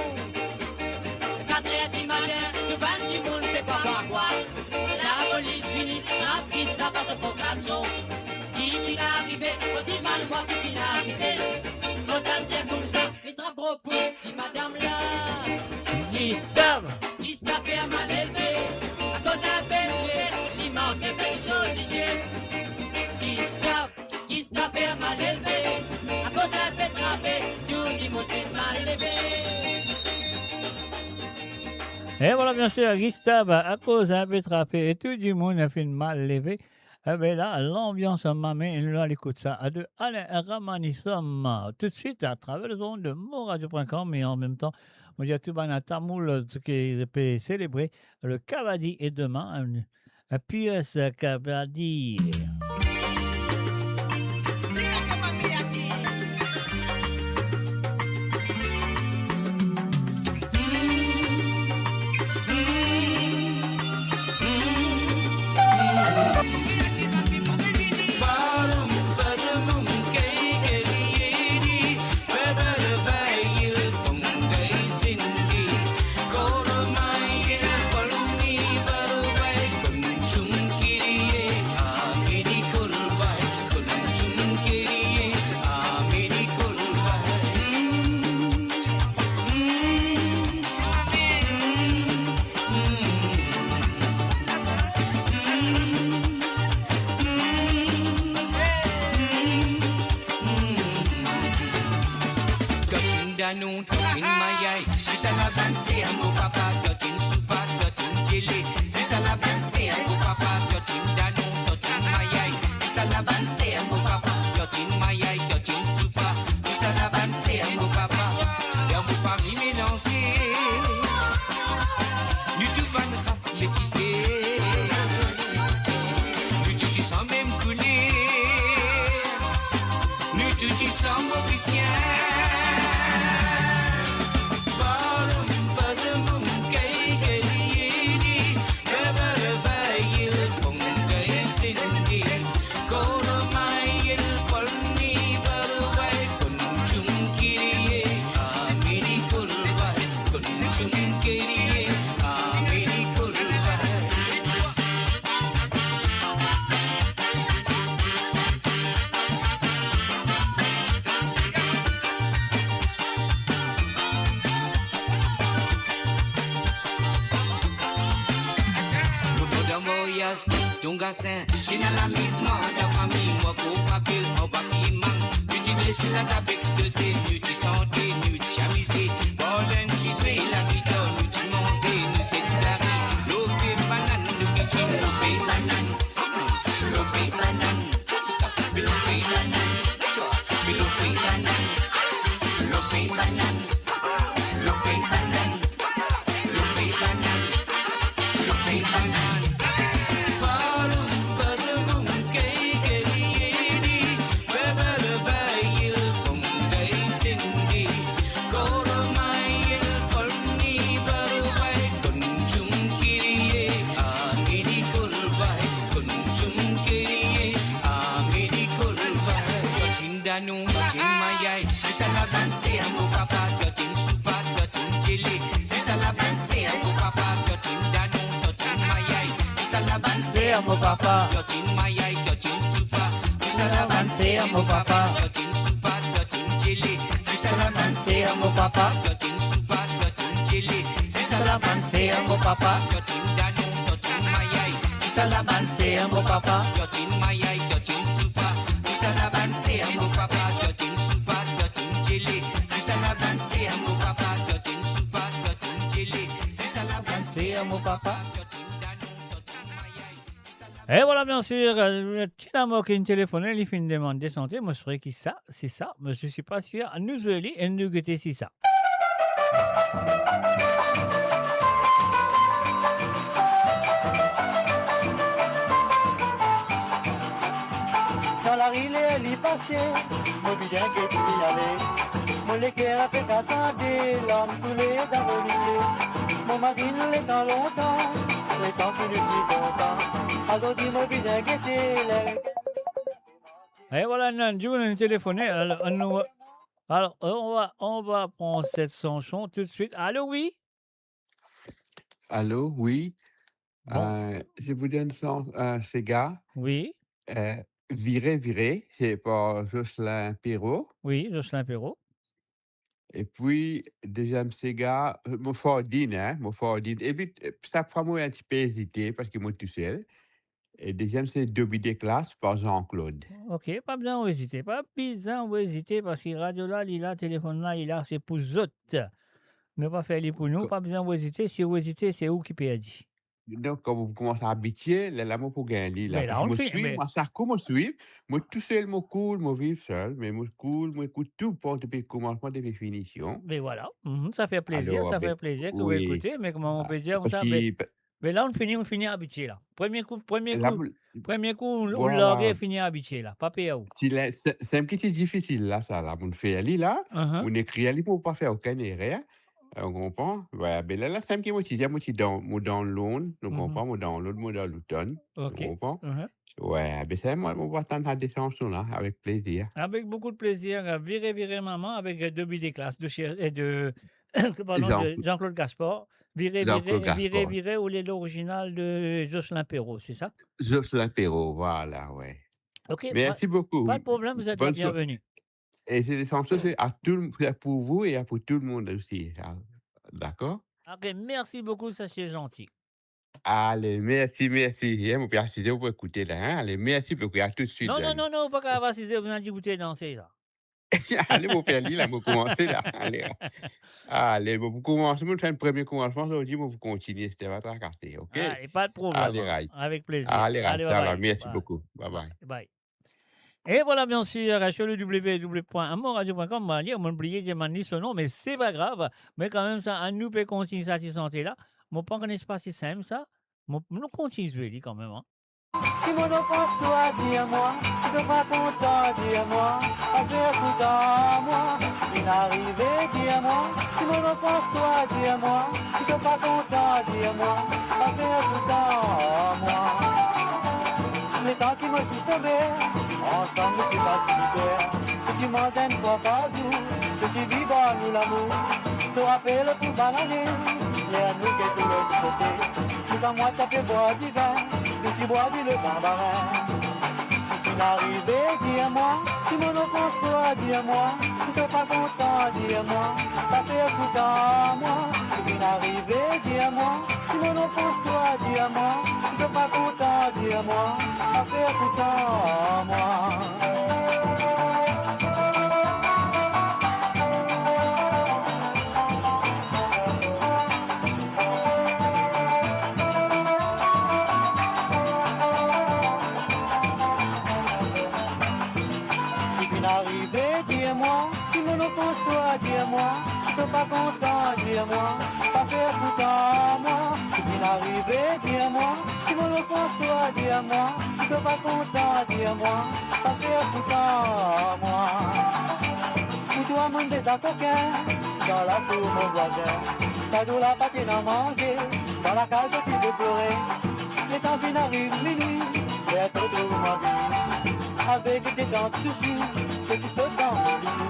4h du matin, tout ban du monde fait quoi. La police finit, la piste n'a pas de vocation. Qui vient d'arriver, on dit mal moi qui vient d'arriver. Autant dire comme ça, les trappes gros pouces, si madame là. Qui se fait mal élevé. Qui se fait mal élevé, à cause d'un fait trapé, tout le monde fait mal élevé.
Et voilà, bien sûr, Gustave, à cause d'un peu trappé et tout le monde a fait mal levé. Eh bien là, l'ambiance m'a mis, là, l'écoute ça, à de Alain Ramanissom, tout de suite à travers le ondes de moradio.com, et en même temps, on dit à tout le tamoul qui peut célébrer le Cavadi et demain, P.S. Cavadi.
Danun, in mayai, bisa la banse ambo papa, dotin super, dotin jelly, bisa la banse ambo papa, dotin danun, dotin mayai, bisa la banse ambo papa, dotin mayai, dotin super, bisa la banse ambo papa. tu sens mauvais Balum, bazum, kay, kay, Ever, Pungay, Cindy, Kono, Mayel, Polni, Barway, Kunchum, Kiri, Amiri, Kulway, Kunchum, Kiri, Amiri, Kulway. Voyage, Tungasin, China la misma, la famille, moi, pour papil, au papier, man. Utilise la tabex, c'est nu, tu santé, nu, tu amusé. Bolen, tu sais, la vidéo, nu, tu mangé, nu, c'est tari. L'opé banane, nu, kitchen, l'opé banane. L'opé banane, l'opé banane, l'opé banane, l'opé banane, l'opé banane, l'opé banane, l'opé banane. Nous, tu m'ailles, tu sais la danser à mon papa, tu es soupa, tu es jelly, tu sais la danser à mon papa, tu es danou, tu m'ailles, tu sais la danser à mon papa, tu m'ailles, tu es soupa, tu sais la danser à mon papa, tu es soupa, tu es jelly, tu sais la danser à mon papa, tu es soupa, tu es jelly, tu sais la danser à mon papa, tu es danou, tu m'ailles, tu sais la danser à mon papa, tu m'ailles, tu es soupa. La danser à mon papa, tu es une soupa, tu es une jelly. Tu sais la danser à mon papa, tu es une soupa, tu es une jelly. Tu sais la danser à mon papa.
Et voilà, bien sûr, Tinamo qui téléphoné, il fait une demande de santé. Moi, je serais qui ça, c'est ça, mais je ne suis pas sûr. Nous, allons et nous goûter si ça.
Dans la rue, elle y passait, mon bien qui est y allait. Mon léguer a fait cassader, l'homme tous les d'avenir. Mon mari l'est dans longtemps, les temps qui ne plus longtemps. Alors dis mon bien qui était là.
Et voilà, Nanju, on a téléphoné. Alors, on va prendre cette chanson tout de suite. Allô, oui?
Allô, oui.
Bon.
Je vous donne Sega.
Oui.
Virer, c'est pour Jocelyn Perrault.
Oui, Jocelyn Perrault.
Et puis, deuxième Sega, mon Fordine. Évite, ça fera moi un petit peu hésiter parce que moi tout seul. Et deuxième, c'est Dobby des classes par Jean-Claude.
Ok, pas besoin d'hésiter. Pas besoin d'hésiter parce que radio là, il a, téléphone là, il a, c'est pour autres. Ne pas faire les pour nous, pas besoin d'hésiter. Si vous hésitez, c'est où qui peut dire.
Donc, quand vous commencez à habituer, là, moi, pour gagner, là,
là on fait,
suis, moi, ça commence à suivre. Moi, tout seul, moi, cool, moi, vivre seul, mais moi, cool, moi, écoute tout pour depuis le commencement, depuis la finition.
Mais voilà, ça fait plaisir,
Alors,
fait plaisir que vous écoutez, mais comment on peut dire ça, mais là, on finit habitué, là. Premier coup, on l'a fini habitué, là. Pas payé.
C'est un petit difficile, là, ça, là. On fait aller, là, on écrit aller pour pas faire aucune erreur. On comprend? Ouais, ben là, c'est un petit mot dans l'onde, on comprend, moi dans l'automne.
Ok.
On comprend? Ouais, ben c'est moi, on va attendre des chansons là, avec plaisir.
Avec beaucoup de plaisir, virer maman, avec deux billes des classes de Jean-Claude Gaspard. Virer, ou l'original de Jocelyn Perrault, c'est ça?
Jocelyn Perrault, voilà, ouais.
Ok.
Merci beaucoup.
Pas de problème, vous êtes la bienvenue.
Et c'est des chansons pour vous et pour tout le monde aussi. D'accord?
Ok, merci beaucoup, ça c'est gentil.
Allez, merci. Mon père, si vous pouvez écouter là. Hein? Allez, merci beaucoup. À tout de suite.
Non, pas qu'à si vous avez écouté danser là.
Allez, mon père, là, vous commencez là. Allez, vous commencez, vous faites le premier commencement, vous continuez, c'était votre tracasser, ok?
Allez, pas de problème.
Allez,
avec plaisir.
Allez, ça va, merci beaucoup.
Bye. Et voilà, bien sûr, sur le www.amoradio.com, on m'a oublié de m'en dire ce nom, mais c'est pas grave. Mais quand même, ça, nous peut continuer cette santé là. Mon pas qu'on n'est pas si simple, ça. Nous continuons quand même. Hein.
Si mon enfance toi, dis-moi, si t'es pas content, dis-moi, après tout à moi, inarrivé, dis-moi, si mon enfance toi, dis-moi, si t'es pas content, dis-moi, après tout à moi. Les temps qui me sont sauvés, ensemble tu vas super, que tu m'en donnes fois par jour, que tu vis dans nous l'amour, te rappelle pour bananer, hier nous qui tous les côtés, tout à moi t'as fait boire du vin, que tu bois du le bambarin. Si l'arrivée, dis-moi, si mon enfance toi, dis-moi, si t'es pas content, dis-moi, ça fait tout à moi. Si l'arrivée, dis-moi, si mon enfance toi, dis-moi, si t'es pas content, dis-moi, ça fait tout à moi. Dis-moi, si mon offense toi, dis-moi, si t'es pas content, dis-moi, pas faire tout à moi. Si tu n'arrives, dis-moi, si mon offense toi, dis-moi, si t'es pas content, dis-moi, pas faire tout à moi. Si toi mon désaccoquin, dans la cour mon voisin, ça doit la patine à manger, dans la cage tu veux pleurer. Les temps qui n'arrivent minuit, c'est trop de ma vie, avec des dents de soucis. Que tu sautes dans le lit.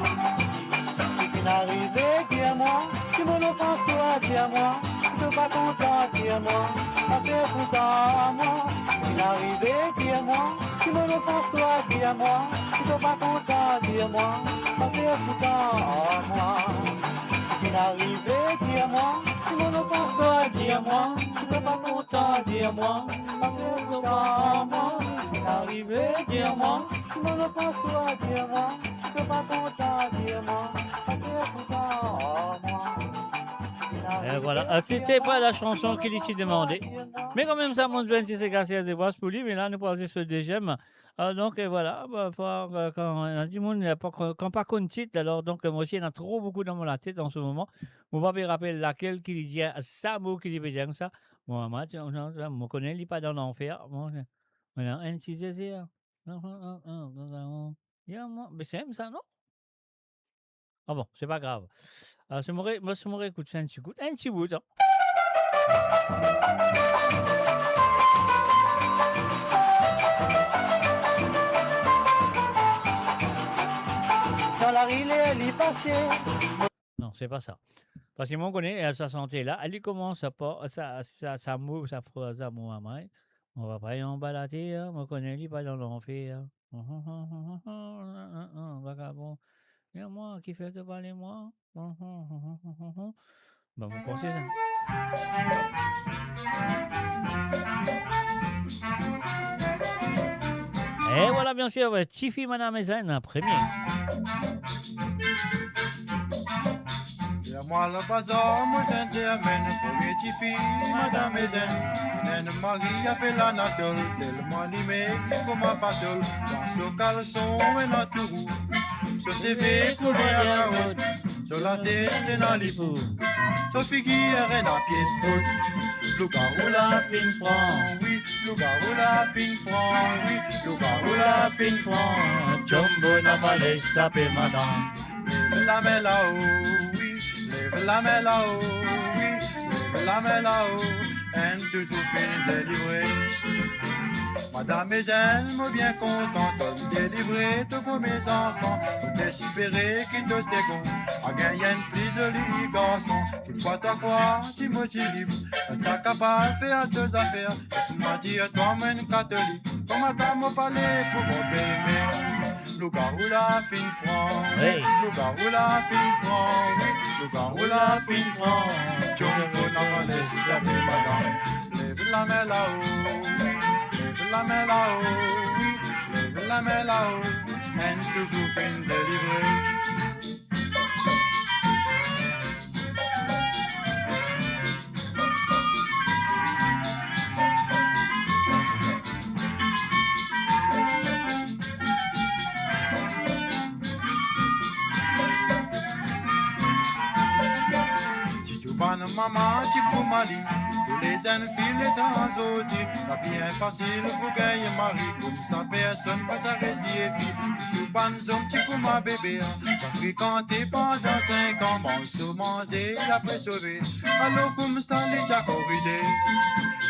Si tu n'arrives, dis-moi, si mon offense toi, dis-moi, si t'es pas content, dis-moi, ça fait tout à moi. Si tu n'arrives, dis-moi, si mon offense toi, dis-moi, si t'es pas content, dis-moi, ça fait tout à moi. Si tu n'arrives, dis-moi, si mon offense toi, dis-moi, si t'es pas content, dis-moi, ça fait tout à moi. Si tu n'arrives, dis-moi, si mon offense toi, dis-moi, si t'es pas content, dis-moi, ça fait tout à moi.
Et voilà, c'était pas la chanson qu'il ici demandait. Mais quand même, ça montre 26 et Garcia des Bois pour lui. Mais là, nous passons sur le deuxième. Donc, voilà, quand du monde quand pas qu'on titre, alors, donc, moi aussi, il y en a trop beaucoup dans la tête en ce moment. Mon papa rappelle laquelle qui dit ça, mot qui dit bien ça. Moi, je connais, il n'est pas dans l'enfer. Voilà, un petit zézé. Mais c'est ça, non? Ah bon, c'est pas grave. Alors, je me réécoute ça un petit bout. Hein.
Dans la rille, elle y passait.
Non, c'est pas ça. Parce que moi, on connaît sa santé là. Elle commence à pas, ça mot, ça phrase à moi, on va pas y en balader. Hein. On connaît, il pas dans l'enfer. Vagabond. Il y a moi qui fait te parler, moi. Ben, vous pensez ça? Et voilà, bien sûr, Tiffy, Madame Ezen, premier.
Moi le bazar, moi gentleman, premier Tiffy, Madame Ezen. Nene Marie appelle la Nathalie, tellement animé, comme un battle, dans ce caleçon et la tourou. Sur ses vêtements coulés à carotte, sur la tête et dans les poux. Sur figure et la pied de foot. Loup-garou la fin franc, oui. Loup-garou la fin franc, oui. Loup-garou la fin franc. Jumbo n'a pas échappé, madame. Lève la main là-haut, oui. Lève la main là-haut, oui. Lève la main là-haut. And toujours fin délivré. Madame Ezen, moi bien contente de délivrer tous pour mes enfants. Pour t'espérer qu'ils te second, à gagner une plus jolie garçon. Toutefois ta quoi, si moi suis libre, t'as capable de faire deux affaires. Laisse-moi dire, toi-même catholique, comment t'as mon palais pour mon bébé. Loup-garou la fin franc, loup-garou la fin franc, oui. Loup-garou la fin franc, Jumbo n'a pas laissé madame. Lève la main là-haut, oui. Lève la main là-haut, oui, lève la main là-haut, and toujours fin délivré. Maman, tu peux m'aller, Tous les jeunes filles les transaudies, ça bien facile pour gagner mari. Comme ça personne va s'arrêter. Tout ban un petit pour ma bébé. T'as fréquenté pendant 5 ans, bon se manger après sauver. Alors comme ça les tchas corridés.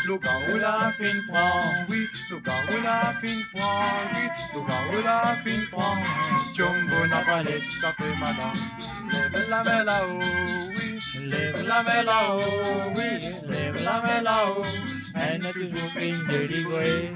Le carreau la fin prend, oui, le carreau la fin prend, oui, le carreau la fin prend. Jumbo n'a pas laissé taper madame. Lève la main là-haut, oui, lève la main là-haut, oui, lève la main là-haut. Elle n'est toujours fin de livrer.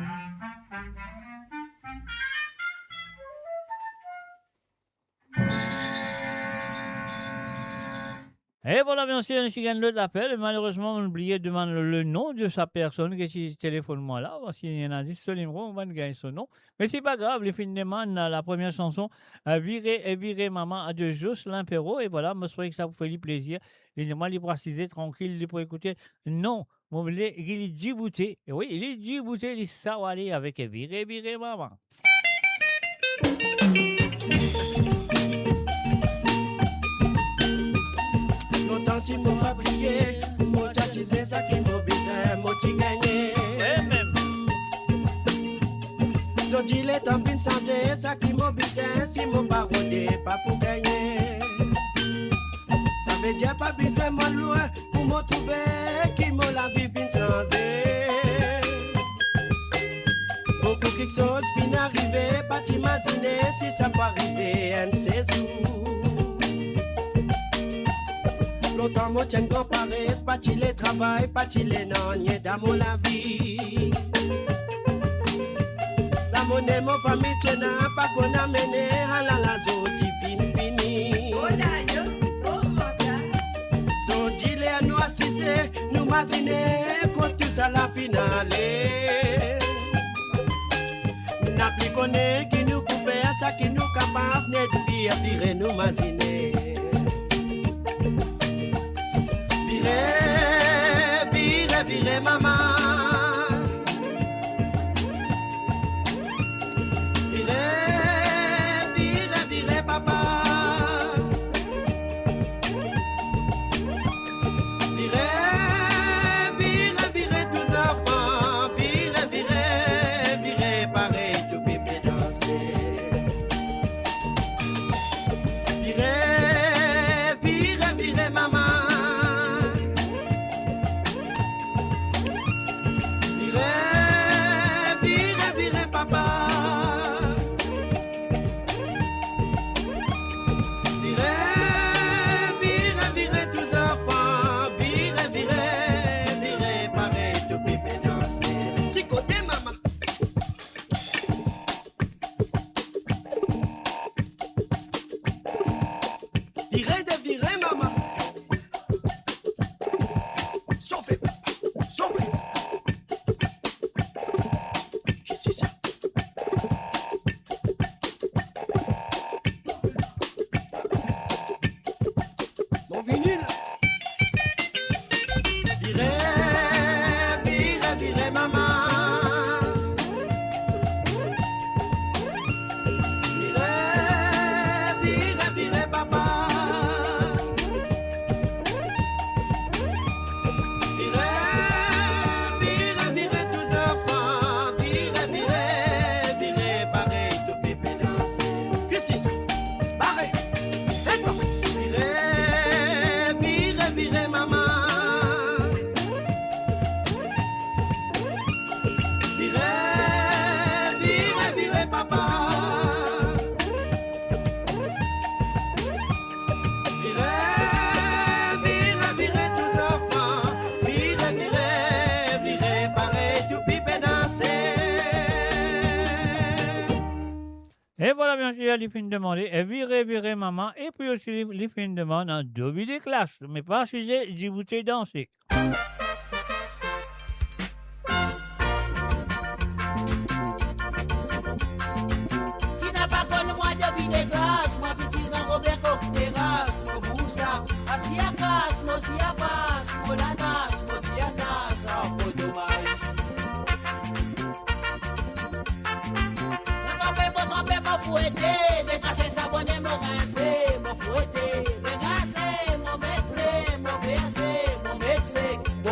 Et voilà, bien sûr, si gagne l'autre appel, malheureusement, on a oublié de demander le nom de sa personne qui est sur ce téléphone-moi là, parce qu'il y en a 10 sur le numéro, on va gagner son nom. Mais c'est pas grave, les filles demandent la première chanson, Virer Maman de Jocelyn Perrault. Et voilà, je souhaite que ça vous fait plaisir. Les demandes, les préciser, tranquille, pour écouter. Non, mon blé, il est Djibouti. Et oui, il est Djibouti, il est Sawali avec Virer Maman.
Si faut pas oublier, moi j'attise ça qui m'a besoin, moi t'y gagné. So dis les temps fin changer, ça qui m'a besoin, si mon pas rodé, pas pour gagner. Ça veut dire pas besoin moi loin, pour me trouver, qui m'a la vie fin changer. Beaucoup quelque chose fin arriver, pas t'imaginer si ça peut arriver un séjour. Longtemps moi tiens comparé, c'est pas qu'il est travail, pas qu'il est non, y'a d'amour la vie. La monnaie mon famille tiens pas qu'on a mené à la zone fini. Zone dit à nous assiser, nous imaginer quand tout ça la finale. N'a plus connaît qui nous peut faire ça qui nous capable de virer nous imaginer. Virer maman, virer papa, virer tous enfants, virer pareil tout bébé danser, virer maman.
Et voilà, bien sûr, les filles demandées, et virer maman, et puis aussi les filles demandent un début de classe, mais pas sujet Djibouti danser.
Qui n'a pas connu moi début de classe, moi petit Jean-Robert Coqueras, mon boussa, à Tiakas, mon Siapas, mon Danas, mon Tiakas, en Podomai. Mon fouetté, dégrasser s'abonner, mon rincé, mon fouetté, dégrasser, mon mec blé, mon bercé, mon mec sec, mon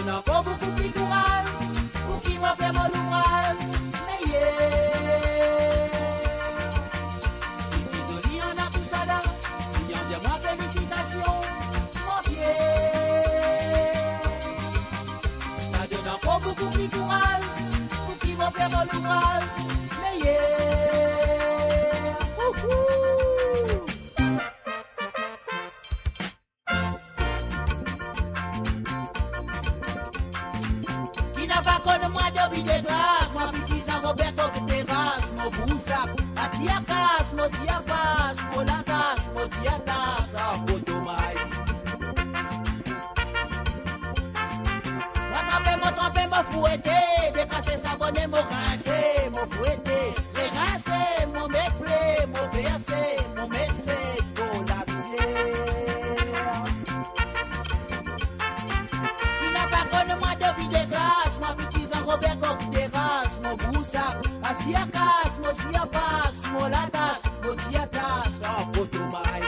donne encore beaucoup plus courage pour qui m'a fait mon ouvrage. Mais désolé, on a tout ça là. Il y en a moi félicitations, mon fier. Ça donne encore beaucoup plus courage pour qui m'a fait mon ouvrage. Mais qui n'a pas connu moi de vie de grâce, moi petit Jean-Robert comme terrasse, mon boussac, à tiakas, mon siapas, mon latas, mon tiatas, à potomaï. Moi trempé, mon fouetté, décasser, savonner, mon rincé, mon fouetté, rincé, mon méplé, mon percé, mon médecin, pour la rivière. Qui n'a pas connu moi de vie de grâce, moi petit Jean-Robert comme terrasse, mon boussac, à tiakas, mon siapas, mon latas, mon tiatas, à potomaï.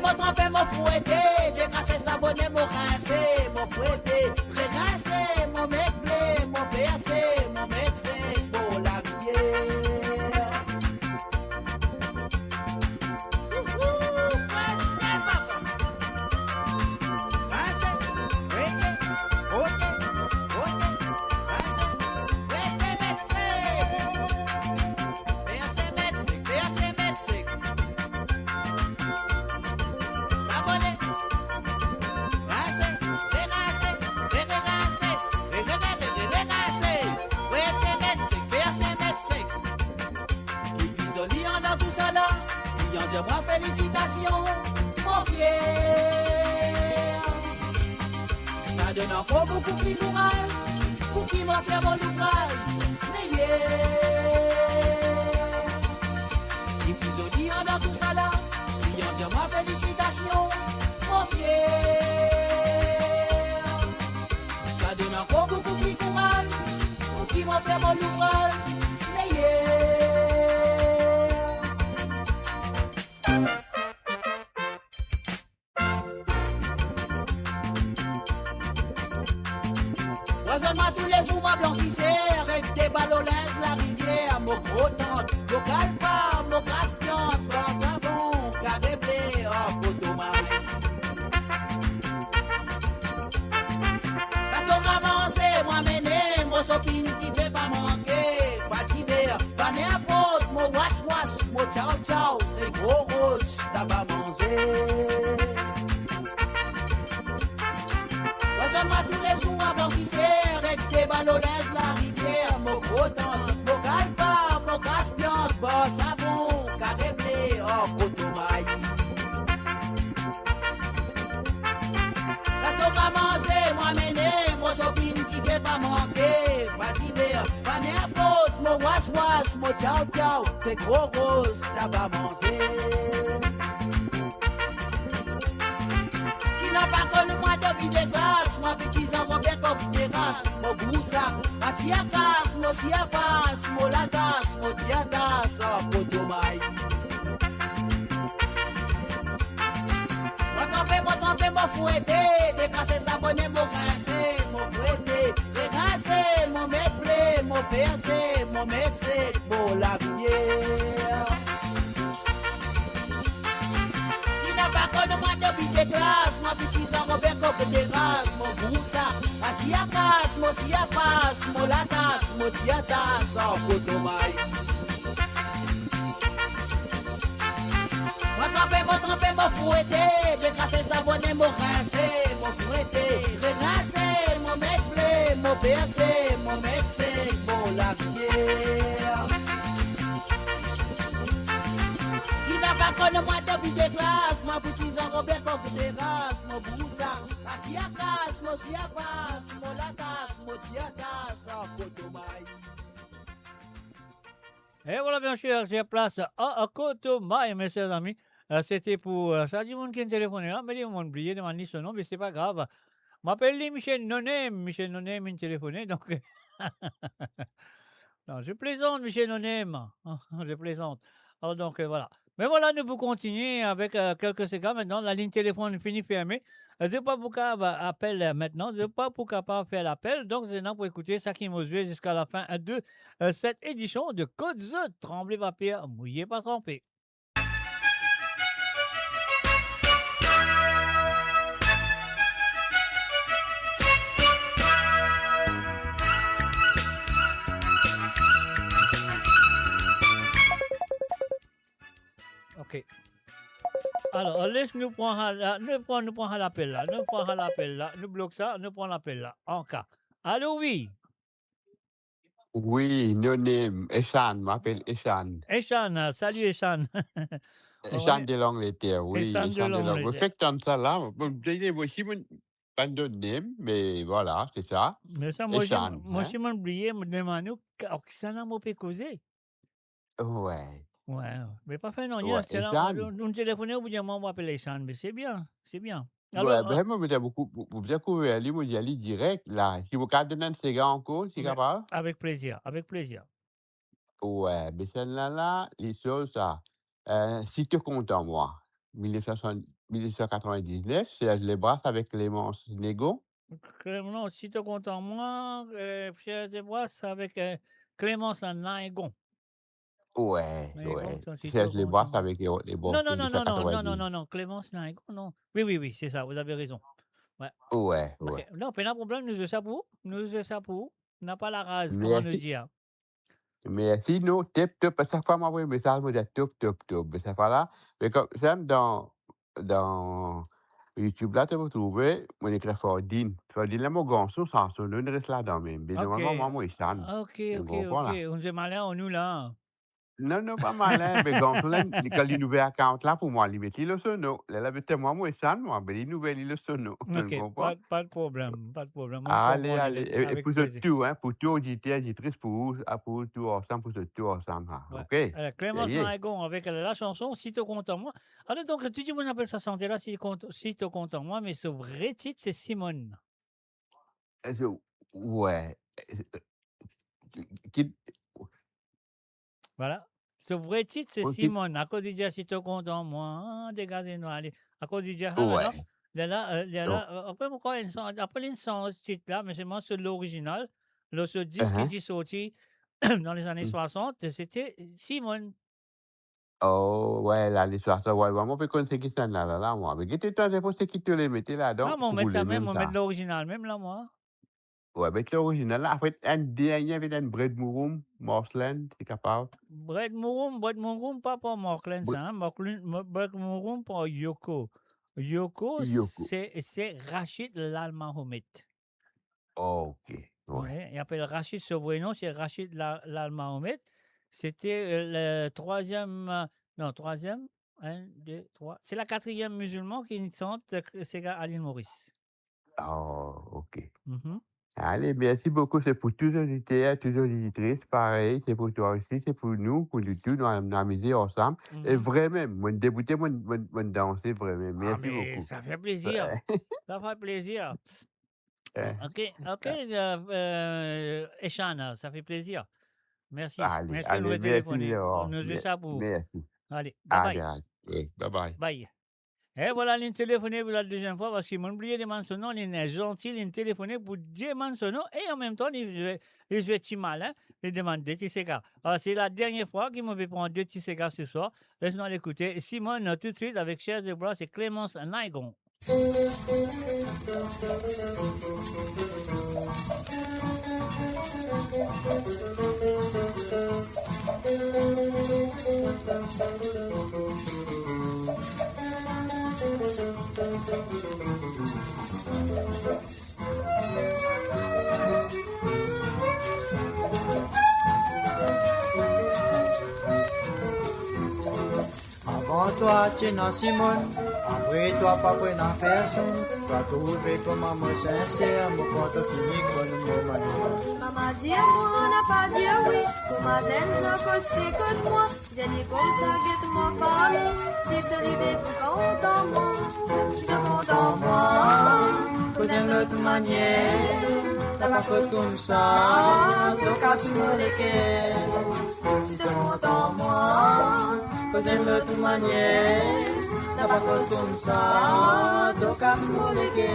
Moi trempé, mon fouetté, décasser, savonner, mon rincé, mon fouetté, rincé, mon méplé, mon percé, mon médecin, pour la rivière. Moi félicitations, mon fier. Ça donne encore beaucoup plus courage pour qui m'a fait mon ouvrage. Mais et puis je dis dans tout ça là, moi félicitations, mon fier. Ça donne encore beaucoup plus courage pour qui m'a fait mon ouvrage. Mais Croisonnement tous les jours, ma blanchissée, avec des ballonaises, la rivière, mon gros tante, mon calpa, mon caspiante, mon savon, carré blé, oh, potomaï. Quand on ramasse, moi mener, mon sopine, t'y fais pas manquer, pas tibère, pas n'importe, mon wash-wash, mon ciao-ciao, c'est gros rose, t'as pas mangé. Croisonnement tous les jours, ma blanchissée, avec des ballonaises, la rivière, mon gros tante, mon calpa, mon caspiante, bon savon, carré blé, oh, potomaï. Quand on ramasse, moi mener, mon sopine qui fait pas manquer, pas tibère, pas n'importe, mon wash-wash, mon ciao-ciao, c'est gros rose, t'as pas mangé. Qui n'a pas connu moi de vie de glace, moi petit Jean-Robert comme terrasse, mon boussac, à tiakas, mon siapas, mon latas, mon tiatas, oh, potomaï. Moi trempé, mon fouetté, décasser, savonner, mon rincé, mon fouetté, rincé, mon méplé, mon percé, mon médecin, pour la rivière. Qui n'a pas connu moi de vie de glace, moi petit Jean-Robert comme terrasse, mon boussac, à tiakas, mon siapas, mon latas, mon tiatas, oh, potomaï. Moi trempé, mon fouetté, décasser, savonner, mon rincé, mon fouetté, rincé, mon méplé, mon percé, mon médecin, pour la rivière. Qui n'a pas connu moi de vie de glace, moi petit Jean-Robert comme terrasse, mon boussac, à tiakas, mon siapas, mon latas, mon tiatas, oh, potomaï.
Et voilà, bien sûr, j'ai place à Cotomaï, mes chers amis. C'était pour ça, du monde qui est téléphoné là, mais ils m'ont oublié de demander ce nom, mais c'est pas grave. M'appelle Michel Nonem, m'a téléphoné, donc. Non, je plaisante, Michel Nonem. Je plaisante. Alors donc voilà. Mais voilà, nous pouvons continuer avec quelques secondes maintenant. La ligne téléphone finit fermée. Je pas pour appel maintenant. Je pas pour capable faire l'appel. Donc, c'est pour écouter ça qui m'a joué jusqu'à la fin de cette édition de Côte Zot. Tremblez pas pierre, mouillez pas trempé. OK. Alors, laisse-nous prendre l'appel là. Nous bloquons ça, nous prenons l'appel là. En cas. Allô, oui.
Oui, no name, Eshan, m'appelle Eshan.
Eshan, salut Eshan.
Eshan de l'Angleterre, oui.
Eshan de l'Angleterre.
Vous faites comme ça là. J'ai aussi pas de name, mais voilà, c'est ça.
Mais ça, moi, je m'ai oublié, me demander qui ça n'a pas causé.
Ouais.
Ouais, mais pas fait non,
Ouais,
c'est là,
Eshan.
on téléphone, vous dites, moi, on m'appelle Eshan, mais c'est bien, c'est bien.
Ouais,
Alors,
vraiment, vous avez couvert aller, vous y allez direct là. Si vous avez donné un second encore, c'est capable?
Avec plaisir, avec plaisir.
Ouais, mais celle-là, là, les choses, ça. Si tu comptes en moi, 1999, c'est les brasses avec Clémence Négo.
Non, si tu comptes en moi, Fier des Brasses avec Clémence Naïgon.
Ouais,
Naïgon,
ouais.
si
C'est
tu
les
comptes
brasses
en-
avec les
Non,
brasses
non, non, non, non, non,
1990.
non, Clémence Naïgon, non. Oui, c'est ça, vous avez raison. Ouais.
Ouais,
Ok.
ouais.
Non, pas de problème, nous faisons ça pour vous. On n'a pas la rase, comment nous
Merci.
dire.
Merci, nous, top, ça fait m'envoyer un message, moi, dire top. Mais ça fait là. Mais comme ça, dans YouTube, là, tu vas trouver, mon écrit Fordine. Fordine, là, mon garçon, sans son nom, il reste là-dedans même. Mais normalement, moi, il s'en.
Ok.
Tu comprends, là?
On est malin, on nous là.
Non, pas malin, mais garçon, là, quand il nouvel account, là, pour moi, il met le sono. Là, moi, il s'en, moi, mais il nouvelle, il le sono. Tu
Ok,
comprends?
pas de problème. On
Allez,
comprend
allez. Et
avec
pour
plaisir.
tout, hein, pour tout auditeur, auditrice, pour tout ensemble, hein,
Ouais.
OK?
Alors, Clémence
Yeah.
Naïgon avec la chanson Si tu comptes en moi. Alors, donc, tu dis, on appelle ça chanter là, Si tu comptes en moi, mais ce vrai titre, c'est Simone.
Ouais. Qui-
Voilà. Ce vrai titre, c'est
Ok.
Simone. À cause de dire, Si tu comptes en moi, dégagez nous aller. À cause de dire,
Ouais.
après, une chanson, ce titre là, mais c'est moi sur l'original. Ce disque
Uh-huh.
qui est sorti dans les années 60, c'était Simone.
Oh, ouais, là, l'histoire, ça, ouais, moi, je connais qui ça, là, moi. Mais qui était toi, c'est pour ce qui te les mettait là-dedans,
Non, mais on met
pour
ça
les
même,
mêmes,
on met
ça.
de l'original même là, moi.
Ouais, mais l'original, là, après, un dernier avec un bread mouroum, Morsland, c'est capable.
Brett Mouroum, pas pour Morklen,
Bre-
ça. Hein? Brett Mouroum pour Yoko. Yoko,
Yoko.
c'est Rachid Lalmahomet.
OK, ouais.
Ouais, il appelle Rachid, ce vrai nom, c'est Rachid Lalmahomet. C'était le troisième, troisième, 1, 2, 3. C'est la quatrième musulman qui chante Sega Aline Maurice.
Oh, OK.
Mhm.
Allez, merci beaucoup. C'est pour tous les auditeurs, tous les auditrices. Pareil, c'est pour toi aussi, c'est pour nous tous, nous allons amuser ensemble. Et
Mhm.
vraiment, mon débuté, mon danser, vraiment.
Ah,
Merci
mais
beaucoup.
ça fait plaisir. Ça fait plaisir. Ok, Eshana, ça fait plaisir. Merci.
Allez,
Merci de nous
merci,
téléphoner. On
Léon.
nous fait ça pour.
Merci.
Allez,
Allez,
bye bye.
bye.
Bye. Et voilà, l'une téléphoné pour la deuxième fois parce qu'il m'a oublié de demander son nom. Il est gentil, il téléphoné pour demander son nom et en même temps, il fait petit malin. Il demande 2 petits cigares. Alors, c'est la dernière fois qu'il m'a fait prendre 2 petits cigares ce soir. Laisse-nous l'écouter. Simone, tout de suite, avec Cher de Bras et Clémence Naïgon.
Avant toi, tu n'as Simone. Après toi, pas prenant personne. Toi, trouvé comme amour sincère. Mon compte fini comme mon mari.
Maman dit moi, on n'a pas dit oui. Pour ma zenzo, costé que moi. J'ai dit comme ça, guette moi famille. Si c'est l'idée pour compte en moi. Si tu comptes en moi. Pour d'une autre manière. T'as pas cause comme ça. Ton cas sur mon léquer. Si tu comptes en moi. cause de toute manière, n'a pas cause comme ça, donc à se moléguer.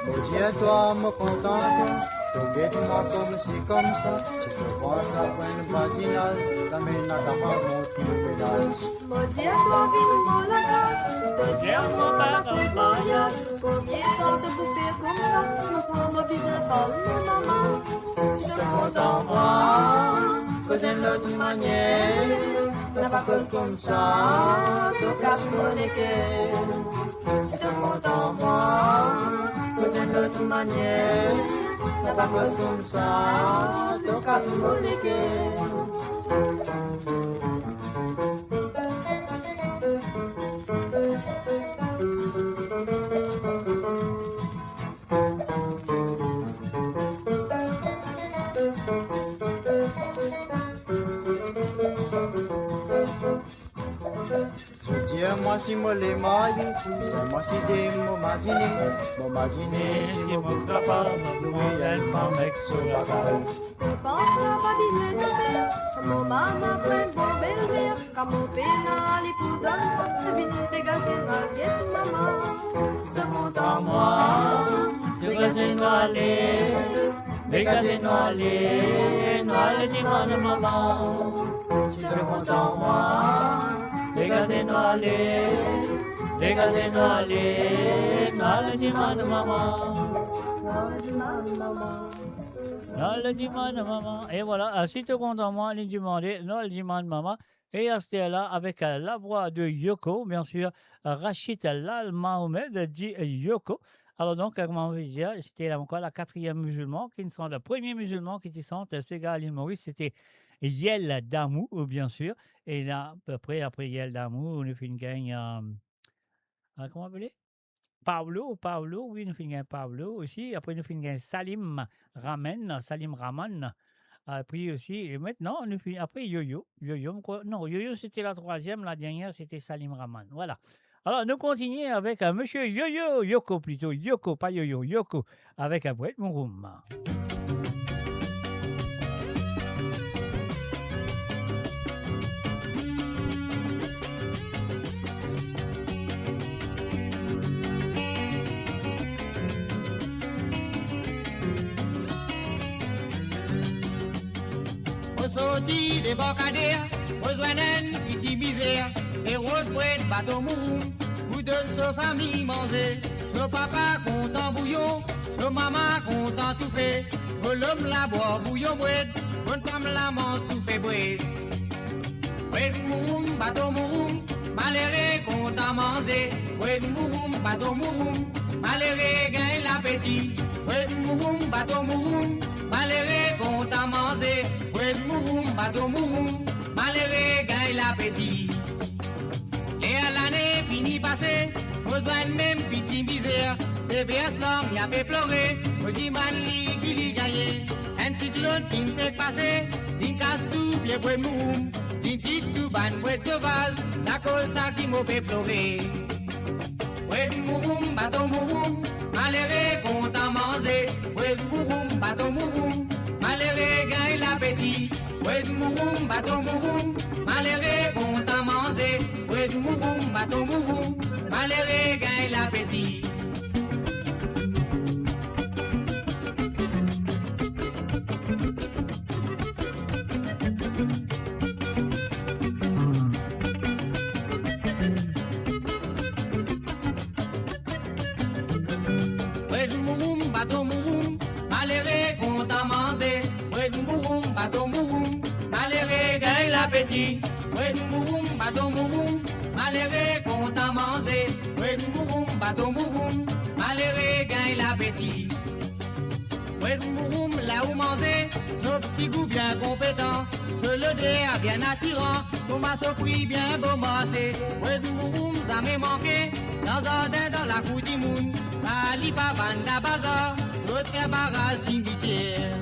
Mon Dieu, toi, me contente, ton guette-moi comme c'est comme ça, si tu vois ça pour une vaginale, t'amènes à ta maman qui le ménage.
Mon Dieu, toi, vite-moi la casse, te dire-moi la cause mariage, combien de temps te bouffer comme ça, me prends mon business par mon maman, si tu comptes en moi, cause de toute manière, n'a pas cause comme ça, donc cache-moi les cœurs, si tu comptes en moi, de toute manière, n'a pas cause comme ça, donc à se moléguer.
Moi si moi les mailles, moi si des mon imaginé, si mon capable, moi elle m'a mec sur la balle.
Si tu penses à pas besoin de faire, mon maman prend bon belle-mère, quand mon pénal est pour donner, je finis dégager ma guette maman. Si tu comptes en moi, dégagez-nous aller, dégagez-nous aller, dis-moi de maman. Si tu comptes en moi, dégagez-nous aller, dis-moi de maman.
Dis-moi de maman. Et voilà, si tu comptes en moi, allez demander, dis-moi de maman. Et c'était là avec la voix de Yoko, bien sûr, Rachid Lal Mahomed dit Yoko. Alors donc, comme on veut dire, c'était encore la 4e musulman, qui sont le premier musulman qui sont Sega à l'île Maurice, c'était Yel Damou, bien sûr. Et là, à peu près après Yel Damou, on a fait une gagne, comment appeler Pablo, oui, on a fait une gagne Pablo aussi. Après, on a fait une gagne Salim Raman. Après aussi, et maintenant, on a fait, après Yo-Yo, non, Yo-Yo c'était la 3e, la dernière c'était Salim Raman. Voilà. Alors, nous continuons avec monsieur Yoko plutôt, Yoko, pas Yo-Yo, Yoko, avec Abouet Mouroum.
Sorti des bocadères, besoin d'une petite misère, et rose bread, bateau mou, vous donne sa famille manger, son papa content bouillon, son maman content tout fait, l'homme la boit bouillon bread, bonne femme la mange tout fait bread. Bread mou, bateau mou, malheureux content manger, bread mou, bateau mou, malheureux gagne l'appétit, bread mou, bateau mou, malheureux content manger. Bateau mouroum, malheureux gagne l'appétit. Et à l'année finie passée, besoin de même petit misère. Bébé Aslam y a fait pleurer, me dit man li qui li gagné. Un cyclone qui me fait passer, d'une casse tout pied pour mouroum, d'une petite tout ban pour sauvage, la cause ça qui m'a fait pleurer. Ouais mouroum, bateau mouroum, malheureux content manger. Ouais mouroum, bateau mouroum, malheureux gagne l'appétit. Wed mouroum, bateau mouroum, malheureux content manger. Wed mouroum, bateau mouroum, malheureux gagne l'appétit. Wed mouroum, bateau mouroum, malheureux content manger. Wed mouroum, bateau mouroum, malheureux gagne l'appétit. Wed mouroum, bateau mouroum, malheureux content manger. Wed mouroum, bateau mouroum, malheureux gagne l'appétit. Wed mouroum, là où manger, nos petits goûts bien compétents, se le dé bien attirant, Thomas au prix bien beau massé. Wed mouroum, ça m'est manqué, dans un dé dans la cour du monde, ça lit pas banda bazar, l'autre barrage cimetière.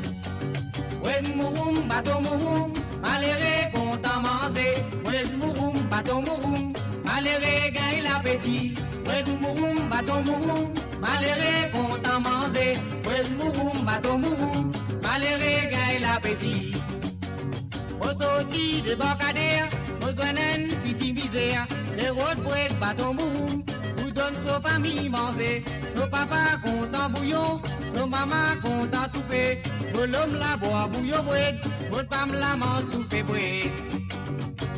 Wed mouroum, bateau mouroum, malheureux content manger. Wed mouroum, bateau mouroum, malheureux gagne l'appétit. Wed mouroum, bateau mouroum, malheureux content manger. Wed mouroum, bateau mouroum, malheureux gagne l'appétit. Au sorti des bocadères, besoin d'un petit misère. Les routes pour être bâton boum, vous donne sa famille manger. Son papa content bouillon, son maman content tout fait. Vos l'homme la boit bouillon bread, votre femme la mange tout fait bread.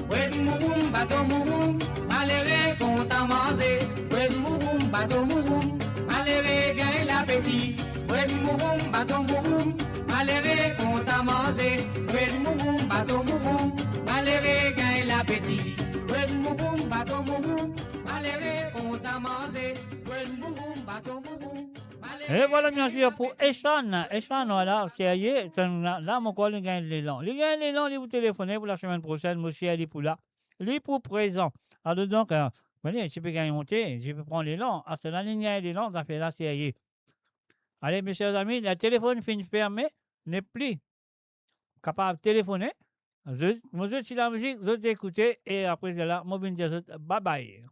Bread mouroum, bâton mouroum, malheureux content manger. Bread mouroum, bâton mouroum, malheureux gagne l'appétit. Bread mouroum, bâton mouroum, malheureux content manger. Bread mouroum, bâton mouroum, malheureux gagne l'appétit. Bread mouroum, bâton mouroum, malheureux content manger. Bread mouroum, bâton mouroum.
Et voilà bien sûr pour Eshan. Eshan, voilà, c'est là, mon collègue gagne l'élan. Il gagne l'élan, il vous téléphoner pour la semaine prochaine, monsieur Ali Poula. Lui pour présent. Alors donc, voyez, je peux gagner monter, je peux prendre l'élan. À cela, il gagne l'élan, ça fait là, c'est allez, mes chers amis, le téléphone fin fermé, n'est plus capable de téléphoner. Moi, je suis la musique, je écouter et après là, moi, je vais dire bye bye.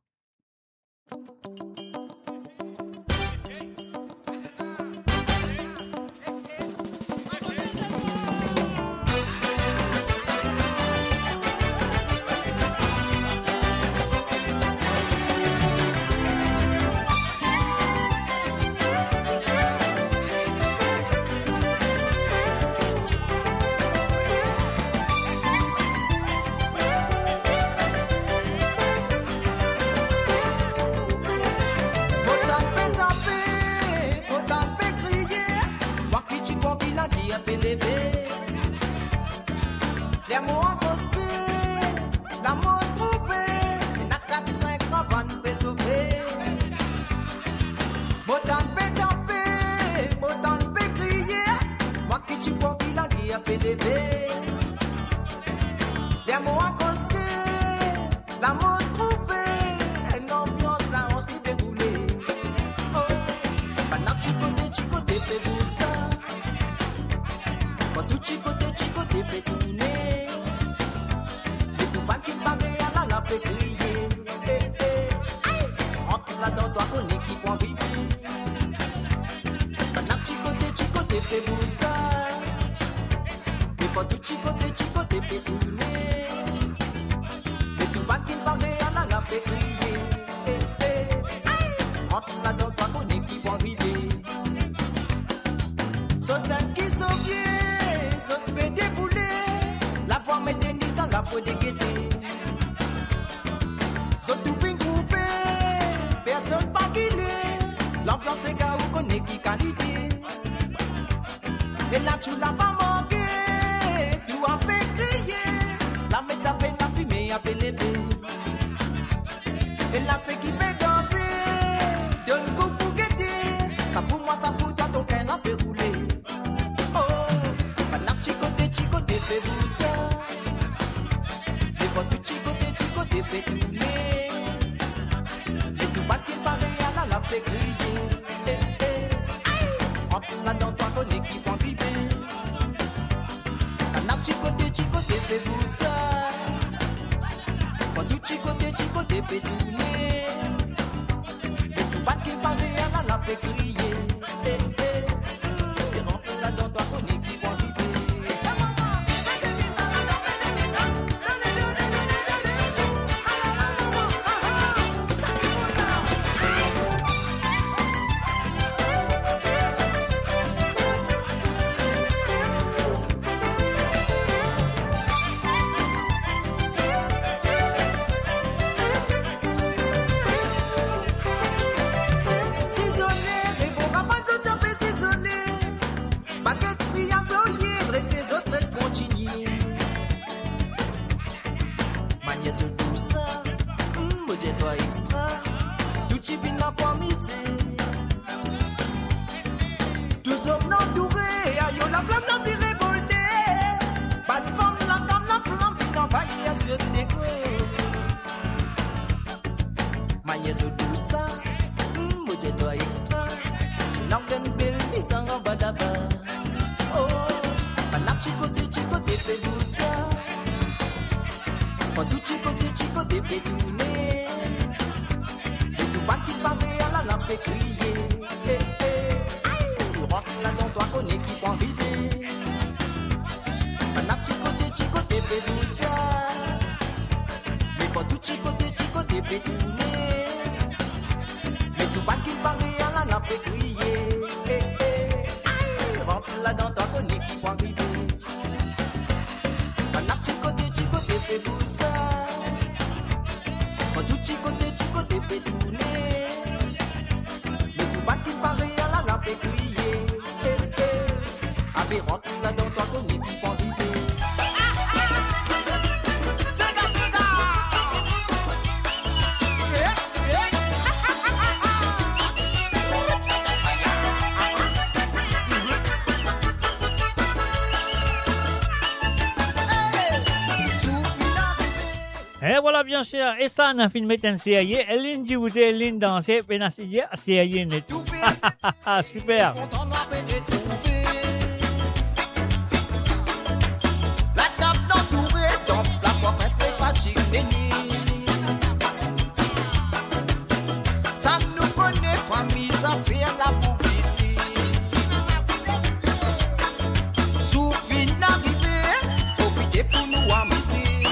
Et voilà, bien sûr. Et ça, on a filmé une série. Elle dit, vous avez une danse, et on a dit, série net. Super.
La table entourée dans la porte, c'est pas chic, ça nous connaît, famille, ça fait la publicité. Sous fin d'arrivée, profitez pour nous amuser.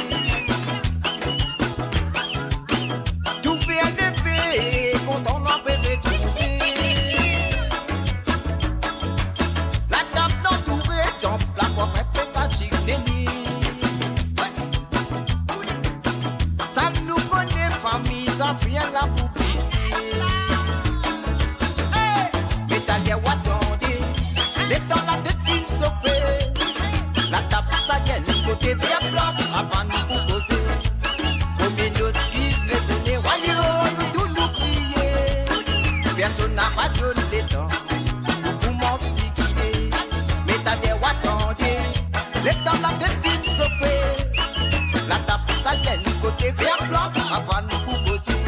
Tout fait un effet, quand on a bébé trouvé. La table entourée dans la porte, c'est pas chic, ça nous connaît, famille, ça fait la publicité. Dans la tête file sauvé. La table ça y est, côté via place avant nous proposer. Combien d'autres qui résonnaient, voyons nous tous nous crier. Personne n'a pas donné les temps, beaucoup m'en siquiner. Mais t'as des attendez, les dans la tête file sauvé. La table ça y est, côté via place avant nous proposer.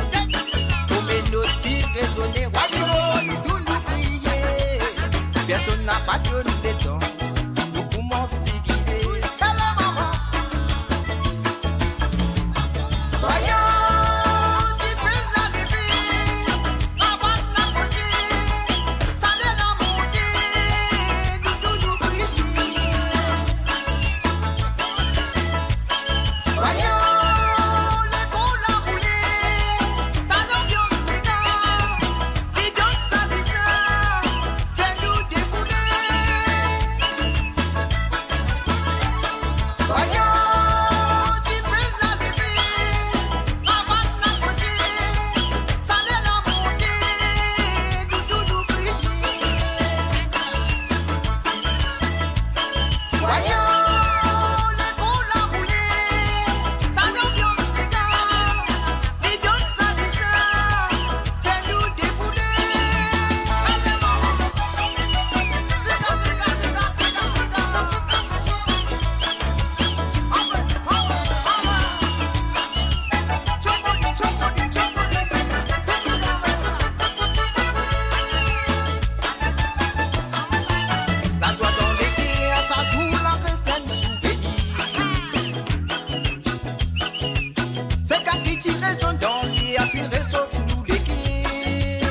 Combien d'autres qui résonnaient, voyons nous tous nous crier. Personne n'a pas donné les temps, beaucoup m'ont seguiné. Salam maman. Voyons, tu fais la bébé, avant la causer, ça l'est la montée, nous tous nous crier. Voyons, les gros la rouler, ça l'ambiance s'égare, les donne sa visage, fais-nous défouler. Voyons, tu fais la bébé, avant la causer, ça l'est la montée, nous tous nous crier. Voyons, les gros la rouler, ça l'ambiance s'égare, les donne sa visage, fais-nous défouler. La joie dans les guerres, ça joue la recette souvenir. C'est qu'à qui tire son dans les à tirer sauf nous les guerres.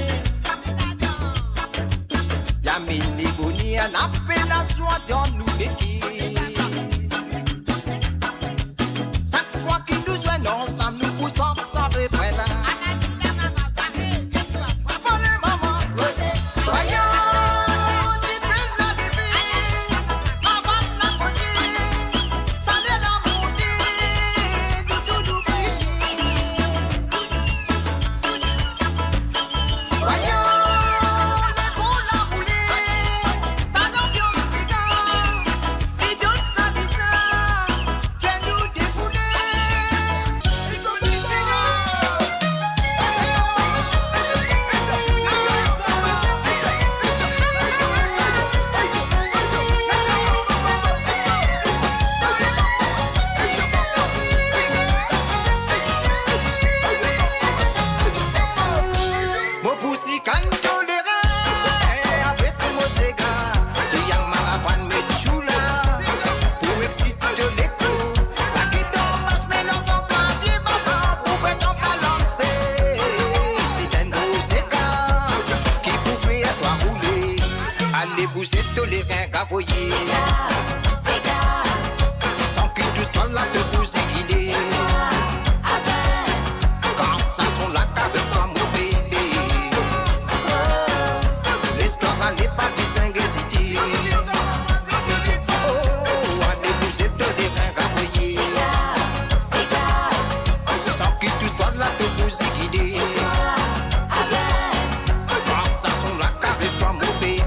Y'a mille bonnies, un appel la joie dans nous les guerres. Chaque fois qu'ils nous joignent ensemble, nous poussons sans refrain. Sans que tout ce temps-là te pousse guider. Quand ça sont la caresse-toi mon bébé. L'histoire n'est pas désinguésité. Oh, à dépousser te les reins ravoyés. Sans que tout ce temps-là te pousse guider. Quand ça sont la caresse-toi mon bébé.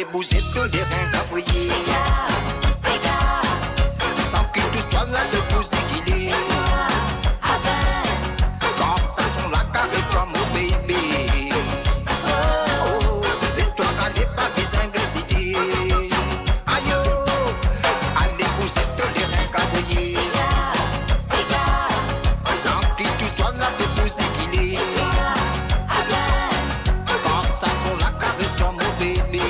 Allez bouger tous les reins cavouillés. Sans que tout soit là de pousser qu'il est. Quand ça son la caresse-toi mon bébé. Oh, laisse-toi caler pas besoin de citer. Aïe oh, allez bouger tous les reins cavouillés. Sans que tout soit là de pousser qu'il est. Quand ça son la caresse-toi mon bébé.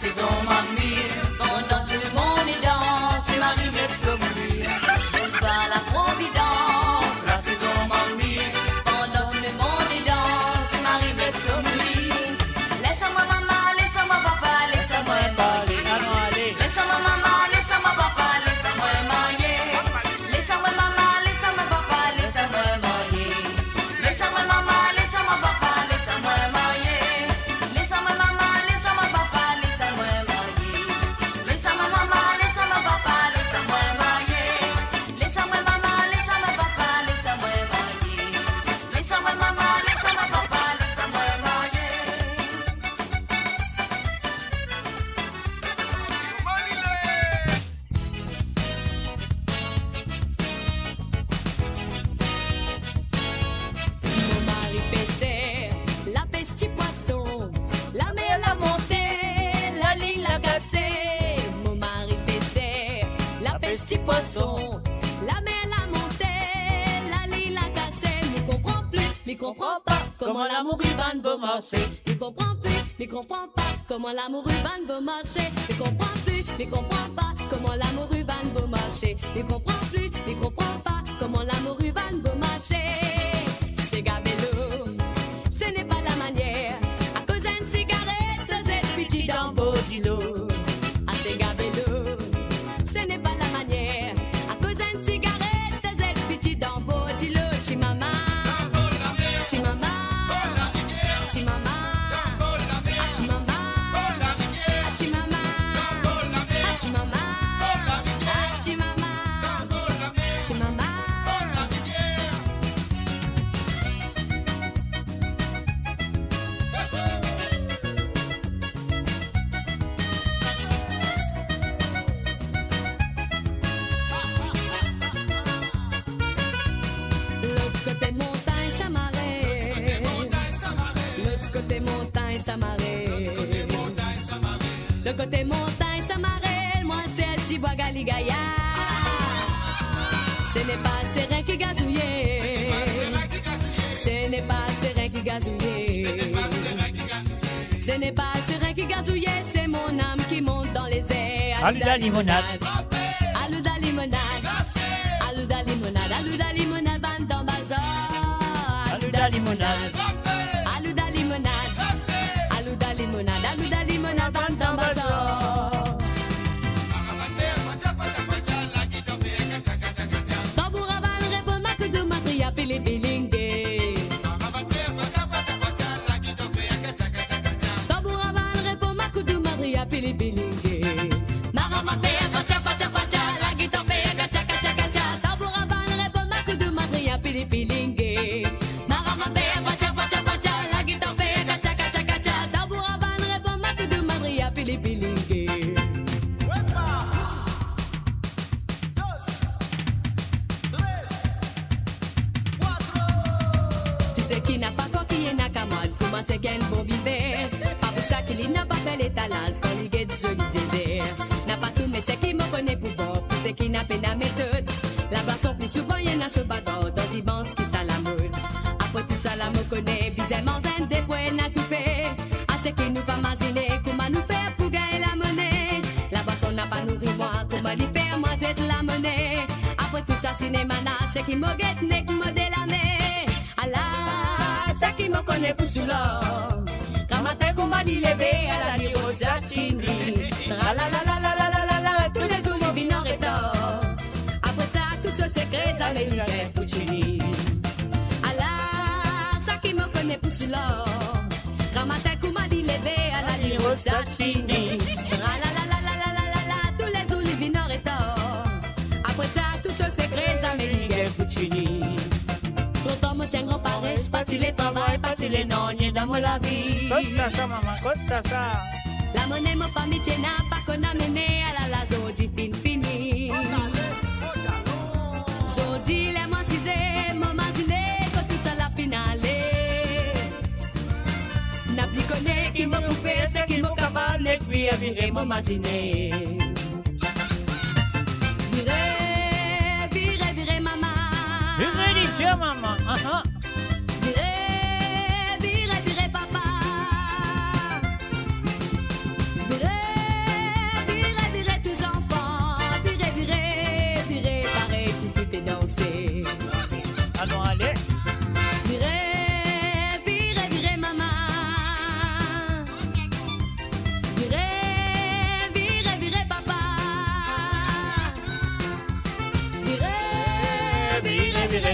saison mamie, pendant tout le monde est dans, tu m'arrives à s'oublier. Par la providence, la saison mamie, pendant tout le monde est dans, tu m'arrives à s'oublier. Laisse-moi maman, laisse-moi papa, laisse-moi parler. Laisse-moi maman, laisse-moi papa, laisse-moi marier. Laisse-moi maman, laisse-moi papa, laisse-moi marier. Laisse-moi maman, laisse-moi papa, laisse-moi marier. Laisse-moi maman, laisse-moi papa, laisse-moi marier. Laisse-moi maman, laisse-moi papa, laisse-moi marier. Laisse-moi maman, laisse-moi papa, laisse-moi marier. Laisse-moi maman, laisse-moi papa, laisse-moi marier.
Mon mari pêchait la petite poisson, la mer l'a montée, la ligne l'a cassée. Mon mari pêchait la petite poisson, la mer l'a montée, la ligne l'a cassée. Mais comprend plus, mais comprend pas comment l'amour urbain peut marcher. Mais comprend plus, mais comprend pas comment l'amour urbain peut marcher. Mais comprend plus, mais comprend pas comment l'amour urbain peut marcher. Mais comprend plus, mais comprend pas comment l'amour urbain peut marcher. C'est gabello, ce n'est pas la manière. À cause d'une cigarette, vous êtes petit dans Bodilo. Ah, c'est gabello, ce n'est pas la manière. À cause d'une cigarette, vous êtes petit dans Bodilo. Chimama, chimama, chimama, ah, chimama, ah, chimama, ah, chimama, ah, chimama, chimama. L'autre côté montagne, ça marée. L'autre côté montagne, ça marée. Le côté montagne, ça marée. Moi, c'est petit bois galigaya. Ce n'est pas serein qui gazouillait. Ce n'est pas serein qui gazouillait. Ce n'est pas serein qui gazouillait. C'est mon âme qui monte dans les airs.
Aluda limonade.
Aluda limonade. Aluda limonade. Aluda limonade. Bande dans bazar.
Aluda limonade.
Aluda limonade. Aluda limonade. Aluda limonade. Bande dans bazar. Tamboura van répond ma que de ma pria pili bilingue. Tamboura van répond ma que de ma pria pili bilingue. Maramate facha facha facha la guitare fait gacha gacha gacha. Tamboura van répond ma que de ma pria pili bilingue. Maramate facha facha facha la guitare fait gacha gacha gacha. Tamboura van répond ma que de ma pria pili bilingue. Tu sais qui n'a pas coquillé n'a qu'à mode, comment c'est qu'un bon vivre. Pas pour ça qu'il n'a pas fait l'étalage quand il est joli zézé. N'a pas tout mais c'est qui me connaît pour bon, pour ce qui n'a pas la méthode. La boisson plus souvent y'en a ce bateau, dans dimanche qui ça la mode. Après tout ça la me connaît, bizarrement zen des points n'a tout fait. À ce qui nous pas imaginer, comment nous faire pour gagner la monnaie. La boisson n'a pas nourri moi, comment lui faire moi c'est la monnaie. Après tout ça cinéma n'a, c'est qui me guette n'est que me délamé. Allah, ça qui me connaît pour sous l'or. Quand matin qu'on m'a dit lever à la niveau Zatini. La la la la la la la la, tous les olives nord et d'or. Après ça, tout ce secret, ça m'est livré Puccini. Allah, ça qui me connaît pour sous l'or. Quand matin qu'on m'a dit lever à la niveau Zatini. La la la la la la la la, tous les olives nord et d'or. Après ça, tout ce secret, ça m'est livré Puccini. Longtemps me tient grand paresse, pas il les travail, pas il les non, ni dans la vie.
Costa ça, maman, costa ça.
La monnaie m'a pas mis n'a pas qu'on a mené à la lazo di fin fini. Jodi les mois cisés, maman ziné, quand tout ça la finale. N'a plus connaît qui m'a coupé, c'est qui m'a capable, n'est plus à virer mon maziné. Virez, virez, virez maman.
Virez les yeux, maman.
Virez, virez, virez papa. Virez,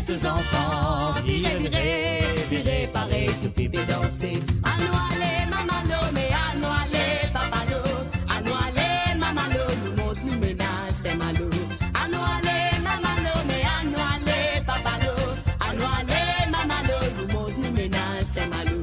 viens tous enfants, virez, pareil, tout pipe et danser. À nous aller, maman, mais à nous aller, papa, à nous aller, maman, nous monte, nous menace, c'est malo. À nous aller, maman, mais à nous aller, papa, à nous aller, maman, nous monte, nous menace, c'est malo.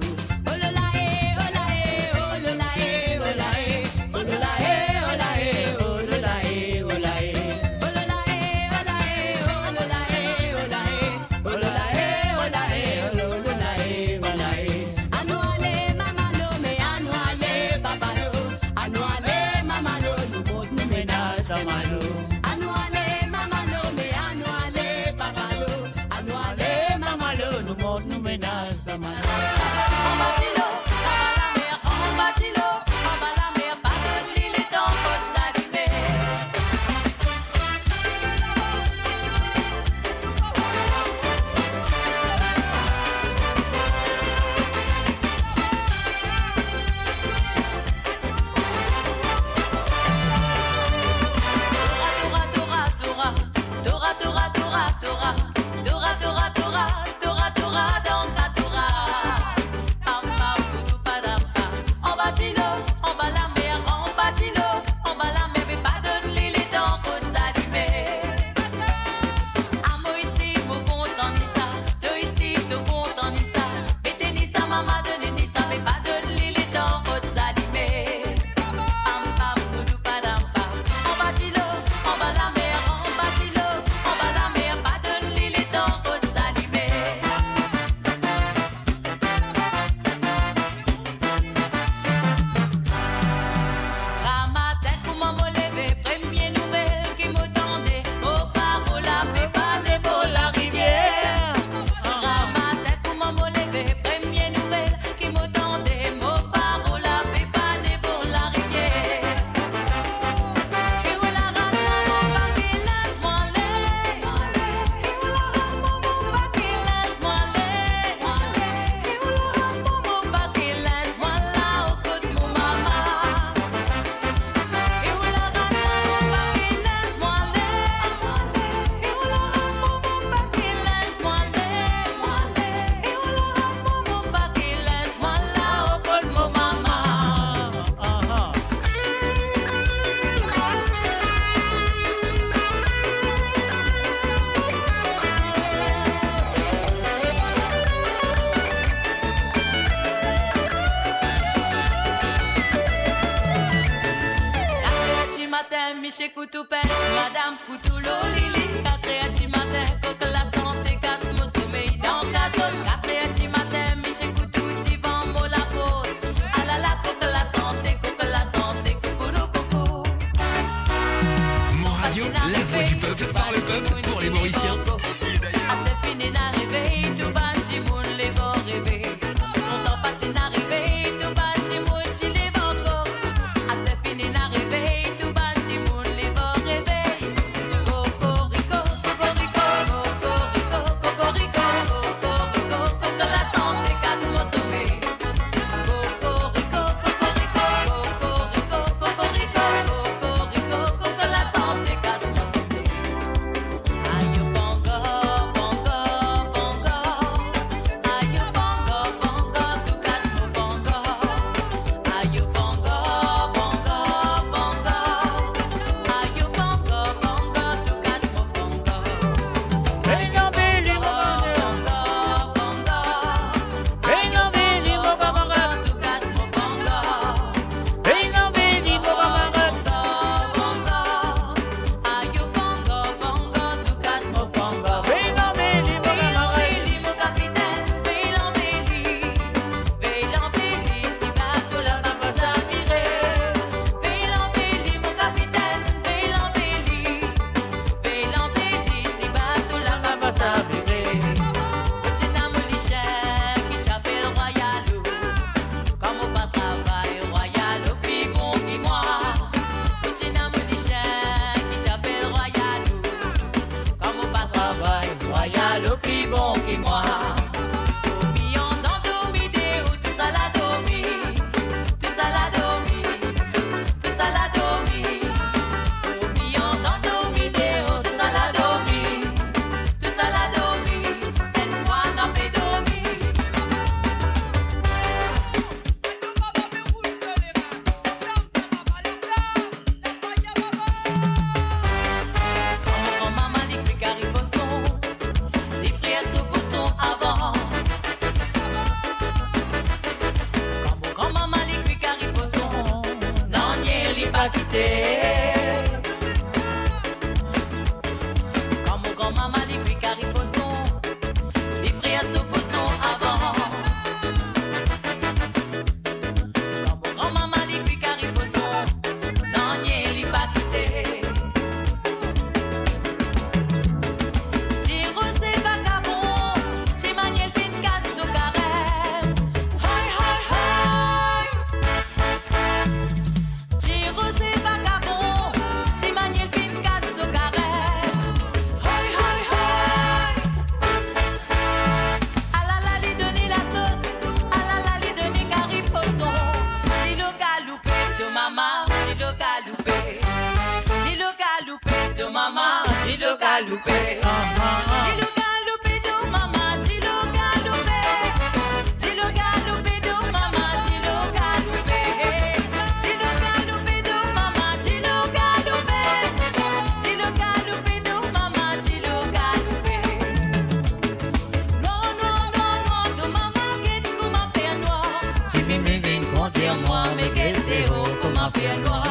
Michel Coutoupin, Madame Coutoulou Lili, 4h du matin, coque la santé, casse mon sommeil dans Cazone. 4h du matin, Michel Coutou, Tivan, Mola Pose. Ah là là, coque la santé, coucoulou, coucou.
Mon radio, la voix du peuple, par le peuple, pour les Mauriciens.
Ah c'est fini d'arriver, tout bâti, moun les vents rêver. Longtemps pas t'y n'arriver, tout bâti, moun t'y les vents encore. Ah c'est fini d'arriver. pas quitter. Quand mon grand-maman lui cuit cariposon, les frères s'opposent avant. Quand mon grand-maman lui cuit cariposon, non, n'y lui pas quitter. Maman, dis le galoupé. Dis le galoupé de maman, dis le galoupé. Dis le galoupé de maman, dis le galoupé. Dis le galoupé de maman, dis le galoupé. Dis le galoupé de maman, dis le galoupé. Non, non, non, non, de maman, qu'est-ce qu'on m'a fait noir? Tu m'y viens conduire moi, mais qu'est-ce qu'on m'a fait noir?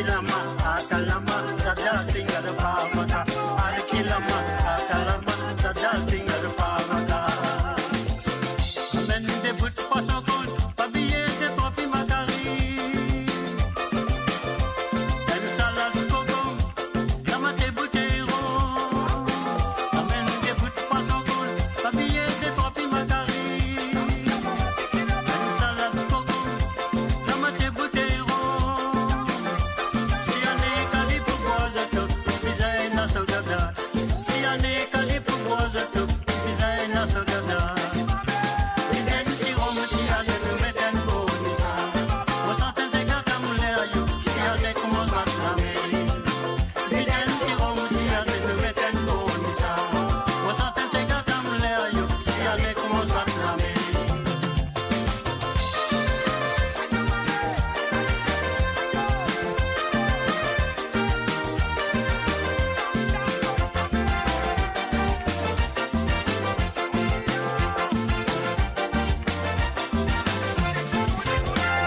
Arkilama, akalama, tada tinggal pamata. Arkilama, akalama, tada tinggal pamata. Men debut pasokon, pabiller de topi magari. En salade coco, namate butero. Men debut pasokon, pabiller de topi magari. En salade coco, namate butero. Si ane kali pu boza tuk, bizai na sogada. Si ane kali pu boza tuk, bizai na sogada.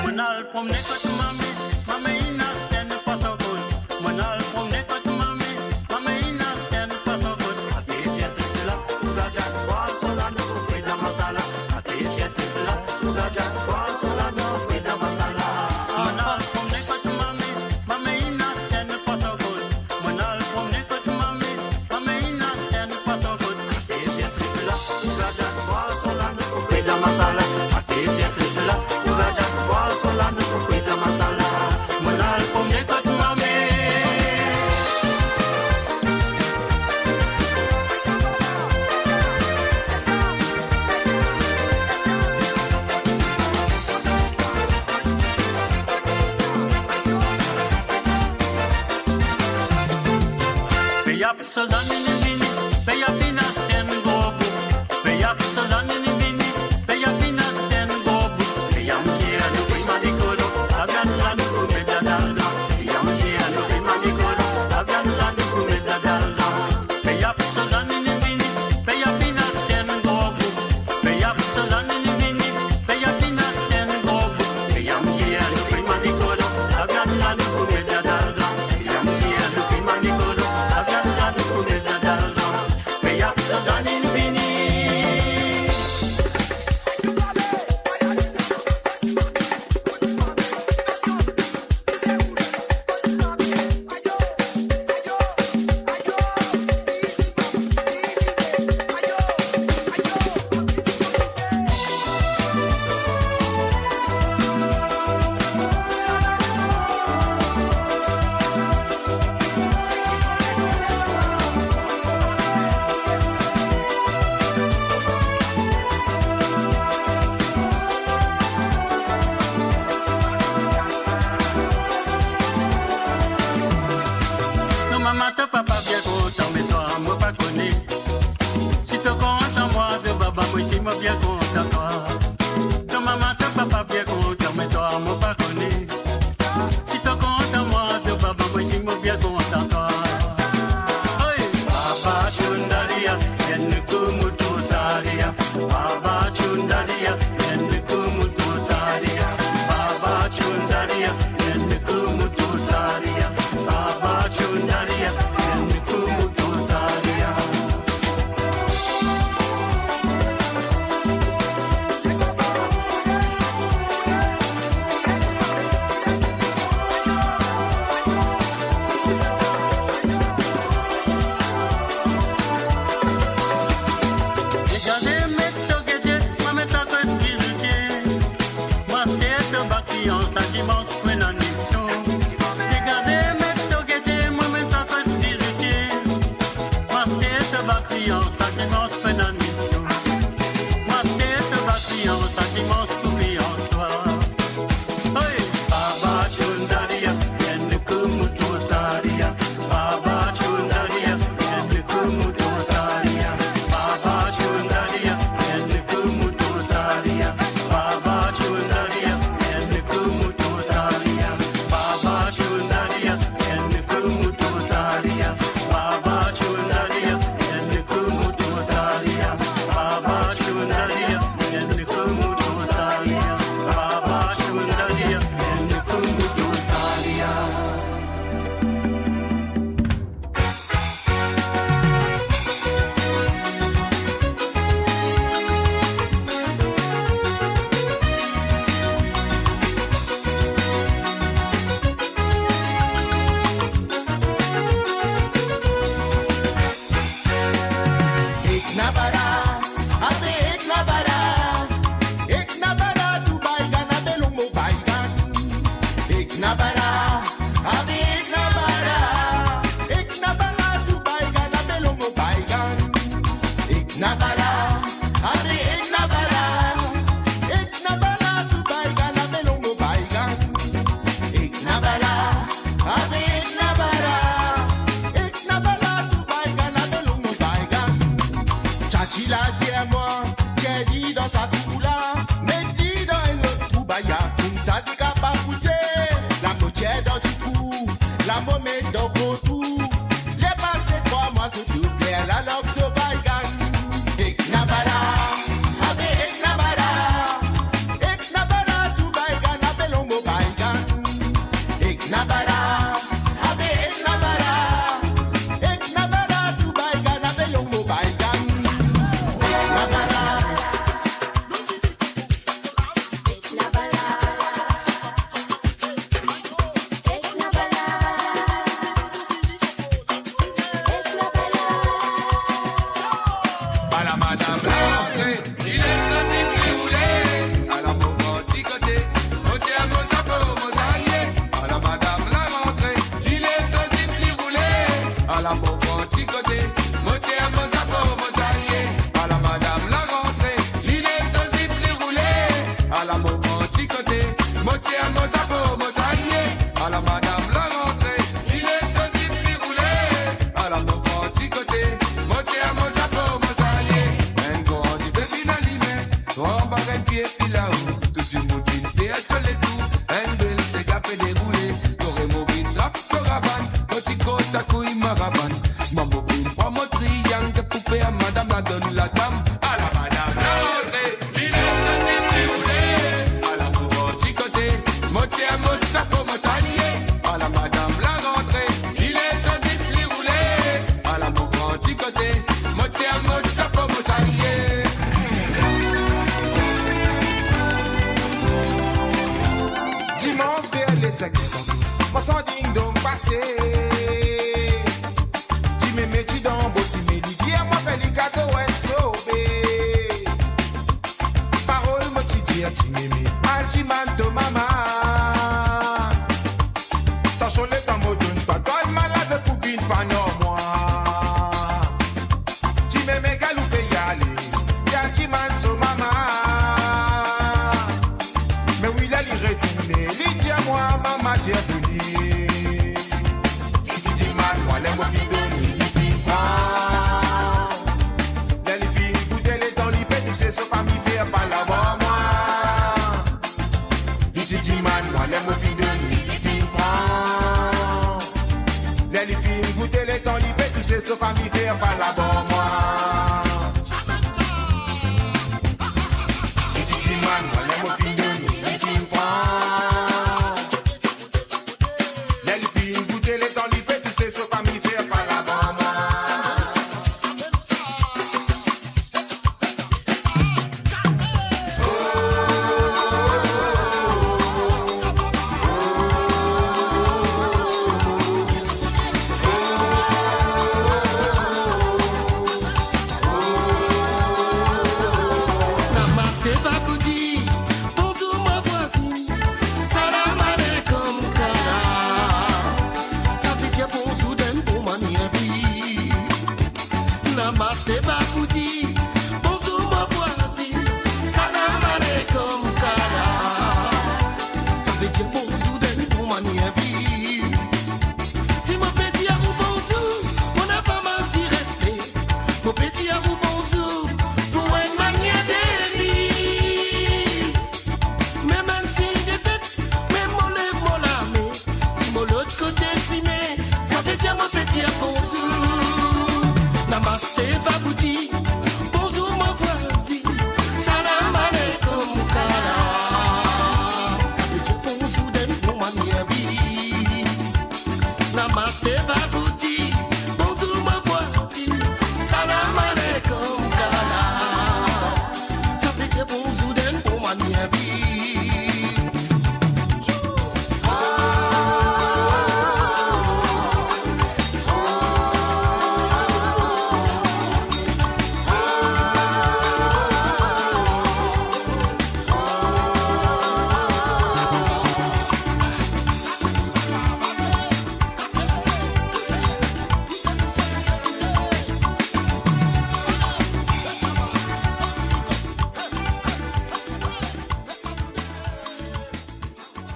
Manal promne kot mami, mami ina sten pasokot. Manal promne kot mami, mami ina sten pasokot. Ate jetla, ugaja wasola no pida masala. Ate jetla, ugaja wasola no pida masala. Manal promne kot mami, mami ina sten pasokot. Manal promne kot mami, mami ina sten pasokot. Ate jetla, ugaja wasola no pida masala. Ate jetla, ugaja wasola no pida masala. Manal promne kot mami. Peyap sozan ni vini, peyap inas ten gobu. Peyap sozan ni vini, peyap inas ten gobu. Peyam chia no prima di koro, agan lan kumeda dalda. Peyam chia no prima di koro, agan lan kumeda dalda. Peyap sozan ni vini, peyap inas ten gobu. Peyap sozan ni vini, peyap inas ten gobu. Peyam chia no prima di koro, agan lan kumeda dalda. Peyam chia no prima di koro, agan lan kumeda dalda. Peyap sozan ni vini. Non, maman, ton papa bien content, mais toi, moi pas connu. Si tu content, moi, de baba, moi, si moi bien content, toi. Non, maman, ton papa bien content, mais toi, moi pas connu. Si tu content, moi, de baba, moi, si moi bien content, toi. Oi, Baba Chundaria, yenne kumututaria. Baba Chundaria, yenne kumututaria. Baba Chundaria, yenne kumututaria. Baba Chundaria,
la momée d'Ogotou. Les balles de 3 mois sous tout clair, la loque se baïgan. Eknabara, ave Eknabara. Eknabara, tout baïgan, ave longo baïgan. Eknabara, ave Eknabara. Eknabara, tout baïgan, ave longo baïgan. Eknabara.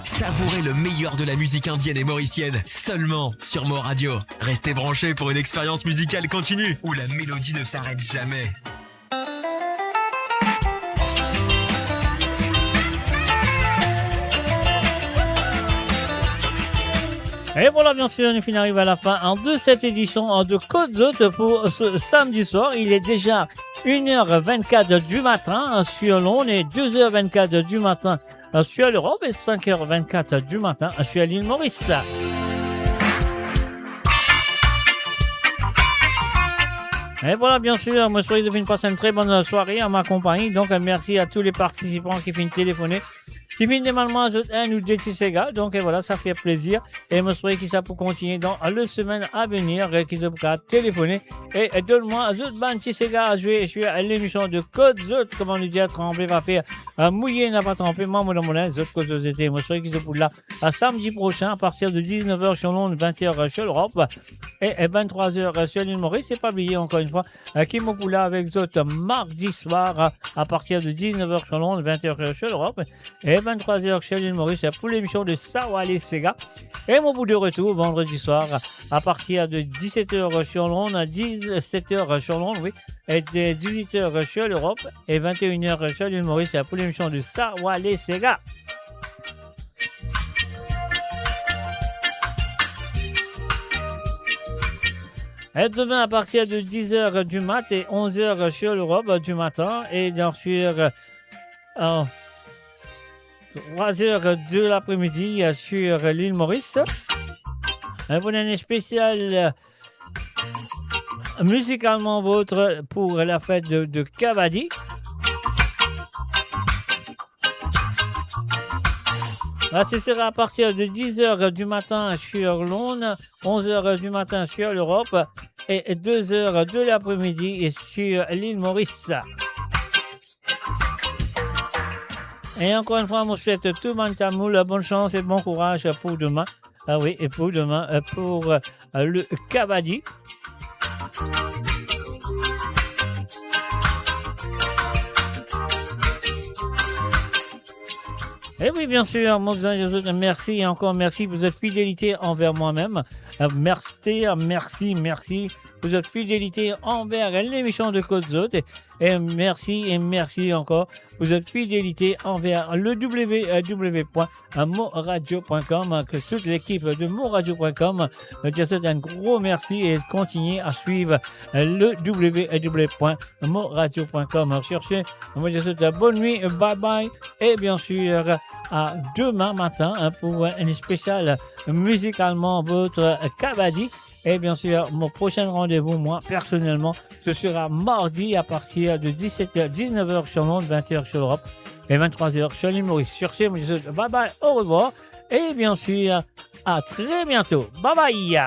Savourez le meilleur de la musique indienne et mauricienne, seulement sur Mo Radio. Restez branchés pour une expérience musicale continue, où la mélodie ne s'arrête jamais.
Et voilà, bien sûr, on arrive à la fin de cette édition de Côte d'Azur pour ce samedi soir. Il est déjà 1h24 du matin sur l'onde et 2h24 du matin sur l'Europe et 5h24 du matin sur l'île Maurice. Et voilà, bien sûr, moi je souhaite de faire une passer une très bonne soirée à ma compagnie. Donc, merci à tous les participants qui viennent téléphoner. Qui viennent demander un ou deux Tissega. Donc, voilà, ça fait plaisir. Et je souhaite que ça peut continuer dans les semaines à venir, qu'ils peuvent téléphoner. Et donne-moi un autre ban Tissega à jouer. Je suis à l'émission de Côte d'Azur, comment nous dire, tremper, pas faire, mouiller, n'a pas trempé, maman dans mon linge, autres Côte d'Azur étaient. Moi je souhaite qu'ils peuvent là, samedi prochain, à partir de 19h sur Londres, 20h sur l'Europe. Et 23h sur l'île Maurice. C'est pas oublié encore une fois, qui m'ont là avec d'autres mardi soir, à partir de 19h sur Londres, 20h sur l'Europe. Et 23h chez l'île Maurice pour l'émission de Sawale Sega. Et mon bout de retour vendredi soir à partir de 17h sur Londres, 17h sur Londres, oui, et de 18h sur l'Europe et 21h sur l'île Maurice pour l'émission de Sawale Sega. Et demain à partir de 10h du mat et 11h sur l'Europe du matin et bien sûr 3h de l'après-midi sur l'île Maurice. Un bon année spécial musicalement vôtre pour la fête de Kabadi. Là, ce sera à partir de 10h du matin sur Londres, 11h du matin sur l'Europe et 2h de l'après-midi sur l'île Maurice. Et encore une fois, je souhaite tout le monde tamoul, bonne chance et bon courage pour demain. Ah oui, et pour demain, pour le Kabadi. Et oui, bien sûr, merci et encore merci pour votre fidélité envers moi-même. Merci pour votre fidélité envers l'émission de Côte d'Azur. Et merci encore pour votre fidélité envers le www.moradio.com, que toute l'équipe de moradio.com je souhaite un gros merci et continuez à suivre le www.moradio.com. Sur ce, moi je souhaite bonne nuit, bye bye et bien sûr à demain matin pour une spéciale musicalement votre Kabadi. Et bien sûr, mon prochain rendez-vous, moi, personnellement, ce sera mardi à partir de 19h sur Londres, 20h sur l'Europe et 23h sur l'île Maurice. Sur ce, bye bye, au revoir. Et bien sûr, à très bientôt. Bye bye.